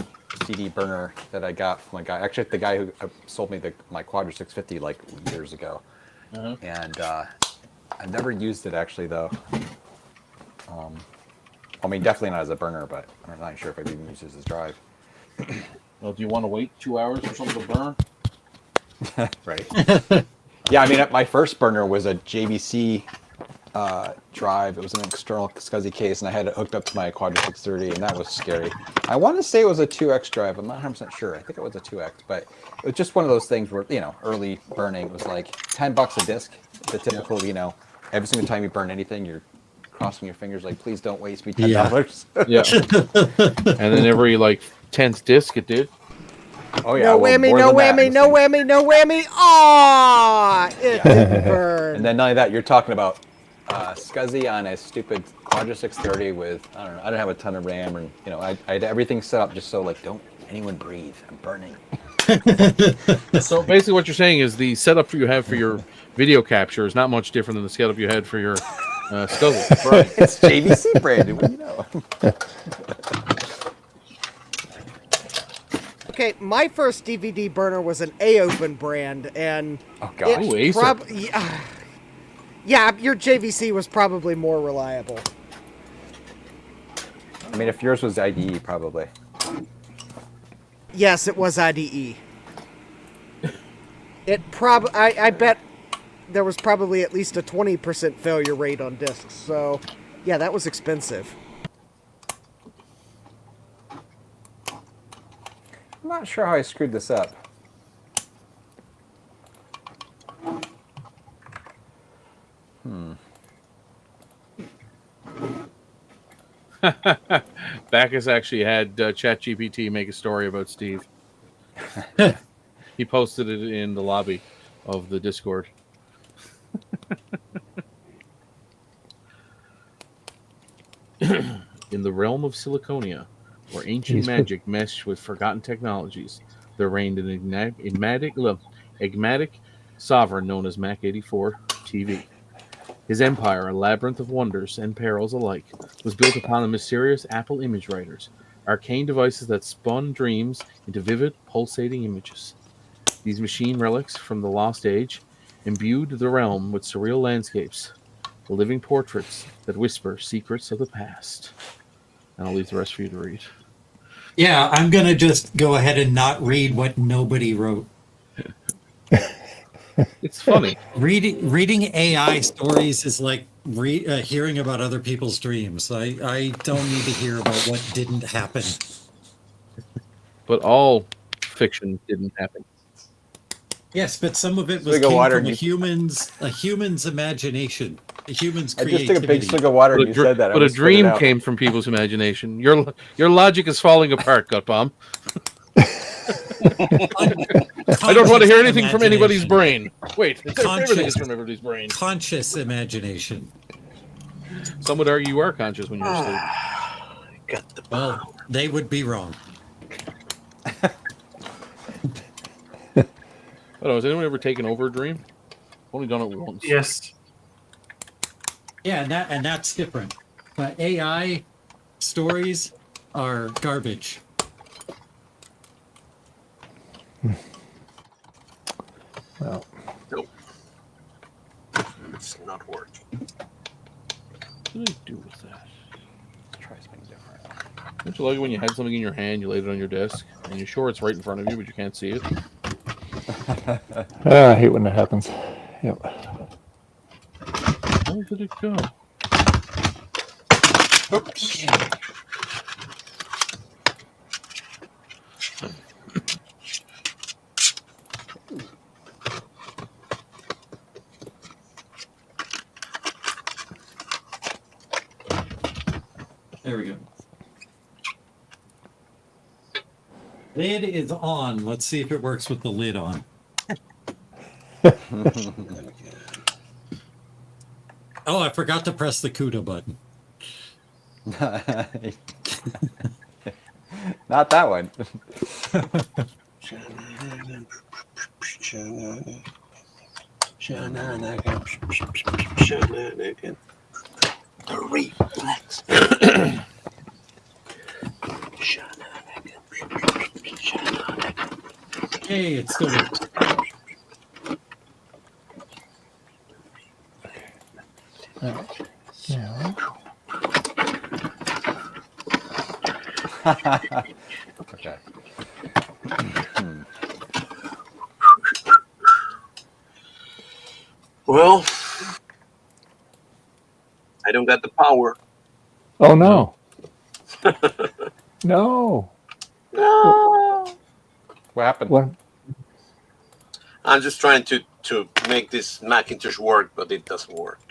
CD burner that I got from a guy. Actually, the guy who sold me my Quadra 650 like years ago, and I've never used it actually though. I mean, definitely not as a burner, but I'm not sure if I've even used it as a drive. Well, do you want to wait 2 hours for something to burn? Right. Yeah, I mean, my first burner was a JVC drive. It was an external SCSI case, and I had it hooked up to my Quadra 630, and that was scary. I want to say it was a 2X drive. I'm not 100% sure. I think it was a 2X, but it was just one of those things where, early burning was like $10 a disc. The typical, every single time you burn anything, you're crossing your fingers like, please don't waste me $10. Yeah. And then every 10th disc it did. Oh yeah. No whammy, no whammy, no whammy, no whammy. Ah, it didn't burn. And then not only that, you're talking about SCSI on a stupid Quadra 630 with, I don't know, I don't have a ton of RAM, and I had everything set up just so don't anyone breathe. I'm burning. So basically, what you're saying is the setup you have for your video capture is not much different than the setup you had for your SCSI. Right. It's JVC branded. What do you know? Okay, my first DVD burner was an A-Open brand, and yeah, your JVC was probably more reliable. I mean, if yours was IDE, probably. Yes, it was IDE. I bet there was probably at least a 20% failure rate on discs. So, yeah, that was expensive. I'm not sure how I screwed this up. Bacchus actually had ChatGPT make a story about Steve. He posted it in the lobby of the Discord. In the realm of Siliconia, where ancient magic meshed with forgotten technologies, there reigned an enigmatic sovereign known as Mac 84 TV. His empire, a labyrinth of wonders and perils alike, was built upon the mysterious Apple image writers, arcane devices that spun dreams into vivid, pulsating images. These machine relics from the lost age imbued the realm with surreal landscapes, living portraits that whisper secrets of the past. And I'll leave the rest for you to read. Yeah, I'm going to just go ahead and not read what nobody wrote. It's funny. Reading AI stories is like hearing about other people's dreams. I don't need to hear about what didn't happen. But all fiction didn't happen. Yes, but some of it was came from a human's imagination, a human's creativity. I just took a big slug of water and you said that. But a dream came from people's imagination. Your logic is falling apart, Gutbomb. I don't want to hear anything from anybody's brain. Wait, everything is from everybody's brain. Conscious imagination. Some would argue you are conscious when you're asleep. Got the power. Well, they would be wrong. I don't know, has anyone ever taken over a dream? I've only done it once. Yes. Yeah, and that's different. But AI stories are garbage. Well, nope. It's not working. What did I do with that? Let's try something different. Don't you like it when you had something in your hand, you laid it on your desk, and you're sure it's right in front of you, but you can't see it? I hate when that happens. Yep. Where did it go? Oops. There we go. Lid is on. Let's see if it works with the lid on. Oh, I forgot to press the CUDA button. Not that one. The reflex. Hey, it's still works. Yeah. Okay. Well, I don't got the power. Oh no. No. No. What happened? What? I'm just trying to make this Macintosh work, but it doesn't work.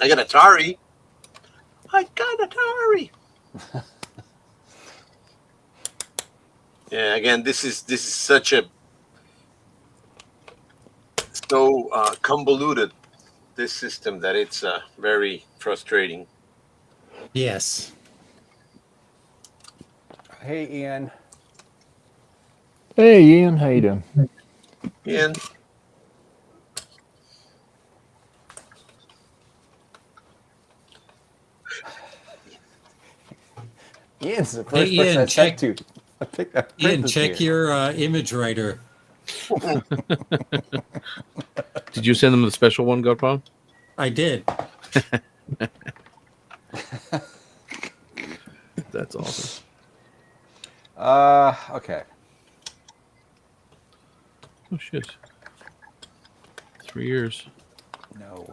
I got Atari. I got Atari. Yeah, again, this is such a so convoluted, this system, that it's very frustrating. Yes. Hey, Ian. Hey, Ian. How you doing? Ian. Ian's the first Hey, person Ian, I said to. I picked that. Ian, check your image writer. Did you send them the special one, Gutbomb? I did. That's awesome. Okay. Oh shit. 3 years. No.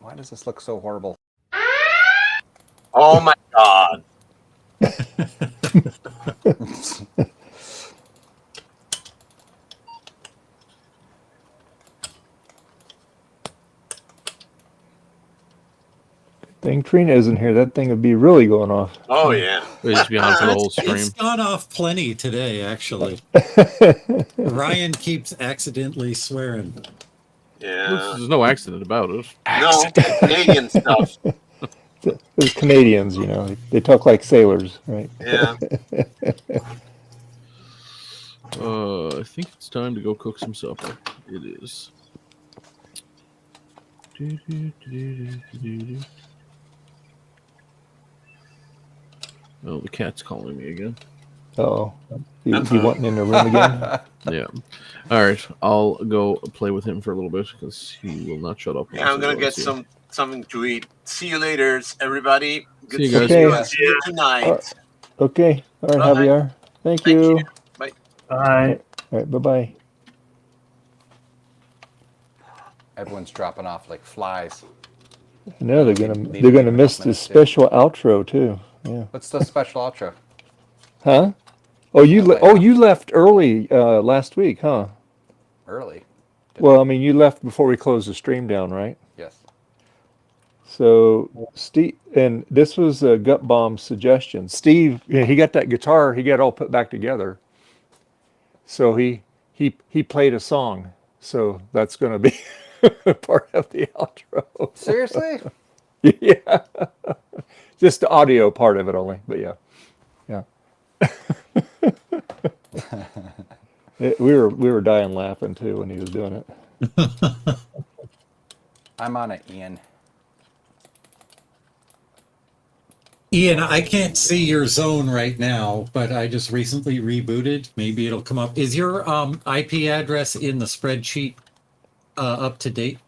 Why does this look so horrible? Oh my God. Thing Trina isn't here. That thing would be really going off. Oh yeah. It'll just be on for the whole It's stream. gone off plenty today, actually. Ryan keeps accidentally swearing. Yeah. There's no accident about it. No, Canadian stuff. Those Canadians, you know, they talk like sailors, right? Yeah. I think it's time to go cook some supper. It is. Oh, the cat's calling me again. Oh, you wanting in the room again? Yeah. All right, I'll go play with him for a little bit because he will not shut up. Yeah, I'm gonna get something to eat. See you later, everybody. Good See you to guys. see you. Okay. See you tonight. Okay. All right, Bye. Javier. Thank you. Bye. Bye. All right, bye-bye. Everyone's dropping off like flies. I know they're gonna miss this special outro too. Yeah. What's the special outro? Huh? Oh, you left early last week, huh? Early. Well, I mean, you left before we closed the stream down, right? Yes. So Steve, and this was a Gut Bomb's suggestion. Steve, he got that guitar, he got all put back together. So he played a song. So that's going to be part of the outro. Seriously? Yeah. Just the audio part of it only, but yeah. Yeah. We were dying laughing too when he was doing it. I'm on it, Ian. Ian, I can't see your zone right now, but I just recently rebooted. Maybe it'll come up. Is your IP address in the spreadsheet up to date?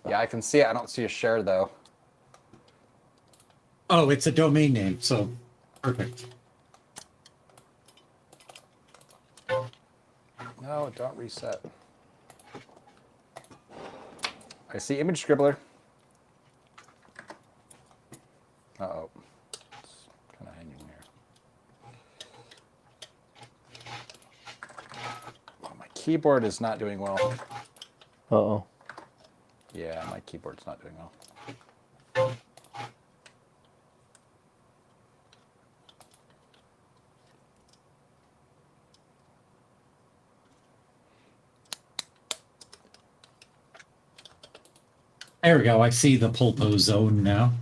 Yeah, I can see it. I don't see a share though. Oh, it's a domain name, so perfect. No, don't reset. I see image scribbler. Uh-oh. It's kind of hanging here. Oh, my keyboard is not doing well. Uh-oh. Yeah, my keyboard's not doing well. There we go. I see the pulpo zone now.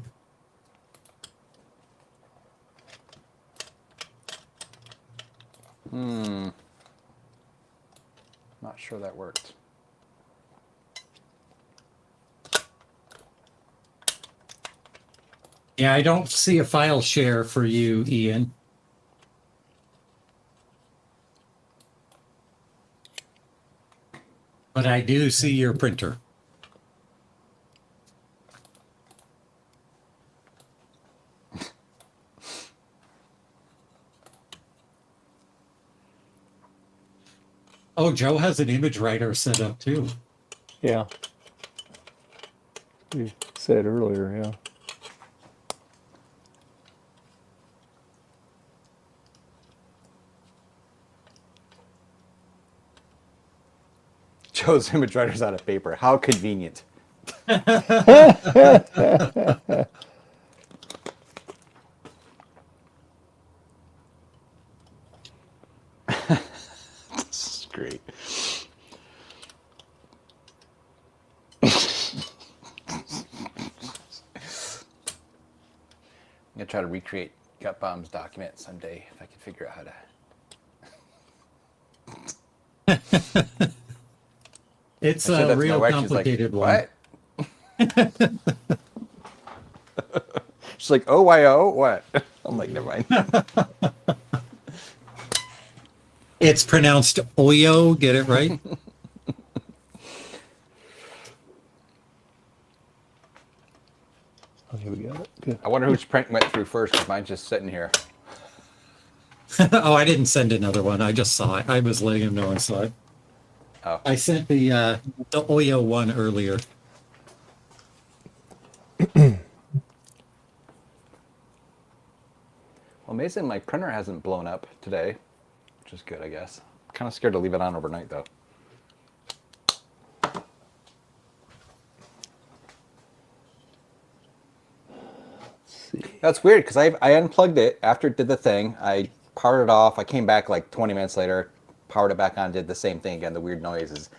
Not sure that worked. Yeah, I don't see a file share for you, Ian. But I do see your printer. Oh, Joe has an image writer set up too. Yeah. You said earlier, yeah. Joe's image writer's out of paper. How convenient. This is great. I'm gonna try to recreate Gut Bomb's document someday if I can figure out how to. It's I said that a to my real wife, she's like, complicated one. What? She's like, OYO? What? I'm like, never mind. It's pronounced Oyo. Get it right? Oh, here we go. Good. I wonder which print went through first because mine's just sitting here. Oh, I didn't send another one. I just saw it. I was letting him know I saw it. Oh. I sent the Oyo one earlier. Well, amazing, my printer hasn't blown up today, which is good, I guess. I'm kind of scared to leave it on overnight, though. That's weird because I unplugged it after it did the thing. I powered it off. I came back like 20 minutes later, powered it back on, did the same thing again, the weird noises.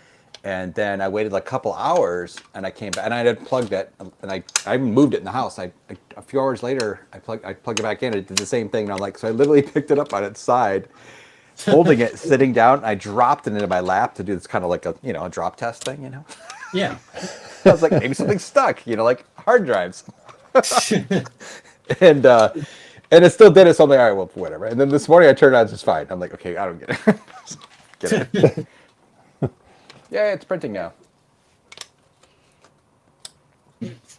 And then I waited like a couple hours and I came back and I had plugged it and I even moved it in the house. A few hours later, I plugged it back in. It did the same thing. And I'm like, so I literally picked it up on its side, holding it, sitting down. And I dropped it into my lap to do this kind of like a drop test thing, Yeah. I was like, maybe something's stuck, like hard drives. and it still did it. So I'm like, all right, well, whatever. And then this morning I turned it on just fine. I'm like, okay, I don't get it. Get it. Yeah, it's printing now. It's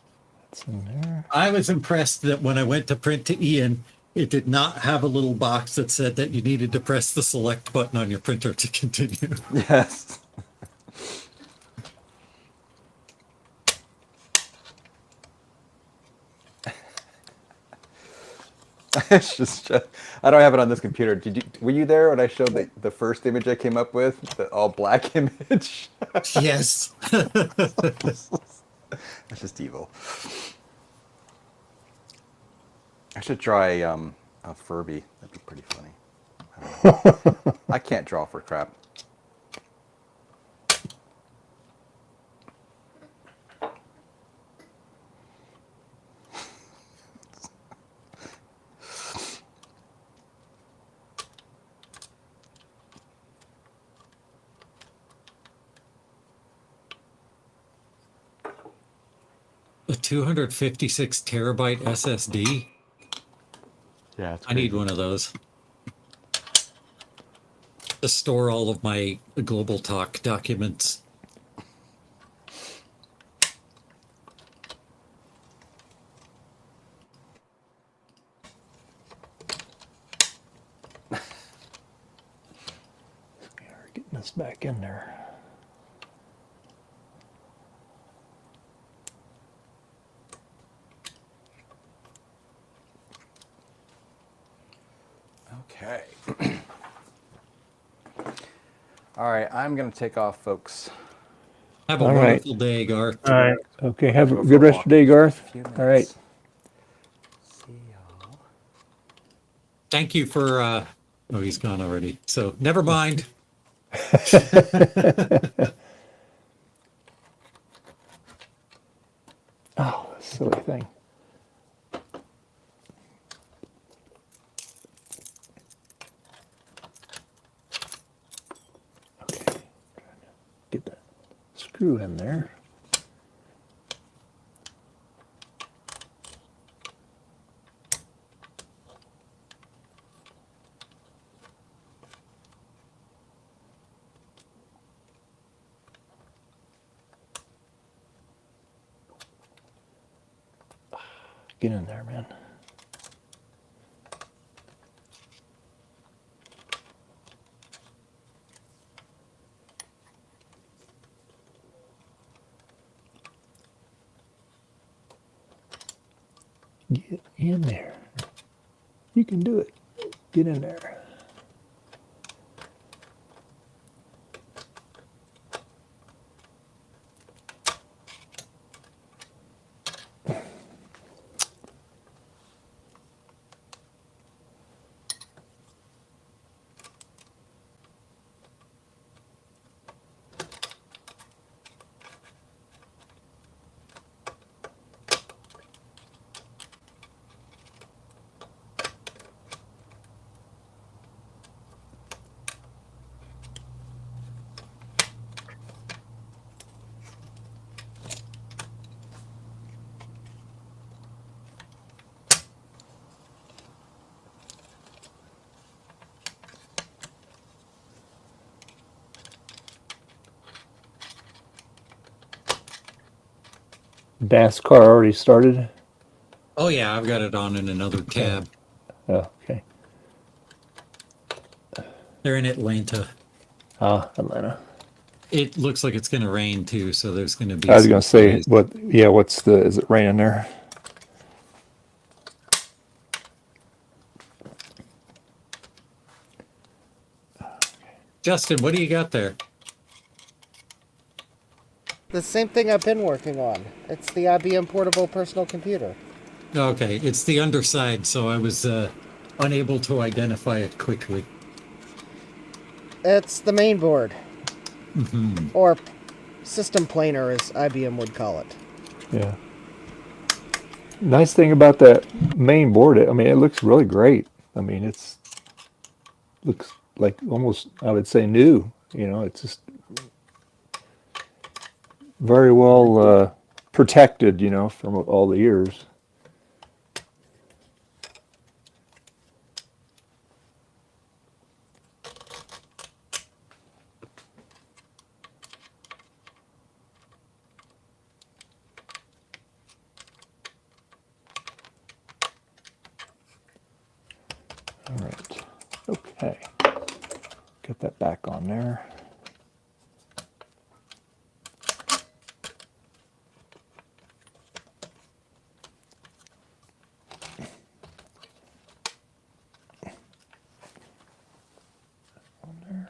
in there. I was impressed that when I went to print to Ian, it did not have a little box that said that you needed to press the select button on your printer to continue. Yes. It's just, I don't have it on this computer. Were you there when I showed the first image I came up with, the all black image? Yes. That's just evil. I should draw a Furby. That'd be pretty funny. I can't draw for crap. A 256 terabyte SSD? Yeah, it's I need one of those to store all of my Global Talk documents. We are getting this back in there. Okay. All right, I'm going to take off, folks. Have a All right. wonderful day, Garth. All right. Okay, have a good rest of the day, Garth. All right. See y'all. Thank you for, oh, he's gone already. So never mind. Oh, silly thing. Okay, trying to get that screw in there. Get in there, man. Get in there. You can do it. Get in there. NASCAR already started? Oh, yeah, I've got it on in another tab. Oh, okay. They're in Atlanta. Atlanta. It looks like it's going to rain too, so there's going to be. I was going to say, is it raining there? Justin, what do you got there? The same thing I've been working on. It's the IBM portable personal computer. Okay, it's the underside, so I was unable to identify it quickly. It's the main board, Mhm. or system planar, as IBM would call it. Yeah. Nice thing about that main board, I mean, it looks really great. I mean, looks like almost, I would say, new. You know, it's just very well protected, you know, from all the years. All right. Okay. Get that back on there. On there.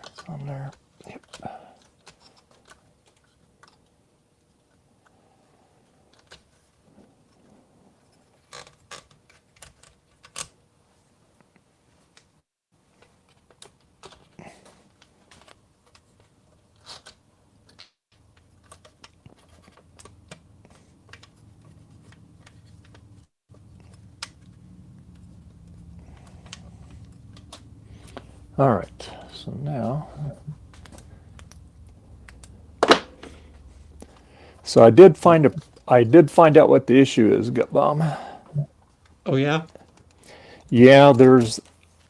It's on there. Yep. All right. So now, so I did find out what the issue is, Gut Bomb. Oh yeah. Yeah, there's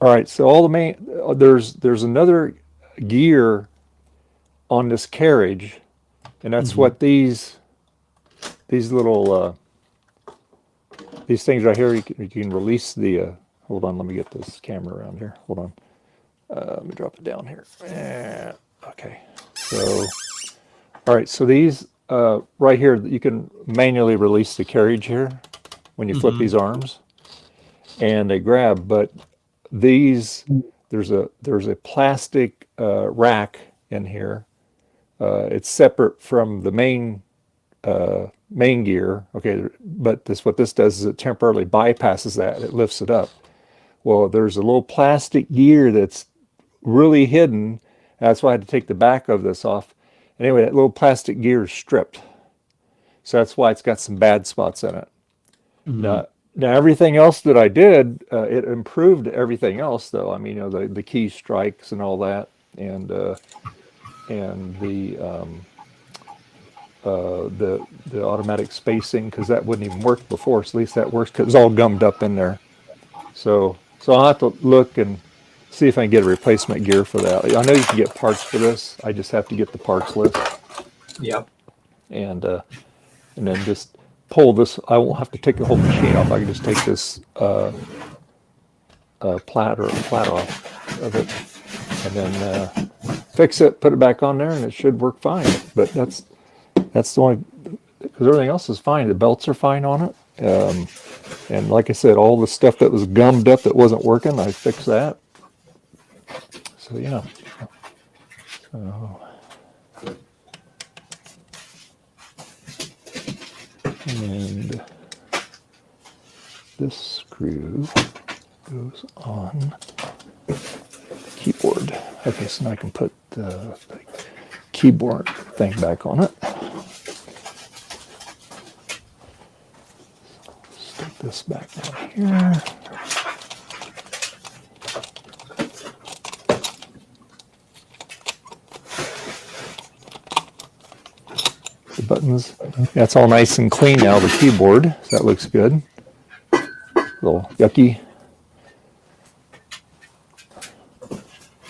all right. So all the main there's another gear on this carriage, and that's what these little these things right here. You can release the. Hold on, let me get this camera around here. Hold on. Let me drop it down here. Okay. So all right. So these right here, you can manually release the carriage here when you flip these arms, and they grab. But these there's a plastic rack in here. It's separate from the main gear. Okay, but what this does is it temporarily bypasses that. It lifts it up. Well, there's a little plastic gear that's really hidden. That's why I had to take the back of this off. Anyway, that little plastic gear is stripped. So that's why it's got some bad spots in it. Now everything else that I did, it improved everything else, though. I mean, you know, the key strikes and all that, and the automatic spacing, because that wouldn't even work before. So at least that works because it's all gummed up in there. So I'll have to look and see if I can get a replacement gear for that. I know you can get parts for this. I just have to get the parts list. Yep. And then just pull this. I won't have to take the whole machine off. I can just take this plat off of it, and then fix it, put it back on there, and it should work fine. But that's the only, because everything else is fine. The belts are fine on it. And like I said, all the stuff that was gummed up that wasn't working, I fixed that. So yeah. So. And this screw goes on the keyboard. Okay, so now I can put the keyboard thing back on it. Stick this back down here. The buttons, that's all nice and clean now, the keyboard. So that looks good. A little yucky.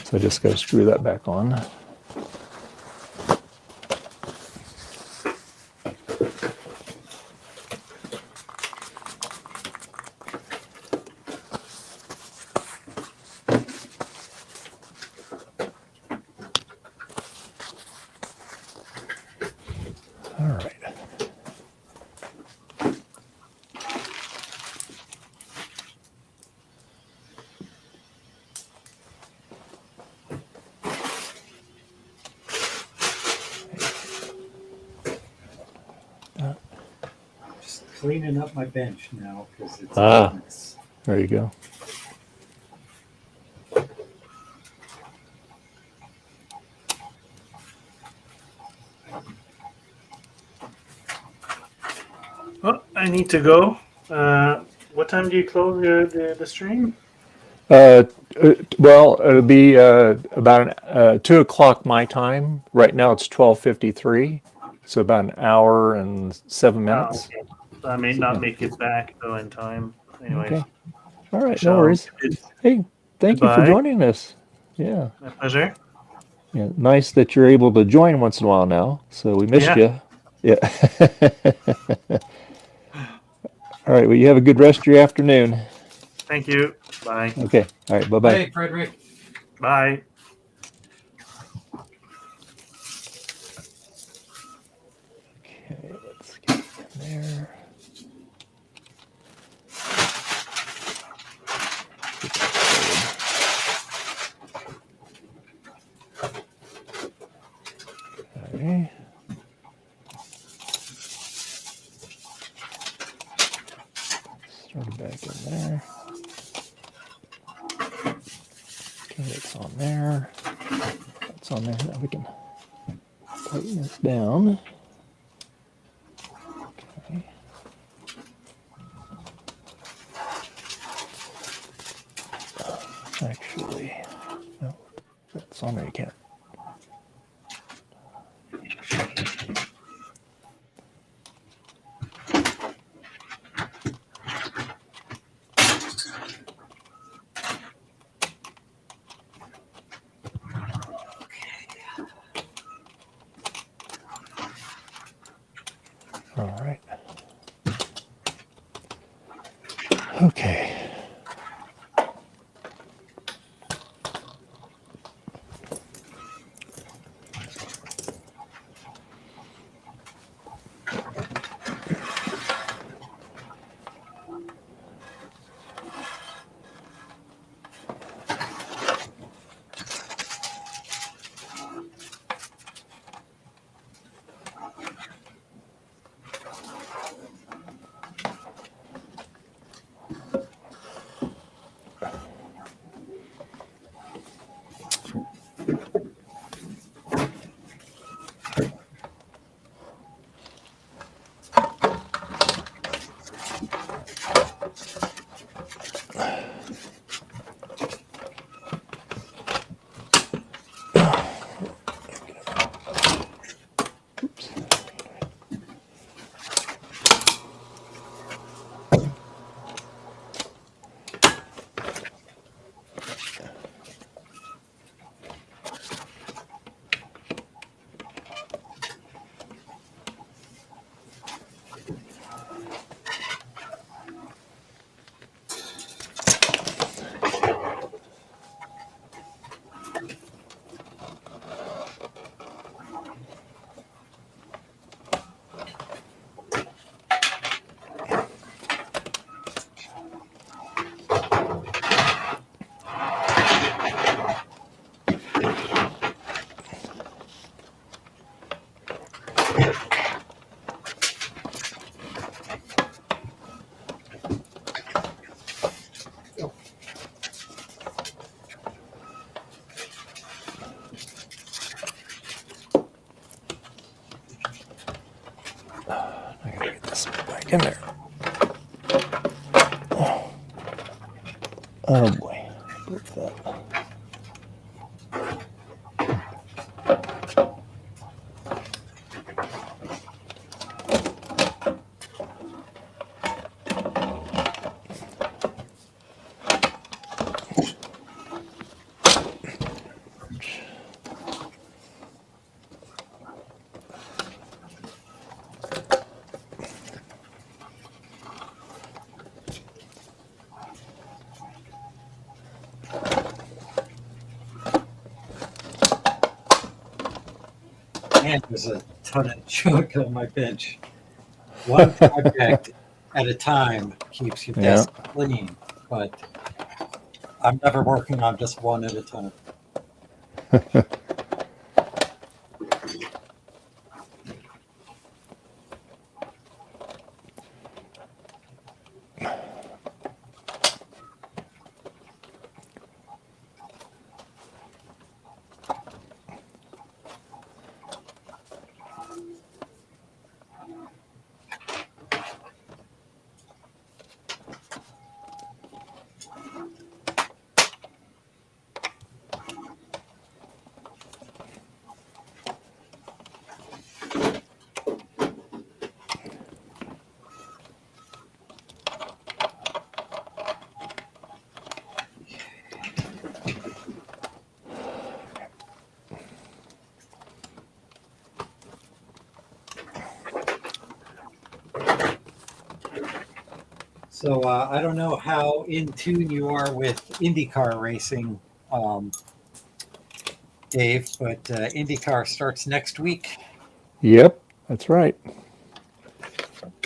So I just got to screw that back on. Just cleaning up my bench now because it's Ah. a mess. There you go. Oh, I need to go. What time do you close the stream? Well, it'll be about 2 o'clock my time. Right now it's 12:53, so about an hour and 7 Oh, minutes. okay. So I may not make it back though in time. Anyways, Okay. All right, no shall worries. bid Hey, thank you for goodbye. joining us. Yeah. My pleasure. Yeah, nice that you're able to join once in a while now. So we missed Yeah. you. Yeah. All right. Well, you have a good rest of your afternoon. Thank you. Bye. Okay. All right. Bye-bye. Hey, Frederick. Bye. Okay, let's get in there. Okay. Start it back in there. Okay, it's on there. That's on there. Now we can tighten this down. Okay. Actually, no, that's on there. You can't. All right. Okay. I gotta get this back in there. Oh boy. What's that? Man, there's a ton of junk on my bench. One project at a time keeps your Yeah. desk clean, but I'm never working on just one at a time. So I don't know how in tune you are with IndyCar racing, Dave, but IndyCar starts next week. Yep, that's right.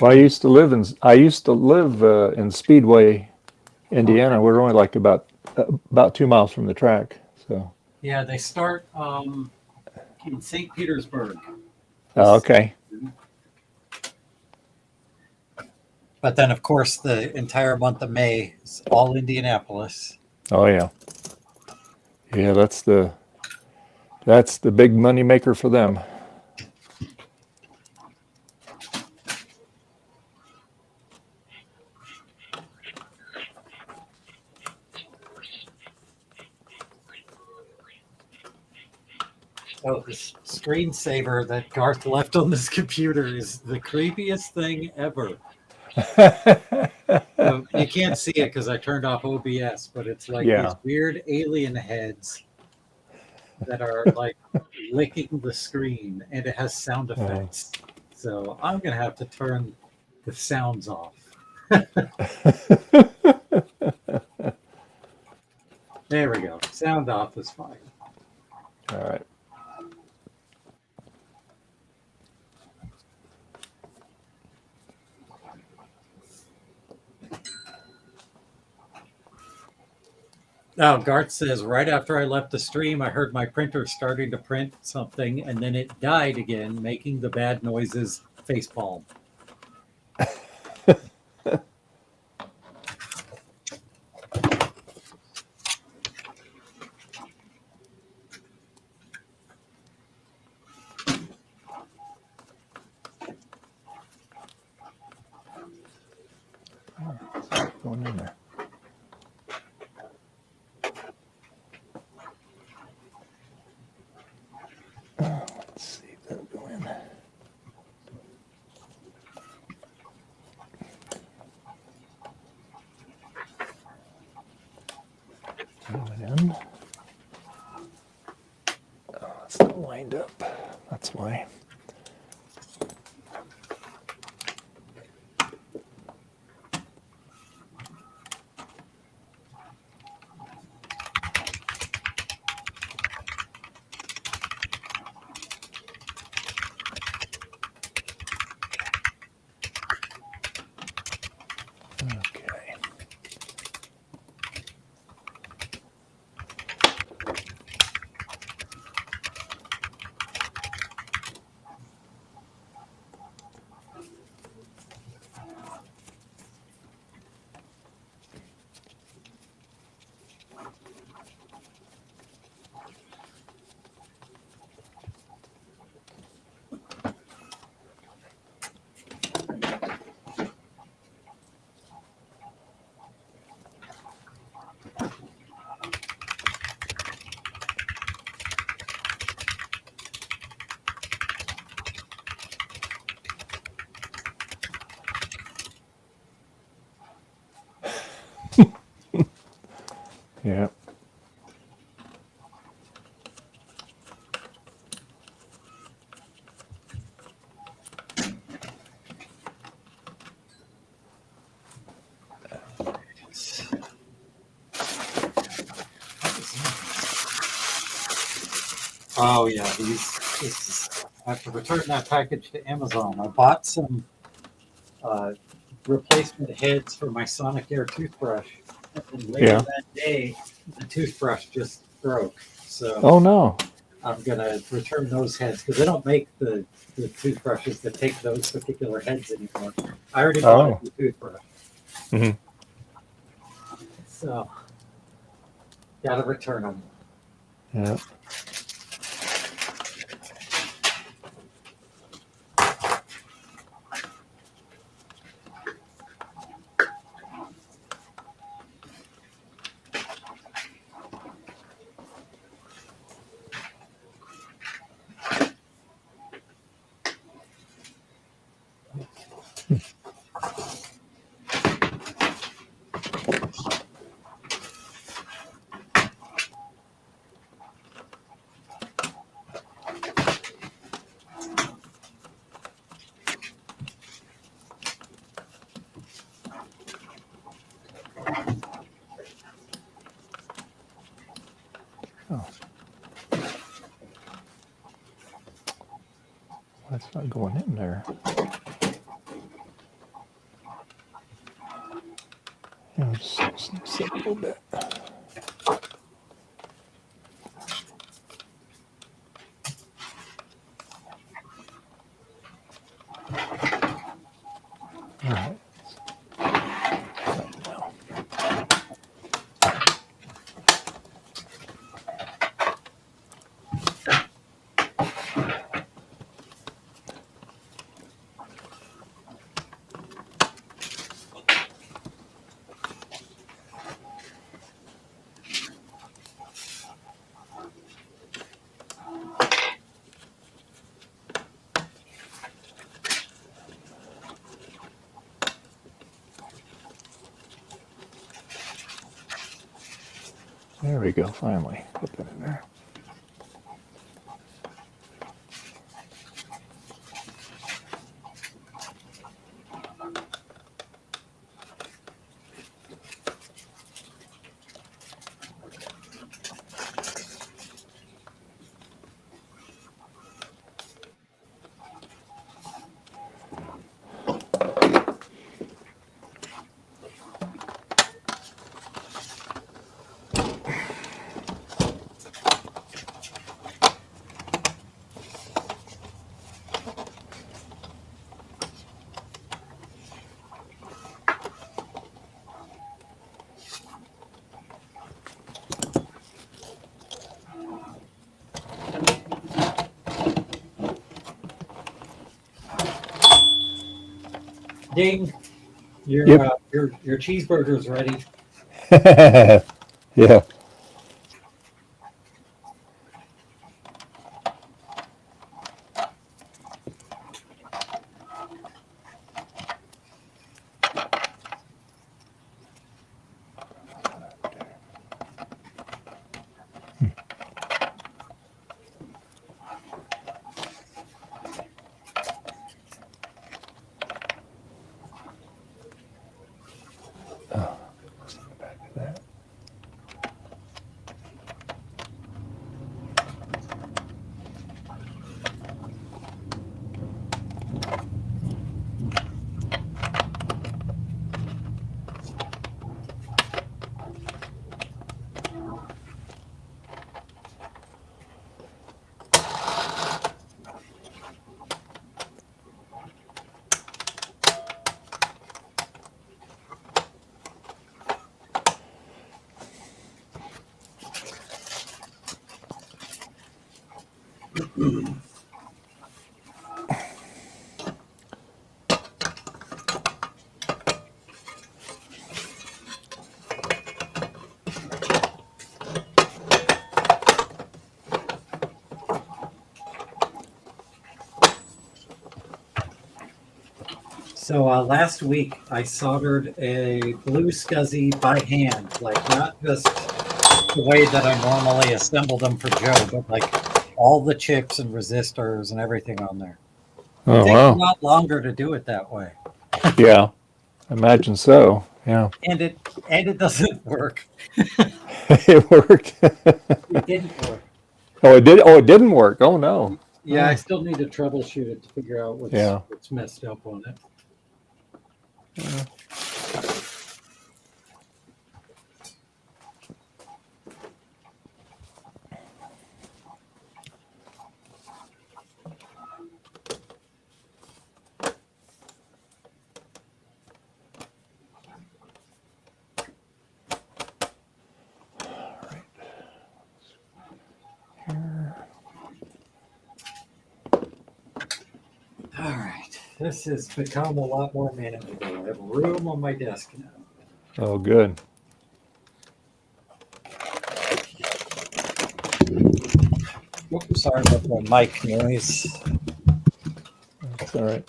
Well, I used to live in Speedway, Indiana. We're only like about 2 miles from the track. So. Yeah, they start in St. Petersburg. Oh, okay. But then, of course, the entire month of May is all Indianapolis. Oh yeah. Yeah, that's the big money maker for them. Oh, this screensaver that Garth left on this computer is the creepiest thing ever. So you can't see it because I turned off OBS, but it's like Yeah. these weird alien heads that are like licking the screen, and it has sound effects. So I'm gonna have to turn the sounds off. There we go. Sound off is fine. All right. Now, Garth says, right after I left the stream, I heard my printer starting to print something, and then it died again, making the bad noises facepalm. Going in there. Let's see if that'll go in. Going in. Oh, it's not lined up. That's why. Okay. Yeah. Oh, yeah. I have to return that package to Amazon. I bought some replacement heads for my Sonic Air toothbrush. And then later Yeah. that day, the toothbrush just broke. So Oh no. I'm going to return those heads because they don't make the toothbrushes that take those particular heads anymore. I already bought a new toothbrush. Mm-hmm. So, got to return them. Yeah. not going in there. Yeah, just sit a little bit. All right. Now. There we go, finally. Put that in there. Ding. Your Yep. your cheeseburger's ready. Yeah. Oh, let's go back to that. So last week I soldered a blue SCSI by hand, like not just the way that I normally assemble them for Joe, but like all the chips and resistors and everything on there. Oh, It takes wow. a lot longer to do it that way. Yeah, imagine so. Yeah. And it doesn't work. It worked. It didn't work. Oh, it did. Oh, it didn't work. Oh no. Yeah, I Oh. still need to troubleshoot it to figure out Yeah. what's messed up on it. Yeah. All right, this has become a lot more manageable. I have room on my desk now. Oh, good. Oops, sorry about the mic noise. That's all right.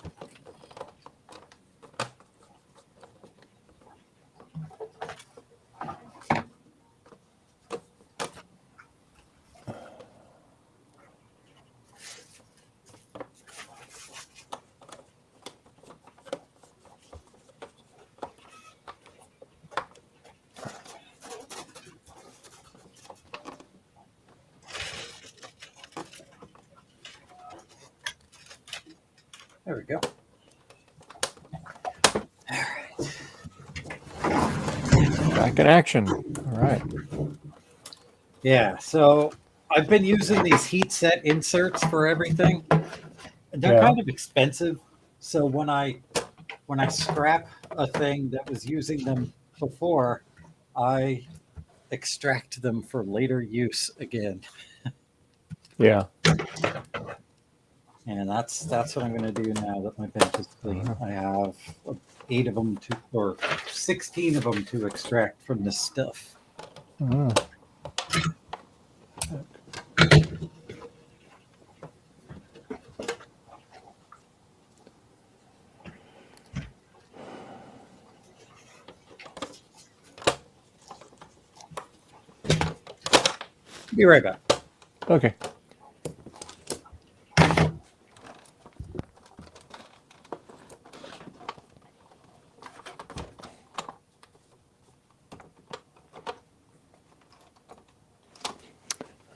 There we go. Back in action. All right. Yeah, so I've been using these heat set inserts for everything. They're Yeah. kind of expensive, so when I scrap a thing that was using them before, I extract them for later use again. Yeah. And that's what I'm going to do now that my bench is clean. I have 8 of them or 16 of them to extract from this stuff. Be right back. Okay.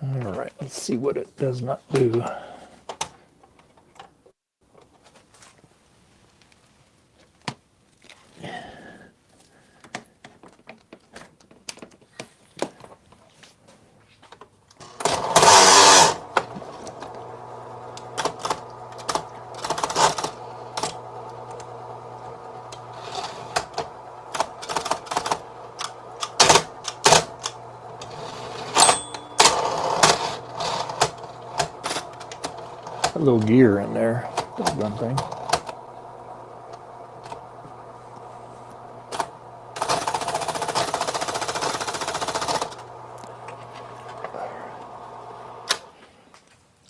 All right, let's see what it does not do. A little gear in there, doggone thing.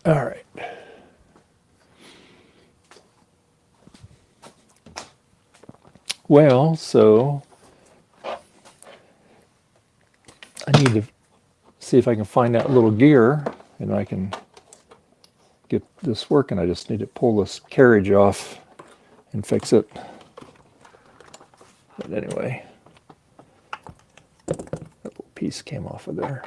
All right. Well, so I need to see if I can find that little gear and I can get this working. I just need to pull this carriage off and fix it. But anyway, that little piece came off of there.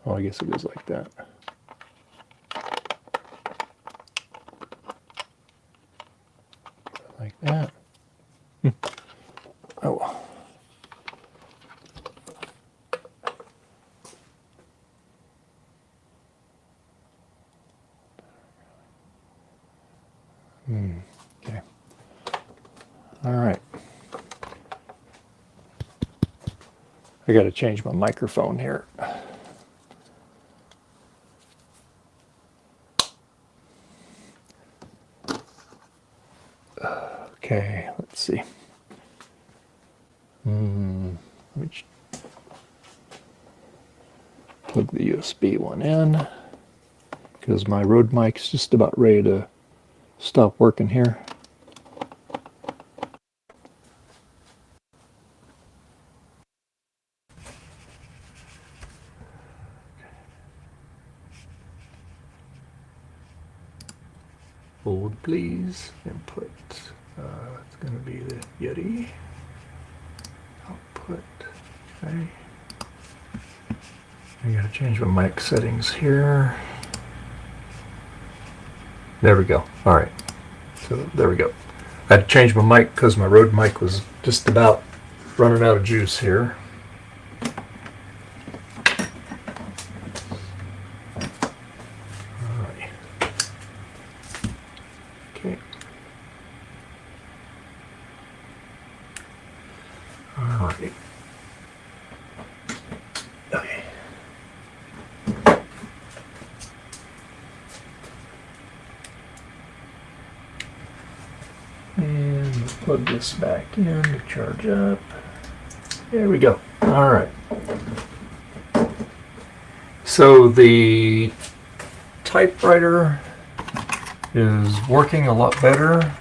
Oh, I guess it goes like that. Like that. Oh well. Okay. All right. I got to change my microphone here. Okay, let's see. Let me plug the USB one in because my Rode mic's just about ready to stop working here. Hold please. Input. It's going to be the Yeti. Output. Okay. I got to change my mic settings here. There we go. All right. So there we go. I had to change my mic because my Rode mic was just about running out of juice here. All right. Okay. All right. Okay. And we'll plug this back in to charge up. There we go. All right. So the typewriter is working a lot better.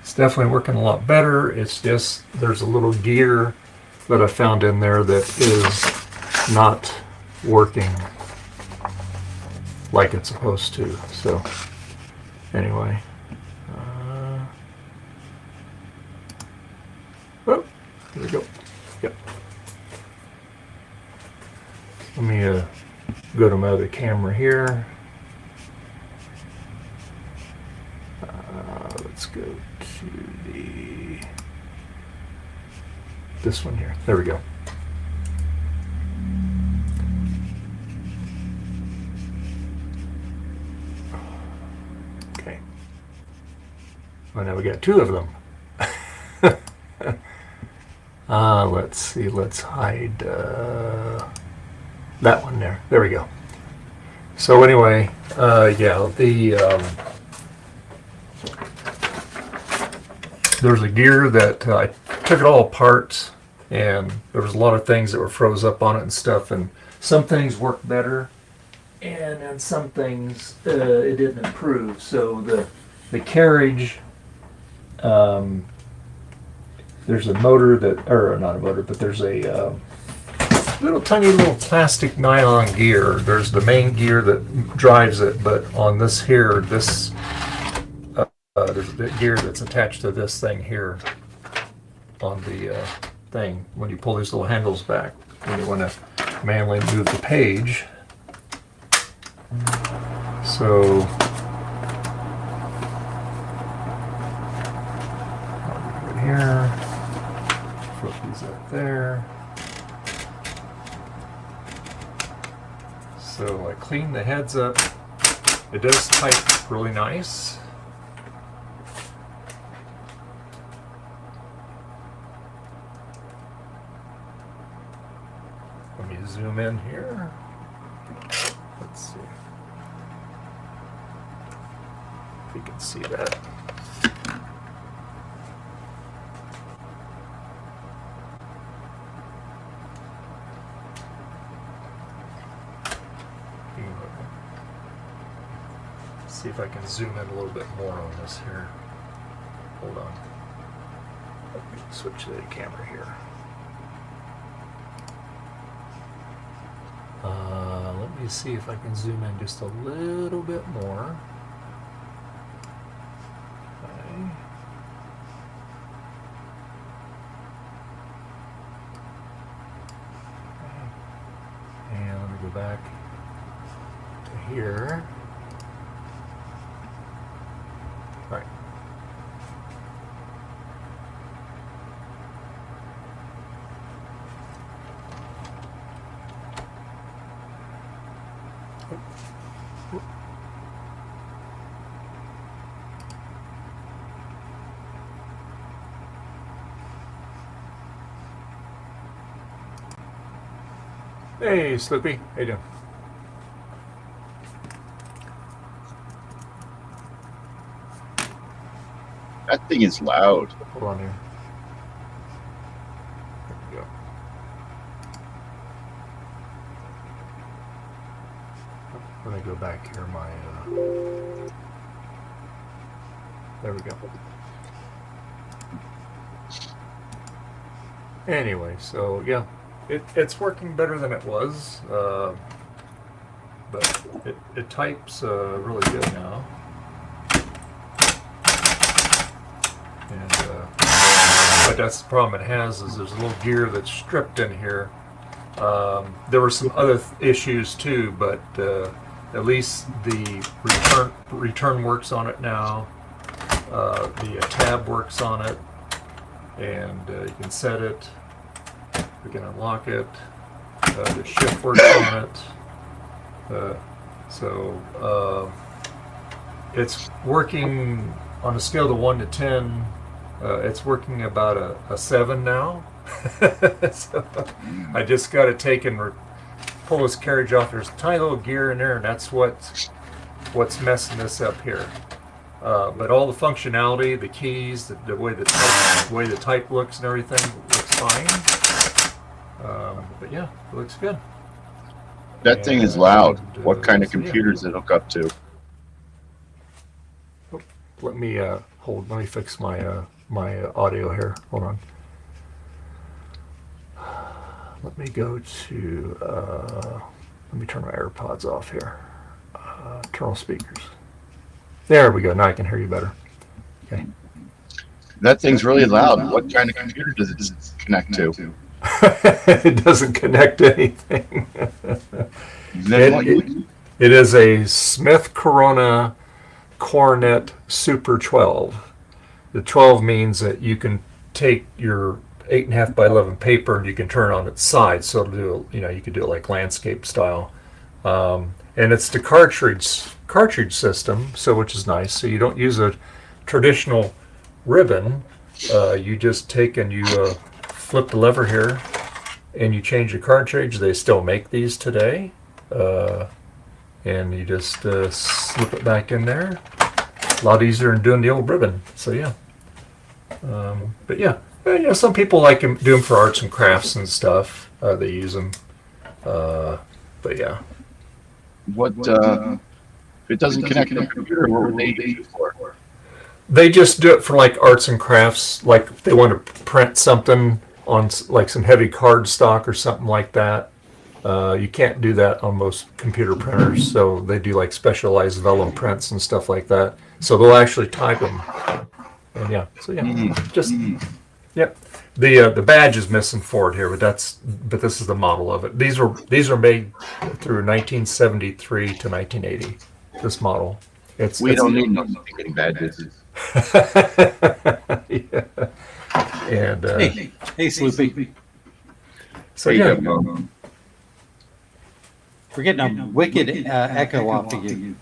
It's definitely working a lot better. It's just there's a little gear that I found in there that is not working like it's supposed to. So anyway, Oh, there we go. Yep. Let me go to my other camera here. Let's go to this one here. There we go. Okay. Well, now we got two of them. Let's see. Let's hide that one there. There we go. So anyway, yeah, there's a gear that I took it all apart, and there was a lot of things that were froze up on it and stuff, and some things worked better, and then some things it didn't improve. So the carriage, there's a motor that, or not a motor, but there's a tiny little plastic nylon gear. There's the main gear that drives it, but on this here, there's the gear that's attached to this thing here on the thing. When you pull these little handles back, when you want to manually move the page. So I'll go here, flip these up there. So I clean the heads up. It does type really nice. Let me zoom in here. Let's see if you can see that. See if I can zoom in a little bit more on this here. Hold on. Let me switch the camera here. Let me see if I can zoom in just a little bit more. Okay. And let me go back to here. All right. Hey, Slippy. How you doing? That thing is loud. Hold on here. There we go. Let me go back here. There we go. Anyway, so yeah, it's working better than it was, but it types really good now. And but that's the problem it has, is there's a little gear that's stripped in here. There were some other issues too, but at least the return works on it now. The tab works on it, and you can set it. We can unlock it. The shift works on it. So it's working on a scale of 1 to 10. It's working about a 7 now. So I just got to take and pull this carriage off. There's a tiny little gear in there, and that's what's messing this up here. But all the functionality, the keys, the way the type looks and everything looks fine. But yeah, it looks good. That thing is loud. What kind of computer does it hook up to? Let me hold. Let me fix my my audio here. Hold on. Let me go to. Let me turn my AirPods off here. Turn on speakers. There we go. Now I can hear you better. Okay. That thing's really loud. What kind of computer does it connect to? It doesn't connect to anything. Then what you- It is a Smith Corona Coronet Super 12. The 12 means that you can take your 8.5 by 11 paper and you can turn it on its side, so it'll do, you can do it like landscape style. And it's the cartridge system, so which is nice. So you don't use a traditional ribbon. You just take and you flip the lever here, and you change the cartridge. They still make these today, and you just slip it back in there. A lot easier than doing the old ribbon. So yeah, but yeah, some people like do them for arts and crafts and stuff. They use them, but yeah. What if it doesn't connect to the computer? What would they use it for? They just do it for like arts and crafts, like if they want to print something on like some heavy card stock or something like that. You can't do that on most computer printers, so they do like specialized vellum prints and stuff like that. So they'll actually type them. And yeah, so yeah, just yep. The badge is missing for it here, but this is the model of it. These are made through 1973 to 1980. This model. We don't need no stinking badges. Yeah. And Hey, Sloopy. so Hey, yeah, Gumbo. We're getting a wicked echo off of you.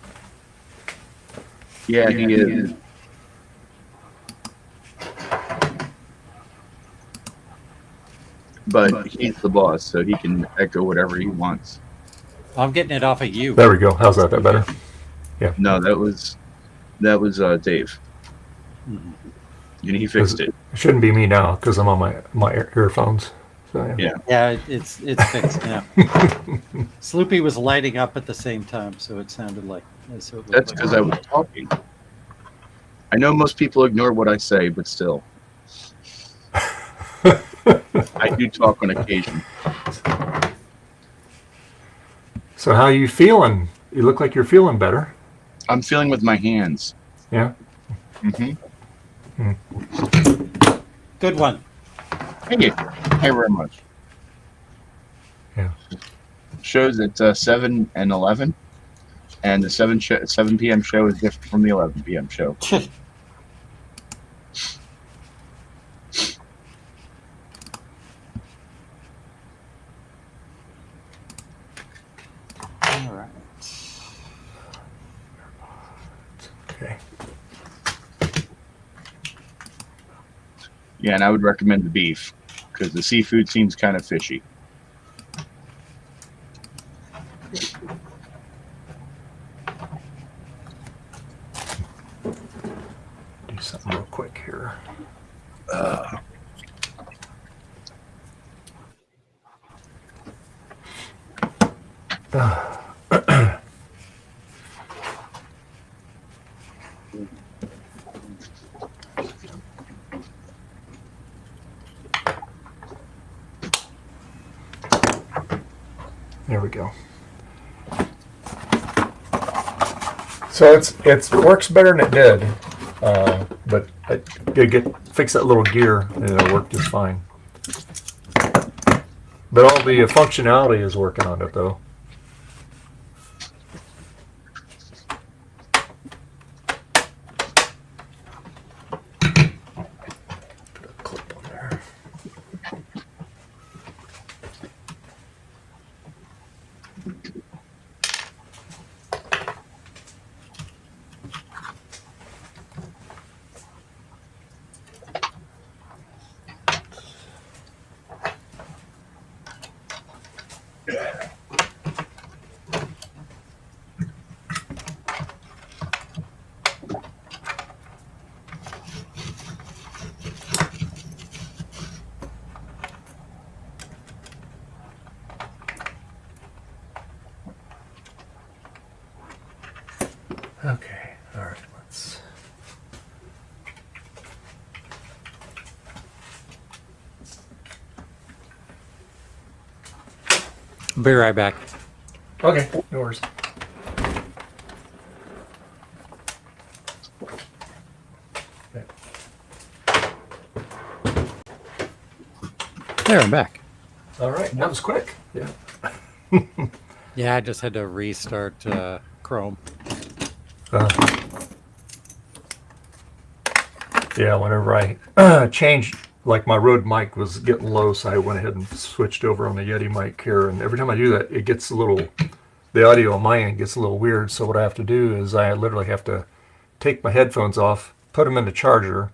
Yeah, he is. But he's the boss, so he can echo whatever he wants. I'm getting it off of you. there we go. How's that? That better? No, that was Dave. Mhm. And he fixed it. It shouldn't be me now because I'm on my earphones. So yeah. Yeah. Yeah, it's fixed now. Sloopy was lighting up at the same time, so it sounded like. So it looked That's like- because I was talking. I know most people ignore what I say, but still. I do talk on occasion. So how you feeling? You look like you're feeling better. I'm feeling with my hands. Yeah. Mm-hmm. Good one. Thank you. Thank you very much. Yeah. Shows at 7 and 11, and the 7 p.m. show is different from the 11 p.m. show. All right. Okay. Yeah, and I would recommend the beef because the seafood seems kind of fishy. Do something real quick here. There we go. So it works better than it did, but I gotta fix that little gear and it'll work just fine. But all the functionality is working on it though. Put a clip on there. Okay, all right, let's. I'll be right back. Okay, no worries. Okay. There, I'm back. All right, that was quick. Yeah. Yeah, I just had to restart Chrome. Yeah, whenever I changed, like my Rode mic was getting low, so I went ahead and switched over on the Yeti mic here. And every time I do that, it gets a little, the audio on my end gets a little weird. So what I have to do is I literally have to take my headphones off, put them in the charger,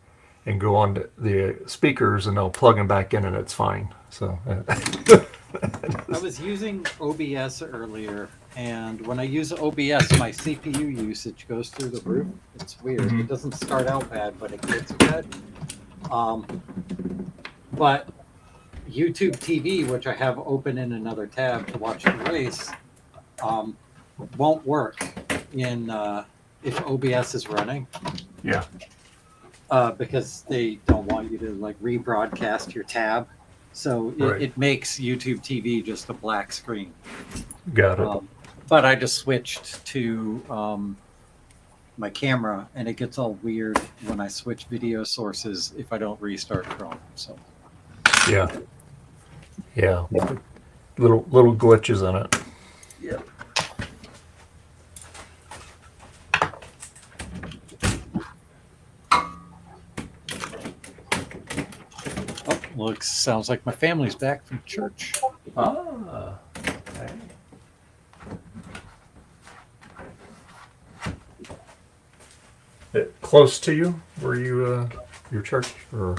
and go on to the speakers, and I'll plug them back in, and it's fine. So I was using OBS earlier, and when I use OBS, my CPU usage goes through the roof. It's weird. It doesn't start out bad, but it gets bad. But YouTube TV, which I have open in another tab to watch the race, won't work in if OBS is running. Yeah. Because they don't want you to like rebroadcast your tab. So it makes YouTube TV just a black screen. Got it. But I just switched to my camera, and it gets all weird when I switch video sources if I don't restart Chrome. So yeah. Little glitches in it. yeah. Sounds like my family's back from church. Ah. Okay. Close to you? Were you your church or?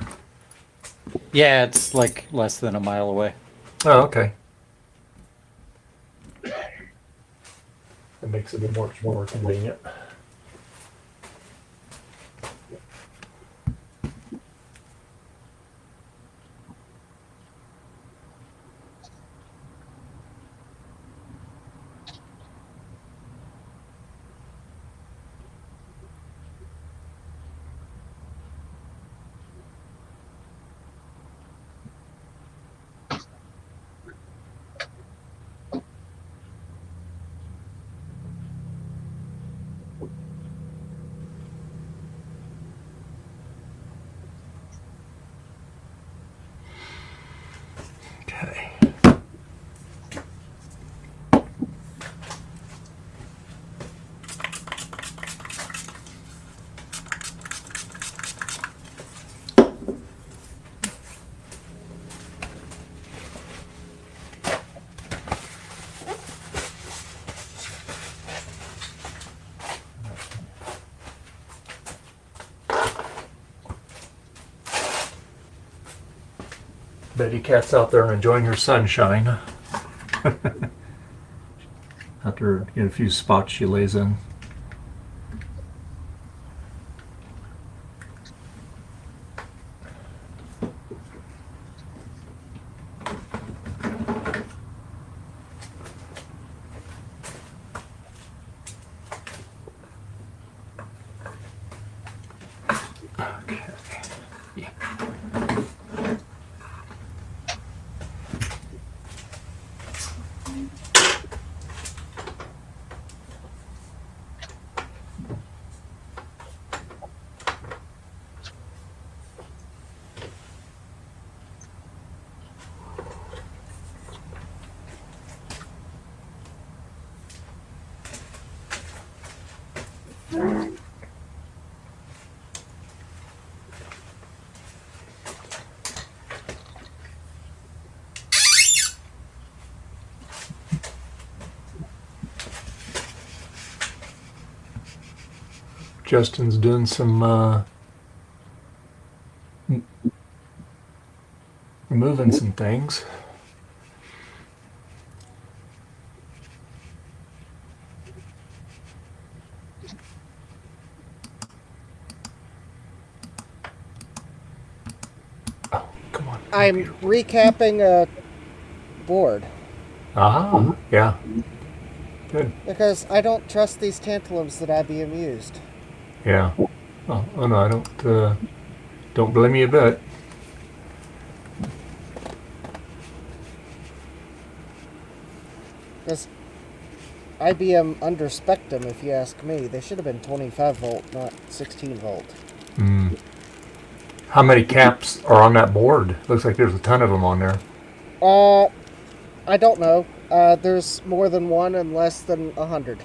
Yeah, it's like less than a mile away. Oh, okay. That makes it much more convenient. Okay. Betty Cat's out there enjoying her sunshine. After a few spots she lays in. Justin's doing some removing some things. Oh, come on. I'm recapping a board. Ah, yeah. Good. Because I don't trust these tantalums that IBM used. Yeah. Oh no, I don't blame you a bit. Because IBM underspec'd them, if you ask me. They should have been 25 volt, not 16 volt. How many caps are on that board? Looks like there's a ton of them on there. I don't know. There's more than one and less than 100.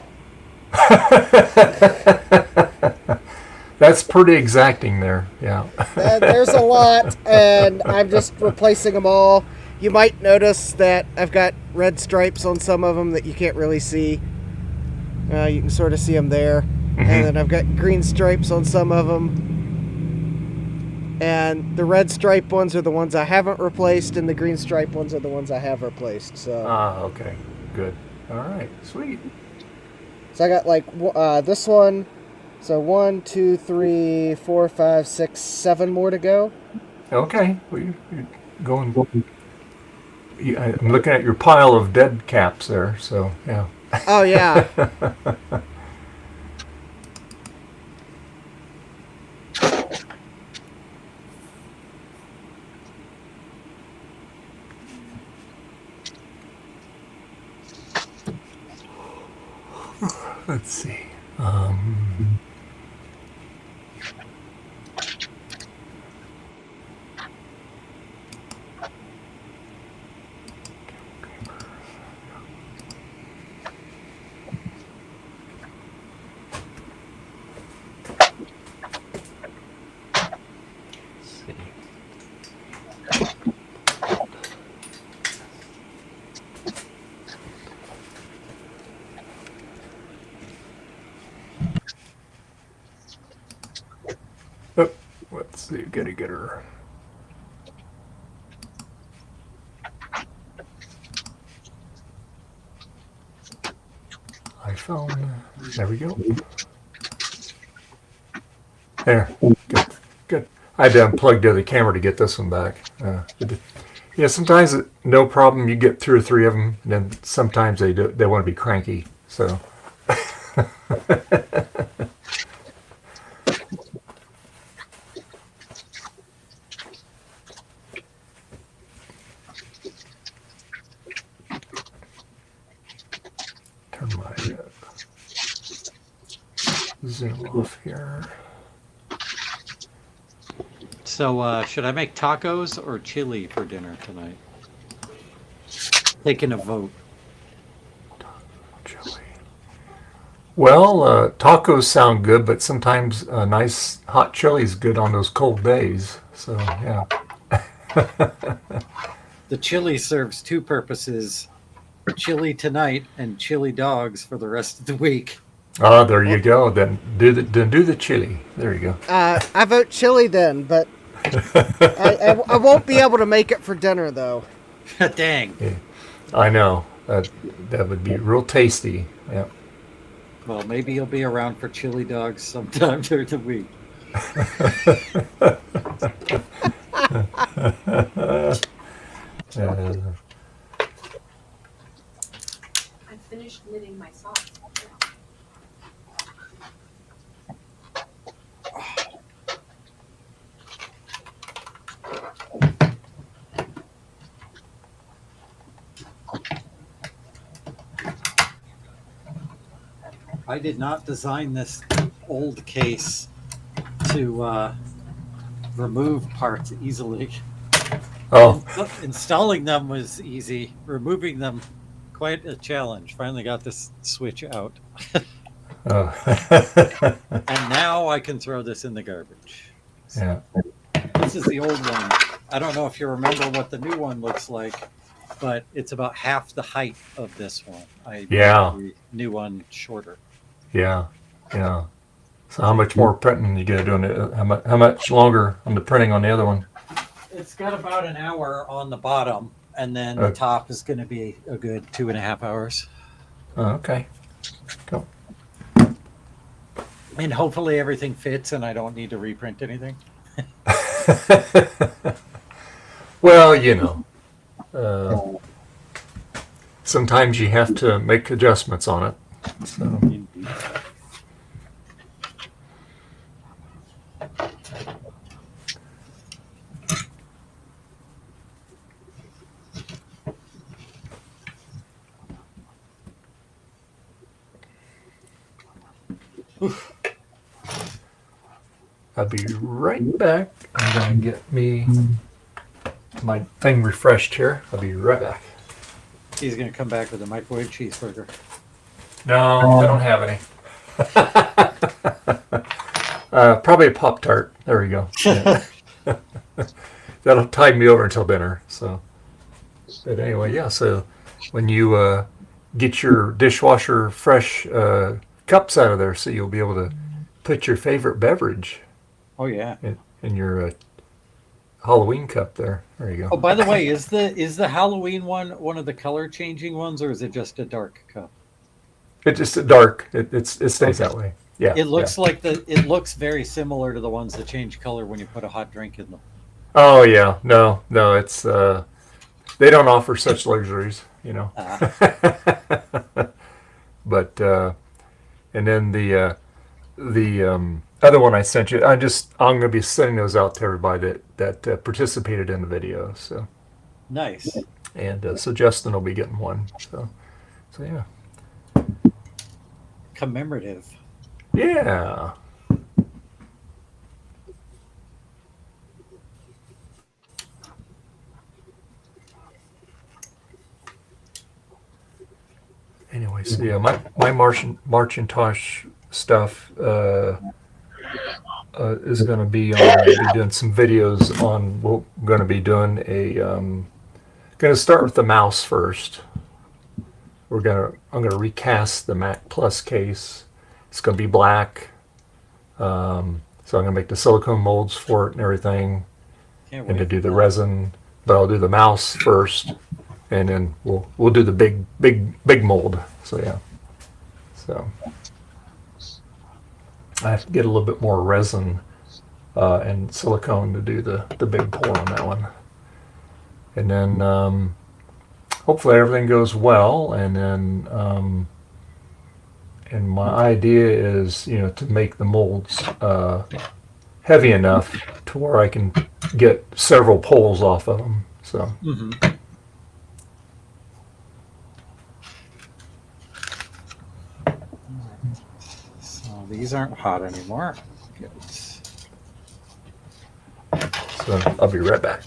That's pretty exacting there. Yeah. There's a lot, and I'm just replacing them all. You might notice that I've got red stripes on some of them that you can't really see. You can sort of see them there. And then I've got green stripes on some of them. And the red stripe ones are the ones I haven't replaced, and the green stripe ones are the ones I have replaced. So. Okay. Good. All right. Sweet. So I got like this one. So 1, 2, 3, 4, 5, 6, 7 more to go. Okay. Well, you're going. I'm looking at your pile of dead caps there. So yeah. Oh yeah. Let's see. Oh, let's see. Gotta get her. iPhone. There we go. There. Good. Good. I had to unplug the other camera to get this one back. Yeah, sometimes no problem. You get 2 or 3 of them, and then sometimes they want to be cranky. So. Turn my zoom off here. So, should I make tacos or chili for dinner tonight? Taking a vote. Chili. Well, tacos sound good, but sometimes a nice hot chili is good on those cold days. So, yeah. The chili serves 2 purposes: chili tonight and chili dogs for the rest of the week. Oh, there you go. Then do the chili. There you go. I vote chili then, but I won't be able to make it for dinner though. Dang. Yeah, I know. That would be real tasty. Yeah. Well, maybe you'll be around for chili dogs sometime during the week. I finished knitting my socks. I did not design this old case to remove parts easily. Oh. Installing them was easy. Removing them, quite a challenge. Finally got this switch out. Oh. And now I can throw this in the garbage. Yeah. This is the old one. I don't know if you remember what the new one looks like, but it's about half the height of this one. I Yeah. made the new one shorter. Yeah. Yeah. So how much more printing you gotta do on it? How much longer on the printing on the other one? It's got about an hour on the bottom, and then the top is going to be a good 2.5 hours. Oh, okay. Cool. And hopefully everything fits and I don't need to reprint anything. Well, you know, sometimes you have to make adjustments on it. So. I'll be right back. I'm going to get me my thing refreshed here. I'll be right back. He's going to come back with a microwave cheeseburger. No, I don't have any. Probably a Pop-Tart. There we go. Yeah. That'll tide me over until dinner. So, but anyway, yeah. So when you get your dishwasher fresh cups out of there, so you'll be able to put your favorite beverage. Oh yeah. In your Halloween cup there. There you go. Oh, by the way, is the Halloween one of the color changing ones, or is it just a dark cup? It's just a dark. It stays that way. Yeah. It looks like it looks very similar to the ones that change color when you put a hot drink in them. Oh yeah. No. It's they don't offer such luxuries, you know. But and then the other one I sent you, I'm going to be sending those out to everybody that participated in the video. So nice. And so Justin will be getting one. So yeah. Commemorative. Yeah. Anyway, so yeah, my Marcintosh stuff is going to be on. Be doing some videos on. We're going to be doing a. Going to start with the mouse first. I'm going to recast the Mac Plus case. It's going to be black. So I'm going to make the silicone molds for it and everything, and to do the resin. But I'll do the mouse first, and then we'll do the big mold. So yeah. So I have to get a little bit more resin and silicone to do the big pour on that one. And then hopefully everything goes well. And then and my idea is, you know, to make the molds heavy enough to where I can get several pulls off of them. So. Mm-hmm. So these aren't hot anymore. Good. So I'll be right back.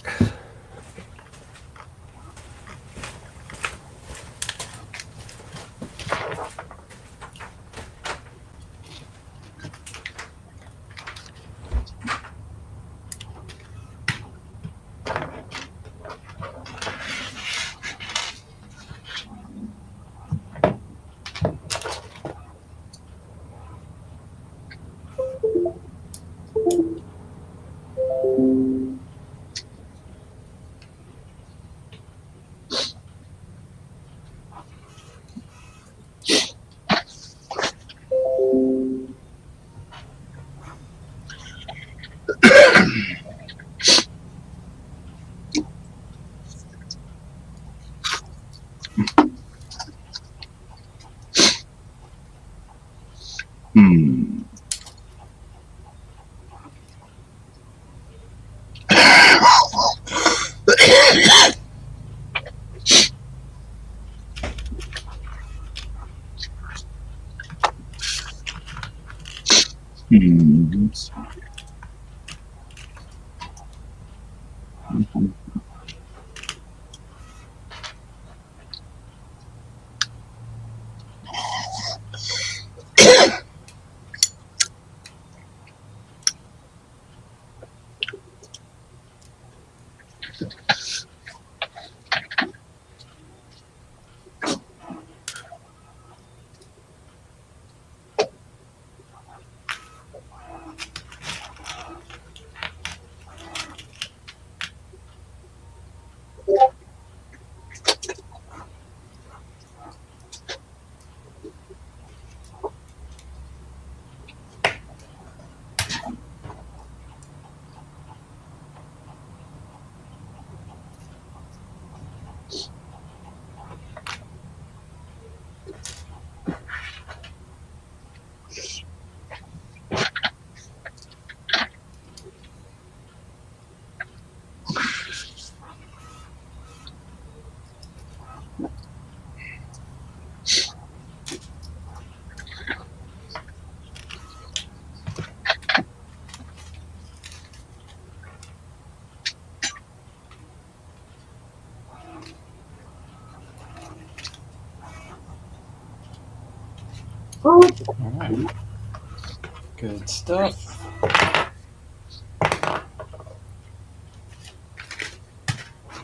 right. Good stuff.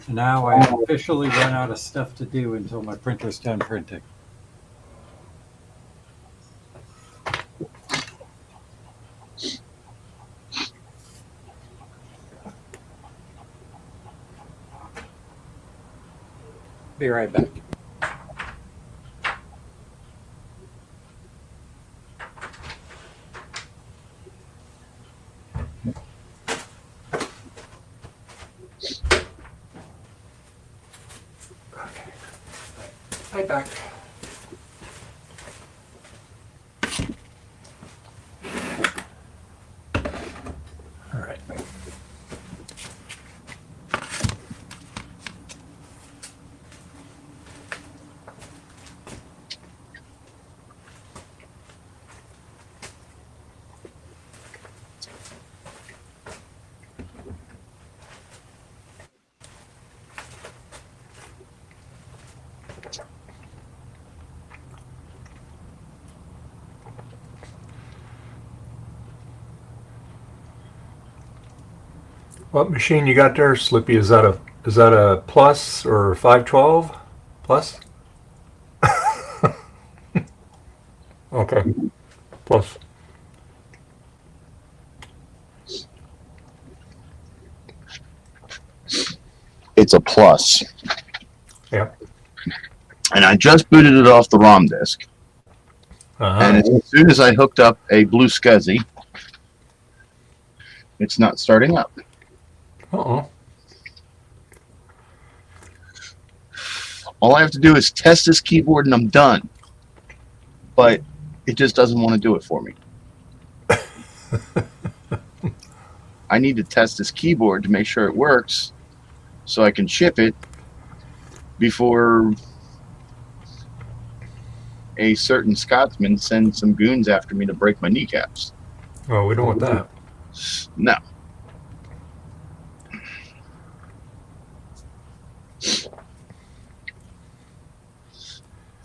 Now I officially run out of stuff to do until my printer's done printing. Be right back. Right back. All right. What machine you got there, Slippy? Is that a plus or 512 plus? Okay, plus. It's a plus. Yeah. And I just booted it off the ROM disk. And as soon as I hooked up a Blue SCSI, it's not starting up. Uh-oh. All I have to do is test this keyboard and I'm done. But it just doesn't want to do it for me. I need to test this keyboard to make sure it works so I can ship it before a certain Scotsman sends some goons after me to break my kneecaps. Oh, we don't want that. No.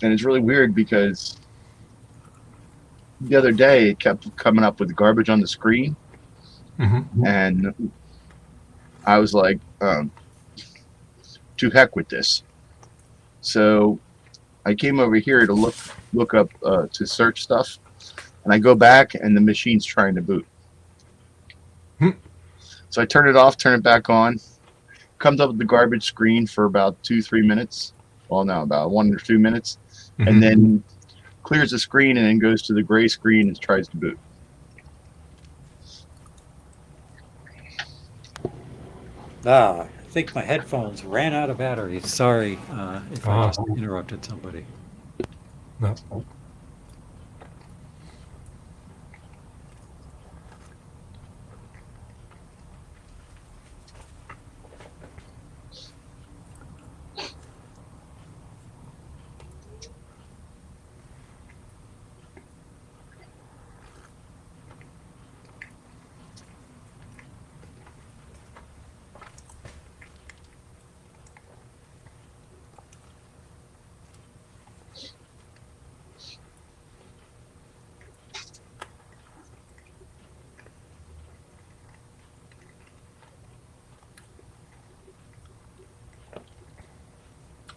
And it's really weird because the other day it kept coming up with garbage on the screen. Mm-hmm. And I was like, to heck with this. So I came over here to look up to search stuff, and I go back and the machine's trying to boot. So I turn it off, turn it back on, comes up with the garbage screen for about 2-3 minutes. Well, no, about 1 or 2 minutes, and then clears the screen and then goes to the gray screen and tries to boot. I think my headphones ran out of battery. Sorry if I just interrupted somebody. No.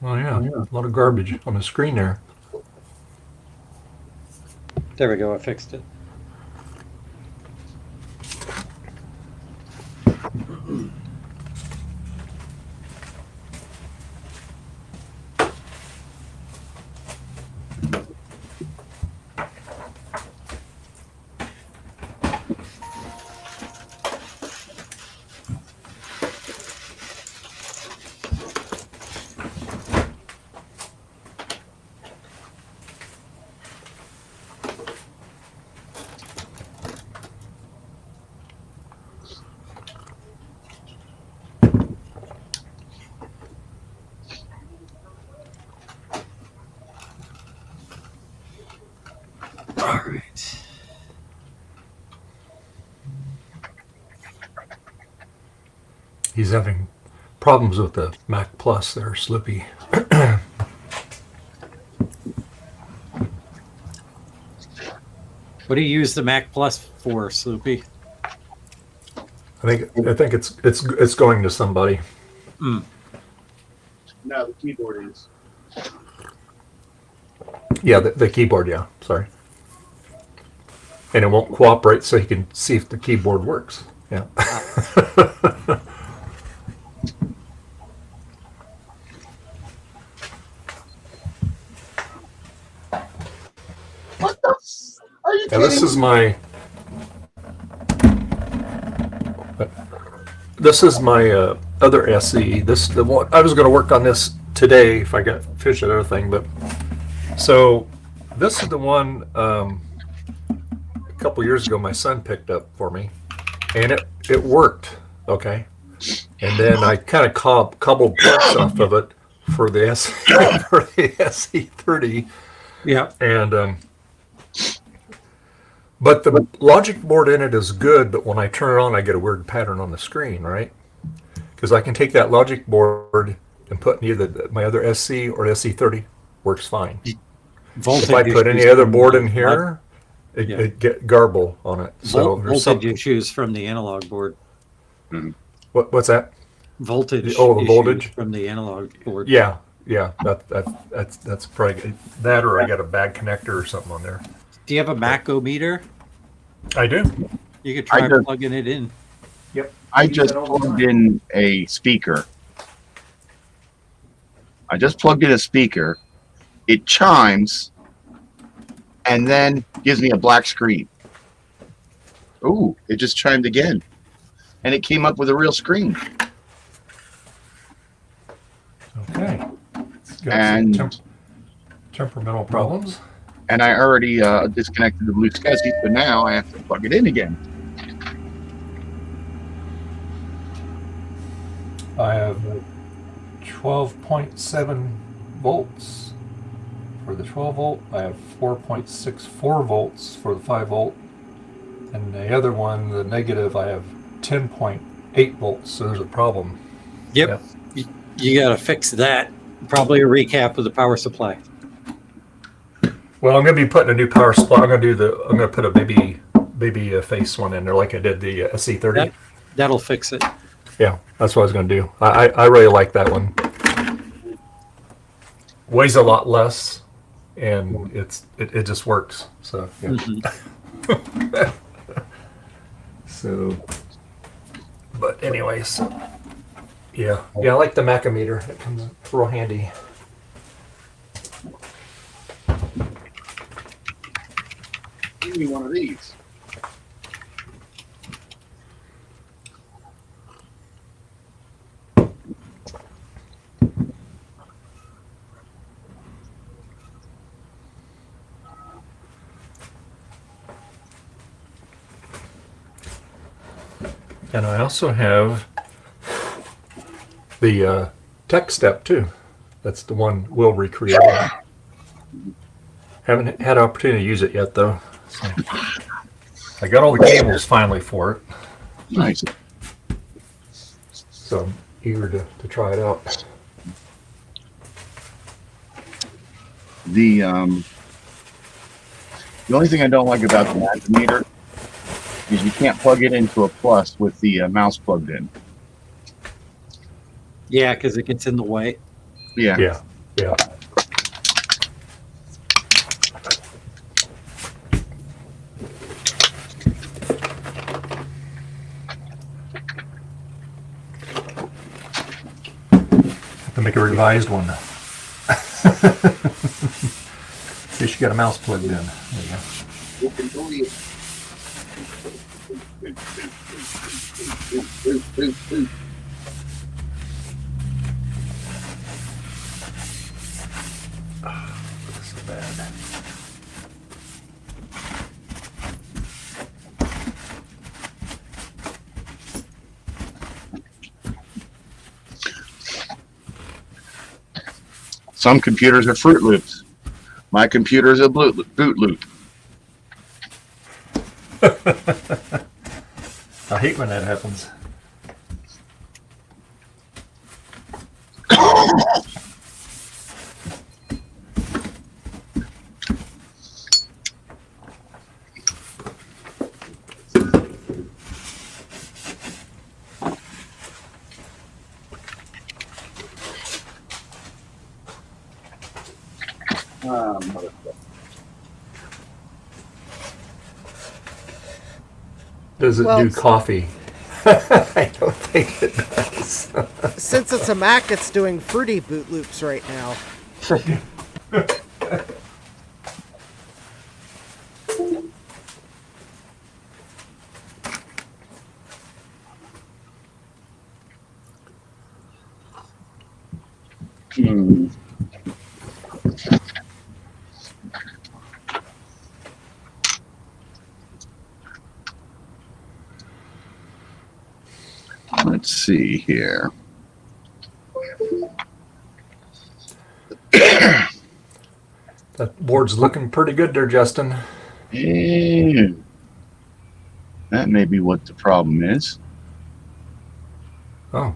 Oh yeah, a lot of garbage on the screen there. There we go. I fixed it. He's having problems with the Mac Plus there, Slippy. What do you use the Mac Plus for, Sloopy? I think it's going to somebody. Mm. No, the keyboard is. Yeah, the keyboard. Yeah, sorry. And it won't cooperate, so he can see if the keyboard works. Yeah. What the? Are you Yeah, kidding this is me? my other SE. The one I was going to work on this today if I got finished that other thing, but so this is the one a couple years ago my son picked up for me, and it worked okay, and then I kind of cobbled parts off of it for the SE30. Yeah, and but the logic board in it is good, but when I turn it on, I get a weird pattern on the screen, right? Because I can take that logic board and put in either my other SC or SE30, works fine. voltage If I put any issues other from board the in here, Yeah. it get garble on it. So there's voltage issues from the analog board. what's that? Voltage. Oh, the issues voltage from the analog board. Yeah, that's probably that, or I got a bad connector or something on there. Do you have a Mac-O-meter? I do. You could try I do. plugging it in. Yep. I just plugged in a speaker. It chimes, and then gives me a black screen. Ooh, it just chimed again. And it came up with a real screen. Okay. It's got And- some temperamental problems. And I already disconnected the Blue SCSI, so now I have to plug it in again. I have 12.7 volts for the 12 volt. I have 4.64 volts for the 5 volt. And the other one, the negative, I have 10.8 volts. So there's a problem. Yep. You got to fix that. Probably a recap of the power supply. Well, I'm going to be putting a new power supply. I'm going to put a baby face one in there like I did the SE30. That'll fix it. Yeah, that's what I was going to do. I really like that one. Weighs a lot less, and it just works. So yeah. Mhm. So, but anyways, yeah, I like the Mac-O-meter. It comes real handy. Give me one of these. And I also have the tech step too. That's the one we'll recreate. Haven't had an opportunity to use it yet though. So I got all the cables finally for it. Nice. So I'm eager to try it out. The only thing I don't like about the Multimeter is you can't plug it into a plus with the mouse plugged in. Yeah, because it gets in the way. Yeah. Yeah. Have to make a revised one. In case you got a mouse plugged in. There you go. This is bad. Some computers are Fruit Loops. My computer is a boot loop. I hate when that happens. Does it Well, do coffee? I don't think it does. Since it's a Mac, it's doing fruity boot loops right now. Let's see here. That board's looking pretty good there, Justin. And that may be what the problem is. Oh.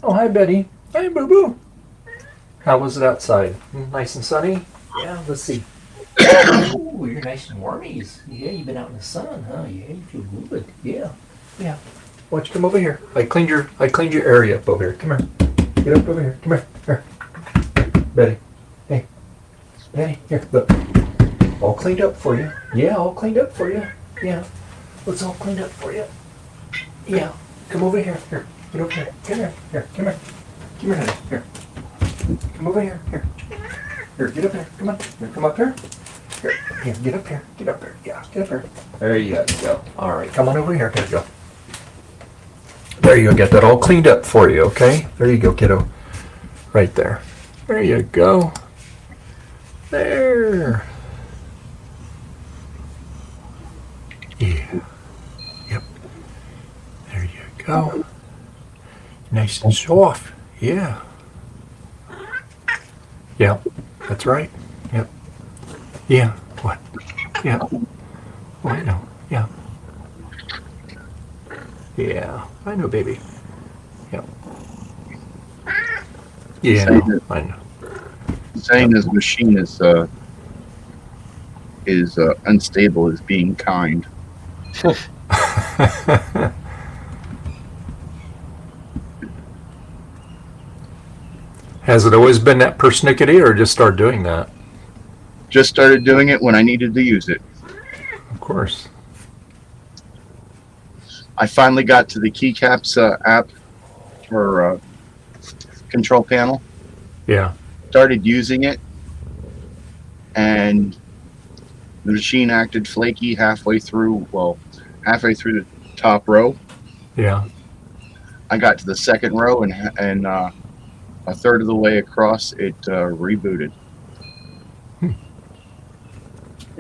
Oh, hi, Betty. Hi, Boo Boo. How was it outside? Nice and sunny? Yeah, let's see. Ooh, you're nice and warmies. Yeah, you've been out in the sun, huh? Yeah, you feel good. Yeah. Yeah. Why don't you come over here? I cleaned your area up over here. Come here. Get up over here. Come here. Here. Betty. Hey. Betty, here, look. All cleaned up for you. Yeah, all cleaned up for you. Yeah. It's all cleaned up for you. Yeah. Come over here. Here. Get over here. Come here. Here. Come here. Come here, honey. Here. Come over here. Here. Here. Get up here. Come on. Here. Come up here. Here. Here. Get up here. Get up here. Yeah. Get up here. There you go. All right. Come on over here. Here you go. There you go. Get that all cleaned up for you. Okay. There you go, kiddo. Right there. There you go. There. Yeah. Yep. There you go. Nice and soft. Yeah. Yeah. That's right. Yep. Yeah. What? Yeah. Oh, I know. Yeah. Yeah. I know, baby. Yep. Yeah. No, I know. Saying this machine is unstable is being kind. Has it always been that persnickety, or just started doing that? Just started doing it when I needed to use it. Of course. I finally got to the keycaps app for control panel. Yeah. Started using it, and the machine acted flaky halfway through the top row. Yeah. I got to the second row, and a third of the way across, it rebooted.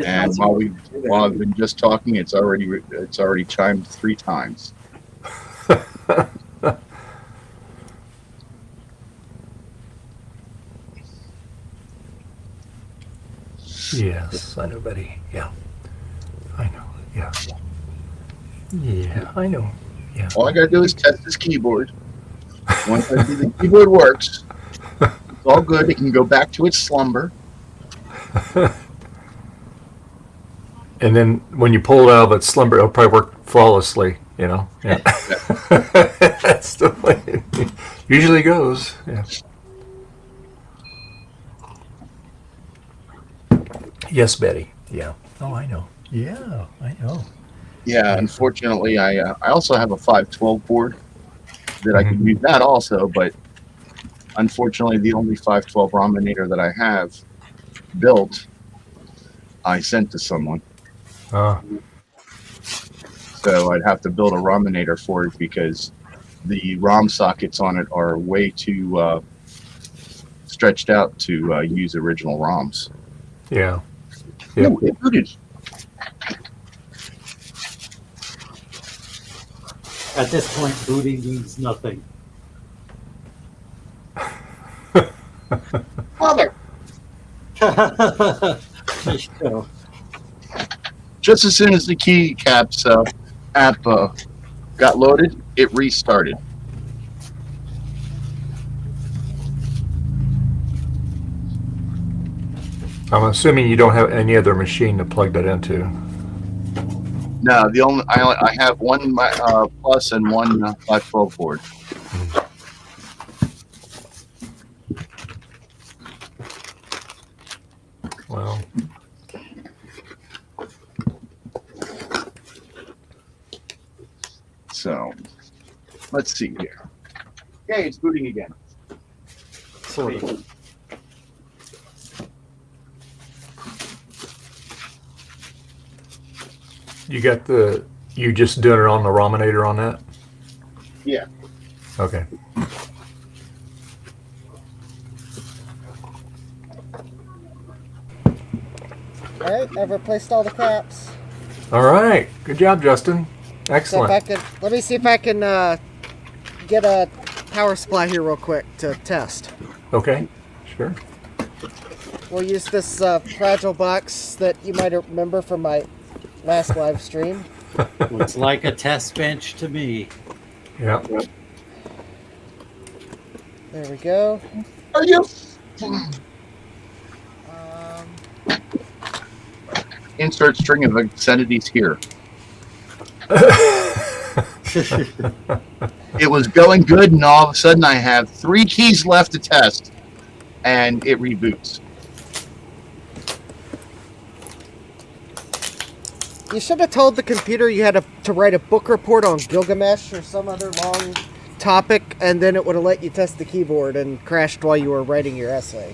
And while I've been just talking, it's already chimed 3 times. Yes, I know, Betty. Yeah. I know. Yeah. Yeah, I know. Yeah. All I gotta do is test this keyboard. Once I see the keyboard works, it's all good. It can go back to its slumber. And then when you pull it out of its slumber, it'll probably work flawlessly, you know? Yeah. That's the way it usually goes. Yeah. Yes, Betty. Yeah. Oh, I know. Yeah, I know. Yeah, unfortunately, I also have a 512 board that I could use that also, but unfortunately, the only 512 Rominator that I have built, I sent to someone. So I'd have to build a Rominator for it because the ROM sockets on it are way too stretched out to use original ROMs. Yeah. Yeah. Ooh, it booted. At this point, booting means nothing. Mother! So, Just as soon as the keycaps app got loaded, it restarted. I'm assuming you don't have any other machine to plug that into. No, I have one Plus and one 512 board. Well, so let's see here. Okay, it's booting again. sort of. you just doing it on the Rominator on that? Yeah. Okay. All right, I've replaced all the caps. All right. Good job, Justin. So Excellent. if I can, let me see if I can get a power supply here real quick to test. Okay. Sure. We'll use this fragile box that you might remember from my last live stream. Looks like a test bench to me. Yeah. There we go. Are you? Insert string of obscenities here. It was going good, and all of a sudden I have 3 keys left to test, and it reboots. You should have told the computer you had to write a book report on Gilgamesh or some other long topic, and then it would have let you test the keyboard and crashed while you were writing your essay.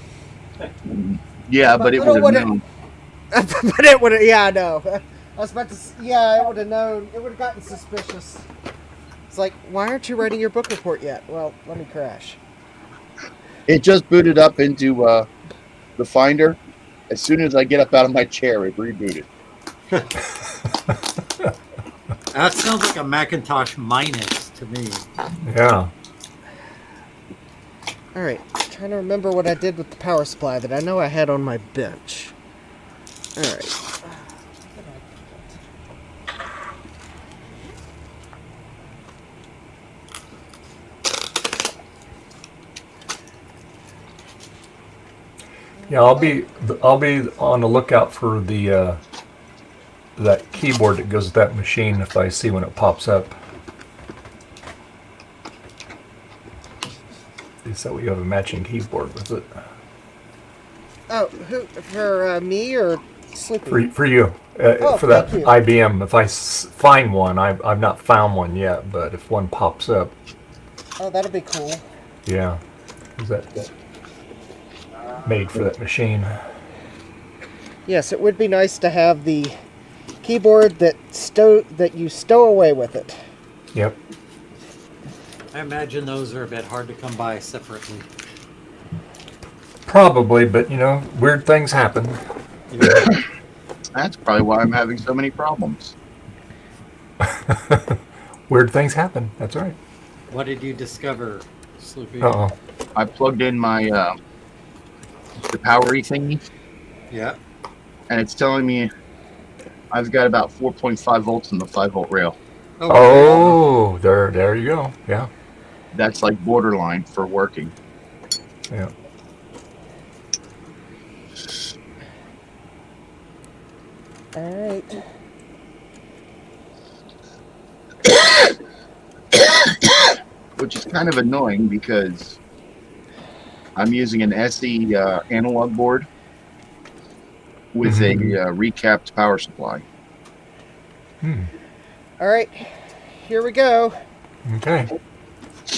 Yeah, but it would have known. But it would have, yeah, I know. I was about to, yeah, it would have known. It would have gotten suspicious. It's like, why aren't you writing your book report yet? Well, let me crash. It just booted up into the Finder. As soon as I get up out of my chair, it rebooted. That sounds like a Macintosh minus to me. Yeah. All right, trying to remember what I did with the power supply that I know I had on my bench. All right. Yeah, I'll be on the lookout for the that keyboard that goes with that machine if I see when it pops up. So we have a matching keyboard with it. Oh, who for me or Sleepy? For you, for that thank you. IBM. If I find one, I've not found one yet, but if one pops up, Oh, that'll be cool. yeah, is that made for that machine? Yes, it would be nice to have the keyboard that you stow away with it. Yep. I imagine those are a bit hard to come by separately. Probably, but you know, weird things happen. That's probably why I'm having so many problems. Weird things happen. That's right. What did you discover, Sloopy? Uh-oh. I plugged in my the powery thingy, Yeah. and it's telling me I've got about 4.5 volts in the 5-volt rail. Oh, there you go. Yeah. That's like borderline for working. Yeah. All right. Which is kind of annoying because I'm using an SE analog board with a recapped power supply. All right. Here we go. Okay.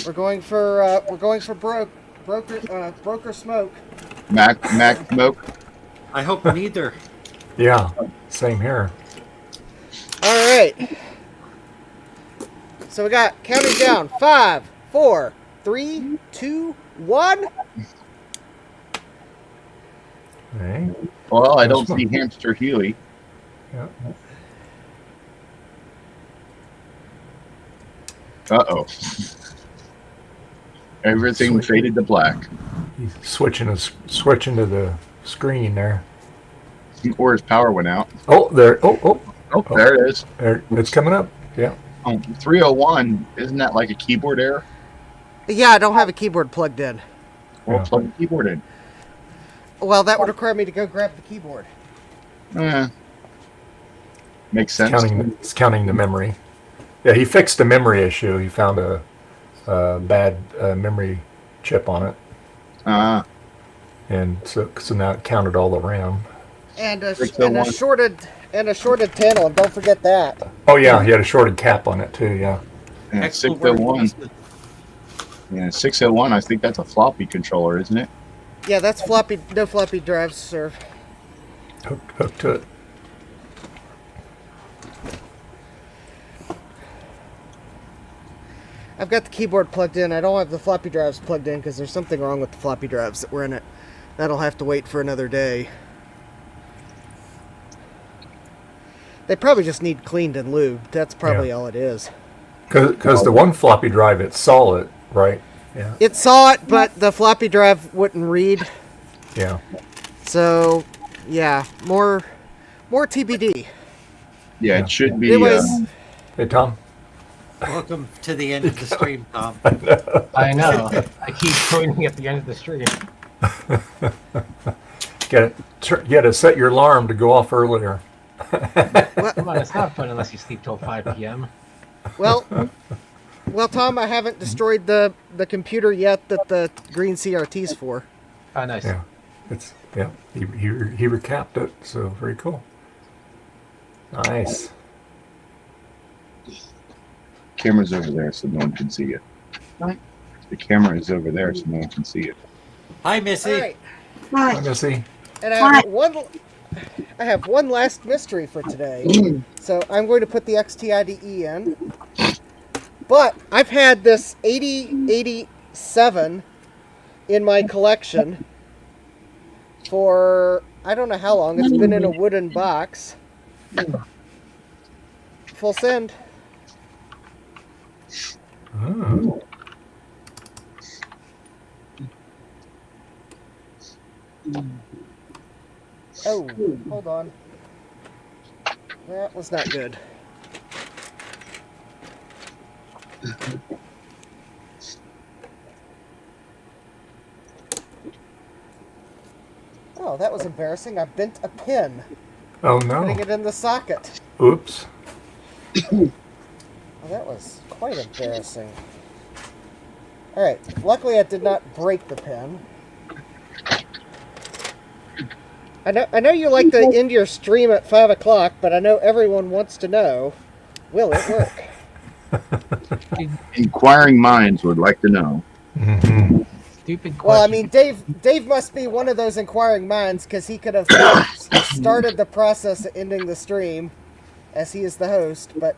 We're going for broker smoke. Mac smoke. I hope neither. Yeah. Same here. All right. So we got counting down 5, 4, 3, 2, 1. Okay. Well, I don't see Hamster Huey. Yeah. Uh-oh. Everything faded to black. He's switching to the screen there. Or his power went out. Oh, there. Oh, there it is. There, it's coming up. Yeah. 301, isn't that like a keyboard error? Yeah, I don't have a keyboard plugged in. Well, plug the keyboard in. Well, that would require me to go grab the keyboard. Makes sense. It's counting the memory. Yeah, he fixed the memory issue. He found a bad memory chip on it. And so now it counted all the RAM. And a shorted channel, and don't forget that. Oh yeah, he had a shorted cap on it too. Yeah. Yeah, 601. Yeah, 601. I think that's a floppy controller, isn't it? Yeah, that's floppy. No floppy drives, sir. Hooked to it. I've got the keyboard plugged in. I don't have the floppy drives plugged in because there's something wrong with the floppy drives that were in it. That'll have to wait for another day. They probably just need cleaned and lubed. That's probably all it is. Because the one floppy drive, it saw it, right? Yeah. It saw it, but the floppy drive wouldn't read. Yeah. So, yeah, more TBD. Yeah, it should be. Anyways, hey, Tom. Welcome to the end of the stream, Tom. I know. I keep pointing at the end of the stream. You got to set your alarm to go off earlier. Come on, it's not fun unless you sleep till 5 p.m. Well, Tom, I haven't destroyed the computer yet that the green CRT's for. Oh, nice. Yeah, he recapped it, so very cool. Nice. Camera's over there, so no one can see it. The camera is over there, so no one can see it. Hi, Missy. Right. Hi, Missy. And I have one last mystery for today. So I'm going to put the XTIDE in. But I've had this 8087 in my collection for I don't know how long. It's been in a wooden box. Full send. Oh. Oh, hold on. That was not good. Oh, that was embarrassing. I bent a pin. Oh no. Putting it in the socket. Oops. Oh, that was quite embarrassing. Alright, luckily I did not break the pin. I know you like to end your stream at 5 o'clock, but I know everyone wants to know, will it work? Inquiring minds would like to know. Stupid question. Well, I mean, Dave must be one of those inquiring minds, because he could have started the process of ending the stream, as he is the host, but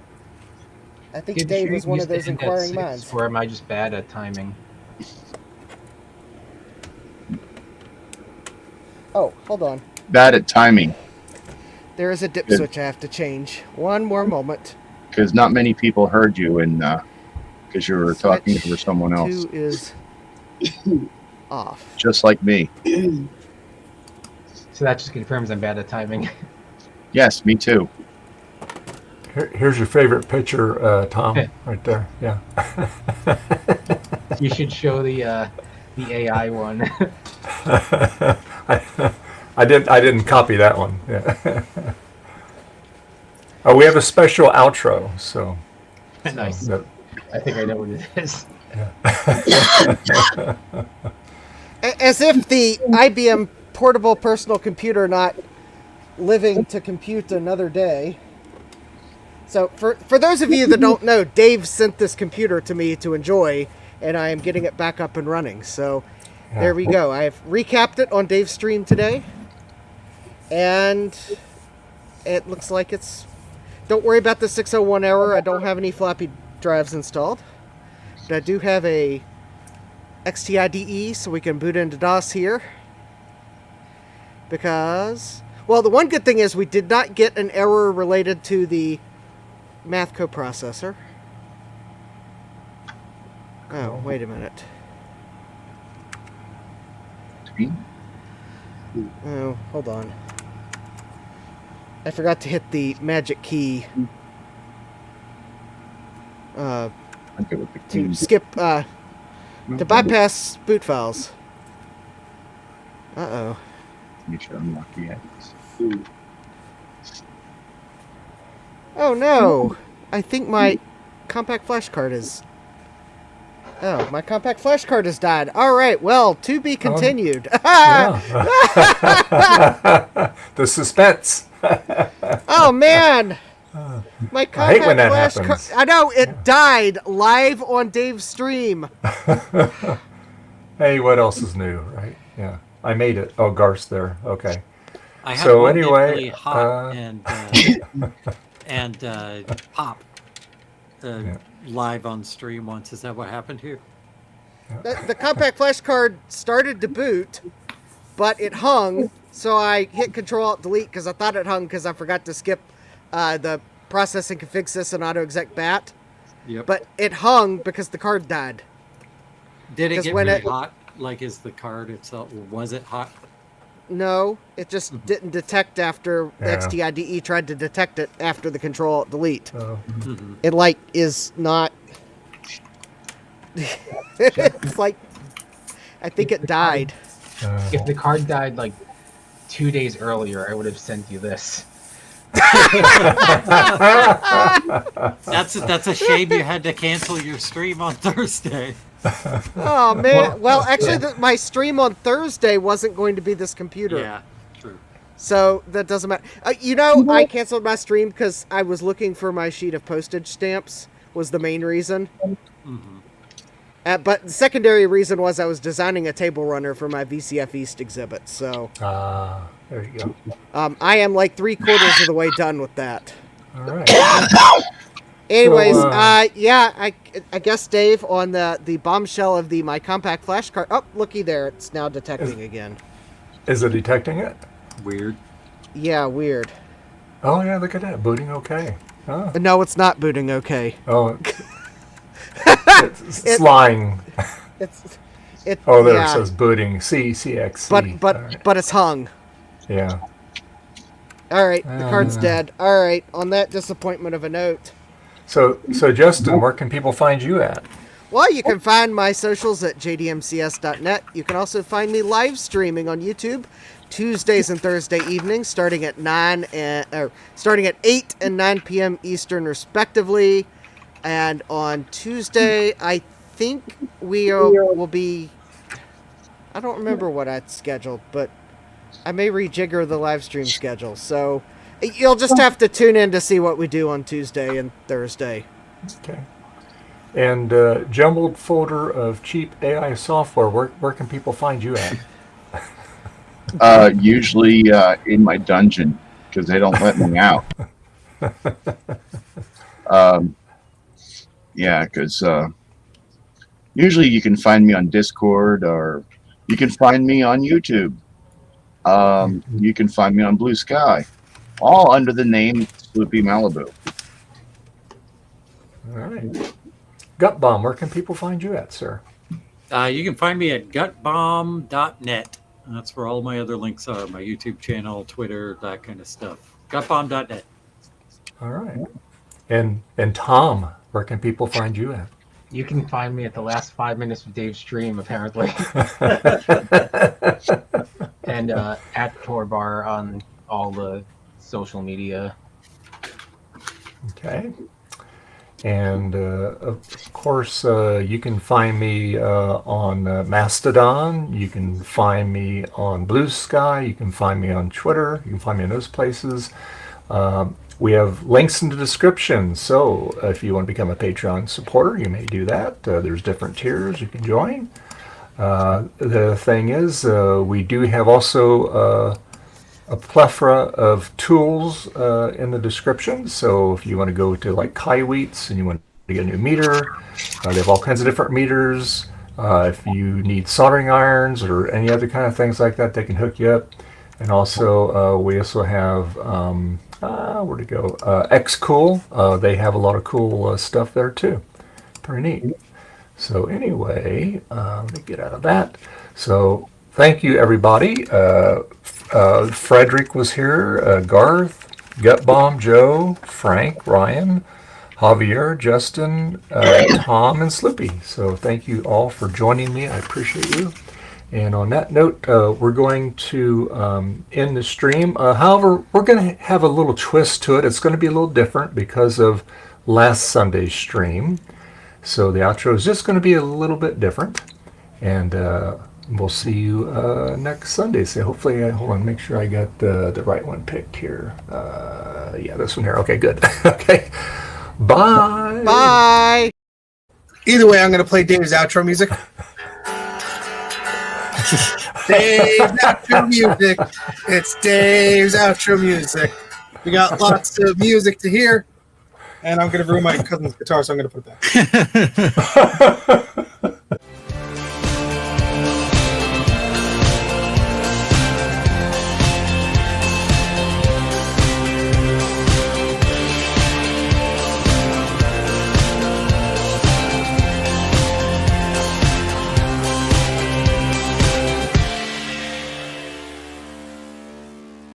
I think Did Dave you is one used of those to end at inquiring 6, minds. Or am I just bad at timing? Oh, hold on. Bad at timing, There is a dip Good. switch I have to change. One more moment. because not many people heard you, and because you were talking over someone else, 2 is off. just like me. So that just confirms I'm bad at timing. Yes, me too. Here's your favorite picture, Tom, right there. Yeah. You should show the AI one. I didn't copy that one. Yeah. Oh, we have a special outro, so. Nice. that- I think I know what it is. As if the IBM portable personal computer not living to compute another day. So for those of you that don't know, Dave sent this computer to me to enjoy, and I am getting it back up and running. So there we go. I have recapped it on Dave's stream today, and it looks like it's... Don't worry about the 601 error. I don't have any floppy drives installed. But I do have a XTIDE, so we can boot into DOS here. Because... Well, the one good thing is we did not get an error related to the math coprocessor. Oh, wait a minute. Oh, hold on. I forgot to hit the magic key to skip, to bypass boot files. Uh-oh. You should unlock the address. Oh no! I think my compact flash card is... Oh, my compact flash card has died. Alright, well, to be continued. The suspense. Oh man! My compact I hate when that flash happens. card... I know, it died live on Dave's stream. Hey, what else is new, right? Yeah. I made it. Oh, Garth's there. Okay. I have So one anyway, really hot and pop live on stream once. Is that what happened here? The compact flash card started to boot, but it hung, so I hit Control-Alt-Delete because I thought it hung because I forgot to skip the processing config sys and auto-exec bat. Yep. But it hung because the card died. Did it 'Cause get when really it- hot? Like, is the card itself, was it hot? No, it just didn't detect after Yeah. XTIDE tried to detect it after the Control-Alt-Delete. Oh. It, like, is not... It's like... I think it died. If the card died like 2 days earlier, I would have sent you this. That's a shame you had to cancel your stream on Thursday. Oh, man. Well, actually, my stream on Thursday wasn't going to be this computer. Yeah, true. So that doesn't matter. I canceled my stream because I was looking for my sheet of postage stamps was the main reason. But the secondary reason was I was designing a table runner for my VCF East exhibit. So there you go. I am like 3/4 of the way done with that. All right. Anyways, So, I guess Dave on the bombshell of my compact flash card. Oh, looky there, it's now detecting again. Is it detecting it? Weird. Yeah, weird. Oh, yeah, look at that. Booting okay. Oh, No, it's not booting okay. oh it's lying. It. Oh, there yeah, it says booting. CXC. But All right. but it's hung. Yeah. All right, the card's dead. All right, on that disappointment of a note. So Justin, where can people find you at? Well, you can find my socials at jdmcs.net. You can also find me live streaming on YouTube Tuesdays and Thursday evenings, starting at 8 and 9 p.m. Eastern, respectively. And on Tuesday, I think will be. I don't remember what I scheduled, but I may rejigger the live stream schedule. So you'll just have to tune in to see what we do on Tuesday and Thursday. Okay. And jumbled folder of cheap AI software. Where can people find you at? Usually in my dungeon because they don't let me out. Yeah, because usually you can find me on Discord or you can find me on YouTube. You can find me on Blue Sky, all under the name Sloopy Malibu. All right. Gut Bomb, where can people find you at, sir? You can find me at gutbomb.net. That's where all my other links are. My YouTube channel, Twitter, that kind of stuff. Gutbomb.net. All right. And Tom, where can people find you at? You can find me at the last 5 minutes of Dave's stream, apparently. And at Torbar on all the social media. Okay. And of course, you can find me on Mastodon. You can find me on Blue Sky. You can find me on Twitter. You can find me in those places. We have links in the description. So if you want to become a Patreon supporter, you may do that. There's different tiers you can join. The thing is, we do have also a plethora of tools in the description. So if you want to go to like Kaiweets and you want to get a new meter, they have all kinds of different meters. If you need soldering irons or any other kind of things like that, they can hook you up. And also, we also have, where'd it go? xCool. They have a lot of cool stuff there too. Pretty neat. So anyway, let me get out of that. So thank you, everybody. Frederick was here, Garth, Gutbomb, Joe, Frank, Ryan, Javier, Justin, Tom, and Slippy. So thank you all for joining me. I appreciate you. And on that note, we're going to end the stream. However, we're going to have a little twist to it. It's going to be a little different because of last Sunday's stream. So the outro is just going to be a little bit different. And we'll see you next Sunday. So hopefully, hold on, make sure I got the right one picked here. Yeah, this one here. Okay, good. Okay. Bye. Bye. Either way, I'm going to play Dave's outro music. Dave's outro music. It's Dave's outro music. We got lots of music to hear. And I'm going to ruin my cousin's guitar, so I'm going to put it back.